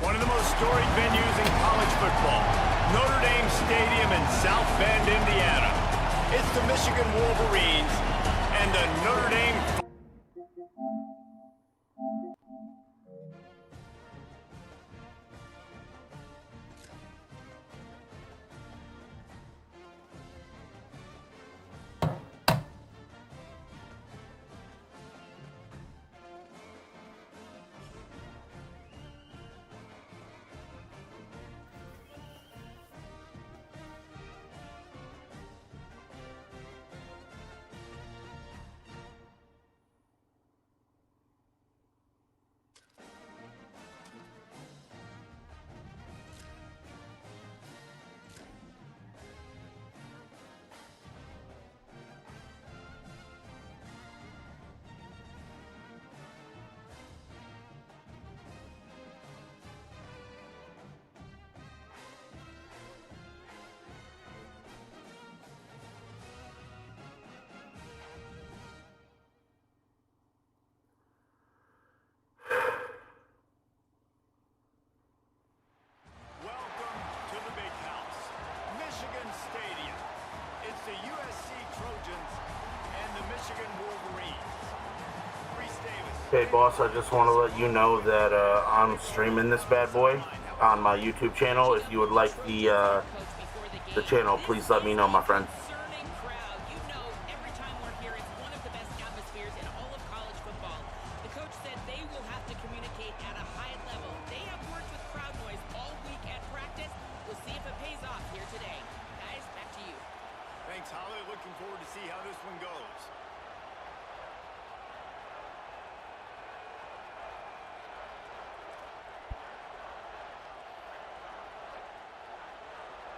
One of the most storied venues in college football, Notre Dame Stadium in South Bend, Indiana. It's the Michigan Wolverines and the Notre Dame... Okay, boss, I just want to let you know that I'm streaming this bad boy on my YouTube channel. If you would like the channel, please let me know, my friend. Thanks, Holly. Looking forward to see how this one goes.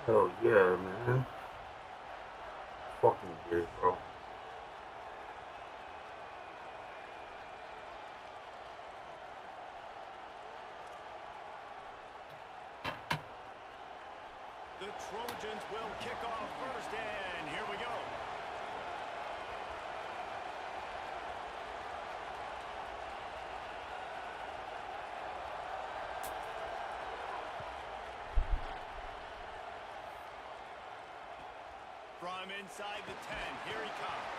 Oh yeah, man. Fucking good, bro. The Trojans will kick off first, and here we go. From inside the 10, here he comes.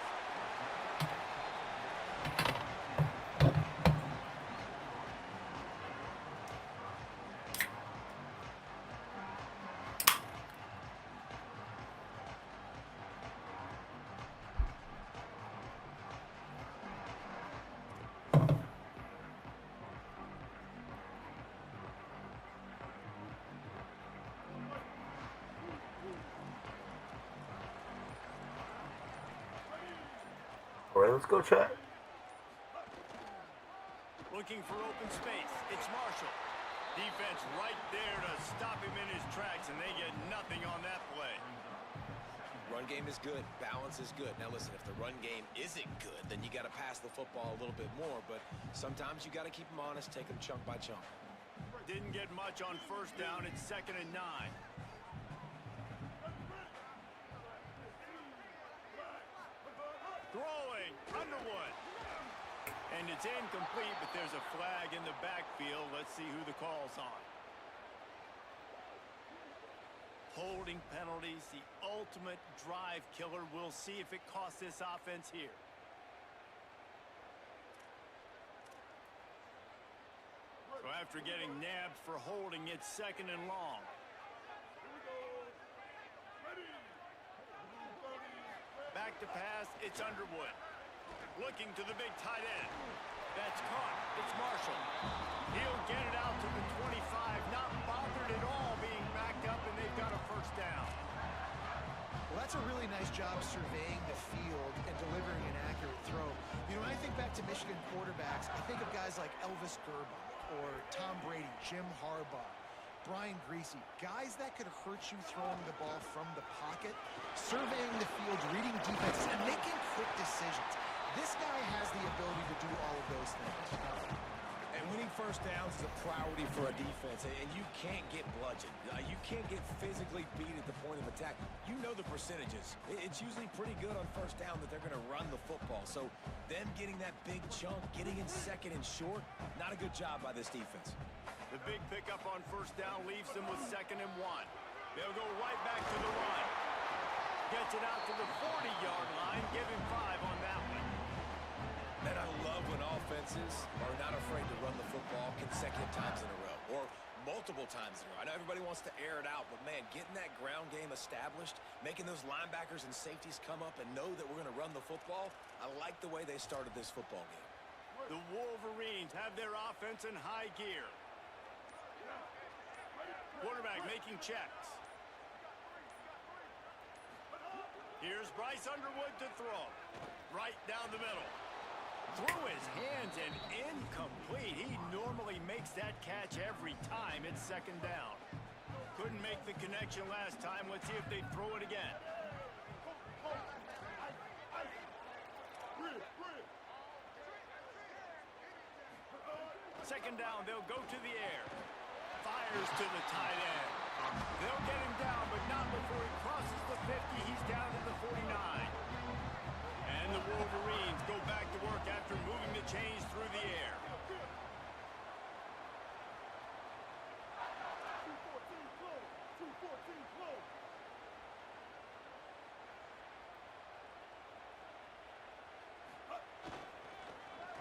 All right, let's go, chat. Looking for open space. It's Marshall. Defense right there to stop him in his tracks, and they get nothing on that play. Run game is good. Balance is good. Now listen, if the run game isn't good, then you got to pass the football a little bit more. But sometimes you got to keep them honest, take them chunk by chunk. Didn't get much on first down. It's 2nd and 9. Throwing, Underwood. And it's incomplete, but there's a flag in the backfield. Let's see who the call's on. Holding penalties, the ultimate drive killer. We'll see if it costs this offense here. So after getting nabbed for holding, it's 2nd and long. Back to pass, it's Underwood. Looking to the big tight end. That's caught. It's Marshall. He'll get it out to the 25. Not bothered at all being backed up, and they've got a first down. Well, that's a really nice job surveying the field and delivering an accurate throw. You know, when I think back to Michigan quarterbacks, I think of guys like Elvis Gerbach or Tom Brady, Jim Harbaugh, Brian Griese, guys that could hurt you throwing the ball from the pocket, surveying the field, reading defenses, and making quick decisions. This guy has the ability to do all of those things. And winning first downs is a priority for a defense, and you can't get bludgeoned. You can't get physically beat at the point of attack. You know the percentages. It's usually pretty good on first down that they're going to run the football. So them getting that big chunk, getting in 2nd and short, not a good job by this defense. The big pickup on first down leaves them with 2nd and 1. They'll go right back to the run. Gets it out to the 40-yard line. Give him 5 on that one. And I love when offenses are not afraid to run the football consecutive times in a row or multiple times in a row. I know everybody wants to air it out, but, man, getting that ground game established, making those linebackers and safeties come up and know that we're going to run the football, I like the way they started this football game. The Wolverines have their offense in high gear. Quarterback making checks. Here's Bryce Underwood to throw. Right down the middle. Through his hands and incomplete. He normally makes that catch every time. It's 2nd down. Couldn't make the connection last time. Let's see if they throw it again. Second down, they'll go to the air. Fires to the tight end. They'll get him down, but not before he crosses the 50. He's down to the 49. And the Wolverines go back to work after moving the chains through the air.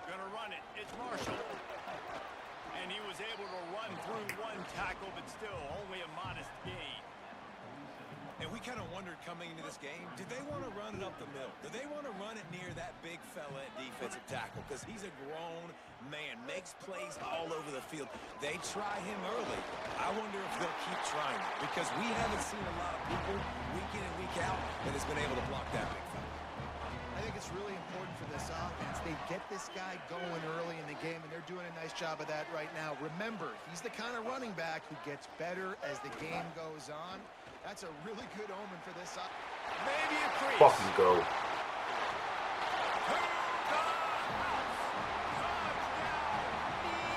Gonna run it. It's Marshall. And he was able to run through 1 tackle, but still only a modest gain. And we kind of wondered coming into this game, did they want to run it up the middle? Did they want to run it near that big fella at defensive tackle? Because he's a grown man, makes plays all over the field. They try him early. I wonder if they'll keep trying it, because we haven't seen a lot of people week in and week out that has been able to block that big fella. I think it's really important for this offense. They get this guy going early in the game, and they're doing a nice job of that right now. Remember, he's the kind of running back who gets better as the game goes on. That's a really good omen for this offense. Maybe a crease. Fucking go.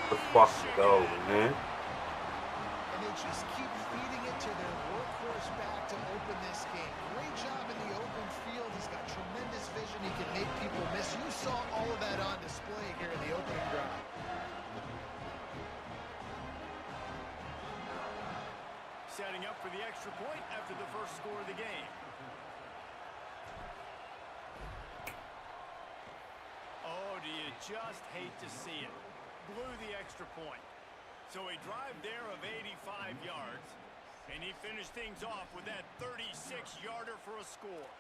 Let's fucking go, man. And they just keep feeding it to their workhorse back to open this game. Great job in the open field. He's got tremendous vision. He can make people miss. You saw all of that on display here in the opening drive. Setting up for the extra point after the first score of the game. Oh, do you just hate to see it? Blew the extra point. So a drive there of 85 yards, and he finished things off with that 36-yarder for a score.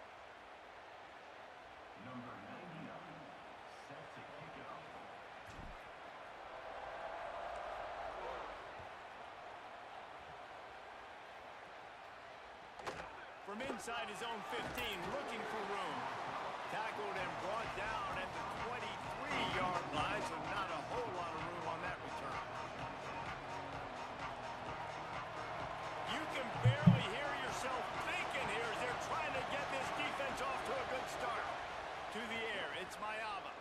Number 99, set to kick it off. From inside his own 15, looking for room. Tackled and brought down at the 23-yard line, so not a whole lot of room on that return. You can barely hear yourself thinking here as they're trying to get this defense off to a good start. To the air, it's Mayaba.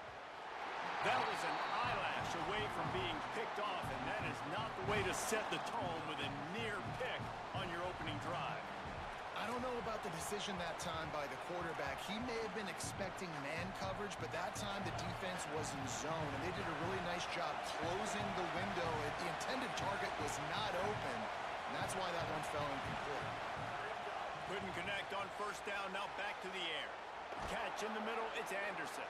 That was an eyelash away from being picked off, and that is not the way to set the tone with a near pick on your opening drive. I don't know about the decision that time by the quarterback. He may have been expecting man coverage, but that time the defense was in zone, and they did a really nice job closing the window. The intended target was not open, and that's why that one fell incomplete. Couldn't connect on first down. Now back to the air. Catch in the middle. It's Anderson.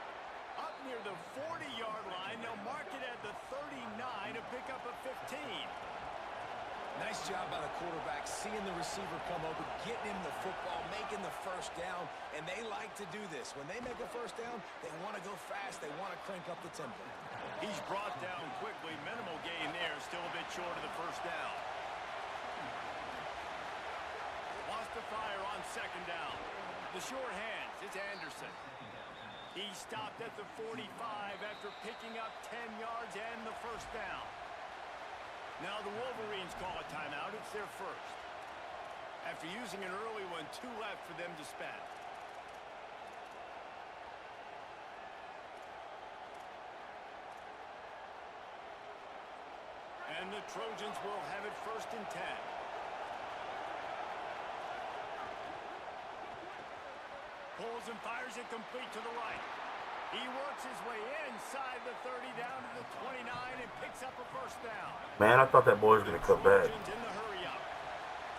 Up near the 40-yard line. They'll mark it at the 39 to pick up a 15. Nice job by the quarterback, seeing the receiver come over, getting him the football, making the first down, and they like to do this. When they make a first down, they want to go fast. They want to crank up the tempo. He's brought down quickly. Minimal gain there, still a bit short of the first down. Wants to fire on second down. The short hands, it's Anderson. He stopped at the 45 after picking up 10 yards and the first down. Now the Wolverines call a timeout. It's their first. After using an early one, 2 left for them to spend. And the Trojans will have it first and 10. Pulls and fires it complete to the right. He works his way inside the 30 down to the 29 and picks up a first down. Man, I thought that boy was going to cut back. In the hurry up.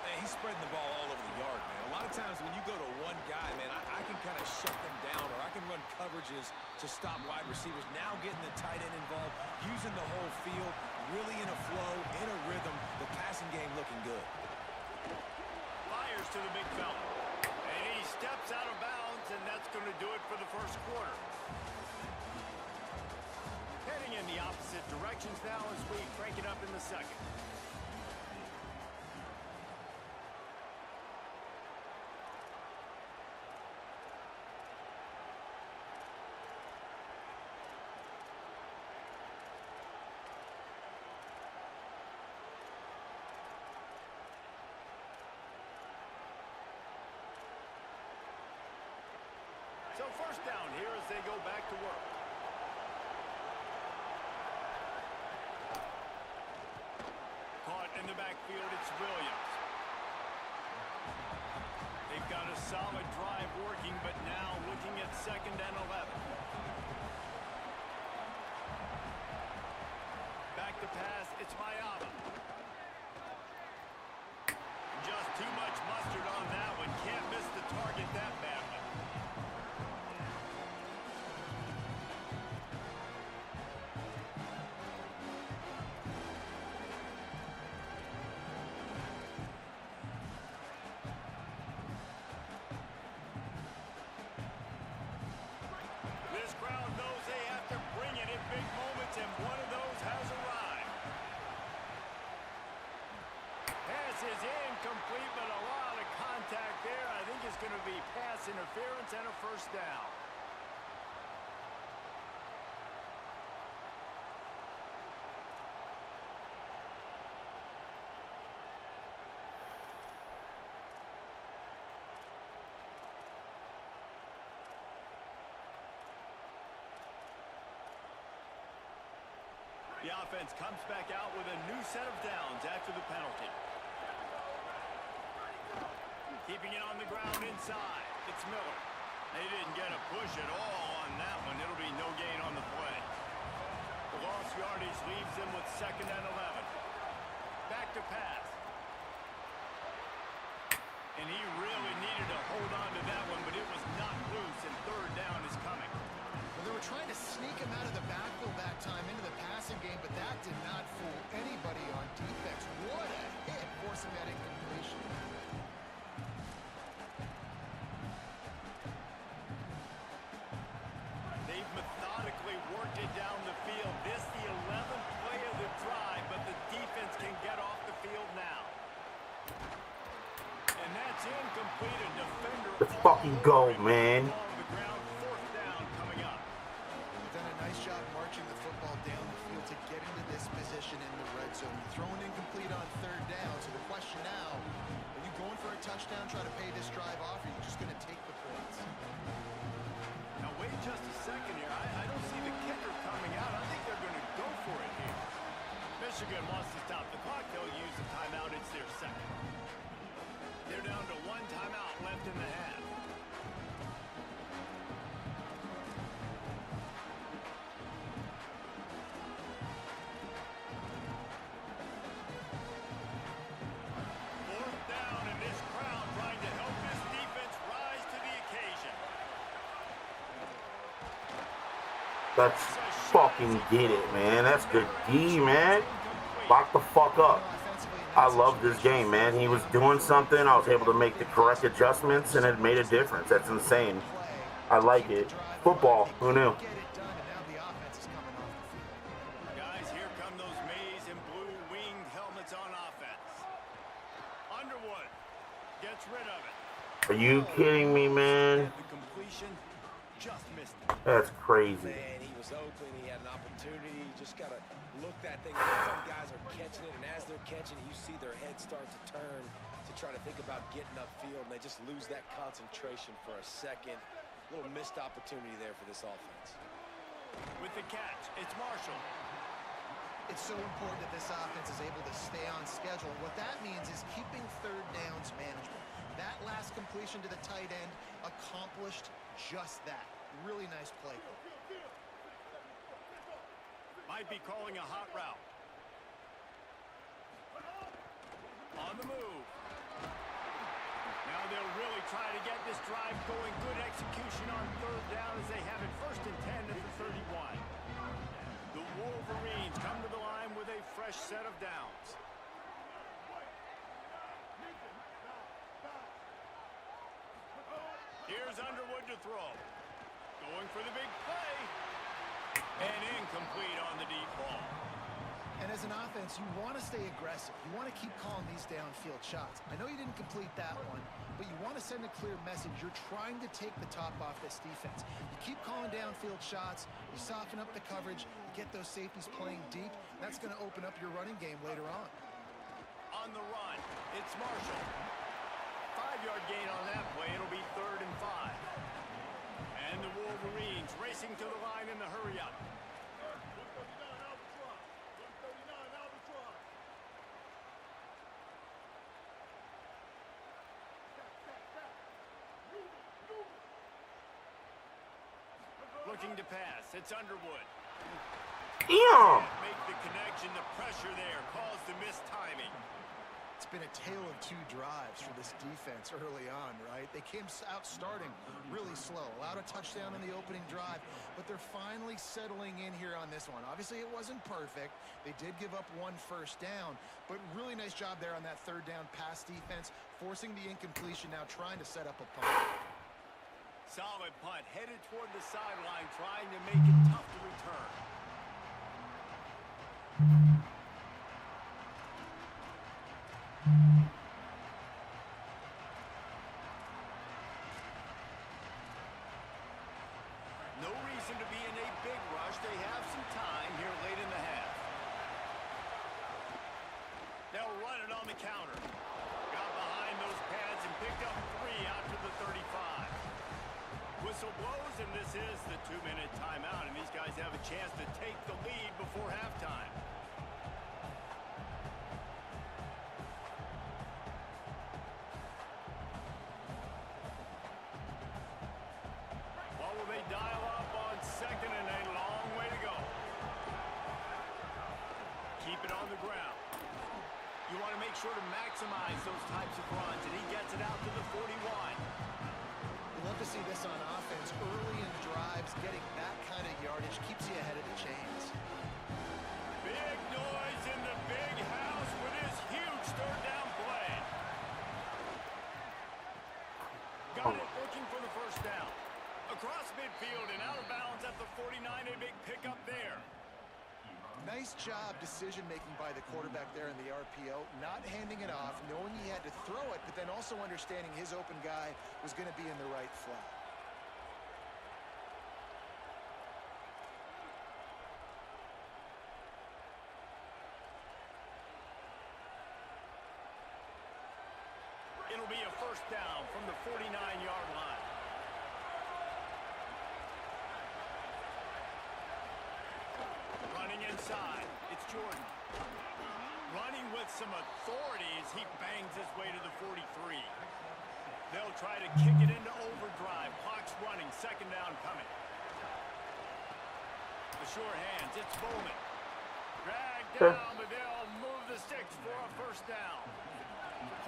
Hey, he's spreading the ball all over the yard, man. A lot of times when you go to one guy, man, I can kind of shut them down, or I can run coverages to stop wide receivers. Now getting the tight end involved, using the whole field, really in a flow, in a rhythm. The passing game looking good. Fires to the big fella. And he steps out of bounds, and that's going to do it for the first quarter. Heading in the opposite directions now as we crank it up in the second. So first down here as they go back to work. Caught in the backfield, it's Williams. They've got a solid drive working, but now looking at second and 11. Back to pass, it's Mayama. Just too much mustard on that one. Can't miss the target that badly. This crowd knows they have to bring it in big moments, and one of those has arrived. Pass is incomplete, but a lot of contact there. I think it's going to be pass interference and a first down. The offense comes back out with a new set of downs after the penalty. Keeping it on the ground inside. It's Miller. They didn't get a push at all on that one. It'll be no gain on the play. The lost yardage leaves them with second and 11. Back to pass. And he really needed to hold on to that one, but it was not loose, and third down is coming. Well, they were trying to sneak him out of the backfield that time into the passing game, but that did not fool anybody on defense. What a hit, forcing that incompletion. They've methodically worked it down the field. This the 11th play of the drive, but the defense can get off the field now. And that's incomplete. A defender. Let's fucking go, man. Fourth down coming up. They've done a nice job marching the football down the field to get into this position in the red zone. You're throwing incomplete on third down. So the question now, are you going for a touchdown, try to pay this drive off, or are you just going to take the points? Now wait just a second here. I don't see the kicker coming out. I think they're going to go for it here. Michigan wants to stop the clock. They'll use the timeout. It's their second. They're down to one timeout left in the half. Fourth down, and this crowd trying to help this Let's fucking get it, man. That's good D, man. Lock the fuck up. I love this game, man. He was doing something. I was able to make the correct adjustments, and it made a difference. That's insane. I like it. Football. Who knew? Guys, here come those maize and blue winged helmets on offense. Underwood gets rid of it. Are you kidding me, man? The completion just missed it. That's crazy. Man, he was open. He had an opportunity. You just got to look that thing up. Some guys are catching it, and as they're catching it, you see their head start to turn to try to think about getting upfield, and they just lose that concentration for a second. A little missed opportunity there for this offense. With the catch, it's Marshall. It's so important that this offense is able to stay on schedule. What that means is keeping third downs manageable. That last completion to the tight end accomplished just that. Really nice play. Might be calling a hot route. On the move. Now they'll really try to get this drive going. Good execution on third down as they have it 1st and 10 at the 31. The Wolverines come to the line with a fresh set of downs. Here's Underwood to throw. Going for the big play. And incomplete on the deep ball. And as an offense, you want to stay aggressive. You want to keep calling these downfield shots. I know you didn't complete that one, but you want to send a clear message. You're trying to take the top off this defense. You keep calling downfield shots. You soften up the coverage. You get those safeties playing deep. That's going to open up your running game later on. On the run, it's Marshall. 5-yard gain on that play. It'll be 3rd and 5. And the Wolverines racing to the line in the hurry-up. Looking to pass. It's Underwood. Damn! Make the connection. The pressure there caused the missed timing. It's been a tale of two drives for this defense early on, right? They came out starting really slow, allowed a touchdown in the opening drive, but they're finally settling in here on this one. Obviously, it wasn't perfect. They did give up 1 first down, but really nice job there on that 3rd down pass defense, forcing the incompletion, now trying to set up a punt. Solid punt, headed toward the sideline, trying to make it tough to return. No reason to be in a big rush. They have some time here late in the half. They'll run it on the counter. Got behind those pads and picked up 3 out to the 35. Whistle blows, and this is the 2-minute timeout, and these guys have a chance to take the lead before halftime. What will they dial up on 2nd and a long way to go? Keep it on the ground. You want to make sure to maximize those types of runs, and he gets it out to the 41. You love to see this on offense. Early in drives, getting that kind of yardage keeps you ahead of the chains. Big noise in the big house with his huge 3rd down play. Got it, looking for the 1st down. Across midfield and out of bounds at the 49, a big pickup there. Nice job decision-making by the quarterback there in the RPO, not handing it off, knowing he had to throw it, but then also understanding his open guy was going to be in the right flat. It'll be a 1st down from the 49-yard line. Running inside, it's Jordan. Running with some authority as he bangs his way to the 43. They'll try to kick it into overdrive. Clock's running, 2nd down coming. The sure hands, it's Bowman. Dragged down, but they'll move the sticks for a 1st down.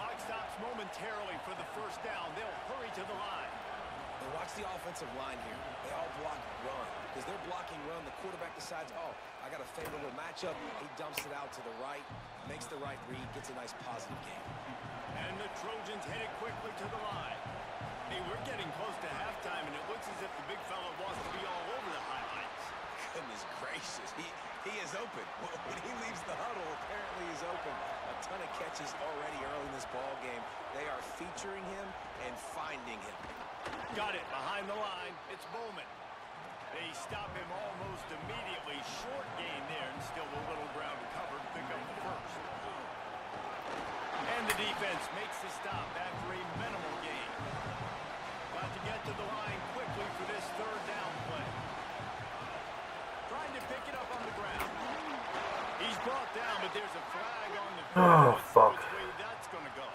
Clock stops momentarily for the 1st down. They'll hurry to the line. And watch the offensive line here. They all block run. Because they're blocking run, the quarterback decides, oh, I got a favorable matchup. He dumps it out to the right, makes the right read, gets a nice positive gain. And the Trojans headed quickly to the line. Hey, we're getting close to halftime, and it looks as if the big fella wants to be all over the highlights. Goodness gracious, he is open. When he leaves the huddle, apparently he's open. A ton of catches already early in this ball game. They are featuring him and finding him. Got it behind the line. It's Bowman. They stop him almost immediately. Short gain there, and still a little ground to cover to pick up the first. And the defense makes the stop after a minimal gain. Got to get to the line quickly for this third down play. Trying to pick it up on the ground. He's brought down, but there's a flag on the field. Oh, fuck. Which way that's going to go.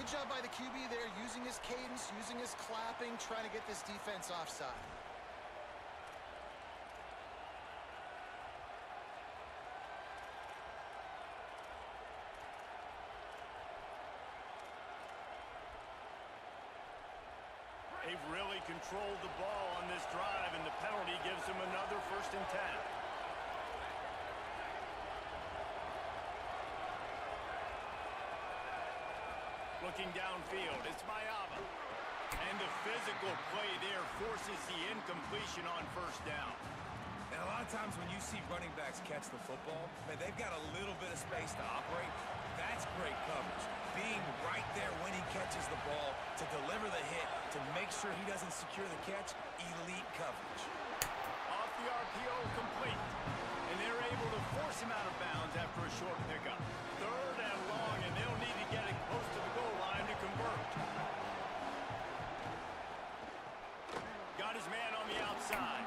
Good job by the QB there, using his cadence, using his clapping, trying to get this defense offside. They've really controlled the ball on this drive, and the penalty gives them another 1st and 10. Looking downfield, it's Mayava. And the physical play there forces the incompletion on 1st down. And a lot of times when you see running backs catch the football, man, they've got a little bit of space to operate. That's great coverage. Being right there when he catches the ball to deliver the hit, to make sure he doesn't secure the catch, elite coverage. Off the RPO, complete. And they're able to force him out of bounds after a short pickup. 3rd and long, and they'll need to get it close to the goal line to convert. Got his man on the outside.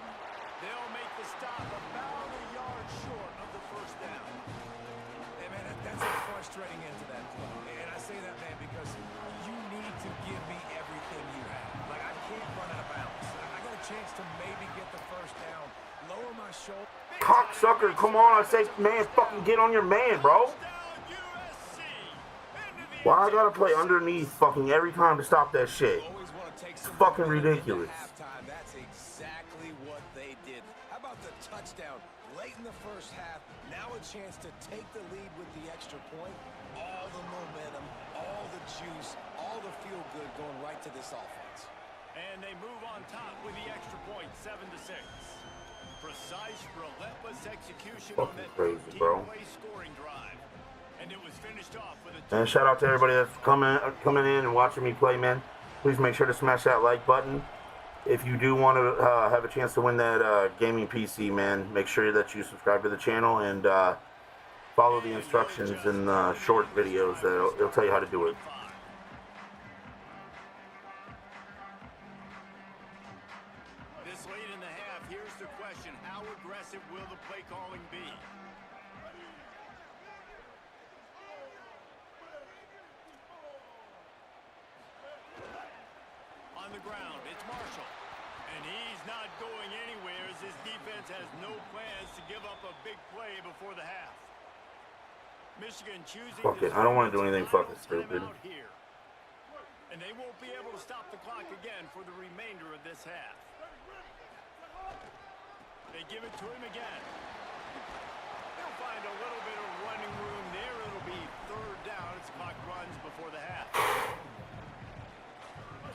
They'll make the stop about a yard short of the 1st down. Hey, man, that's a frustrating end to that play. And I say that, man, because you need to give me everything you have. Like, I can't run out of bounds. I got a chance to maybe get the 1st down, lower my shoulder. Cocksucker, come on. I say, man, fucking get on your man, bro. Why I gotta play underneath fucking every time to stop that shit? It's fucking ridiculous. That's exactly what they did. How about the touchdown late in the 1st half? Now a chance to take the lead with the extra point. All the momentum, all the juice, all the feel good going right to this offense. And they move on top with the extra point, 7-6. Precise, relentless execution on that crazy, bro. scoring drive. And it was finished off with a... And shout out to everybody that's coming in and watching me play, man. Please make sure to smash that like button. If you do want to have a chance to win that gaming PC, man, make sure that you subscribe to the channel and follow the instructions in the short videos. It'll tell you how to do it. This late in the half, here's the question. How aggressive will the play calling be? On the ground, it's Marshall. And he's not going anywhere as his defense has no plans to give up a big play before the half. Michigan choosing Fuck it, I don't want to do anything fucking stupid. Here. And they won't be able to stop the clock again for the remainder of this half. They give it to him again. They'll find a little bit of running room there. It'll be 3rd down as the clock runs before the half.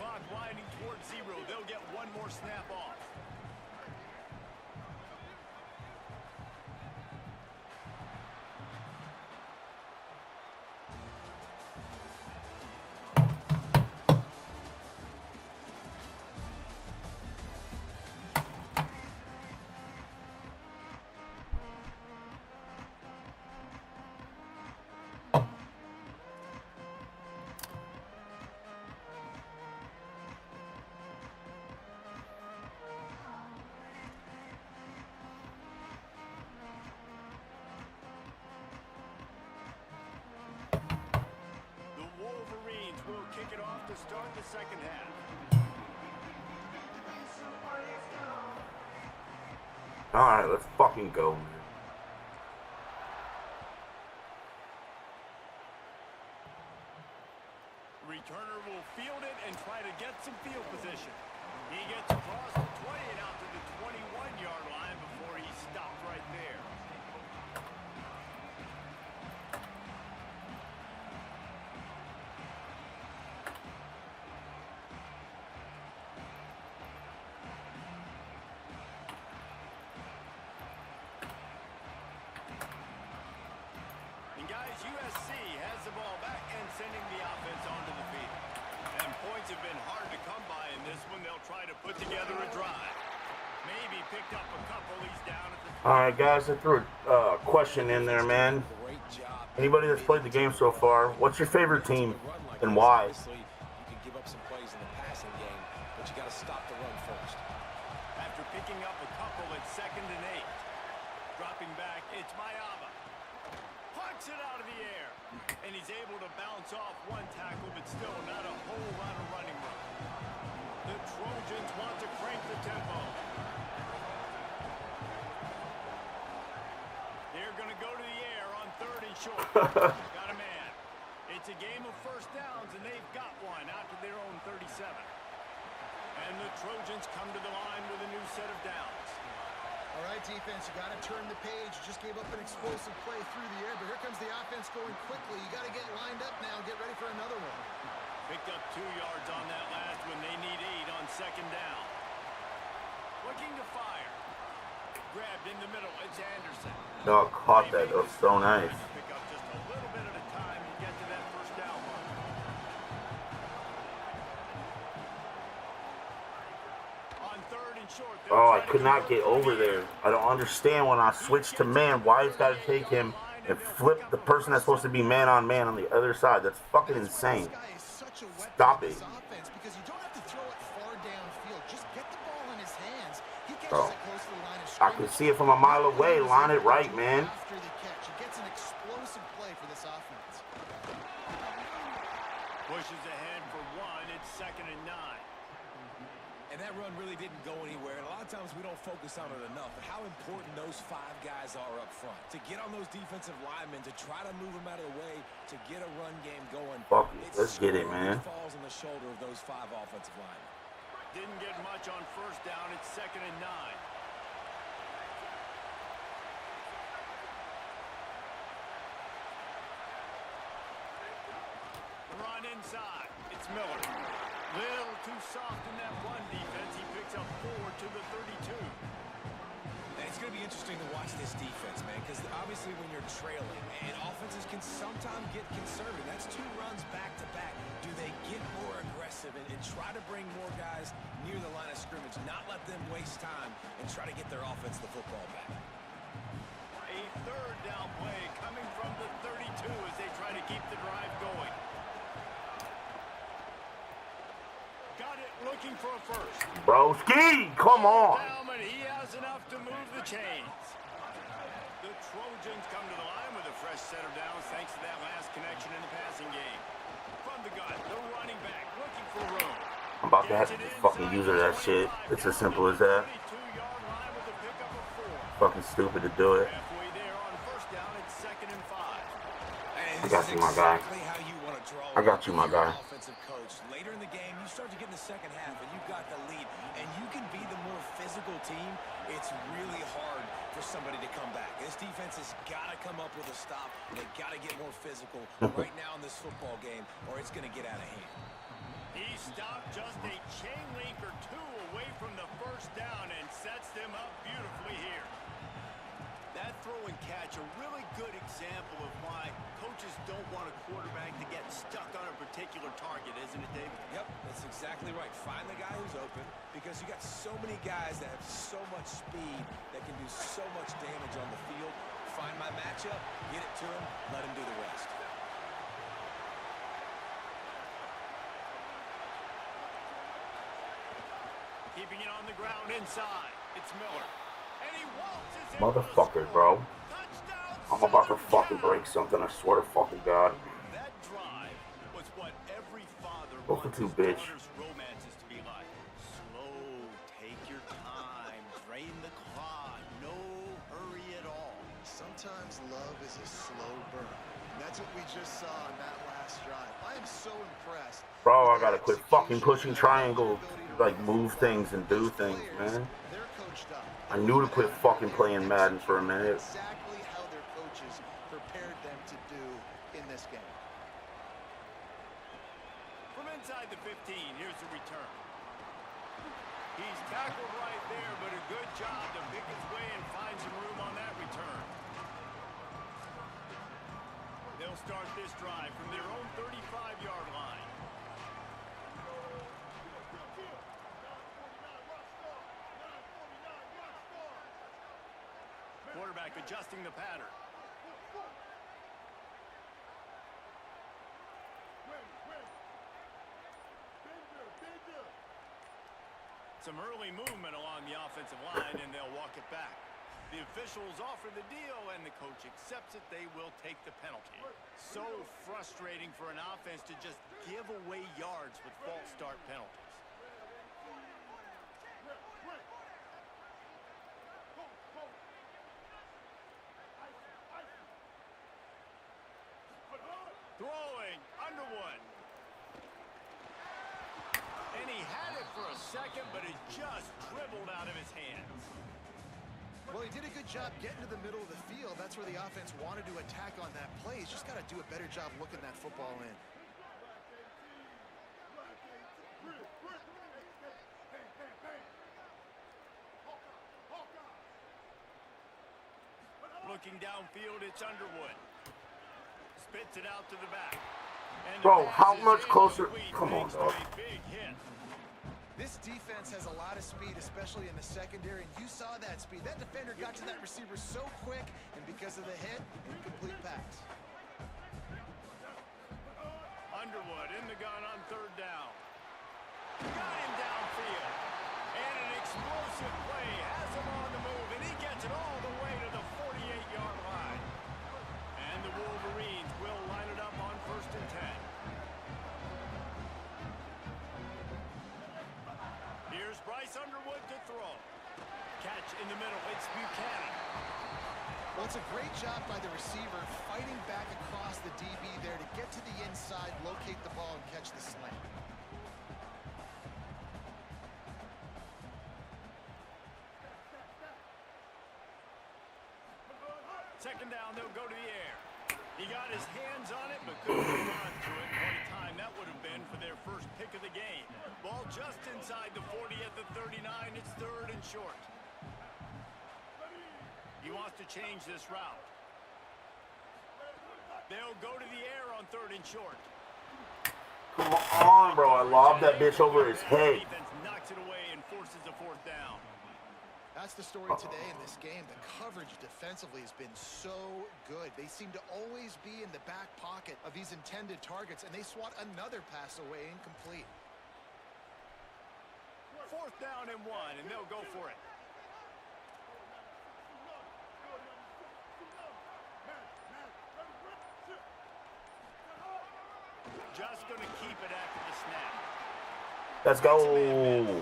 Clock winding towards 0. They'll get one more snap off. Kick it off to start the 2nd half. Alright, let's fucking go, man. returner will field it and try to get some field position. He gets across the 20 and out to the 21-yard line before he stopped right there. Guys, USC has the ball back and sending the offense onto the field. And points have been hard to come by in this one. They'll try to put together a drive. Maybe picked up a couple. He's down at the... All right, guys, I threw a question in there, man. Anybody that's played the game so far, what's your favorite team and why? You can give up some plays in the passing game, but you got to stop the run first. After picking up a couple at 2nd and 8. Dropping back, it's Mayaba. Punts it out of the air. And he's able to bounce off one tackle, but still not a whole lot of running room. The Trojans want to crank the tempo. They're going to go to the air on 3rd and short. Got a man. It's a game of first downs, and they've got one out to their own 37. And the Trojans come to the line with a new set of downs. All right, defense, you got to turn the page. You just gave up an explosive play through the air, but here comes the offense going quickly. You got to get lined up now, get ready for another one. Picked up 2 yards on that last one. They need 8 on 2nd down. Looking to fire. Grabbed in the middle. It's Anderson. Y'all caught that. That was so nice. Pick up just a little bit at a time to get to that first down mark. On 3rd and short. Oh, I could not get over there. I don't understand when I switch to man why it's got to take him and flip the person that's supposed to be man on the other side. That's fucking insane. Stop it. Because you don't have to throw it far downfield. Just get the ball in his hands. He catches Bro, it close to the line of I scrimmage. can see it from a mile away. Line it right, man. After the catch, he gets an explosive play for this offense. Pushes ahead for 1. It's 2nd and 9. And that run really didn't go anywhere. And a lot of times we don't focus on it enough. But how important those 5 guys are up front. To get on those defensive linemen, to try to move them out of the way, to get a run game going. Fuck it. Let's get it, man. Falls on the shoulder of those 5 offensive linemen. Didn't get much on 1st down. It's 2nd and 9. Run inside. It's Miller. Little too soft in that run defense. He picks up 4 to the 32. And it's going to be interesting to watch this defense, man, because obviously when you're trailing, and offenses can sometimes get conservative. That's 2 runs back-to-back. Do they get more aggressive and try to bring more guys near the line of scrimmage, not let them waste time, and try to get their offense the football back? A 3rd down play coming from the 32 as they try to keep the drive going. Got it, looking for a first. Broski, come on. He has enough to move the chains. The Trojans come to the line with a fresh set of downs thanks to that last connection in the passing game. From the gun, the running back looking for room. I'm about to have to just fucking use that shit. It's as simple as that. 22-yard line with a pickup of 4. Fucking stupid to do it. Halfway there on 1st down, it's 2nd and 5. I got you, my guy. I got you, my guy. Offensive coach. Later in the game, you start to get in the second half, and you've got the lead, and you can be the more physical team. It's really hard for somebody to come back. This defense has got to come up with a stop. They got to get more physical right now in this football game, or it's going to get out of hand. He stopped just a chain link or 2 away from the 1st down and sets them up beautifully here. That throw and catch, a really good example of why coaches don't want a quarterback to get stuck on a particular target, isn't it, David? Yep, that's exactly right. Find the guy who's open, because you got so many guys that have so much speed that can do so much damage on the field. Find my matchup, get it to him, let him do the rest. Keeping it on the ground inside. It's Miller. And he waltzes in. Motherfucker, bro. I'm about to fucking break something, I swear to fucking God. That drive was what every father Go for 2, bitch. romance is to be like. Slow, take your time, drain the clock, no hurry at all. Sometimes love is a slow burn. And that's what we just saw in that last next drive. I am so impressed. Bro, I gotta quit fucking pushing triangle, like move things and do things, man. I knew to quit fucking playing Madden for a minute. Exactly how their coaches prepared them to do in this game. From inside the 15, here's the return. He's tackled right there, but a good job to pick his way and find some room on that return. They'll start this drive from their own 35-yard line. Quarterback adjusting the pattern. Some early movement along the offensive line, and they'll walk it back. The officials offer the deal, and the coach accepts it. They will take the penalty. So frustrating for an offense to just give away yards with false start penalties. Throwing, Underwood. And he had it for a second, but it just dribbled out of his hands. Well, he did a good job getting to the middle of the field. That's where the offense wanted to attack on that play. He's just got to do a better job looking that football in. Looking downfield, it's Underwood. Spits it out to the back. And Bro, how much closer? Come on, dog. Big hit. This defense has a lot of speed, especially in the secondary, and you saw that speed. That defender got to that receiver so quick, and because of the hit, incomplete pass. Underwood in the gun on third down. Got him downfield. And an explosive play has him on the move, and he gets it all the way to the 48-yard line. And the Wolverines will line it up on 1st and 10. Here's Bryce Underwood to throw. Catch in the middle. It's Buchanan. Well, it's a great job by the receiver fighting back across the DB there to get to the inside, locate the ball, and catch the slant. Second down, they'll go to the air. He got his hands on it, but couldn't hold on to it. What a time that would have been for their first pick of the game. Ball just inside the 40 at the 39. It's third and short. He wants to change this route. They'll go to the air on third and short. Come on, bro. I lobbed that bitch over his head. Defense knocks it away and forces a fourth down. That's the story today in this game. The coverage defensively has been so good. They seem to always be in the back pocket of these intended targets, and they swat another pass away incomplete. Fourth down and 1, and they'll go for it. Just going to keep it after the snap. Let's go.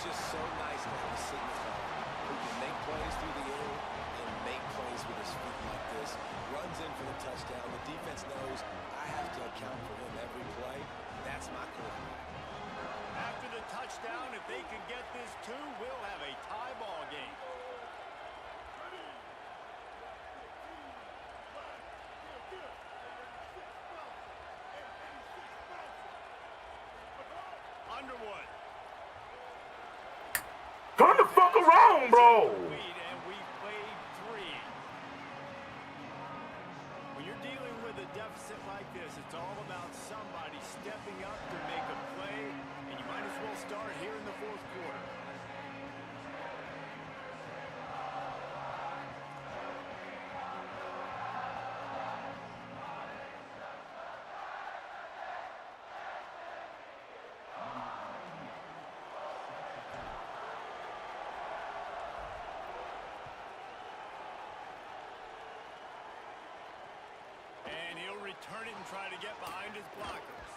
So nice to have a signifier who can make plays through the air and make plays with his feet like this. Runs in for the touchdown. The defense knows I have to account for him every play. That's my quarterback. After the touchdown, if they can get this too, we'll have a tie ball game. Underwood. Turn the fuck around, bro. And we played 3. When you're dealing with a deficit like this, it's all about somebody stepping up to make a play, and you might as well start here in the fourth quarter. And he'll return it and try to get behind his blockers.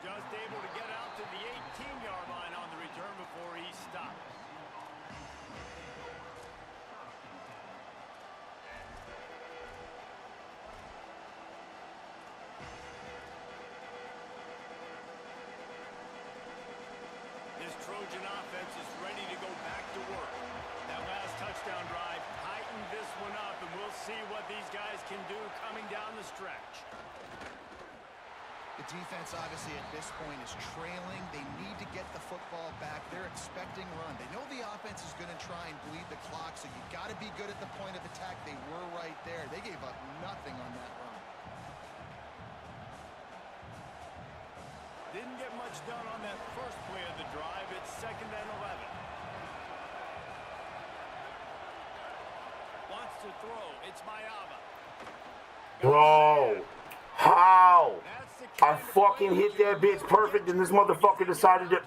Just able to get out to the 18-yard line on the return before he stopped. This Trojan offense is ready to go back to work. That last touchdown drive tightened this one up, and we'll see what these guys can do coming down the stretch. The defense, obviously, at this point is trailing. They need to get the football back. They're expecting run. They know the offense is going to try and bleed the clock, so you got to be good at the point of attack. They were right there. They gave up nothing on that run. Didn't get much done on that first play of the drive. It's 2nd and 11. Wants to throw. It's Mayava. Bro, how? I fucking hit that bitch perfect, and this motherfucker decided to.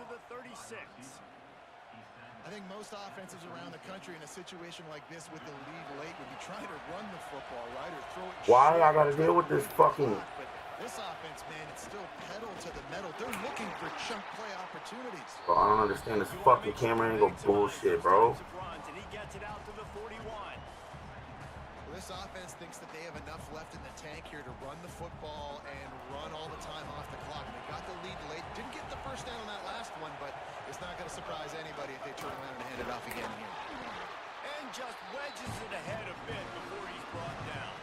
I think most offenses around the country in a situation like this with the lead late would be trying to run the football, right, or throw it. Why I gotta deal with this fucking? But this offense, man, it's still pedal to the metal. They're looking for chunk play opportunities. Bro, I don't understand this fucking camera angle bullshit, bro. And he gets it out to the 41. This offense thinks that they have enough left in the tank here to run the football and run all the time off the clock. They got the lead late. Didn't get the first down on that last one, but it's not going to surprise anybody if they turn around and hand it off again here. And just wedges it ahead a bit before he's brought down.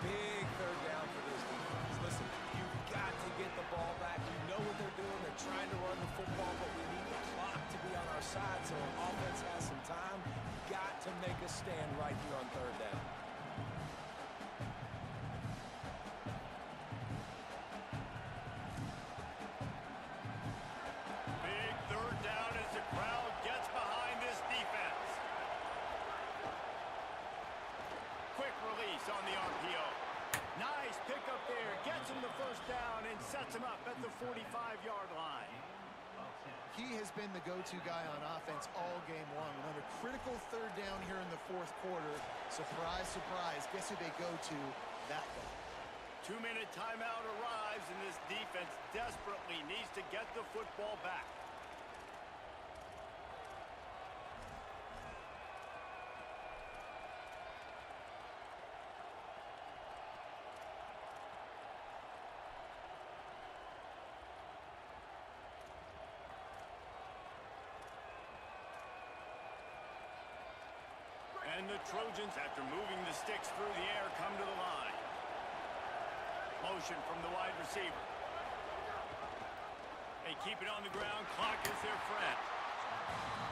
Big third down for this defense. Listen, you've got to get the ball back. You know what they're doing. They're trying to run the football, but we need the clock to be on our side so our offense has some time. Got to make a stand right here on 3rd down. Big 3rd down as the crowd gets behind this defense. Quick release on the RPO. Nice pickup there. Gets him the first down and sets him up at the 45-yard line. He has been the go-to guy on offense all game long. Another critical 3rd down here in the 4th quarter. Surprise, surprise. Guess who they go to? That guy. 2-minute timeout arrives, and this defense desperately needs to get the football back. And the Trojans, after moving the sticks through the air, come to the line. Motion from the wide receiver. They keep it on the ground. Clock is their friend.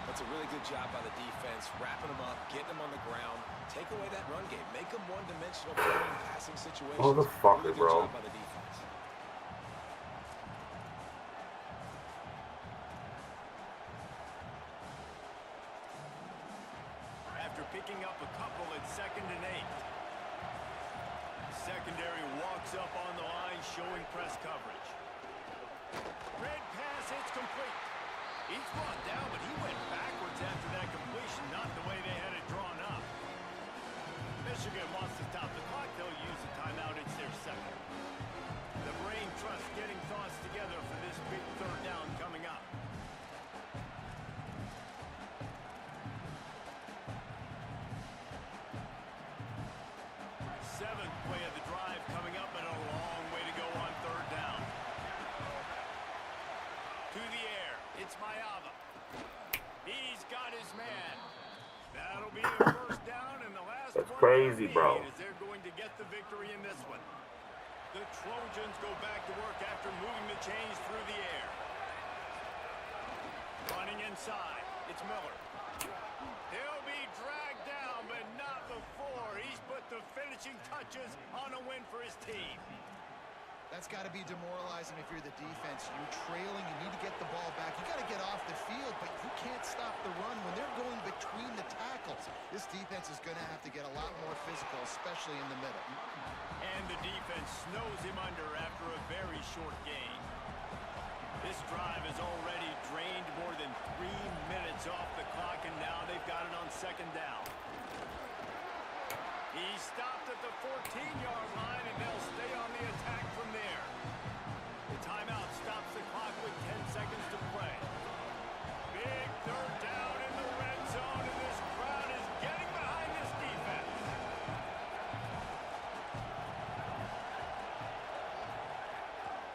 That's a really good job by the defense, wrapping them up, getting them on the ground. Take away that run game. Make them one-dimensional passing situations. Motherfucker, really good bro. job by the defense. After picking up a couple at 2nd and 8. Secondary walks up on the line, showing press coverage. Red pass, it's complete. He's brought down, but he went backwards after that completion, not the way they had it drawn up. Michigan wants to stop the clock. They'll use a timeout. It's their 2nd. The brain trust getting thoughts together for this big 3rd down coming up. 7th play of the drive coming up, and a long way to go on 3rd down. To the air, it's Mayava. He's got his man. That'll be a 1st down, and the last That's one crazy, bro. is they're going to get the victory in this one. The Trojans go back to work after moving the chains through the air. Running inside, it's Miller. He'll be dragged down, but not before he's put the finishing touches on a win for his team. That's got to be demoralizing if you're the defense. You're trailing. You need to get the ball back. You got to get off the field, but you can't stop the run when they're going between the tackles. This defense is going to have to get a lot more physical, especially in the middle. And the defense snows him under after a very short gain. This drive has already drained more than 3 minutes off the clock, and now they've got it on 2nd down. He stopped at the 14-yard line, and they'll stay on the attack from there. The timeout Third down in the red zone, and this crowd is getting behind this defense.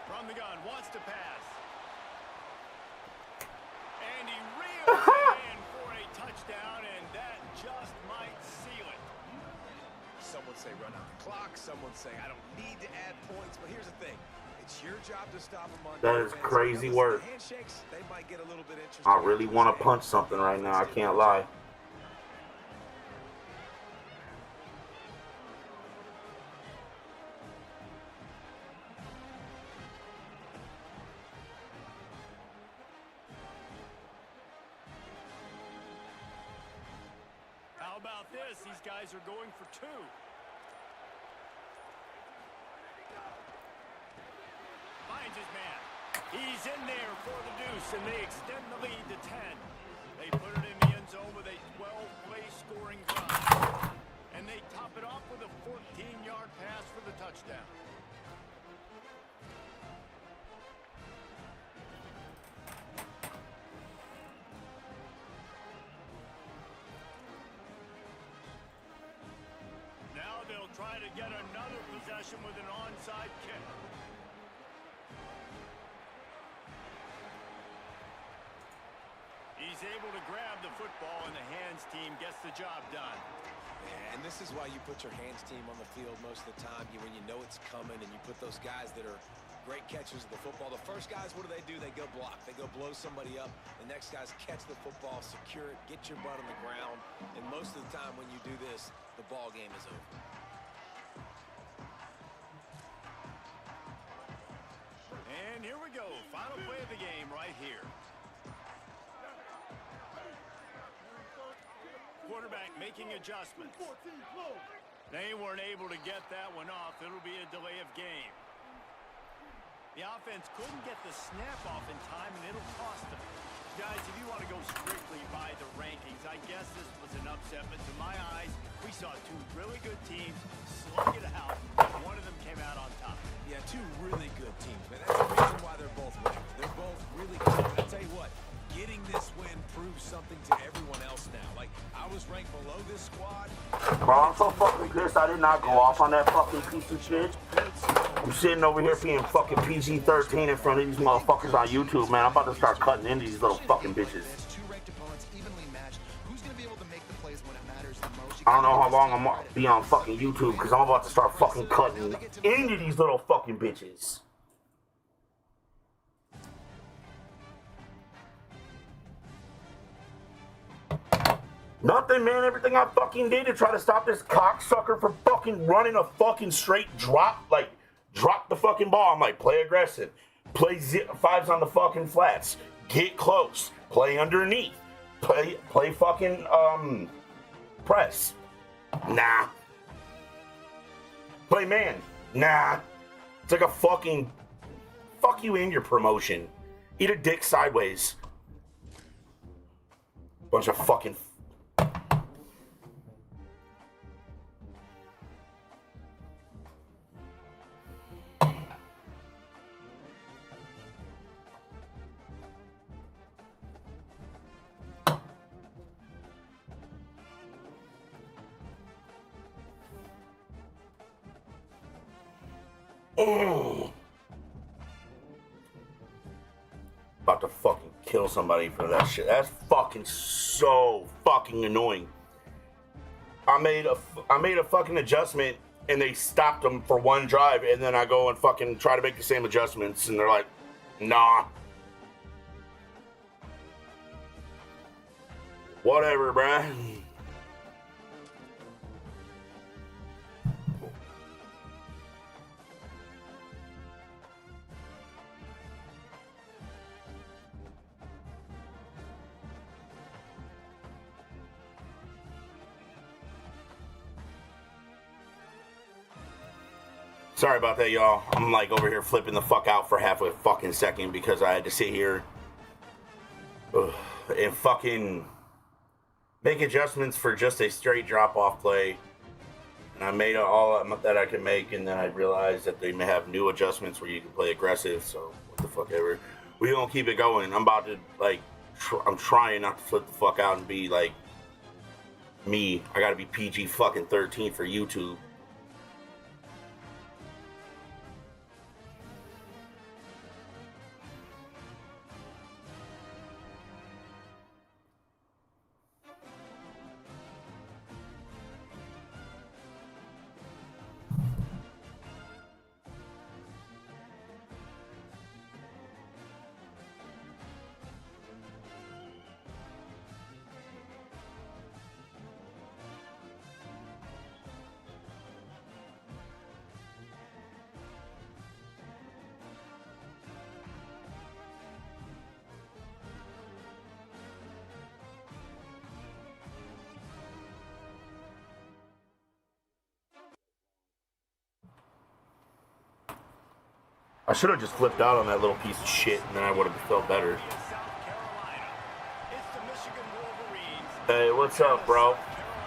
From the gun, wants to pass. And he reels it in for a touchdown, and that just might seal it. Some would say run out the clock. Some would say I don't need to add points. But here's the thing. It's your job to stop them on That is defense. crazy work. Handshakes, they might get a little bit interesting. I really want to punch something right now. I can't lie. How about this? These guys are going for two. Finds his man. He's in there for the deuce, and they extend the lead to 10. They put it in the end zone with a 12-play scoring drive. And they top it off with a 14-yard pass for the touchdown. Now they'll try to get another possession with an onside kick. He's able to grab the football, and the hands team gets the job done. Yeah, and this is why you put your hands team on the field most of the time. When you know it's coming, and you put those guys that are great catchers of the football. The first guys, what do? They go block. They go blow somebody up. The next guys catch the football, secure it, get your butt on the ground. And most of the time when you do this, the ball game is over. And here we go. Final play of the game right here. Quarterback making adjustments. They weren't able to get that one off. It'll be a delay of game. The offense couldn't get the snap off in time, and it'll cost them. Guys, if you want to go strictly by the rankings, I guess this was an upset, but to my eyes, we saw two really good teams slug it out, and one of them came out on top. Yeah, two really good teams, man. That's the reason why they're both ranked. They're both really good. And I'll tell you what, getting this win proves something to everyone else now. Like, I was ranked below this squad. Bro, I'm so fucking pissed I did not go off on that fucking piece of shit. I'm sitting over here being fucking PG-13 in front of these motherfuckers on YouTube, man. I'm about to start cutting into these little fucking bitches. I don't know how long I'm gonna be on fucking YouTube because I'm about to start fucking cutting into these little fucking bitches. Nothing, man. Everything I fucking did to try to stop this cocksucker from fucking running a fucking straight drop, like, drop the fucking ball. I'm like, play aggressive. Play fives on the fucking flats. Get close. Play underneath. Play fucking, press. Nah. Play man. Nah. It's like a fucking, fuck you and your promotion. Eat a dick sideways. Bunch of fucking... About to fucking kill somebody for that shit. That's fucking so fucking annoying. I made a fucking adjustment and they stopped them for one drive, and then I go and fucking try to make the same adjustments and they're like, nah. Whatever, bruh. Sorry about that, y'all. I'm like over here flipping the fuck out for half a fucking second because I had to sit here and fucking make adjustments for just a straight drop-off play. And I made all that I could make, and then I realized that they may have new adjustments where you can play aggressive, so what the fuck ever. We gonna keep it going. I'm about to, like, I'm trying not to flip the fuck out and be like me. I gotta be PG fucking 13 for YouTube. I should have just flipped out on that little piece of shit, and then I would have felt better. Hey, what's up, bro?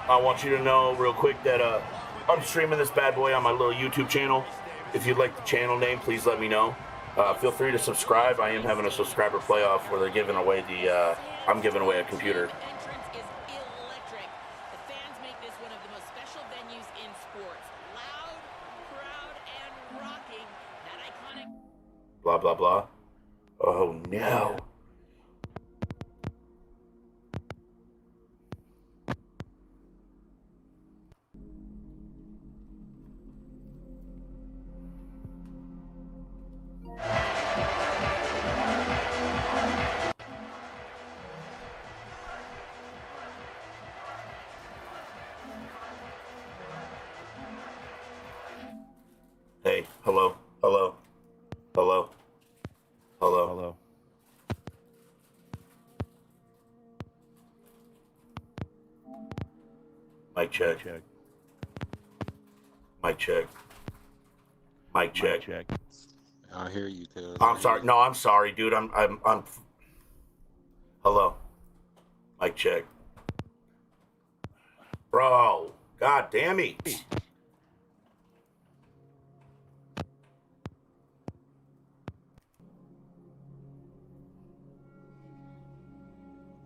I want you to know real quick that I'm streaming this bad boy on my little YouTube channel. If you'd like the channel name, please let me know. Feel free to subscribe. I am having a subscriber playoff where they're giving away the I'm giving away a computer. Blah, blah, blah. Oh, no. Hey, hello, hello, hello. Hello. Hello. Mic check. Mic check. Mic check. Mic check. I hear you, cuz. I'm sorry. No, I'm sorry, dude. I'm. Hello. Mic check. Bro, god damn it.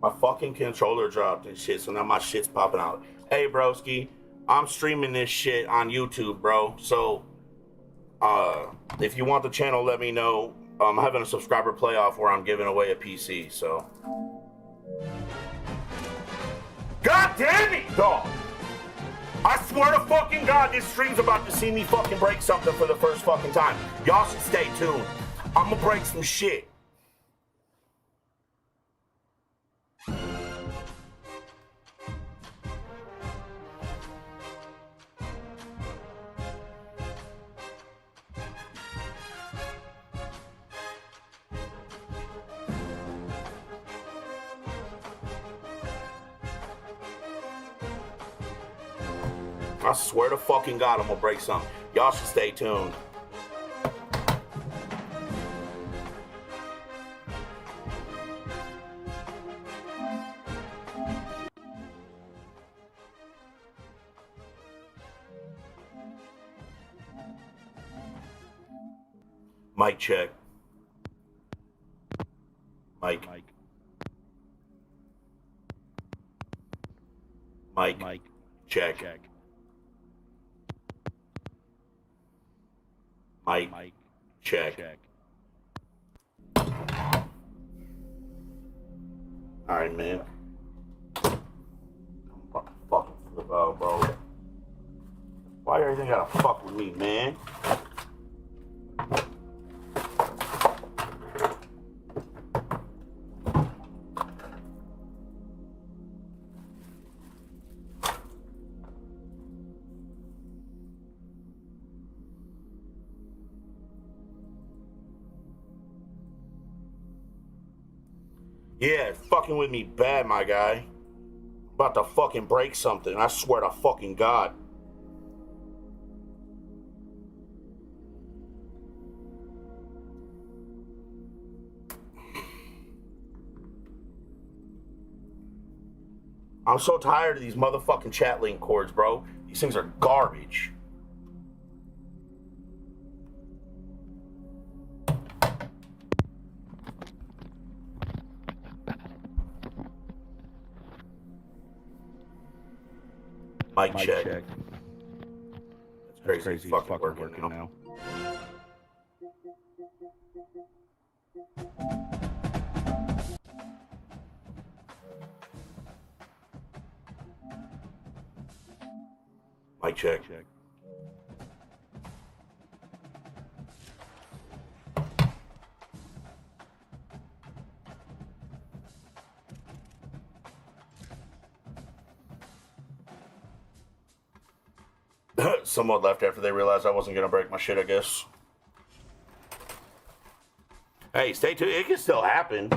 My fucking controller dropped and shit, so now my shit's popping out. Hey, broski, I'm streaming this shit on YouTube, bro. So, if you want the channel, let me know. I'm having a subscriber playoff where I'm giving away a PC, so. God damn it, dog! I swear to fucking God, this stream's about to see me fucking break something for the first fucking time. Y'all should stay tuned. I'm gonna break some shit. I swear to fucking God, I'm gonna break something. Y'all should stay tuned. Mic check. Mic. Mic. Check. Mic. Check. Alright, man. I'm about to fucking flip out, bro. Why everything gotta fuck with me, man? Yeah, it's fucking with me bad, my guy. I'm about to fucking break something. I swear to fucking God. I'm so tired of these motherfucking chat link cords, bro. These things are garbage. Mic check. That's crazy. He's fucking working now. Mic check. Someone left after they realized I wasn't gonna break my shit, I guess. Hey, stay tuned. It can still happen.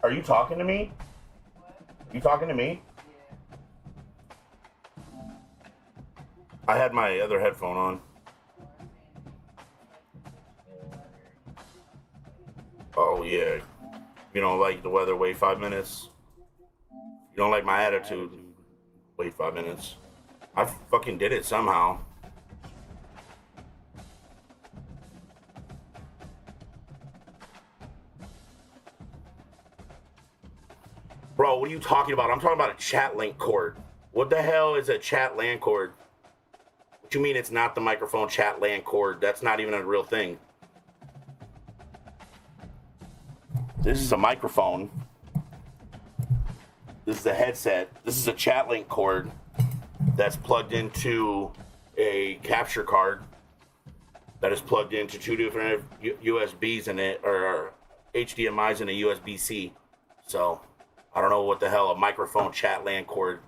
Are you talking to me? You talking to me? I had my other headphone on. Oh, yeah. You don't like the weather, wait 5 minutes. You don't like my attitude, wait 5 minutes. I fucking did it somehow. Bro, what are you talking about? I'm talking about a chat link cord. What the hell is a chat LAN cord? What you mean it's not the microphone chat LAN cord? That's not even a real thing. This is a microphone. This is a headset. This is a chat link cord that's plugged into a capture card that is plugged into two different USBs in it, or HDMIs and a USB-C. So I don't know what the hell a microphone chat LAN cord.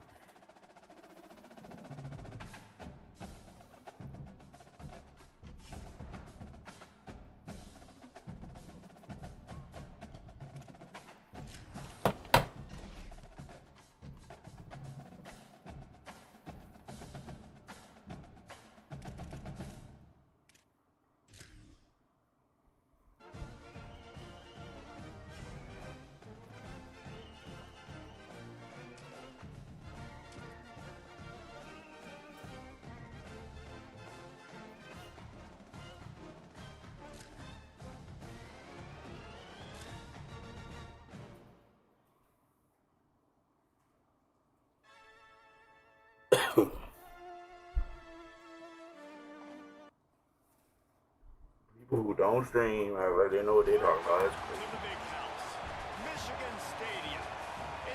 People who don't stream, they know what they talk about. That's crazy.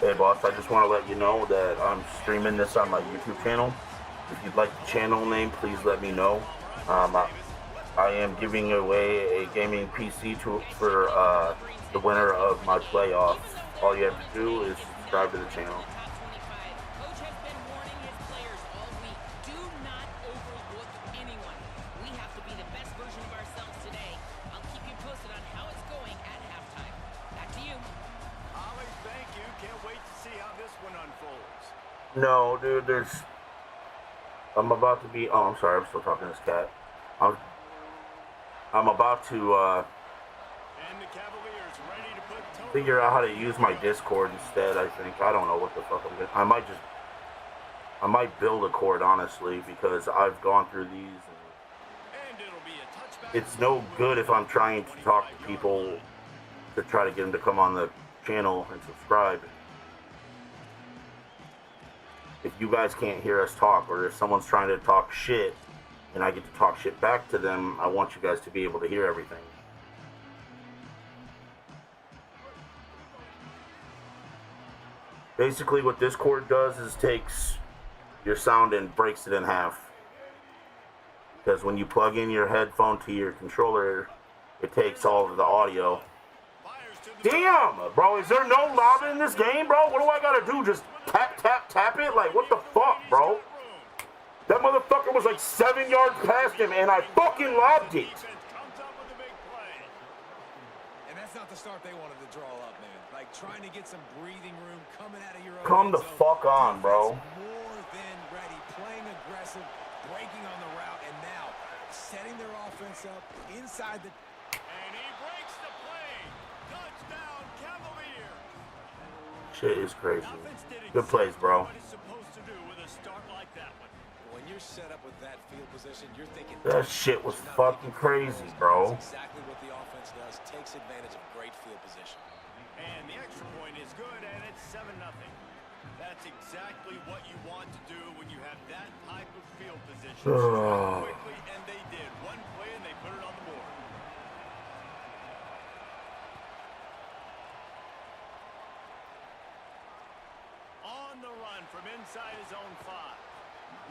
Hey boss, I just want to let you know that I'm streaming this on my YouTube channel. If you'd like the channel name, please let me know. I am giving away a gaming PC for the winner of my playoff. All you have to do is subscribe to the channel. No, dude, I'm about to be, oh, I'm sorry, I'm still talking to this cat. I'm about to, figure out how to use my Discord instead, I think. I don't know what the fuck I'm doing. I might build a cord, honestly, because I've gone through these. And it's no good if I'm trying to talk to people to try to get them to come on the channel and subscribe. If you guys can't hear us talk, or if someone's trying to talk shit and I get to talk shit back to them, I want you guys to be able to hear everything. Basically what this cord does is takes your sound and breaks it in half. Because when you plug in your headphone to your controller, it takes all of the audio. Damn, bro, is there no lava in this game, bro? What do I gotta do? Just tap, tap, tap it? Like, what the fuck, bro? That motherfucker was like 7 yards past him, and I fucking lobbed it. And that's not the start they wanted to draw up, man. Like, trying to get some breathing room coming out of your own Come the fuck on, bro. More than ready, playing aggressive, breaking on the route, and now setting their offense up inside the... And he breaks the play. Touchdown, Cavalier. Shit is crazy. Good plays, bro. Boy, when you're set up with that field position, you're thinking that shit was fucking crazy, bro. That's exactly what the offense does. Takes advantage of great field position. And the extra point is good, and it's 7-0. That's exactly what you want to do when you have that type of field position. Strike quickly, and they did. One play, and they put it on the board. On the run from inside his own 5.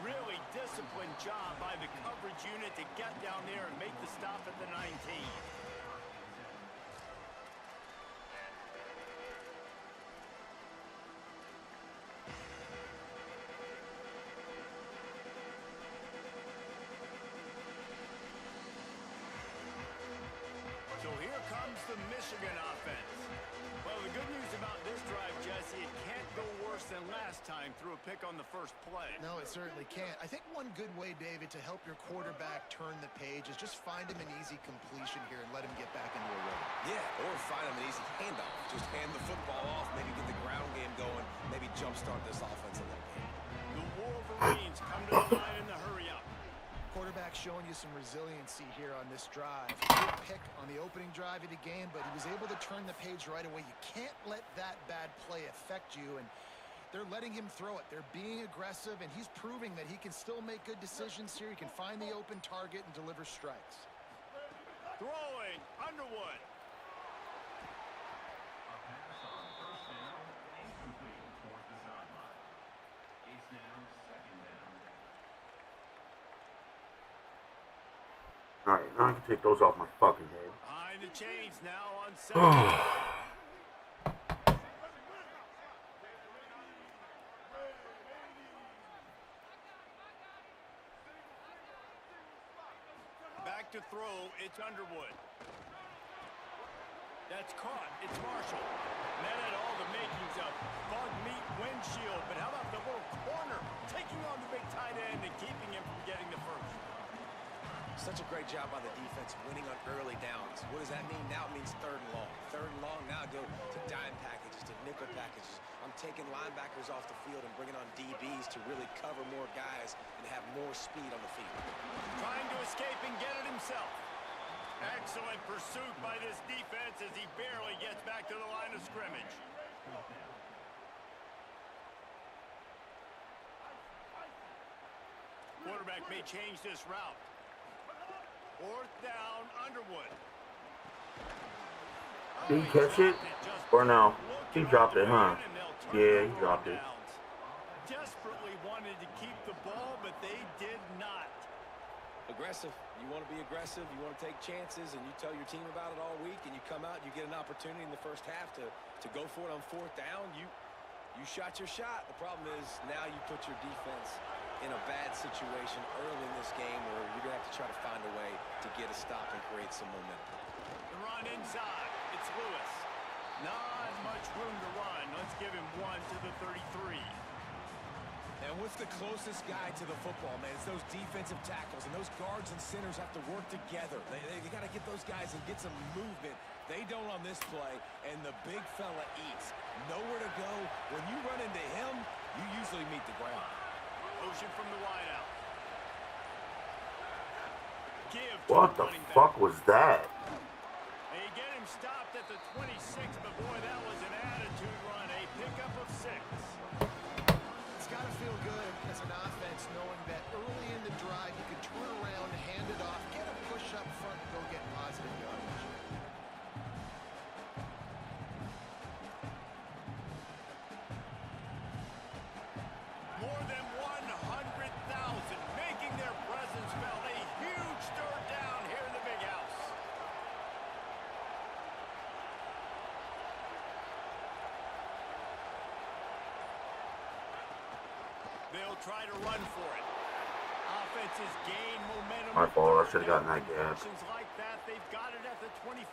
Really disciplined job by the coverage unit to get down there and make the stop at the 19. So here comes the Michigan offense. Well, the good news about this drive, Jesse, it can't go worse than last time through a pick on the first play. No, it certainly can't. I think one good way, David, to help your quarterback turn the page is just find him an easy completion here and let him get back into a rhythm. Yeah, or find him an easy handoff. Just hand the football off, maybe get the ground game going, maybe jumpstart this offense a little bit. The Wolverines come to the line in the hurry-up. Quarterback showing you some resiliency here on this drive. Good pick on the opening drive of the game, but he was able to turn the page right away. You can't let that bad play affect you, and they're letting him throw it. They're being aggressive, and he's proving that he can still make good decisions here. He can find the open target and deliver strikes. Throwing, Underwood. Alright, now I can take those off my fucking head. Behind the chains now on second. Back to throw, it's Underwood. That's caught, it's Marshall. That had all the makings of bug meat windshield, but how about the little corner taking on the big tight end and keeping him from getting the first? Such a great job by the defense winning on early downs. What does that mean? Now it means 3rd and long. 3rd and long, now I go to dime packages, to nickel packages. I'm taking linebackers off the field and bringing on DBs to really cover more guys and have more speed on the field. Trying to escape and get it himself. Excellent pursuit by this defense as he barely gets back to the line of scrimmage. Quarterback may change this route. 4th down, Underwood. Did he catch it? Or no? He dropped it, huh? Yeah, he dropped it. Desperately wanted to keep the ball, but they did not. Aggressive. You want to be aggressive. You want to take chances, and you tell your team about it all week, and you come out and you get an opportunity in the first half to go for it on 4th down. You shot your shot. The problem is now you put your defense in a bad situation early in this game where you're going to have to try to find a way to get a stop and create some momentum. The run inside. It's Lewis. Not much room to run. Let's give him 1 to the 33. And what's the closest guy to the football, man? It's those defensive tackles, and those guards and centers have to work together. They got to get those guys and get some movement. They don't on this play, and the big fella eats. Nowhere to go. When you run into him, you usually meet the ground. Motion from the wideout. What the fuck was that? They get him stopped at the 26, but boy, that was an attitude run. A pickup of 6. It's got to feel good as an offense knowing that early in the drive you can turn around, hand it off, get a push up front, and go get positive yardage. More than 100,000 making their presence felt. A huge third down here in the big house. They'll try to run for it. Offenses gain momentum. My fault. I should have gotten that gap. Like that, they've got it at the 25.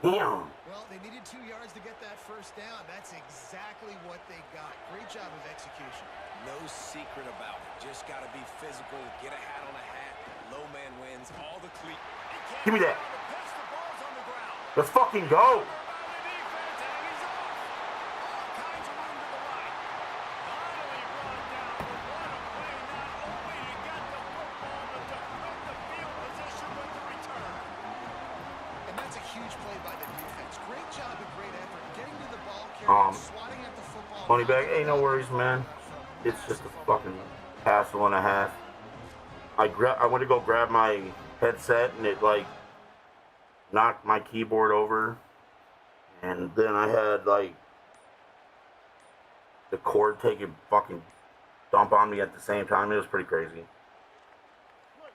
Damn. Well, they needed 2 yards to get that first down. That's exactly what they got. Great job of execution. No secret about it. Just got to be physical, get a hat on a hat, low man wins, all the cleat. Give me that. Let's fucking go. huge play by the defense. Great job and great effort. Getting to the ball carrier, swatting at the football. Money back, ain't no worries, man. It's just a fucking hassle and a half. I went to go grab my headset and it like knocked my keyboard over, and then I had like the cord take a fucking dump on me at the same time. It was pretty crazy.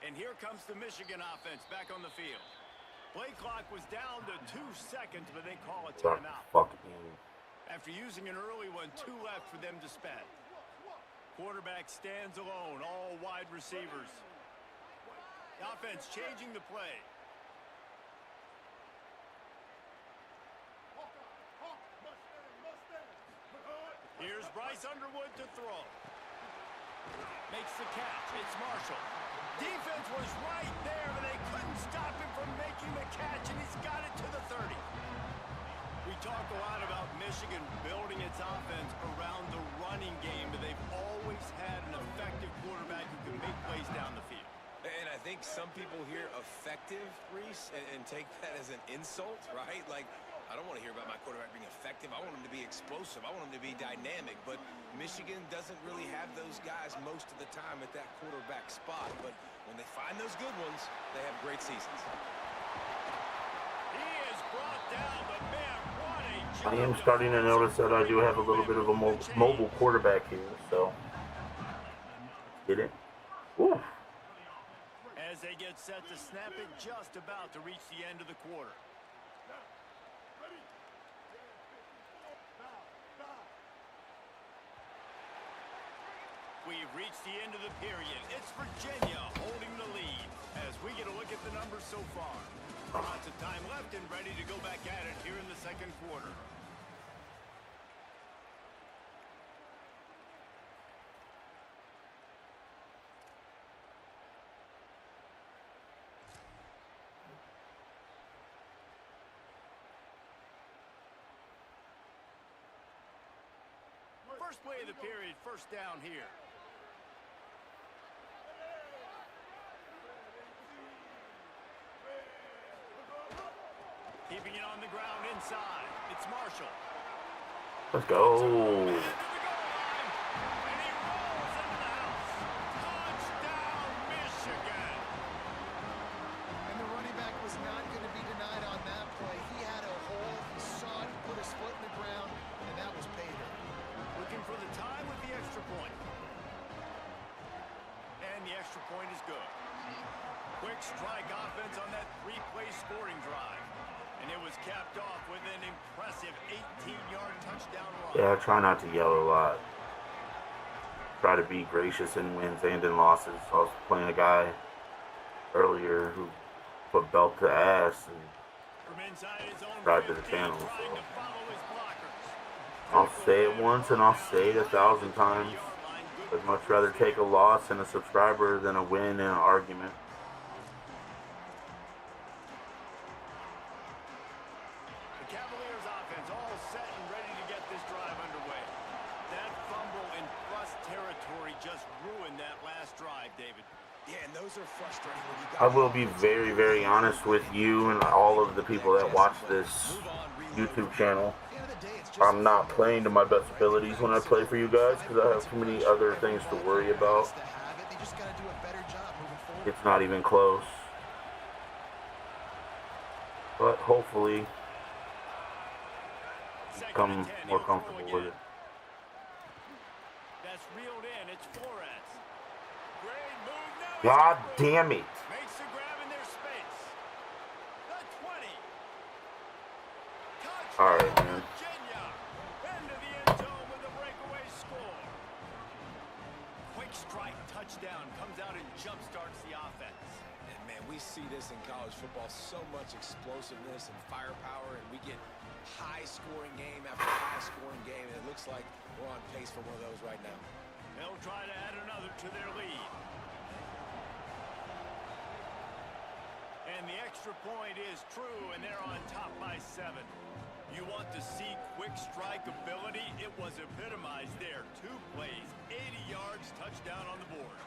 And here comes the Michigan offense back on the field. Play clock was down to 2 seconds, but they call a timeout. After using an early one, 2 left for them to spend. Quarterback stands alone, all wide receivers. The offense changing the play. Here's Bryce Underwood to throw. Makes the catch. It's Marshall. Defense was right there, but they couldn't stop him from making the catch, and he's got it to the 30. We talk a lot about Michigan building its offense around the running game, but they've always had an effective quarterback who can make plays down the field. And I think some people hear effective, Reese, and take that as an insult, right? Like, I don't want to hear about my quarterback being effective. I want him to be explosive. I want him to be dynamic. But Michigan doesn't really have those guys most of the time at that quarterback spot. But when they find those good ones, they have great seasons. He is brought down, the man running. I am starting to notice that I do have a little bit of a mobile quarterback here, so get it. Ooh. As they get set to snap it, just about to reach the end of the quarter. We've reached the end of the period. It's Virginia holding the lead as we get a look at the numbers so far. Lots of time left and ready to go back at it here in the second quarter. First play of the period, first down here. Keeping it on the ground inside. It's Marshall. Let's go. And he rolls into the house. Touchdown, Michigan. And the running back was not going to be denied on that play. He had a hole. He saw it. He put his foot in the ground, and that was pay dirt. Looking for the tie with the extra point. And the extra point is good. Quick strike offense on that 3-play scoring drive. And it was capped off with an impressive 18-yard touchdown run. Yeah, I try not to yell a lot. Try to be gracious in wins and in losses. I was playing a guy earlier who put belt to ass and tried to the channel. So I'll say it once and I'll say it 1,000 times. I'd much rather take a loss and a subscriber than a win in an argument. I will be very, very honest with you and all of the people that watch this YouTube channel. I'm not playing to my best abilities when I play for you guys because I have too many other things to worry about. It's not even close. But hopefully, become more comfortable with it. God damn it. Makes the grab in their space. The 20. Alright, man. Virginia into the end zone with a breakaway score. Quick strike touchdown comes out and jumpstarts the offense. And man, we see this in college football, so much explosiveness and firepower, and we get high-scoring game after high-scoring game, and it looks like we're on pace for one of those right now. They'll try to add another to their lead. And the extra point is true, and they're on top by 7. You want to see quick strike ability? It was epitomized there. 2 plays, 80 yards, touchdown on the board.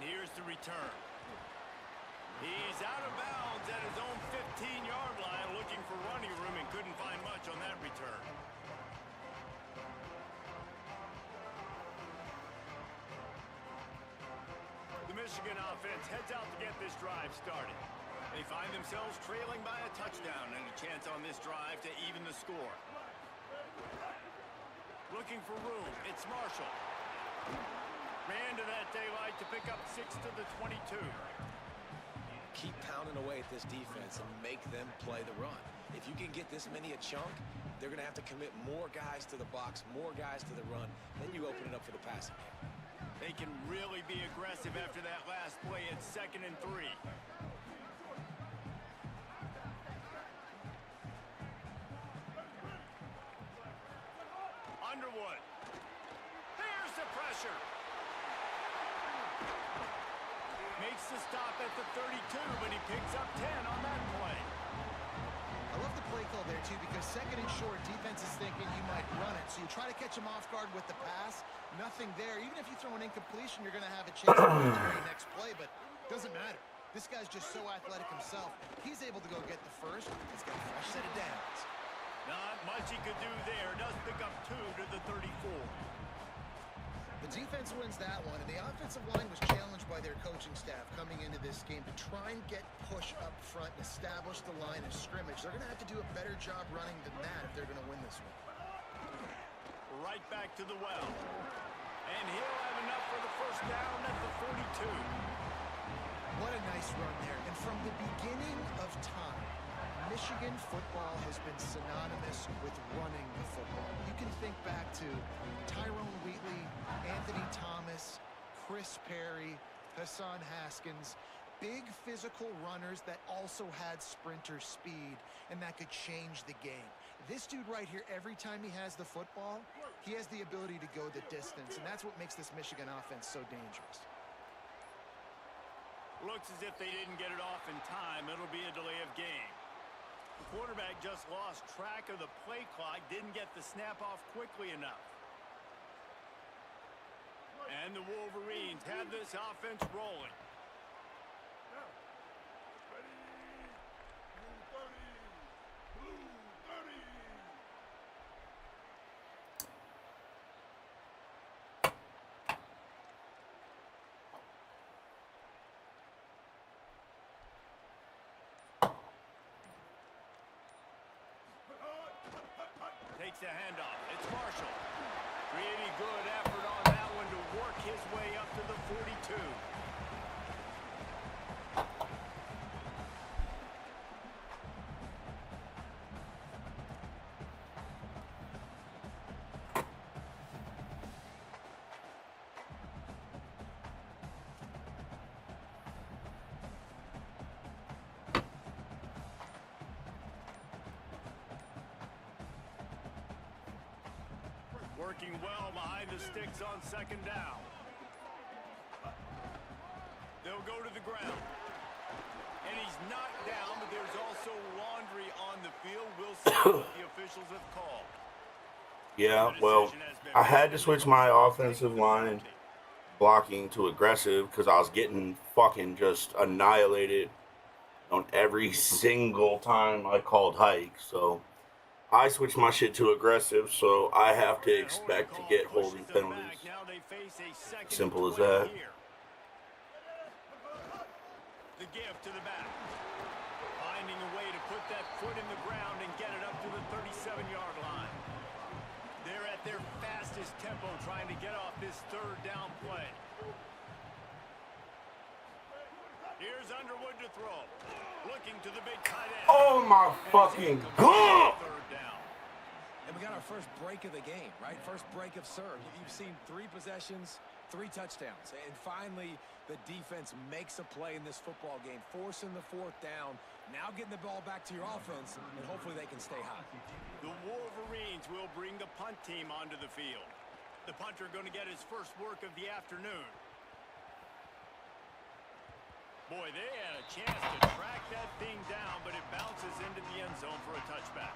And here's the return. He's out of bounds at his own 15-yard line, looking for running room and couldn't find much on that return. The Michigan offense heads out to get this drive started. They find themselves trailing by a touchdown and a chance on this drive to even the score. Looking for room, it's Marshall. Ran to that daylight to pick up 6 to the 22. Keep pounding away at this defense and make them play the run. If you can get this many a chunk, they're going to have to commit more guys to the box, more guys to the run. Then you open it up for the passing game. They can really be aggressive after that last play at 2nd and 3. Underwood. Here's the pressure. Makes the stop at the 32, but he picks up 10 on that play. I love the play call there, too, because 2nd and short, defense is thinking you might run it. So you try to catch him off guard with the pass. Nothing there. Even if you throw an incompletion, you're going to have a chance to the very next play, but it doesn't matter. This guy's just so athletic himself. He's able to go get the first. He's got a fresh set of downs. Not much he could do there. Does pick up 2 to the 34. The defense wins that one, and the offensive line was challenged by their coaching staff coming into this game to try and get push up front and establish the line of scrimmage. They're going to have to do a better job running than that if they're going to win this one. Right back to the well. And he'll have enough for the first down at the 42. What a nice run there. And from the beginning of time, Michigan football has been synonymous with running the football. You can think back to Tyrone Wheatley, Anthony Thomas, Chris Perry, Hassan Haskins, big physical runners that also had sprinter speed and that could change the game. This dude right here, every time he has the football, he has the ability to go the distance, and that's what makes this Michigan offense so dangerous. Looks as if they didn't get it off in time. It'll be a delay of game. The quarterback just lost track of the play clock, didn't get the snap off quickly enough. And the Wolverines have this offense rolling. Takes the handoff. It's Marshall. Pretty good effort on that one to work his way up to the 42. Working well behind the sticks on 2nd down. They'll go to the ground. And he's knocked down, but there's also laundry on the field. We'll see what the officials have called. Yeah, well, I had to switch my offensive line blocking to aggressive because I was getting fucking just annihilated on every single time I called hike, so I switched my shit to aggressive, so I have to expect to get holding penalties. Simple as that. The give to the back. Finding a way to put that foot in the ground and get it up to the 37-yard line. They're at their fastest tempo trying to get off this 3rd down play. Here's Underwood to throw. Looking to the big tight end. Oh my fucking God! And we got our first break of the game, right? First break of serve. You've seen 3 possessions, 3 touchdowns. And finally, the defense makes a play in this football game, forcing the 4th down. Now getting the ball back to your offense, and hopefully they can stay hot. The Wolverines will bring the punt team onto the field. The punter going to get his first work of the afternoon. Boy, they had a chance to track that thing down, but it bounces into the end zone for a touchback.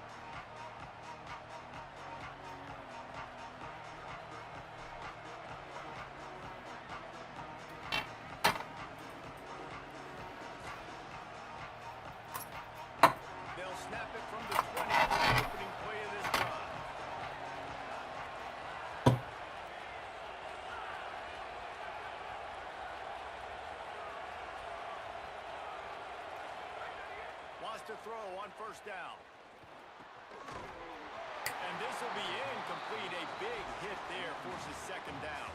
to throw on first down. And this will be incomplete. A big hit there forces second down.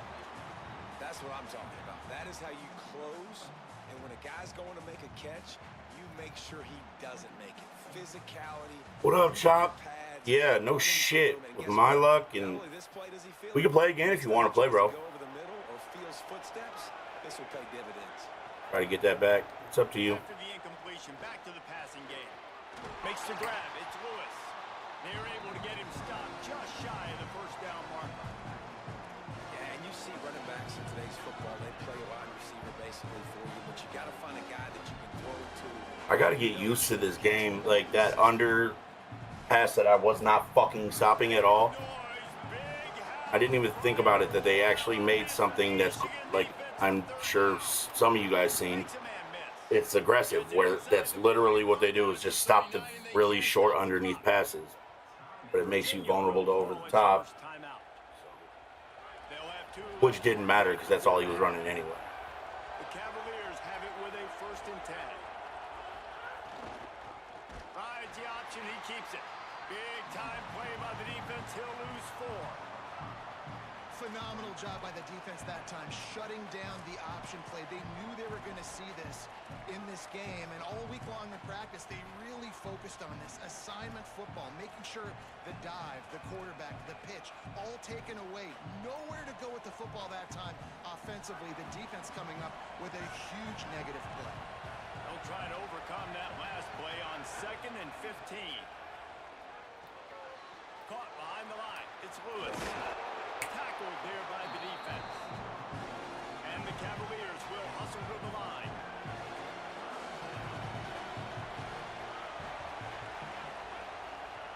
That's what I'm talking about. That is how you close. And when a guy's going to make a catch, you make sure he doesn't make it. Physicality. What up, Chop? Yeah, no shit. With my luck, and we can play again if you want to play, bro. This will pay dividends. Try to get that back. It's up to you. After the incompletion, back to the passing game. Makes the grab. It's Lewis. They're able to get him stopped just shy of the first down marker. Yeah, and you see running backs in today's football, they play a wide receiver basically for you, but you got to find a guy that you can throw it to. I got to get used to this game. Like that under pass that I was not fucking stopping at all. I didn't even think about it that they actually made something that's like, I'm sure some of you guys seen. It's aggressive, where that's literally what they do is just stop the really short underneath passes. But it makes you vulnerable to over the top, which didn't matter because that's all he was running anyway. The Cavaliers have it with a 1st and 10. Rides the option, he keeps it. Big time play by the defense, he'll lose 4. Phenomenal job by the defense that time, shutting down the option play. They knew they were going to see this in this game, and all week long in practice, they really focused on this assignment football, making sure the dive, the quarterback, the pitch, all taken away. Nowhere to go with the football that time. Offensively, the defense coming up with a huge negative play. They'll try to overcome that last play on 2nd and 15. Caught behind the line. It's Lewis. Tackled there by the defense. And the Cavaliers will hustle to the line.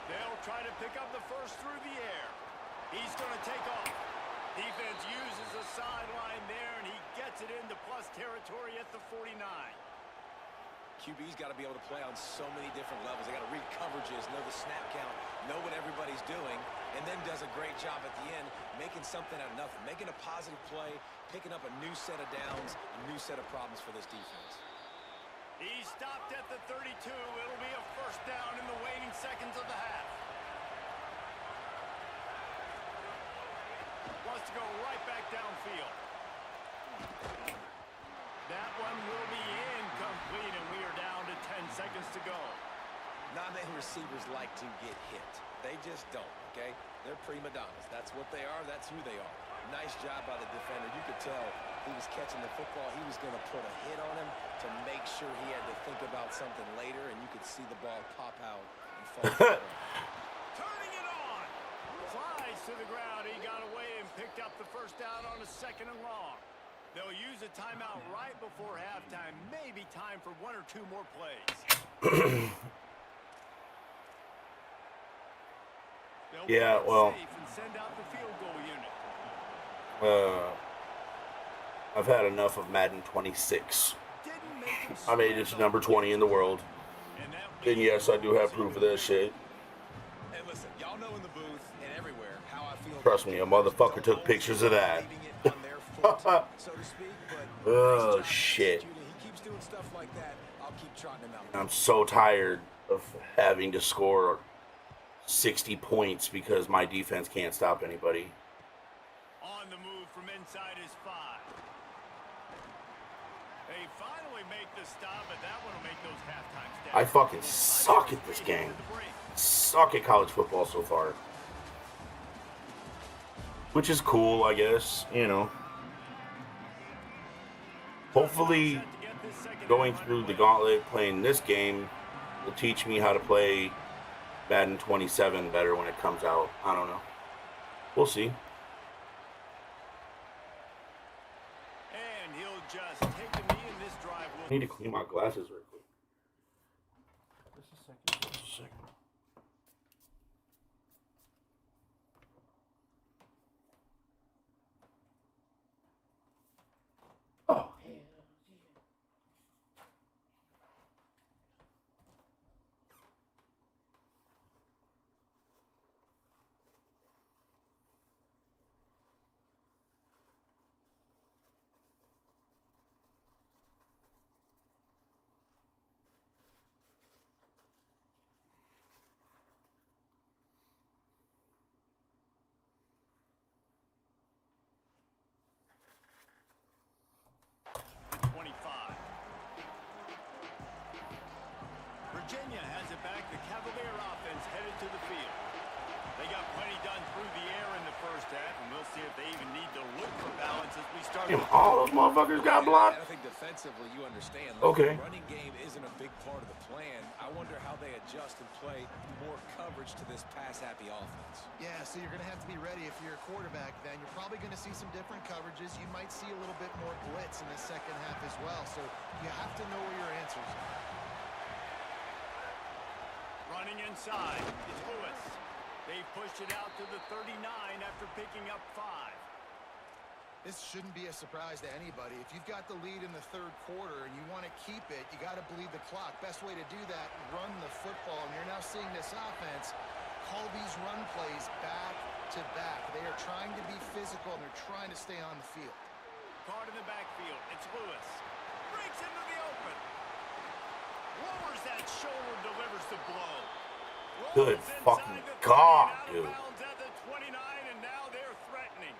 They'll try to pick up the first through the air. He's going to take off. Defense uses the sideline there, and he gets it into plus territory at the 49. QB's got to be able to play on so many different levels. They got to read coverages, know the snap count, know what everybody's doing, and then does a great job at the end making something out of nothing, making a positive play, picking up a new set of downs, a new set of problems for this defense. He stopped at the 32. It'll be a first down in the waning seconds of the half. Wants to go right back downfield. That one will be incomplete, and we are down to 10 seconds to go. Not many receivers like to get hit. They just don't, okay? They're prima donnas. That's what they are. That's who they are. Nice job by the defender. You could tell he was catching the football. He was going to put a hit on him to make sure he had to think about something later, and you could see the ball pop out and fall. Turning it on. Flies to the ground. He got away and picked up the first down on a 2nd and long. They'll use a timeout right before halftime. Maybe time for 1 or 2 more plays. Yeah, well, send out the field goal unit. I've had enough of Madden 26. I made it to number 20 in the world. And yes, I do have proof of that shit. And listen, y'all know in the booth and everywhere how I feel. Trust me, a motherfucker took pictures of that. Oh, shit. He keeps doing stuff like that. I'll keep trotting him out. I'm so tired of having to score 60 points because my defense can't stop anybody. On the move from inside his 5. They finally make the stop, but that one will make those halftime stats. I fucking suck at this game. Suck at college football so far. Which is cool, I guess, you know. Hopefully, going through the gauntlet, playing this game, will teach me how to play Madden 27 better when it comes out. I don't know. We'll see. And he'll just take the knee in this drive. I need to clean my glasses real quick. Just a second. Just a second. Oh. Cavalier offense headed to the field. They got plenty done through the air in the first half, and we'll see if they even need to look for balance as we start. Damn, all those motherfuckers got blocked? I think defensively, you understand. Okay. The running game isn't a big part of the plan. I wonder how they adjust and play more coverage to this pass-happy offense. Yeah, so you're going to have to be ready if you're a quarterback then. You're probably going to see some different coverages. You might see a little bit more blitz in the second half as well. So you have to know where your answers are. Running inside, it's Lewis. They pushed it out to the 39 after picking up 5. This shouldn't be a surprise to anybody. If you've got the lead in the third quarter and you want to keep it, you got to bleed the clock. Best way to do that, run the football. And you're now seeing this offense call these run plays back to back. They are trying to be physical and they're trying to stay on the field. Card in the backfield, it's Lewis. Breaks into the open. Lowers that shoulder, delivers the blow. Good fucking God, dude. At the 29, and now they're threatening.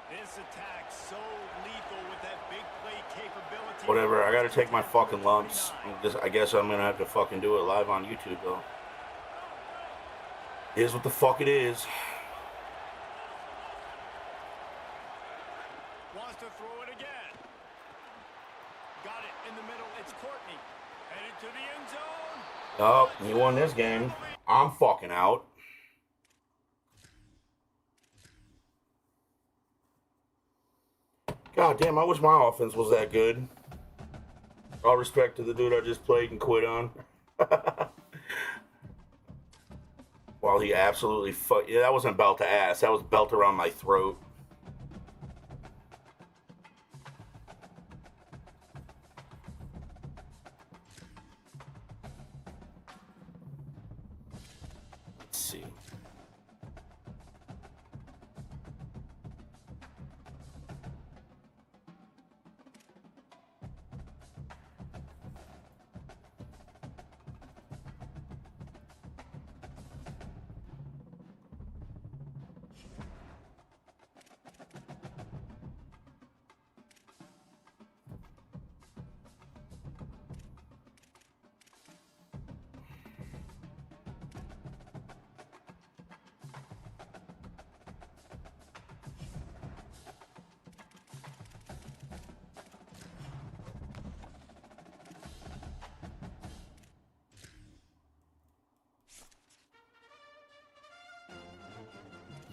This attack so lethal with that big play capability. Whatever, I gotta take my fucking lumps. I guess I'm gonna have to fucking do it live on YouTube, though. Here's what the fuck it is. Wants to throw it again. Got it in the middle. It's Courtney. Headed to the end zone. Oh, he won this game. I'm fucking out. God damn, I wish my offense was that good. All respect to the dude I just played and quit on. While he absolutely yeah, that wasn't belt to ass. That was belt around my throat. Let's see.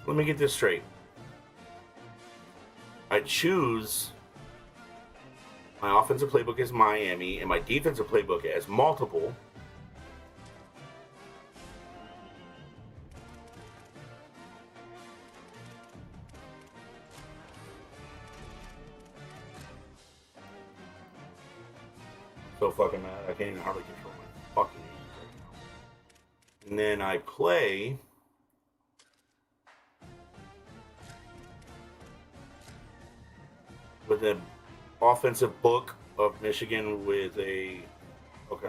Let me get this straight. I choose my offensive playbook as Miami and my defensive playbook as multiple. So fucking mad. I can't even hardly control my fucking knees right now. And then I play with an offensive book of Michigan with a... Okay.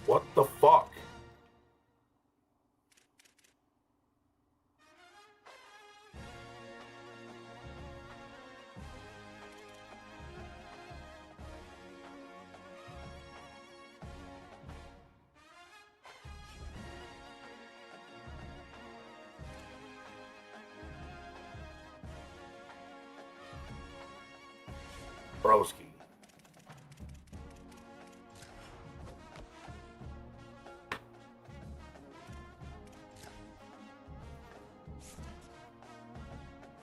What the fuck? Broski.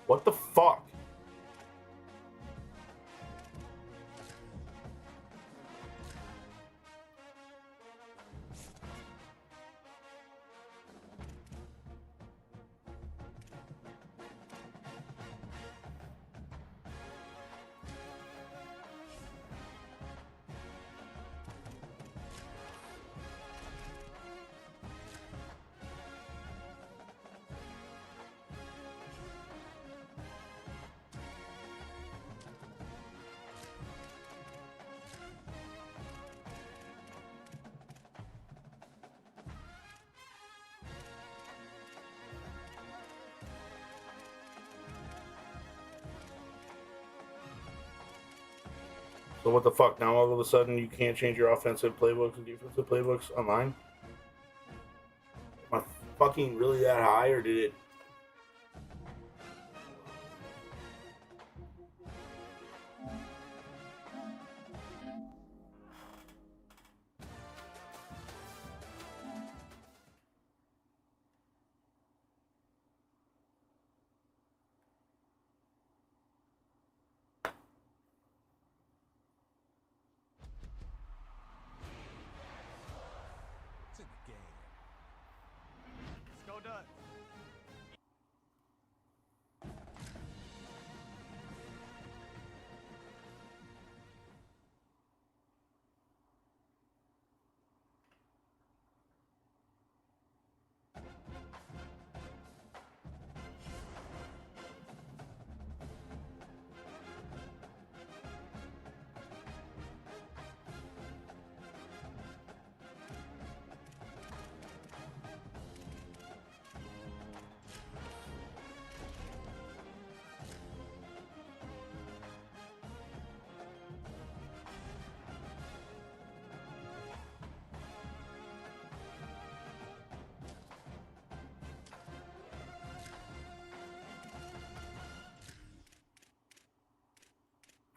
What the fuck? So what the fuck? Now all of a sudden you can't change your offensive playbooks and defensive playbooks online? Am I fucking really that high, or did it? Let's go, Dutch.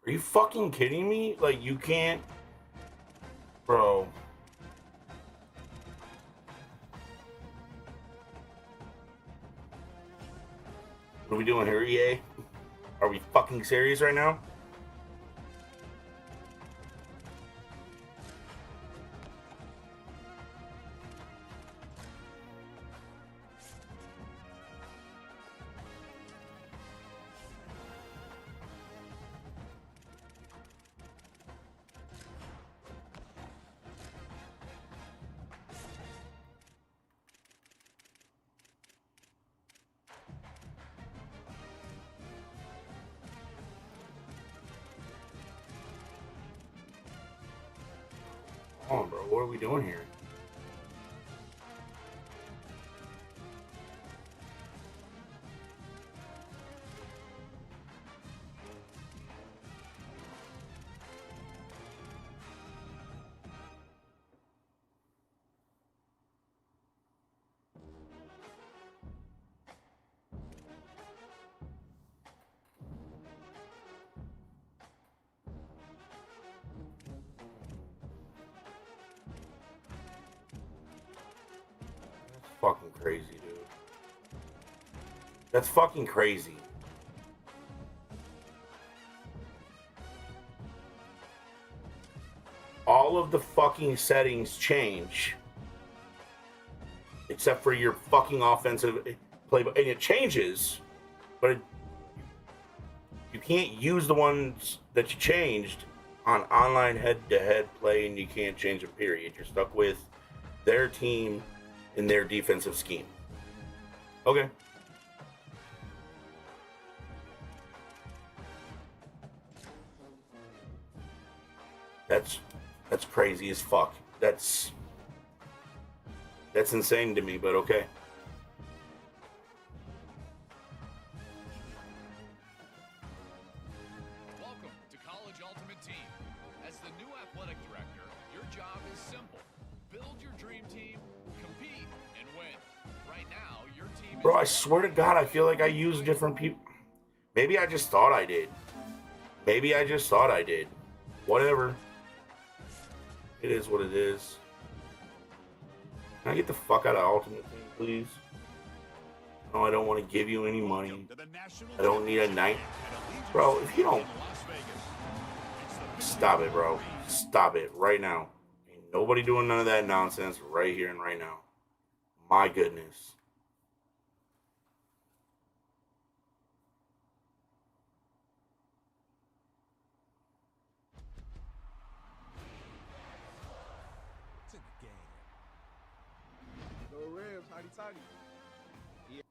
Are you fucking kidding me? Like, you can't... Bro. What are we doing here, EA? Are we fucking serious right now? Come on, bro. What are we doing here? Fucking crazy, dude. That's fucking crazy. All of the fucking settings change. Except for your fucking offensive play. And it changes. But you can't use the ones that you changed on online head-to-head play, and you can't change them, period. You're stuck with their team in their defensive scheme. Okay. That's crazy as fuck. That's insane to me, but okay. Welcome to College Ultimate Team. As the new athletic director, your job is simple. Build your dream team, compete, and win. Right now, your team is... Bro, I swear to God, I feel like I use different people. Maybe I just thought I did. Maybe I just thought I did. Whatever. It is what it is. Can I get the fuck out of Ultimate Team, please? No, I don't want to give you any money. I don't need a night. Bro, if you don't... Stop it, bro. Stop it right now. Ain't nobody doing none of that nonsense right here and right now. My goodness. Ribs, howdy toddy. Yeah.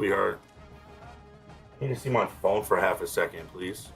sweetheart. I need to see my phone for half a second, please.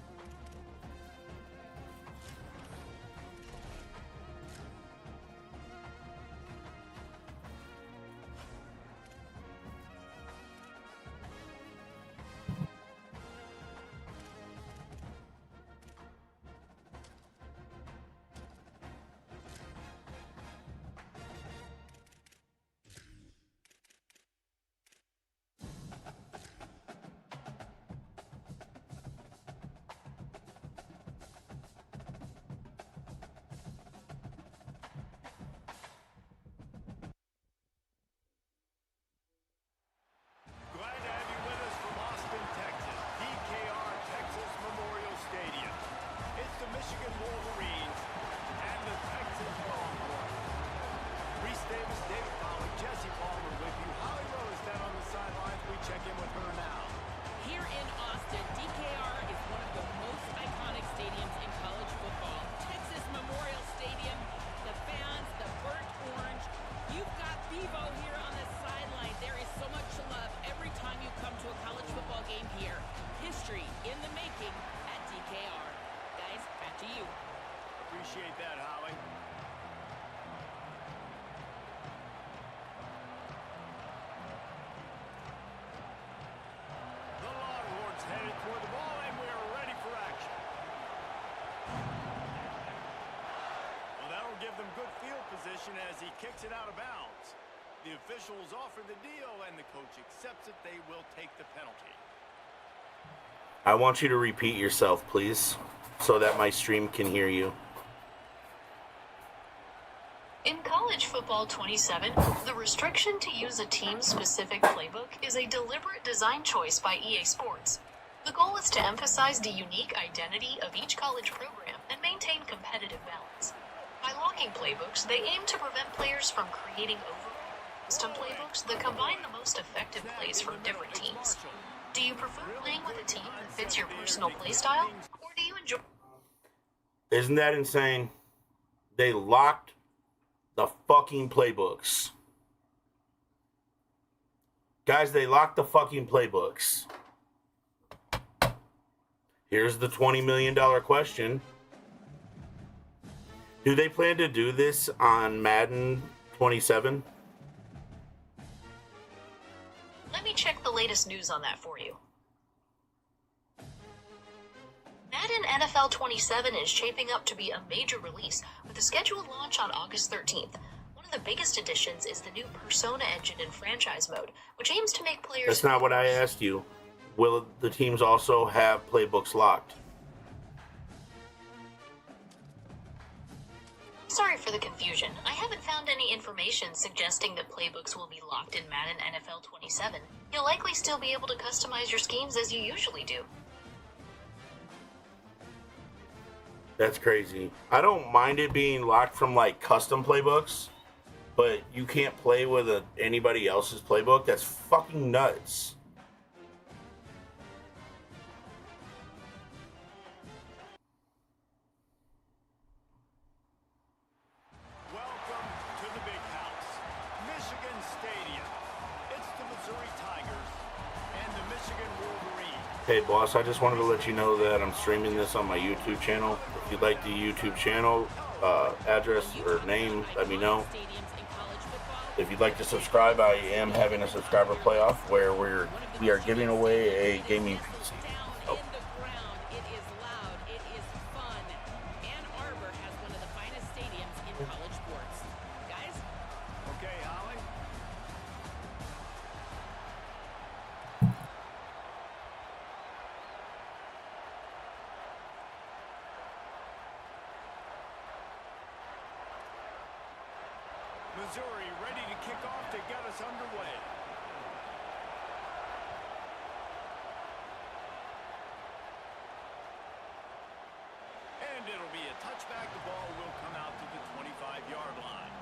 Glad to have you with us from Austin, Texas, DKR Texas Memorial Stadium. It's the Michigan Wolverines and the Texas Longhorns. Reese Davis, David Pollack, Jesse Palmer with you. Holly Rose down on the sidelines. We check in with her now. Here in Austin, DKR is one of the most iconic stadiums in college football. Texas Memorial Stadium, the fans, the burnt orange. You've got Bevo here on the sideline. There is so much to love every time you come to a college football game here. History in the making at DKR. Guys, back to you. Appreciate that, Holly. The Longhorns headed toward the ball, and we are ready for action. Well, that'll give them good field position as he kicks it out of bounds. The officials offer the deal, and the coach accepts it. They will take the penalty. I want you to repeat yourself, please, so that my stream can hear you. In College Football 27, the restriction to use a team-specific playbook is a deliberate design choice by EA Sports. The goal is to emphasize the unique identity of each college program and maintain competitive balance. By locking playbooks, they aim to prevent players from creating overall custom playbooks that combine the most effective plays from different teams. Do you prefer playing with a team that fits your personal playstyle, or do you enjoy... Isn't that insane? They locked the fucking playbooks. Guys, they locked the fucking playbooks. Here's the $20 million question. Do they plan to do this on Madden 27? Let me check the latest news on that for you. Madden NFL 27 is shaping up to be a major release with a scheduled launch on August 13th. One of the biggest additions is the new Persona engine in franchise mode, which aims to make players... That's not what I asked you. Will the teams also have playbooks locked? Sorry for the confusion. I haven't found any information suggesting that playbooks will be locked in Madden NFL 27. You'll likely still be able to customize your schemes as you usually do. That's crazy. I don't mind it being locked from like custom playbooks, but you can't play with anybody else's playbook. That's fucking nuts. Welcome to the big house, Michigan Stadium. It's the Missouri Tigers and the Michigan Wolverines. Hey boss, I just wanted to let you know that I'm streaming this on my YouTube channel. If you'd like the YouTube channel address or name, let me know. If you'd like to subscribe, I am having a subscriber playoff where we are giving away a gaming PC. Oh. Missouri ready to kick off to get us underway. And it'll be a touchback. The ball will come out to the 25-yard line.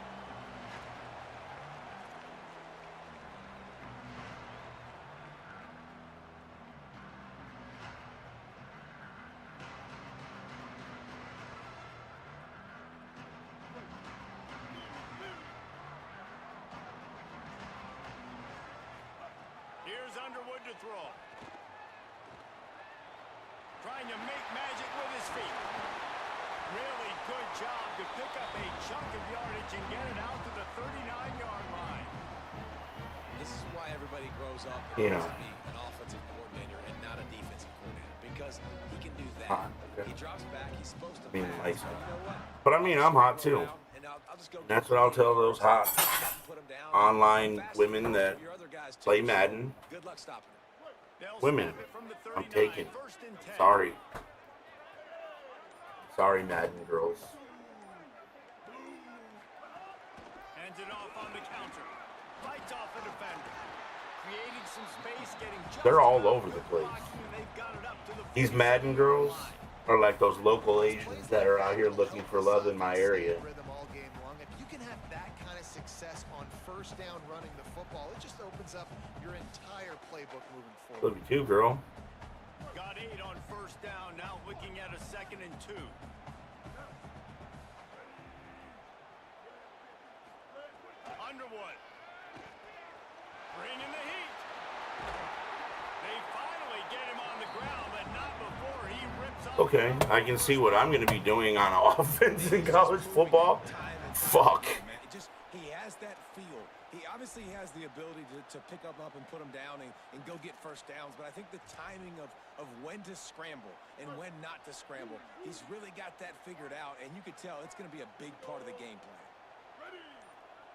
Here Here's Underwood to throw. Trying to make magic with his feet. Really good job to pick up a chunk of yardage and get it out to the 39-yard line. This is why everybody grows up and Yeah. wants to be an offensive coordinator and not a defensive coordinator, because he can do that. Okay. He drops back. He's supposed to mean, pass. like, So you know what? but I mean, I'm hot too. And I'll just go And that's what I'll tell those hot online women that play Madden. Good luck stopping it. Women, I'm taking. Sorry. Sorry, Madden girls. Hands it off on the counter. Fights off the defender. Creating some space, getting just They're all over the place. they've got it up to the These Madden girls are like those local Asians that are out here looking for love in my area. Rhythm all game long. If you can have that kind of success on first down running the football, it just opens up your entire playbook moving forward. Look at you, girl. Got 8 on first down, now looking at a 2nd and 2. Underwood. Bringing the heat. They finally get him on the ground, but not before he rips off. Okay, I can see what I'm going to be doing on offense in college football. Fuck. He has that feel. He obviously has the ability to pick up and put him down and go get first downs, but I think the timing of when to scramble and when not to scramble, he's really got that figured out, and you could tell it's going to be a big part of the game plan.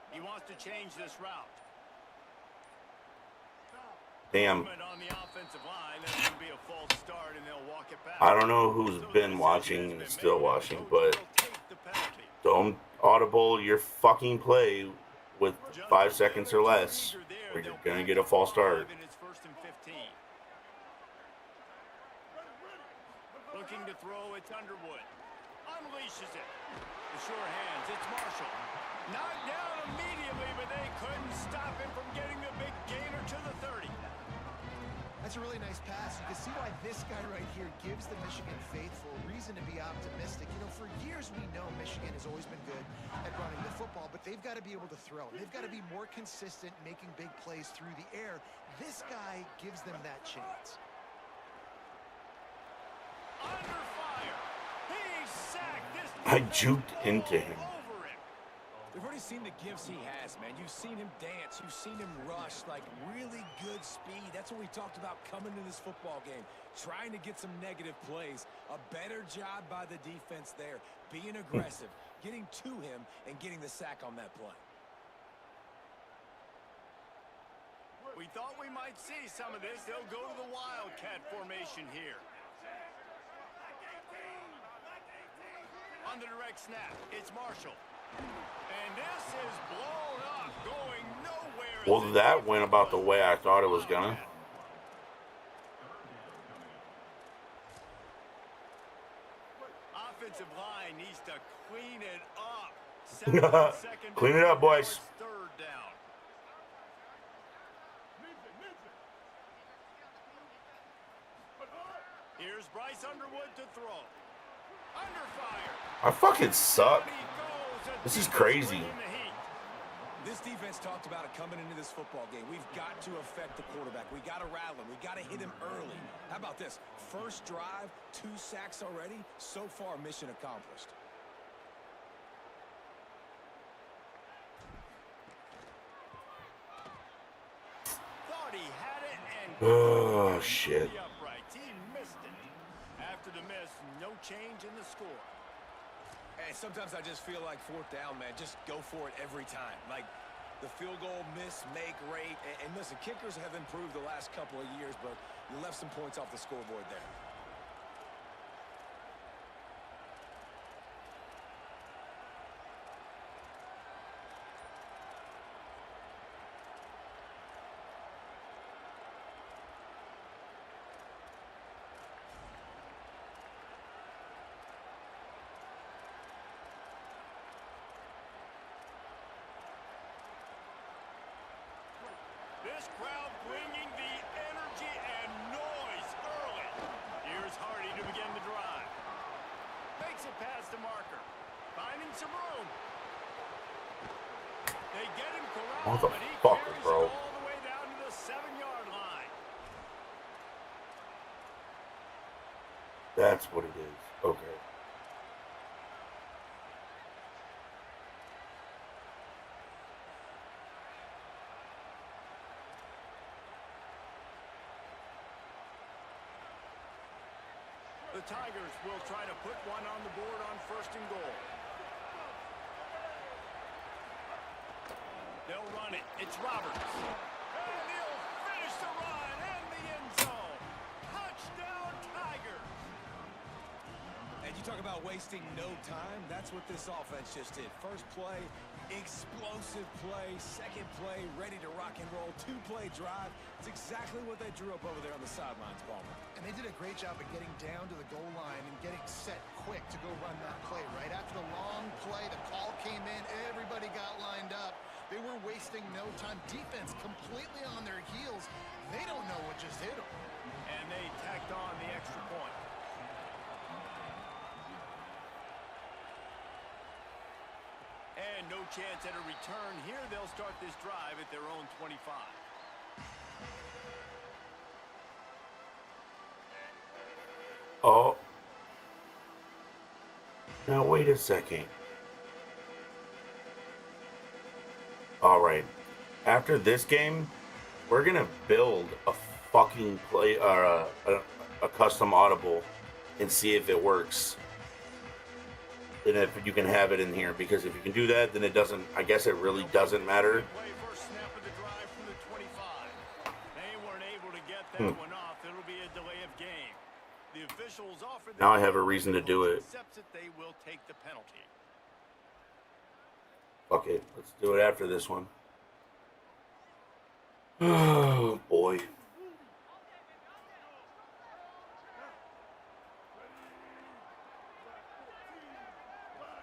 He wants to change this route. Damn. On the offensive line, that's going to be a false start, and they'll walk it back. I don't know who's been watching and is still watching, but don't audible your fucking play with 5 seconds or less, or you're going to get a false start. Looking to throw, it's Underwood. Unleashes it. The sure hands, it's Marshall. Knocked down immediately, but they couldn't stop him from getting the big gainer to the 30. That's a really nice pass. You can see why this guy right here gives the Michigan faithful reason to be optimistic. You know, for years we know Michigan has always been good at running the football, but they've got to be able to throw. They've got to be more consistent making big plays through the air. This guy gives them that chance. Under fire. He sacked this. I juked into him. We've already seen the gifts he has, man. You've seen him dance. You've seen him rush, like really good speed. That's what we talked about coming to this football game, trying to get some negative plays. A better job by the defense there, being aggressive, getting to him, and getting the sack on that play. We thought we might see some of this. They'll go to the Wildcat formation here. On the direct snap, it's Marshall. And this is blown up, going nowhere. Well, that went about the way I thought it was gonna. Offensive line needs to clean it up. Clean it up, boys. Third down. Here's Bryce Underwood to throw. Under fire. I fucking suck. This is crazy. This defense talked about it coming into this football game. We've got to affect the quarterback. We got to rattle him. We got to hit him early. How about this? First drive, 2 sacks already. So far, mission accomplished. Thought he had it and Oh, shit. He missed it. After the miss, no change in the score. And sometimes I just feel like 4th down, man. Just go for it every time. Like the field goal miss, make rate. And listen, kickers have improved the last couple of years, but you left some points off the scoreboard there. This crowd bringing the energy and noise early. Here's Hardy to begin the drive. Makes it past the marker. Finding some room. They get him corralled, but he carries it all the way down to the 7-yard line. That's what it is. Okay. The Tigers will try to put one on the board on 1st and goal. They'll run it. It's Roberts. And he'll finish the run in the end zone. Touchdown, Tigers. And you talk about wasting no time. That's what this offense just did. First play, explosive play. Second play, ready to rock and roll. 2-play drive. It's exactly what they drew up over there on the sidelines, Palmer. And they did a great job of getting down to the goal line and getting set quick to go run that play. Right after the long play, the call came in. Everybody got lined up. They were wasting no time. Defense completely on their heels. They don't know what just hit them. And they tacked on the extra point. And no chance at a return here. They'll start this drive at their own 25. Oh. Now, wait a second. All right. After this game, we're going to build a fucking play or a custom audible and see if it works. And if you can have it in here, because if you can do that, then it doesn't, I guess it really doesn't matter. Now I have a reason to do it. Fuck it. Let's do it after this one. Oh, boy.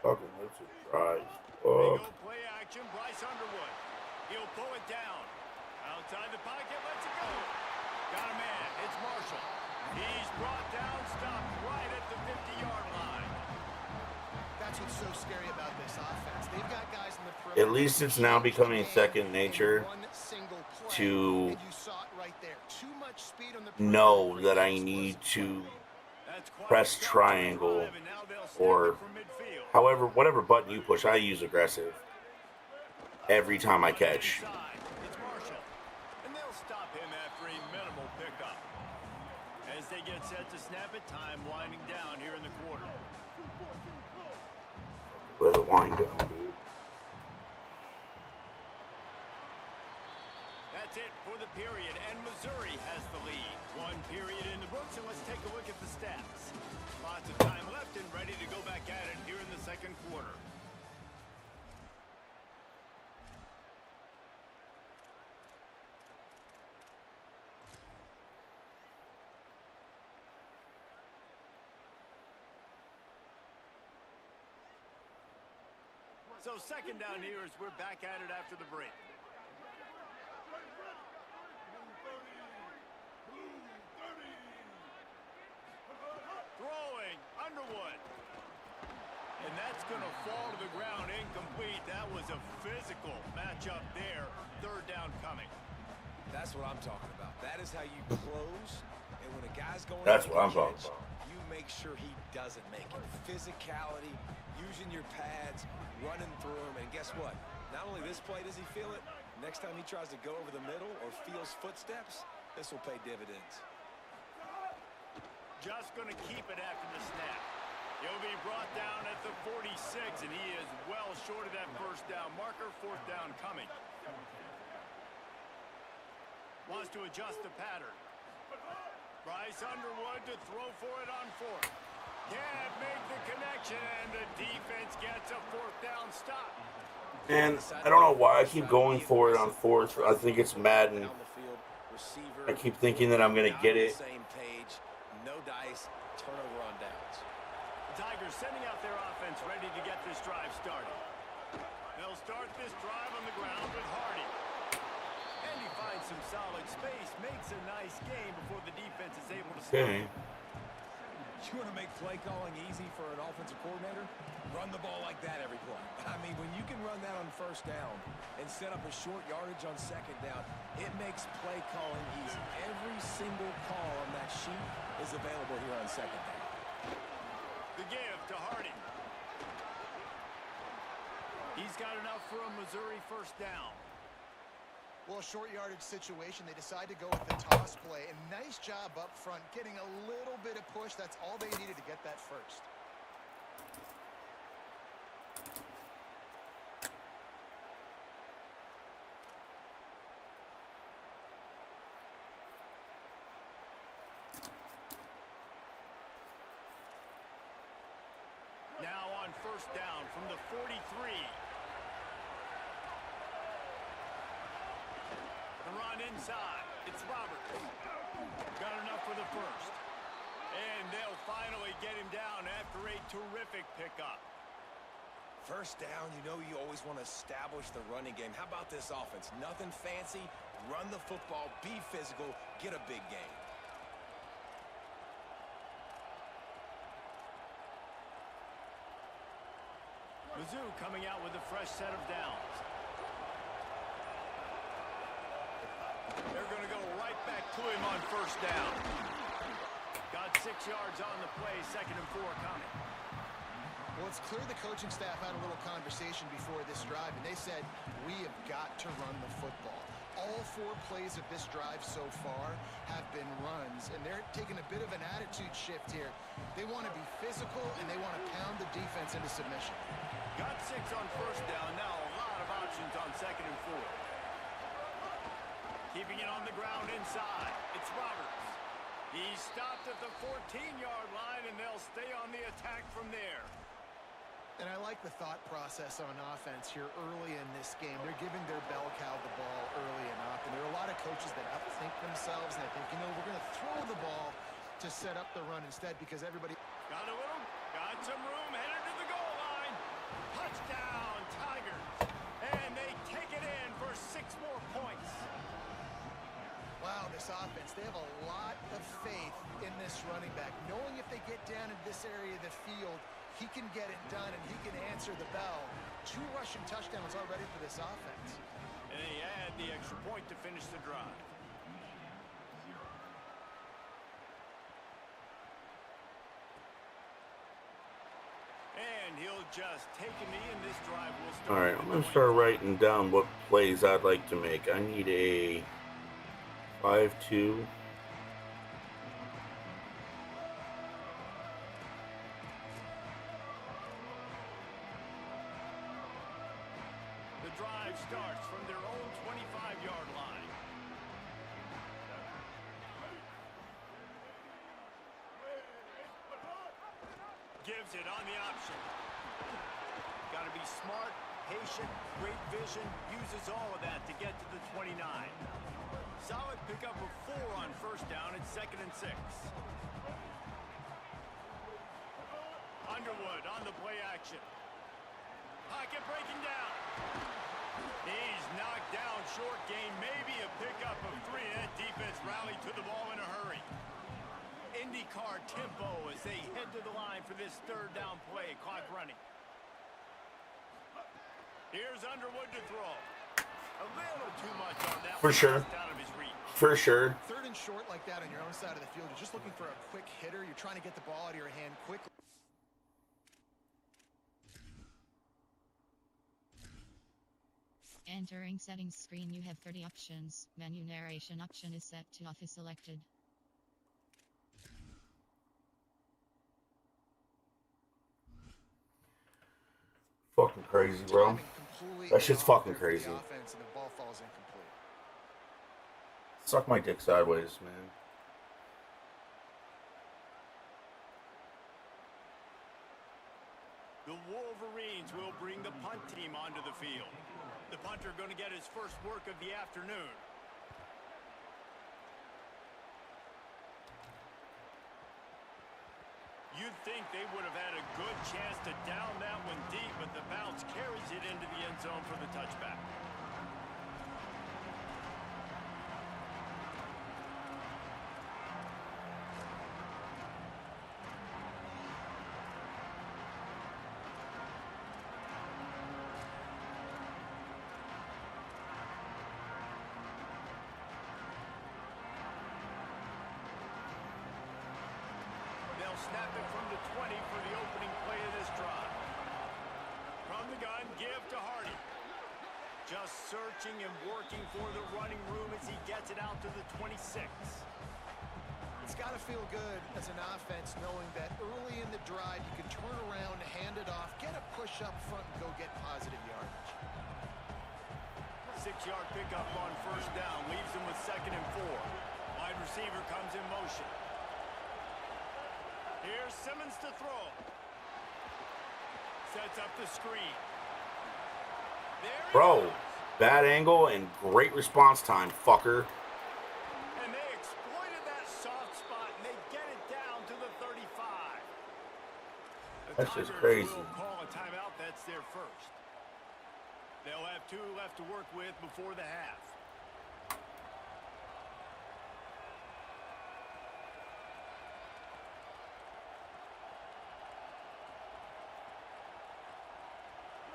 Fucking no surprise. Fuck. Play action, Bryce Underwood. He'll pull it down. Outside the pocket, lets it go. Got a man. It's Marshall. He's brought down, stopped right at the 50-yard line. That's what's so scary about this offense. They've got guys in the perimeter. At least it's now becoming second nature to know that I need to press triangle or however, whatever button you push. I use aggressive every time I catch. It's Marshall. And they'll stop him after a minimal pickup. As they get set to snap it, time winding down here in the quarter. Let it wind down, dude. That's it for the period, and Missouri has the lead. One period in the books, and let's take a look at the stats. Lots of time left and ready to go back at it here in the second quarter. So second down here as we're back at it after the break. Throwing, Underwood. And that's going to fall to the ground incomplete. That was a physical matchup there. Third down coming. That's what I'm talking about. That is how you close. And when a guy's going That's what I'm talking about. You make sure he doesn't make it. Physicality, using your pads, running through them. And guess what? Not only this play does he feel it, next time he tries to go over the middle or feels footsteps, this will pay dividends. Just going to keep it after the snap. He'll be brought down at the 46, and he is well short of that first down marker. Fourth down coming. Wants to adjust the pattern. Bryce Underwood to throw for it on fourth. Can't make the connection, and the defense gets a fourth down stop. And I don't know why I keep going for it on fourth. I think it's Madden. I keep thinking that I'm going to get it. No dice, turnover on downs. The Tigers sending out their offense ready to get this drive started. They'll start this drive on the ground with Hardy. And he finds some solid space, makes a nice game before the defense is able to stop. Okay. You want to make play calling easy for an offensive coordinator? Run the ball like that every play. I mean, when you can run that on first down and set up a short yardage on second down, it makes play calling easy. Every single call on that sheet is available here on second down. The give to Hardy. He's got enough for a Missouri first down. Well, short yardage situation, they decide to go with the toss play. And nice job up front, getting a little bit of push. That's all they needed to get that first. Now on first down from the 43. The run inside. It's Roberts. Got enough for the first. And they'll finally get him down after a terrific pickup. First down, you know you always want to establish the running game. How about this offense? Nothing fancy. Run the football, be physical, get a big gain. Mizzou coming out with a fresh set of downs. They're going to go right back to him on first down. Got 6 yards on the play, 2nd and 4 coming. Well, it's clear the coaching staff had a little conversation before this drive, and they said, we have got to run the football. All 4 plays of this drive so far have been runs, and they're taking a bit of an attitude shift here. They want to be physical, and they want to pound the defense into submission. Got 6 on first down. Now a lot of options on 2nd and 4. Keeping it on the ground inside. It's Roberts. He's stopped at the 14-yard line, and they'll stay on the attack from there. And I like the thought process on offense here early in this game. They're giving their bell cow the ball early and often. There are a lot of coaches that outthink themselves, and they think, you know, we're going to throw the ball to set up the run instead because everybody... Got a little, got some room, headed to the goal line. Touchdown, Tigers. And they take it in for 6 more points. Wow, this offense, they have a lot of faith in this running back. Knowing if they get down in this area of the field, he can get it done and he can answer the bell. 2 rushing touchdowns already for this offense. And they add the extra point to finish the drive. And he'll just take a knee, and this drive will start. All right, I'm going to start writing down what plays I'd like to make. I need a 5-2. The drive starts from their own 25-yard line. Gives it on the option. Got to be smart, patient, great vision. Uses all of that to get to the 29. Solid pickup of 4 on first down. It's 2nd and 6. Underwood on the play action. Pocket breaking down. He's knocked down, short gain, maybe a pickup of 3. That defense rallied to the ball in a hurry. IndyCar tempo as they head to the line for this 3rd down play. Clock running. Here's Underwood to throw. A little too much on that. For sure. Out of his reach. For sure. 3rd and short like that on your own side of the field. You're just looking for a quick hitter. You're trying to get the ball out of your hand quickly. Entering settings screen, you have 30 options. Menu narration option is set to office selected. Fucking crazy, bro. That shit's fucking crazy. Offense and the ball falls incomplete. Suck my dick sideways, man. The Wolverines will bring the punt team onto the field. The punter going to get his first work of the afternoon. You'd think they would have had a good chance to down that one deep, but the bounce carries it into the end zone for the touchback. snap it from the 20 for the opening play of this drive. From the gun, give to Hardy. Just searching and working for the running room as he gets it out to the 26. It's got to feel good as an offense knowing that early in the drive you can turn around, hand it off, get a push up front, and go get positive yardage. 6-yard pickup on first down, leaves him with 2nd and 4. Wide receiver comes in motion. Here's Simmons to throw. Sets up the screen. Bro, bad angle and great response time, fucker. And they exploited that soft spot, and they get it down to the 35. That's just crazy. Will call a timeout. That's their first. They'll have 2 left to work with before the half.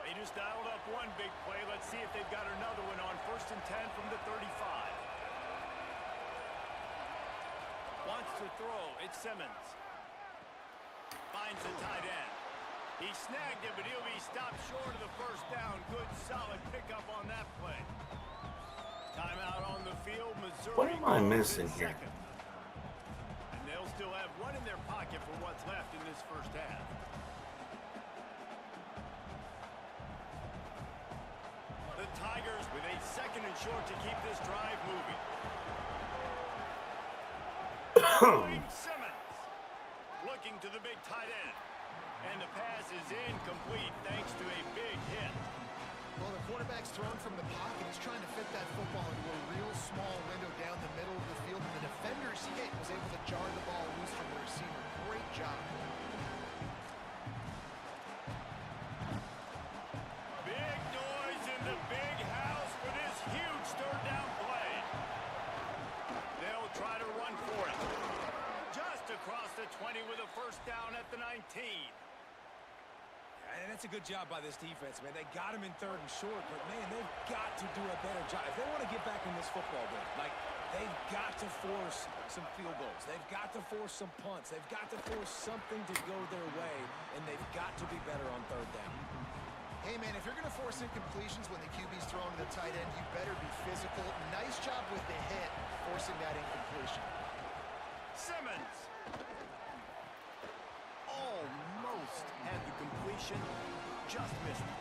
They just dialed up one big play. Let's see if they've got another one on 1st and 10 from the 35. Wants to throw. It's Simmons. Finds the tight end. He snagged it, but he'll be stopped short of the first down. Good, solid pickup on that play. Timeout on the field. Missouri. What am I missing here? And they'll still have one in their pocket for what's left in this first half. The Tigers with a 2nd and short to keep this drive moving. Simmons looking to the big tight end. And the pass is incomplete thanks to a big hit. Well, the quarterback's thrown from the pocket. He's trying to fit that football into a real small window down the middle of the field. And the defender's hit was able to jar the ball loose from the receiver. Great job. Big noise in the big house for this huge 3rd down play. They'll try to run for it. Just across the 20 with a first down at the 19. And that's a good job by this defense, man. They got him in 3rd and short, but, man, they've got to do a better job. If they want to get back in this football game, like, they've got to force some field goals. They've got to force some punts. They've got to force something to go their way, and they've got to be better on 3rd down. Hey, man, if you're going to force incompletions when the QB's throwing to the tight end, you better be physical. Nice job with the hit, forcing that incompletion. Simmons. Almost had the completion, just missed it.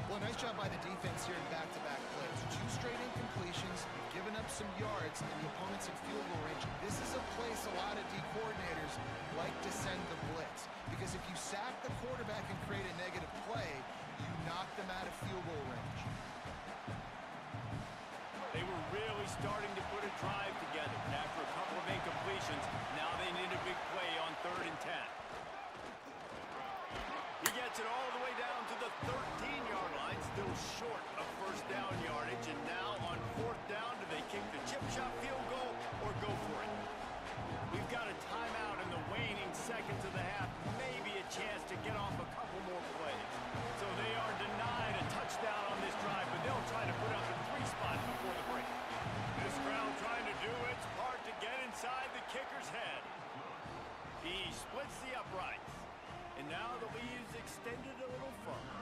Well, nice job by the defense here in back-to-back plays. 2 straight incompletions, giving up some yards, and the opponent's in field goal range. This is a place a lot of D coordinators like to send the blitz, because if you sack the quarterback and create a negative play, you knock them out of field goal range. They were really starting to put a drive together, and after a couple of incompletions, now they need a big play on 3rd and 10. He gets it all the way down to the 13-yard line, still short of first down yardage. And now on 4th down, do they kick the chip shot field goal or go for it? We've got a timeout in the waning seconds of the half, maybe a chance to get off a couple more plays. So they are denied a touchdown on this drive, but they'll try to put up a 3 spot before the break. This crowd trying to do its part to get inside the kicker's head. He splits the uprights. And now the lead's extended a little further.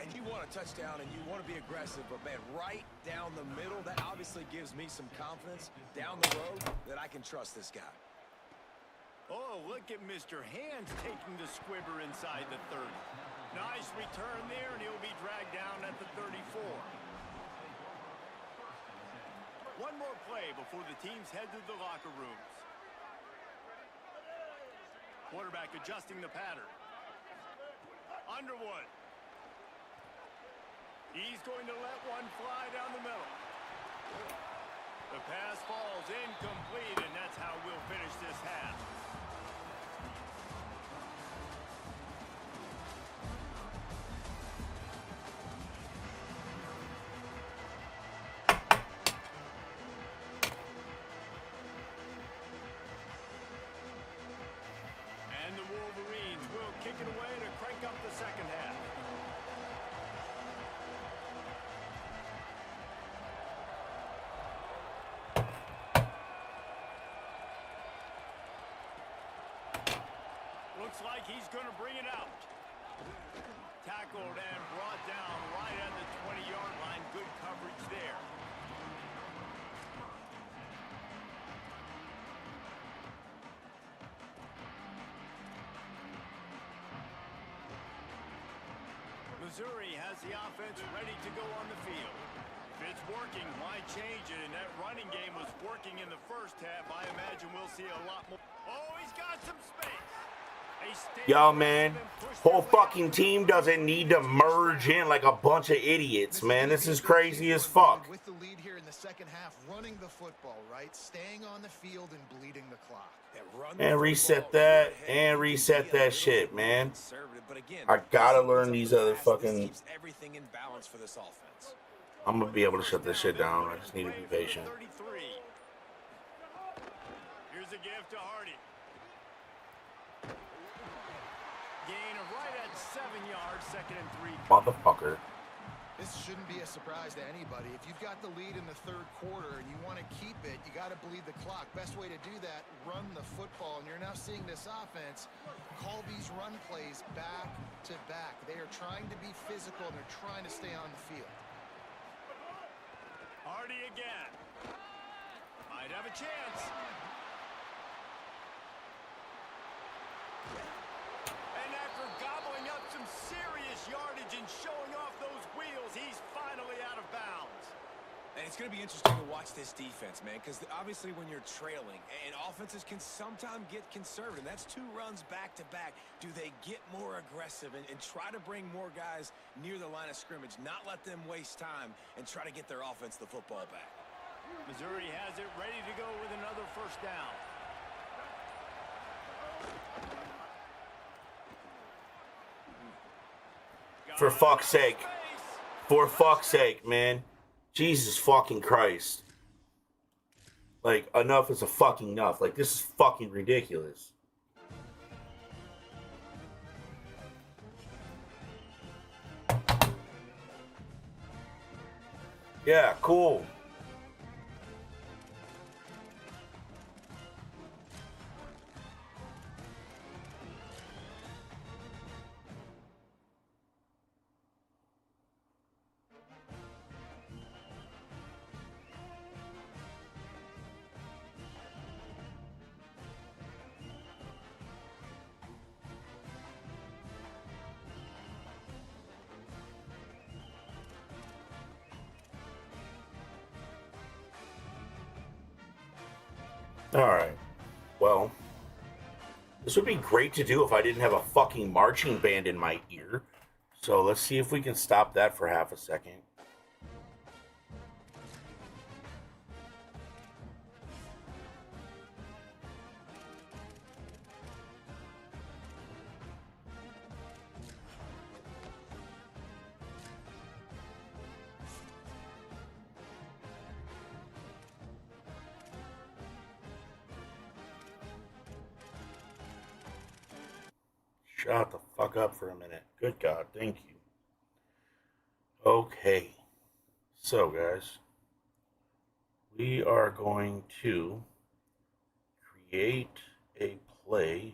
And you want a touchdown and you want to be aggressive, but, man, right down the middle, that obviously gives me some confidence down the road that I can trust this guy. Oh, look at Mr. Hands taking the squibber inside the 30. Nice return there, and he'll be dragged down at the 34. One more play before the teams head to the locker rooms. Quarterback adjusting the pattern. Underwood. He's going to let one fly down the middle. The pass falls incomplete, and that's how we'll finish this half. And the Wolverines will kick it away to crank up the second half. looks like he's going to bring it out. Tackled and brought down right at the 20-yard line. Good coverage there. Missouri has the offense ready to go on the field. If it's working, why change it? And that running game was working in the first half. I imagine we'll see a lot more. Oh, he's got some space. Yo, man, whole fucking team doesn't need to merge in like a bunch of idiots, man. This is crazy as fuck. With the lead here in the second half, running the football, right? Staying on the field and bleeding the clock. And reset that, and reset that shit, man. I gotta learn these other fucking... I'm gonna be able to shut this shit down. I just need to be patient. Here's a give to Hardy. Gain of right at 7 yards, 2nd and 3. Motherfucker. This shouldn't be a surprise to anybody. If you've got the lead in the third quarter and you want to keep it, you got to bleed the clock. Best way to do that, run the football. And you're now seeing this offense call these run plays back to back. They are trying to be physical and they're trying to stay on the field. Hardy again. Might have a chance. And after gobbling up some serious yardage and showing off those wheels, he's finally out of bounds. And it's going to be interesting to watch this defense, man, because obviously when you're trailing, and offenses can sometimes get conservative. That's 2 runs back-to-back. Do they get more aggressive and try to bring more guys near the line of scrimmage, not let them waste time, and try to get their offense the football back? Missouri has it ready to go with another first down. For fuck's sake. For fuck's sake, man. Jesus fucking Christ. Like, enough is a fucking enough. Like, this is fucking ridiculous. Yeah, cool. Alright. Well, this would be great to do if I didn't have a fucking marching band in my ear. So let's see if we can stop that for half a second. Shut the fuck up for a minute. Good God, thank you. Okay. So, guys, we are going to create a play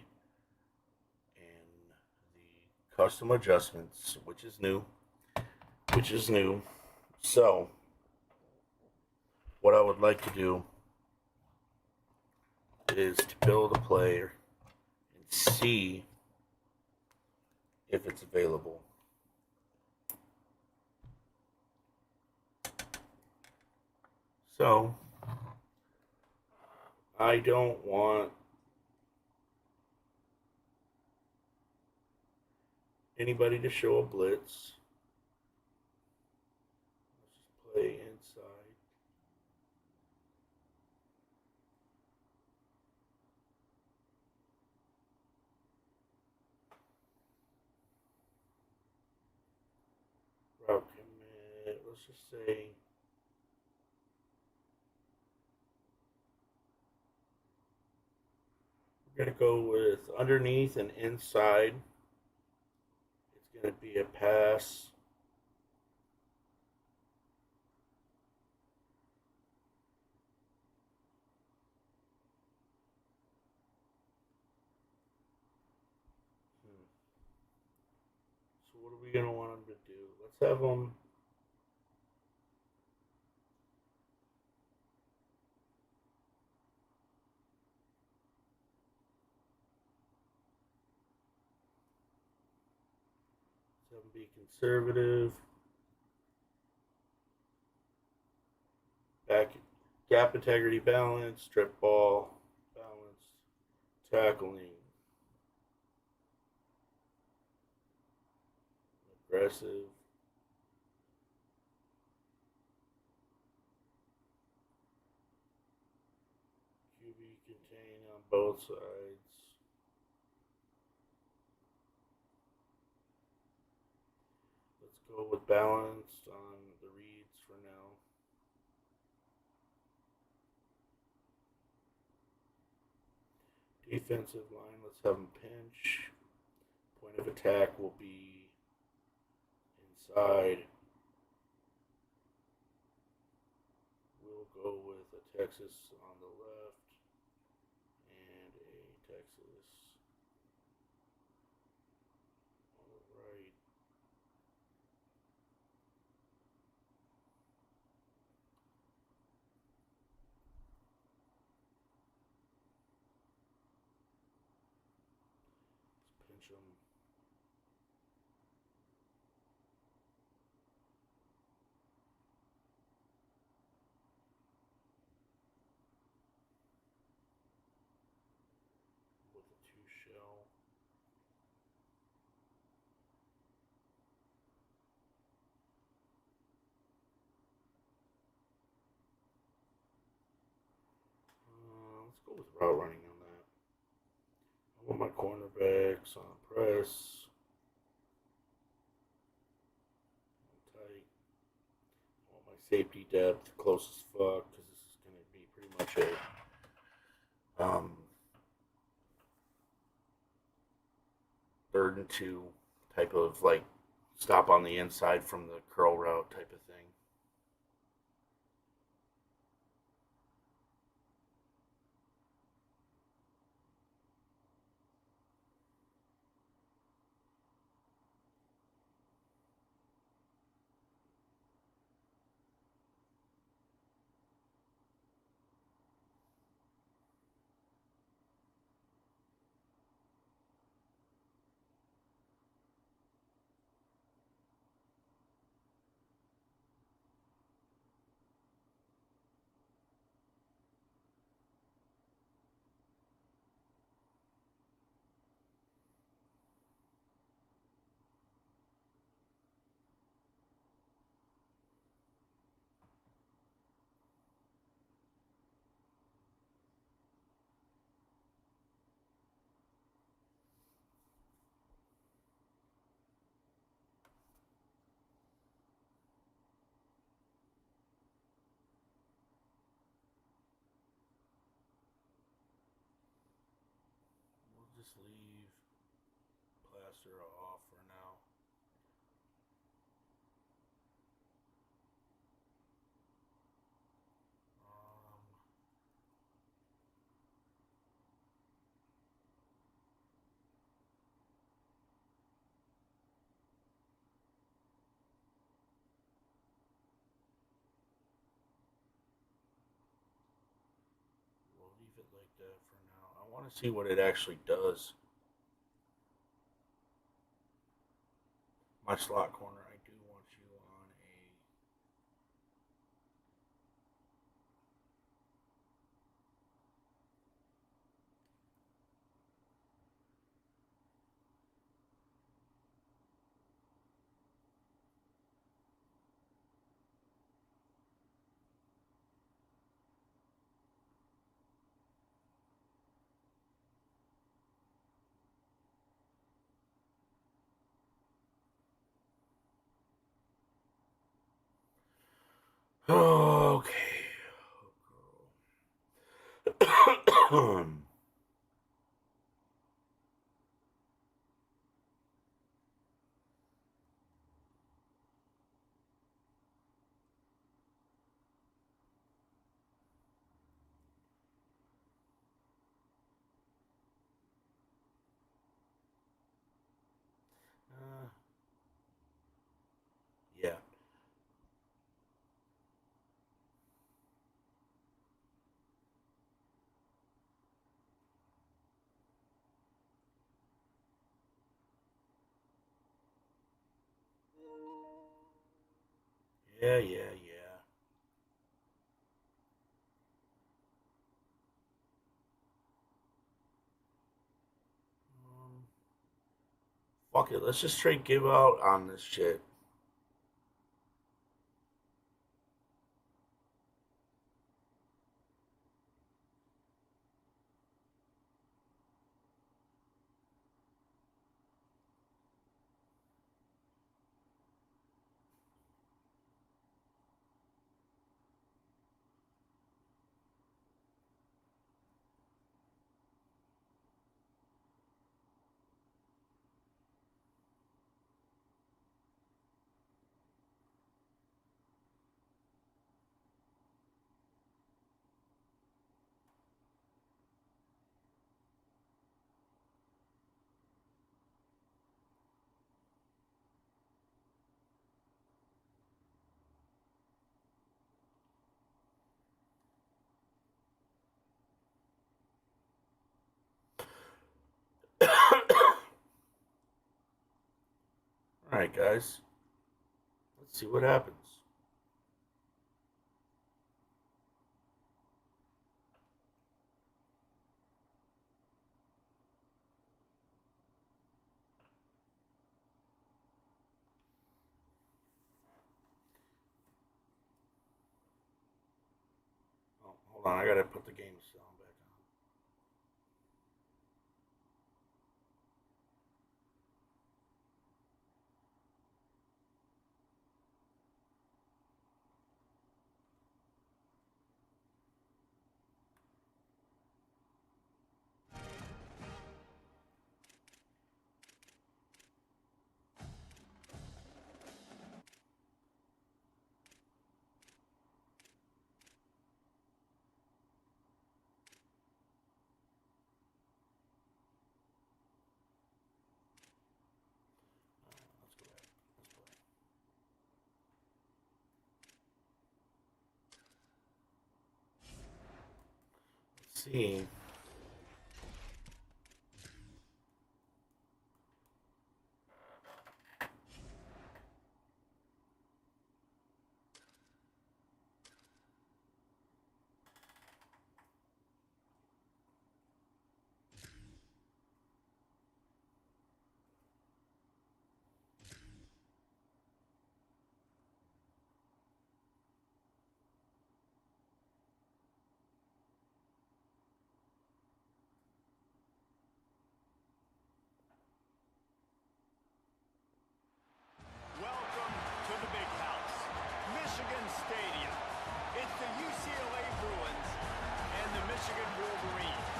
in the custom adjustments, which is new. So, what I would like to do is to build a player and see if it's available. So, I don't want anybody to show a blitz. Let's just play inside. Route commit, let's just say we're going to go with underneath and inside. It's going to be a pass. So what are we going to want them to do? Let's have them... Let's have them be conservative. Gap integrity balance, strip ball, balance, tackling, aggressive, QB contain on both sides. Let's go with balanced on the reads for now. Defensive line, let's have them pinch. Point of attack will be inside. We'll go with a Texas on the left and a Texas on the right. Let's pinch them. With a 2 shell. Let's go with route running on that. I want my cornerbacks on press. Tight. I want my safety depth close as fuck because this is going to be pretty much a third and 2 type of like stop on the inside from the curl route type of thing. Just leave plaster off for now. We'll leave it like that for now. I want to see what it actually does. My slot corner, I do want you on a okay. Yeah. Fuck it, let's just straight give out on this shit. Alright, guys. Let's see what happens. Oh, hold on, I gotta put the game sound back on. Let's see. Welcome to the big house, Michigan Stadium. It's the UCLA Bruins and the Michigan Wolverines.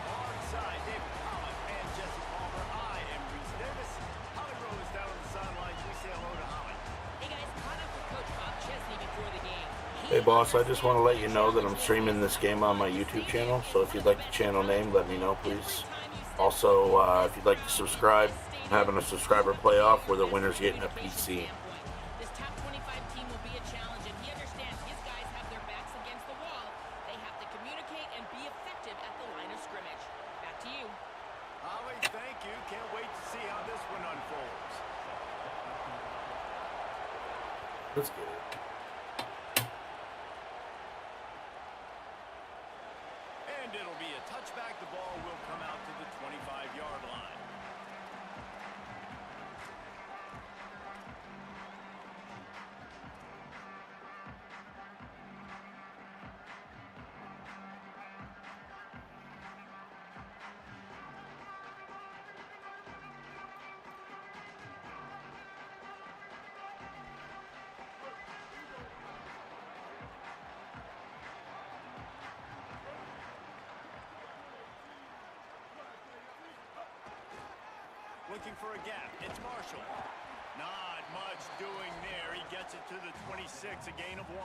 Alongside David Pollock and Jesse Palmer, I am Reese Davis. Holly Rose down on the sidelines. We say hello to Holly. Hey guys, caught up with Coach Bob Chesney before the game. Hey boss, I just want to let you know that I'm streaming this game on my YouTube channel, so if you'd like the channel name, let me know please. Also, if you'd like to subscribe, I'm having a subscriber playoff where the winner's getting a PC. This top 25 team will be a challenge, and he understands his guys have their backs against the wall. They have to communicate and be effective at the line of scrimmage. Back to you. Holly, thank you. Can't wait to see how this one unfolds. Let's get it. And it'll be a touchback. The ball will come out to the 25-yard line. Looking for a gap. It's Marshall. Not much doing there. He gets it to the 26, a gain of 1.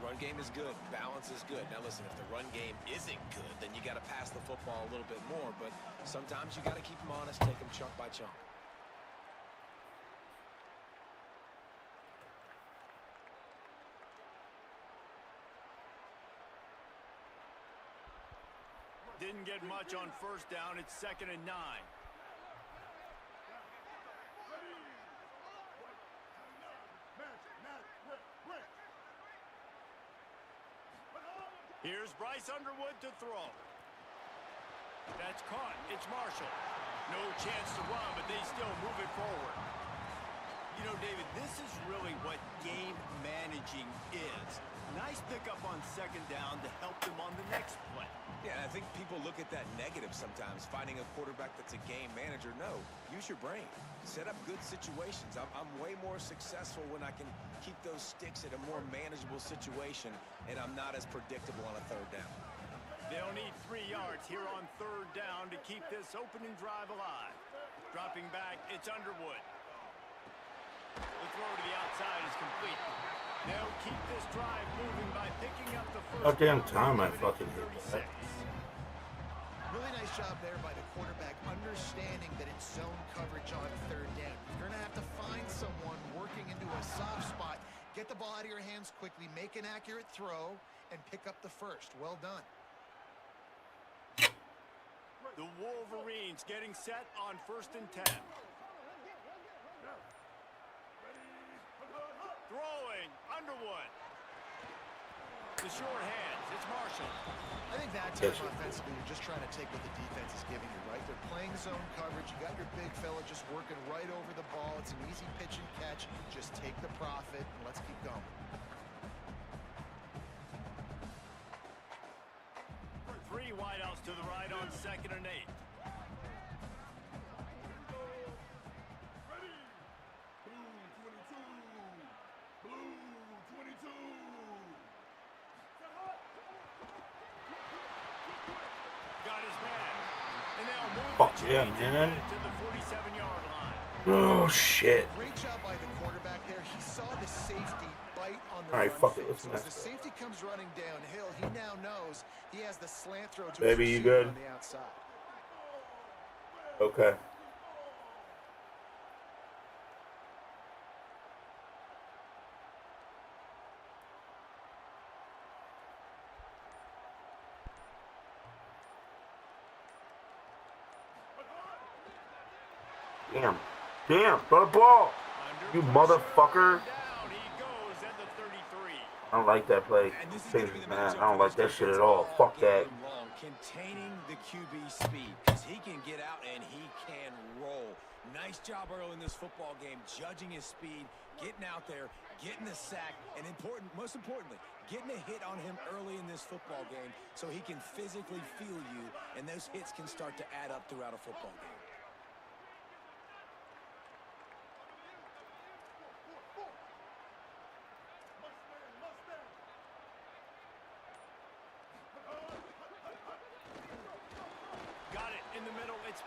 Run game is good. Balance is good. Now listen, if the run game isn't good, then you got to pass the football a little bit more. But sometimes you got to keep them honest, take them chunk by chunk. Didn't get much on first down. It's 2nd and 9. Bryce Underwood to throw. That's caught. It's Marshall. No chance to run, but they still move it forward. You know, David, this is really what game managing is. Nice pickup on second down to help them on the next play. Yeah, I think people look at that negative sometimes, finding a quarterback that's a game manager. No, use your brain. Set up good situations. I'm way more successful when I can keep those sticks at a more manageable situation, and I'm not as predictable on a third down. They'll need 3 yards here on third down to keep this opening drive alive. Dropping back, it's Underwood. The throw to the outside is complete. They'll keep this drive moving by picking up the first. Goddamn time I fucking hate that. Really nice job there by the quarterback, understanding that it's zone coverage on third down. You're going to have to find someone working into a soft spot, get the ball out of your hands quickly, make an accurate throw, and pick up the first. Well done. The Wolverines getting set on 1st and 10. Throwing, Underwood. The short hands, it's Marshall. I think that time offensively, you're just trying to take what the defense is giving you, right? They're playing zone coverage. You got your big fella just working right over the ball. It's an easy pitch and catch. Just take the profit, and let's keep going. Three wideouts to the right on 2nd and 8. Got his man. And they'll move Fuck yeah, man. to the 47-yard line. Oh shit. Great job by the quarterback there. He saw the safety bite on the All right, run fuck fake. it. Let's So mess as the it. safety comes running downhill, he now knows he has the slant throw to Baby, his you receiver good? on the outside. Okay. Damn. Damn, throw the ball. You motherfucker. I don't like that play. Man, I don't like that shit at all. Fuck that. Containing the QB speed, because he can get out and he can roll. Nice job early in this football game, judging his speed, getting out there, getting the sack, and most importantly, getting a hit on him early in this football game so he can physically feel you, and those hits can start to add up throughout a football game.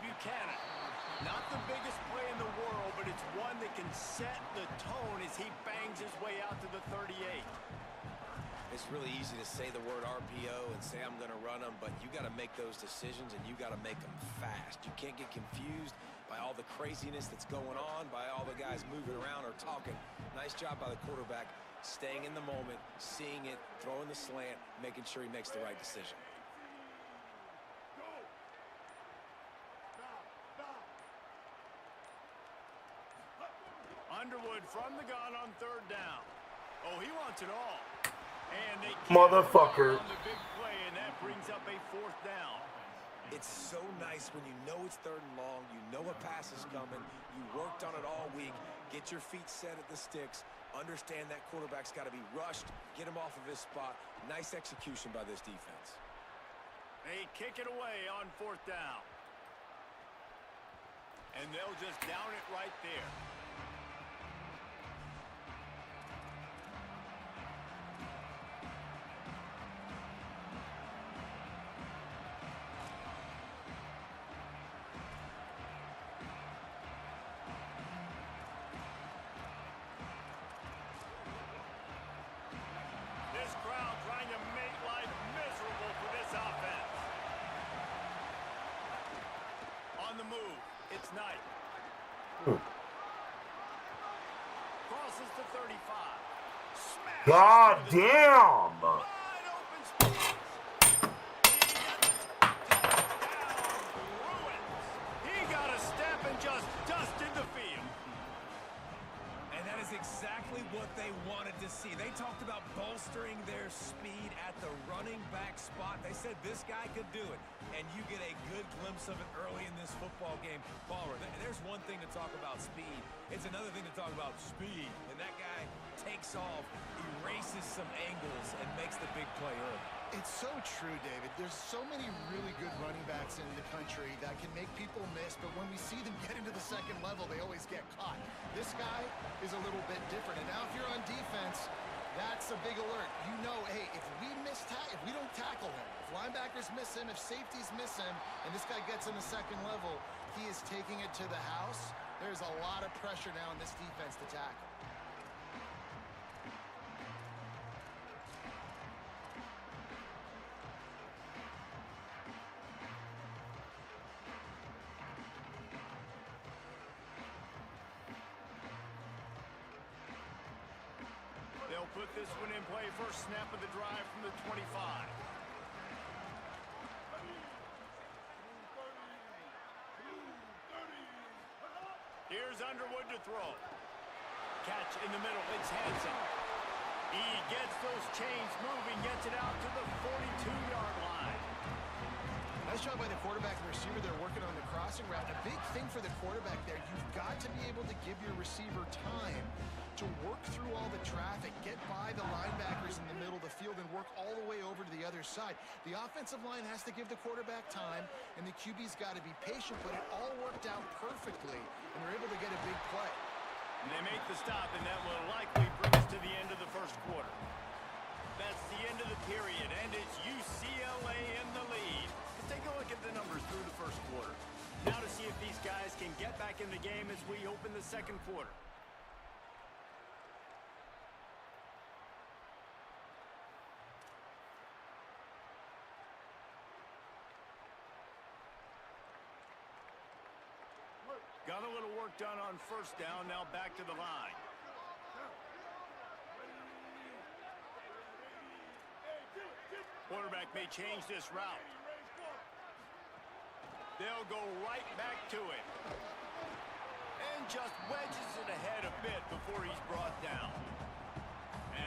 Buchanan. Not the biggest play in the world, but it's one that can set the tone as he bangs his way out to the 38. It's really easy to say the word RPO and say I'm going to run them, but you got to make those decisions and you got to make them fast. You can't get confused by all the craziness that's going on, by all the guys moving around or talking. Nice job by the quarterback, staying in the moment, seeing it, throwing the slant, making sure he makes the right decision. Underwood from the gun on 3rd down. Oh, he wants it all. And they motherfucker. On the big play, and that brings up a 4th down. It's so nice when you know it's 3rd and long, you know a pass is coming, you worked on it all week, get your feet set at the sticks, understand that quarterback's got to be rushed, get him off of his spot. Nice execution by this defense. They kick it away on 4th down. And they'll just down it right there. This crowd trying to make life miserable for this offense. On the move, it's Knight. Crosses to 35. Smash. God damn! Wide open space. He got a step and just dusted the field. And that is exactly what they wanted to to see. They talked about bolstering their speed at the running back spot. They said this guy could do it, and you get a good glimpse of it early in this football game. Baller, there's one thing to talk about speed. It's another thing to talk about speed, and that guy takes off, erases some angles, and makes the big play early. It's so true, David. There's so many really good running backs in the country that can make people miss, but when we see them get into the second level, they always get caught. This guy is a little bit different, and now if you're on defense, that's a big alert. You know, hey, if we don't tackle him, if linebackers miss him, if safeties miss him, and this guy gets in the second level, he is taking it to the house. There's a lot of pressure now in this defense to tackle. Put this one in play. First snap of the drive from the 25. Here's Underwood to throw. Catch in the middle. It's Hansen. He gets those chains moving, gets it out to the 42-yard line. Nice job by the quarterback and receiver. They're working on the crossing route. And a big thing for the quarterback there, you've got to be able to give your receiver time to work through all the traffic, get by the linebackers in the middle of the field, and work all the way over to the other side. The offensive line has to give the quarterback time, and the QB's got to be patient, but it all worked out perfectly, and they're able to get a big play. And they make the stop, and that will likely bring us to the end of the first quarter. That's the end of the period, and it's UCLA in the lead. Let's take a look at the numbers through the first quarter. Now to see if these guys can get back in the game as we open the second quarter. Got a little work done on first down, now back to the line. Quarterback may change this route. They'll go right back to it. And just wedges it ahead a bit before he's brought down.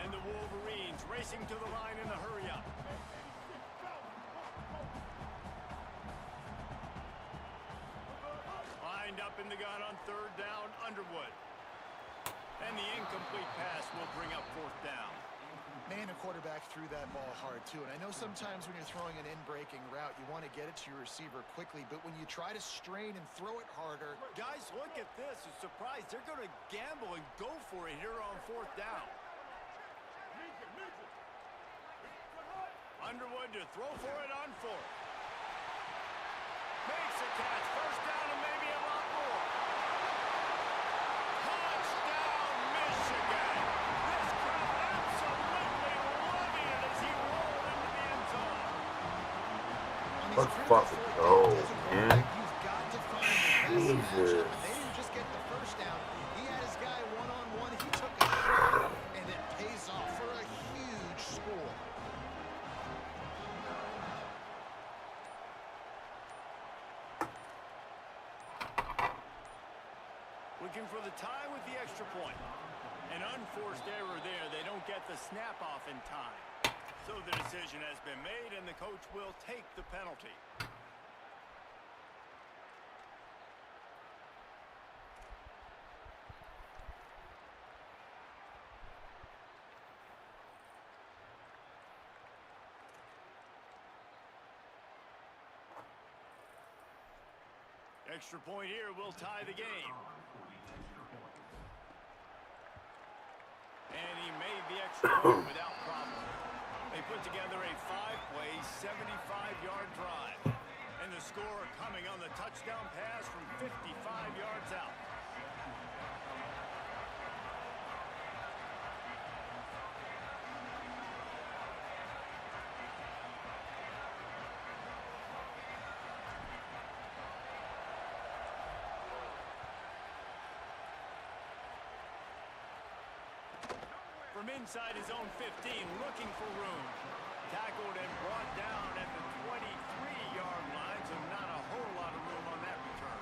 And the Wolverines racing to the line in a hurry-up. Up in the gun on third down, Underwood. And the incomplete pass will bring up fourth down. Man, a quarterback threw that ball hard, too. And I know sometimes when you're throwing an in-breaking route, you want to get it to your receiver quickly. But when you try to strain and throw it harder... Guys, look at this. I'm surprised. They're going to gamble and go for it here on fourth down. Underwood to throw for it on fourth. Makes a catch. First down and maybe a lot more. Touchdown, Michigan. This crowd absolutely loving it as he rolled into the end zone. Let's fucking go, man. Jesus. They didn't just get the first down. He had his guy one-on-one. He took a shot, and it pays off for a huge score. Looking for the tie with the extra point. An unforced error there. They don't get the snap off in time. So the decision has been made, and the coach will take the penalty. Extra point here will tie the game. And he made the extra point without problem. They put together a 5-play, 75-yard drive. And the score coming on the touchdown pass from 55 yards out. From inside his own 15, looking for room. Tackled and brought down at the 23-yard line, so not a whole lot of room on that return.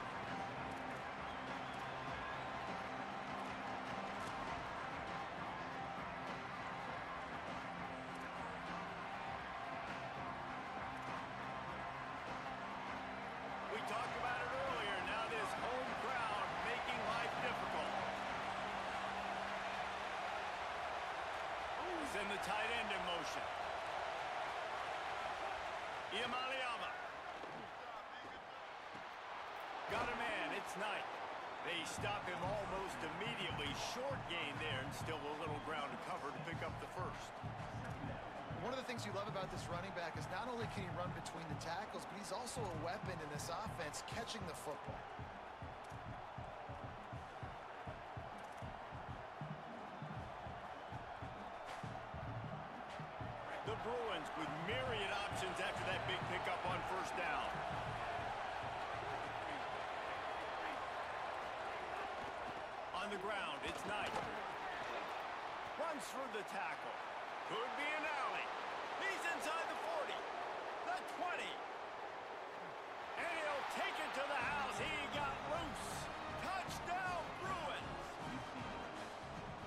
Got a man, it's Knight. They stop him almost immediately. Short gain there, and still a little ground to cover to pick up the first. One of the things you love about this running back is not only can he run between the tackles, but he's also a weapon in this offense, catching the football. The Bruins with myriad options after that big pickup on first down. On the ground, it's Knight. Runs through the tackle. Could be an alley. He's inside the 40. The 20. And he'll take it to the house. He got loose. Touchdown, Bruins.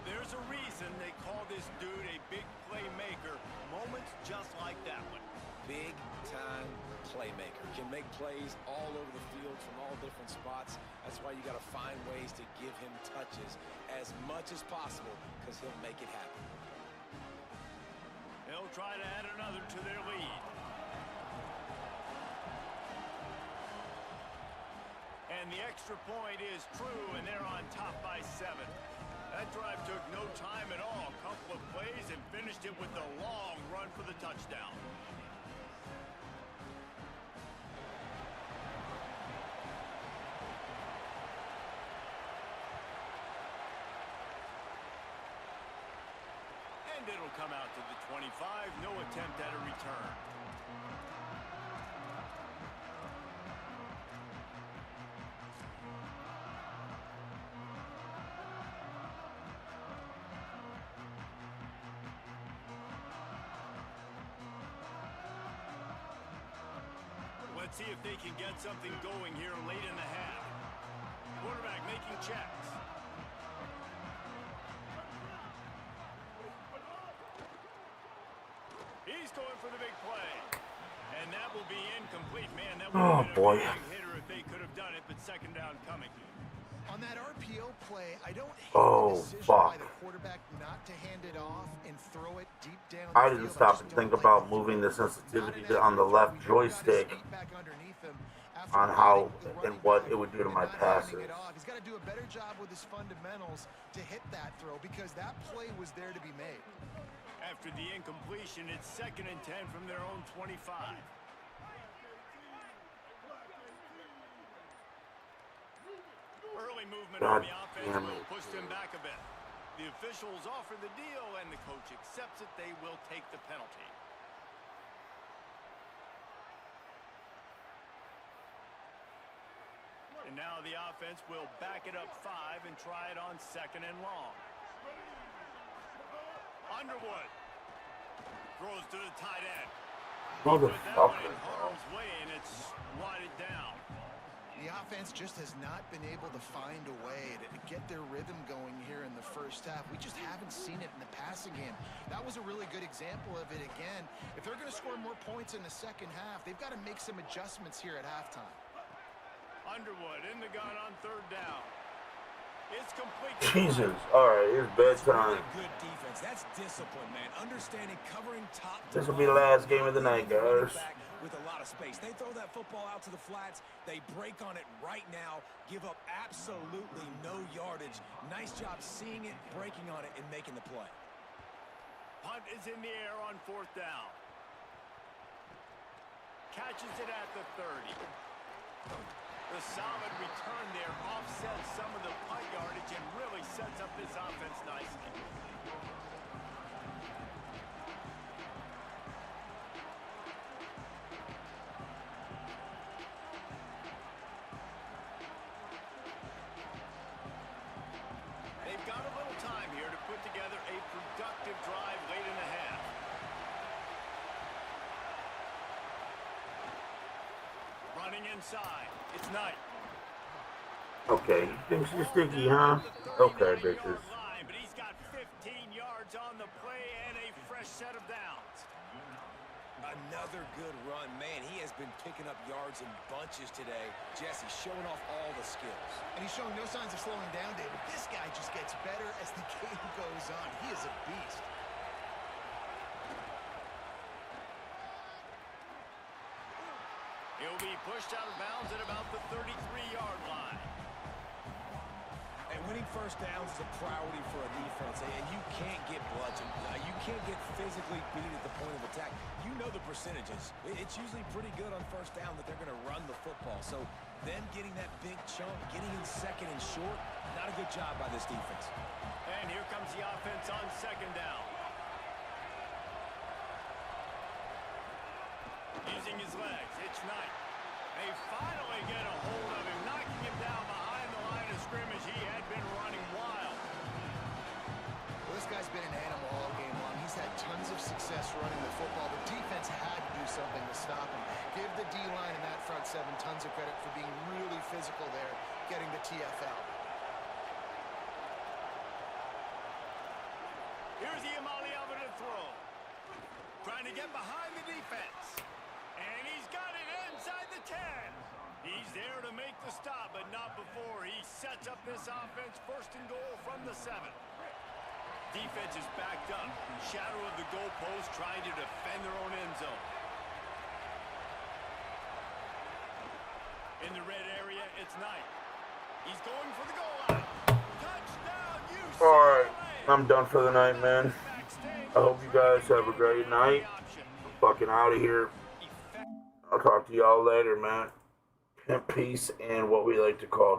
There's a reason they call this dude a big playmaker. Moments just like that one. Big-time playmaker. Can make plays all over the field from all different spots. That's why you got to find ways to give him touches as much as possible, because he'll make it happen. They'll try to add another to their lead. And the extra point is true, and they're on top by 7. That drive took no time at all. A couple of plays and finished it with a long run for the touchdown. And it'll come out to the 25. No attempt at a return. Let's see if they can get something going here late in the half. Quarterback making checks. He's going for the big play. And that will be incomplete. Man, that would have been a big hitter if they could have done it, but second down coming. On that RPO play, I don't hate the decision by the quarterback not to hand it off and throw it deep down. I didn't stop and think about moving the sensitivity on the left joystick on how and what it would do to my passes. He's got to do a better job with his fundamentals to hit that throw, because that play was there to be made. After the incompletion, it's 2nd and 10 from their own 25. Early movement on the offense will push them back a bit. The officials offer the deal, and the coach accepts it. They will take the penalty. And now the offense will back it up 5 and try it on 2nd and long. Underwood throws to the tight end. Motherfucker. In harm's way, and it's swatted down. The offense just has not been able to find a way to get their rhythm going here in the first half. We just haven't seen it in the passing game. That was a really good example of it again. If they're going to score more points in the second half, they've got to make some adjustments here at halftime. Underwood in the gun on 3rd down. It's complete. Jesus. All right, it's bedtime. Good defense. That's discipline, man. Understanding, covering top. This will be the last game of the night, guys. With a lot of space. They throw that football out to the flats. They break on it right now. Give up absolutely no yardage. Nice job seeing it, breaking on it, and making the play. Punt is in the air on 4th down. Catches it at the 30. The solid return there offsets some of the punt yardage and really sets up this offense nicely. They've got a little time here to put together a productive drive late in the half. Running inside. It's Knight. Okay, you think she's sticky, huh? Okay, bitches. But he's got 15 yards on the play and a fresh set of downs. Another good run. Man, he has been picking up yards in bunches today. Jesse showing off all the skills. And he's showing no signs of slowing down, David. This guy just gets better as the game goes on. He is a beast. He'll be pushed out of bounds at about the 33-yard winning first downs is a priority for a defense, and you can't get bludgeoned. You can't get physically beat at the point of attack. You know the percentages. It's usually pretty good on first down that they're going to run the football. So them getting that big chunk, getting in second and short, not a good job by this defense. And here comes the offense on second down. Using his legs, it's Knight. They finally get a hold of him, knocking him down behind the line of scrimmage. He had been running wild. Well, this guy's been an animal all game long. He's had tons of success running the football. The defense had to do something to stop him. Give the D-line and that front seven tons of credit for being really physical there, getting the TFL. Here's the Amaliava to throw. Trying to get behind the defense. And he's got it inside the 10. He's there to make the stop, but not before. He sets up this offense first and goal from the 7. Defense is backed up. Shadow of the goalpost trying to defend their own end zone. In the red area, it's Knight. He's going for the goal line. Touchdown, UCLA! Alright, I'm done for the night, man. I hope you guys have a great night. I'm fucking out of here. I'll talk to y'all later, man. Peace and what we like to call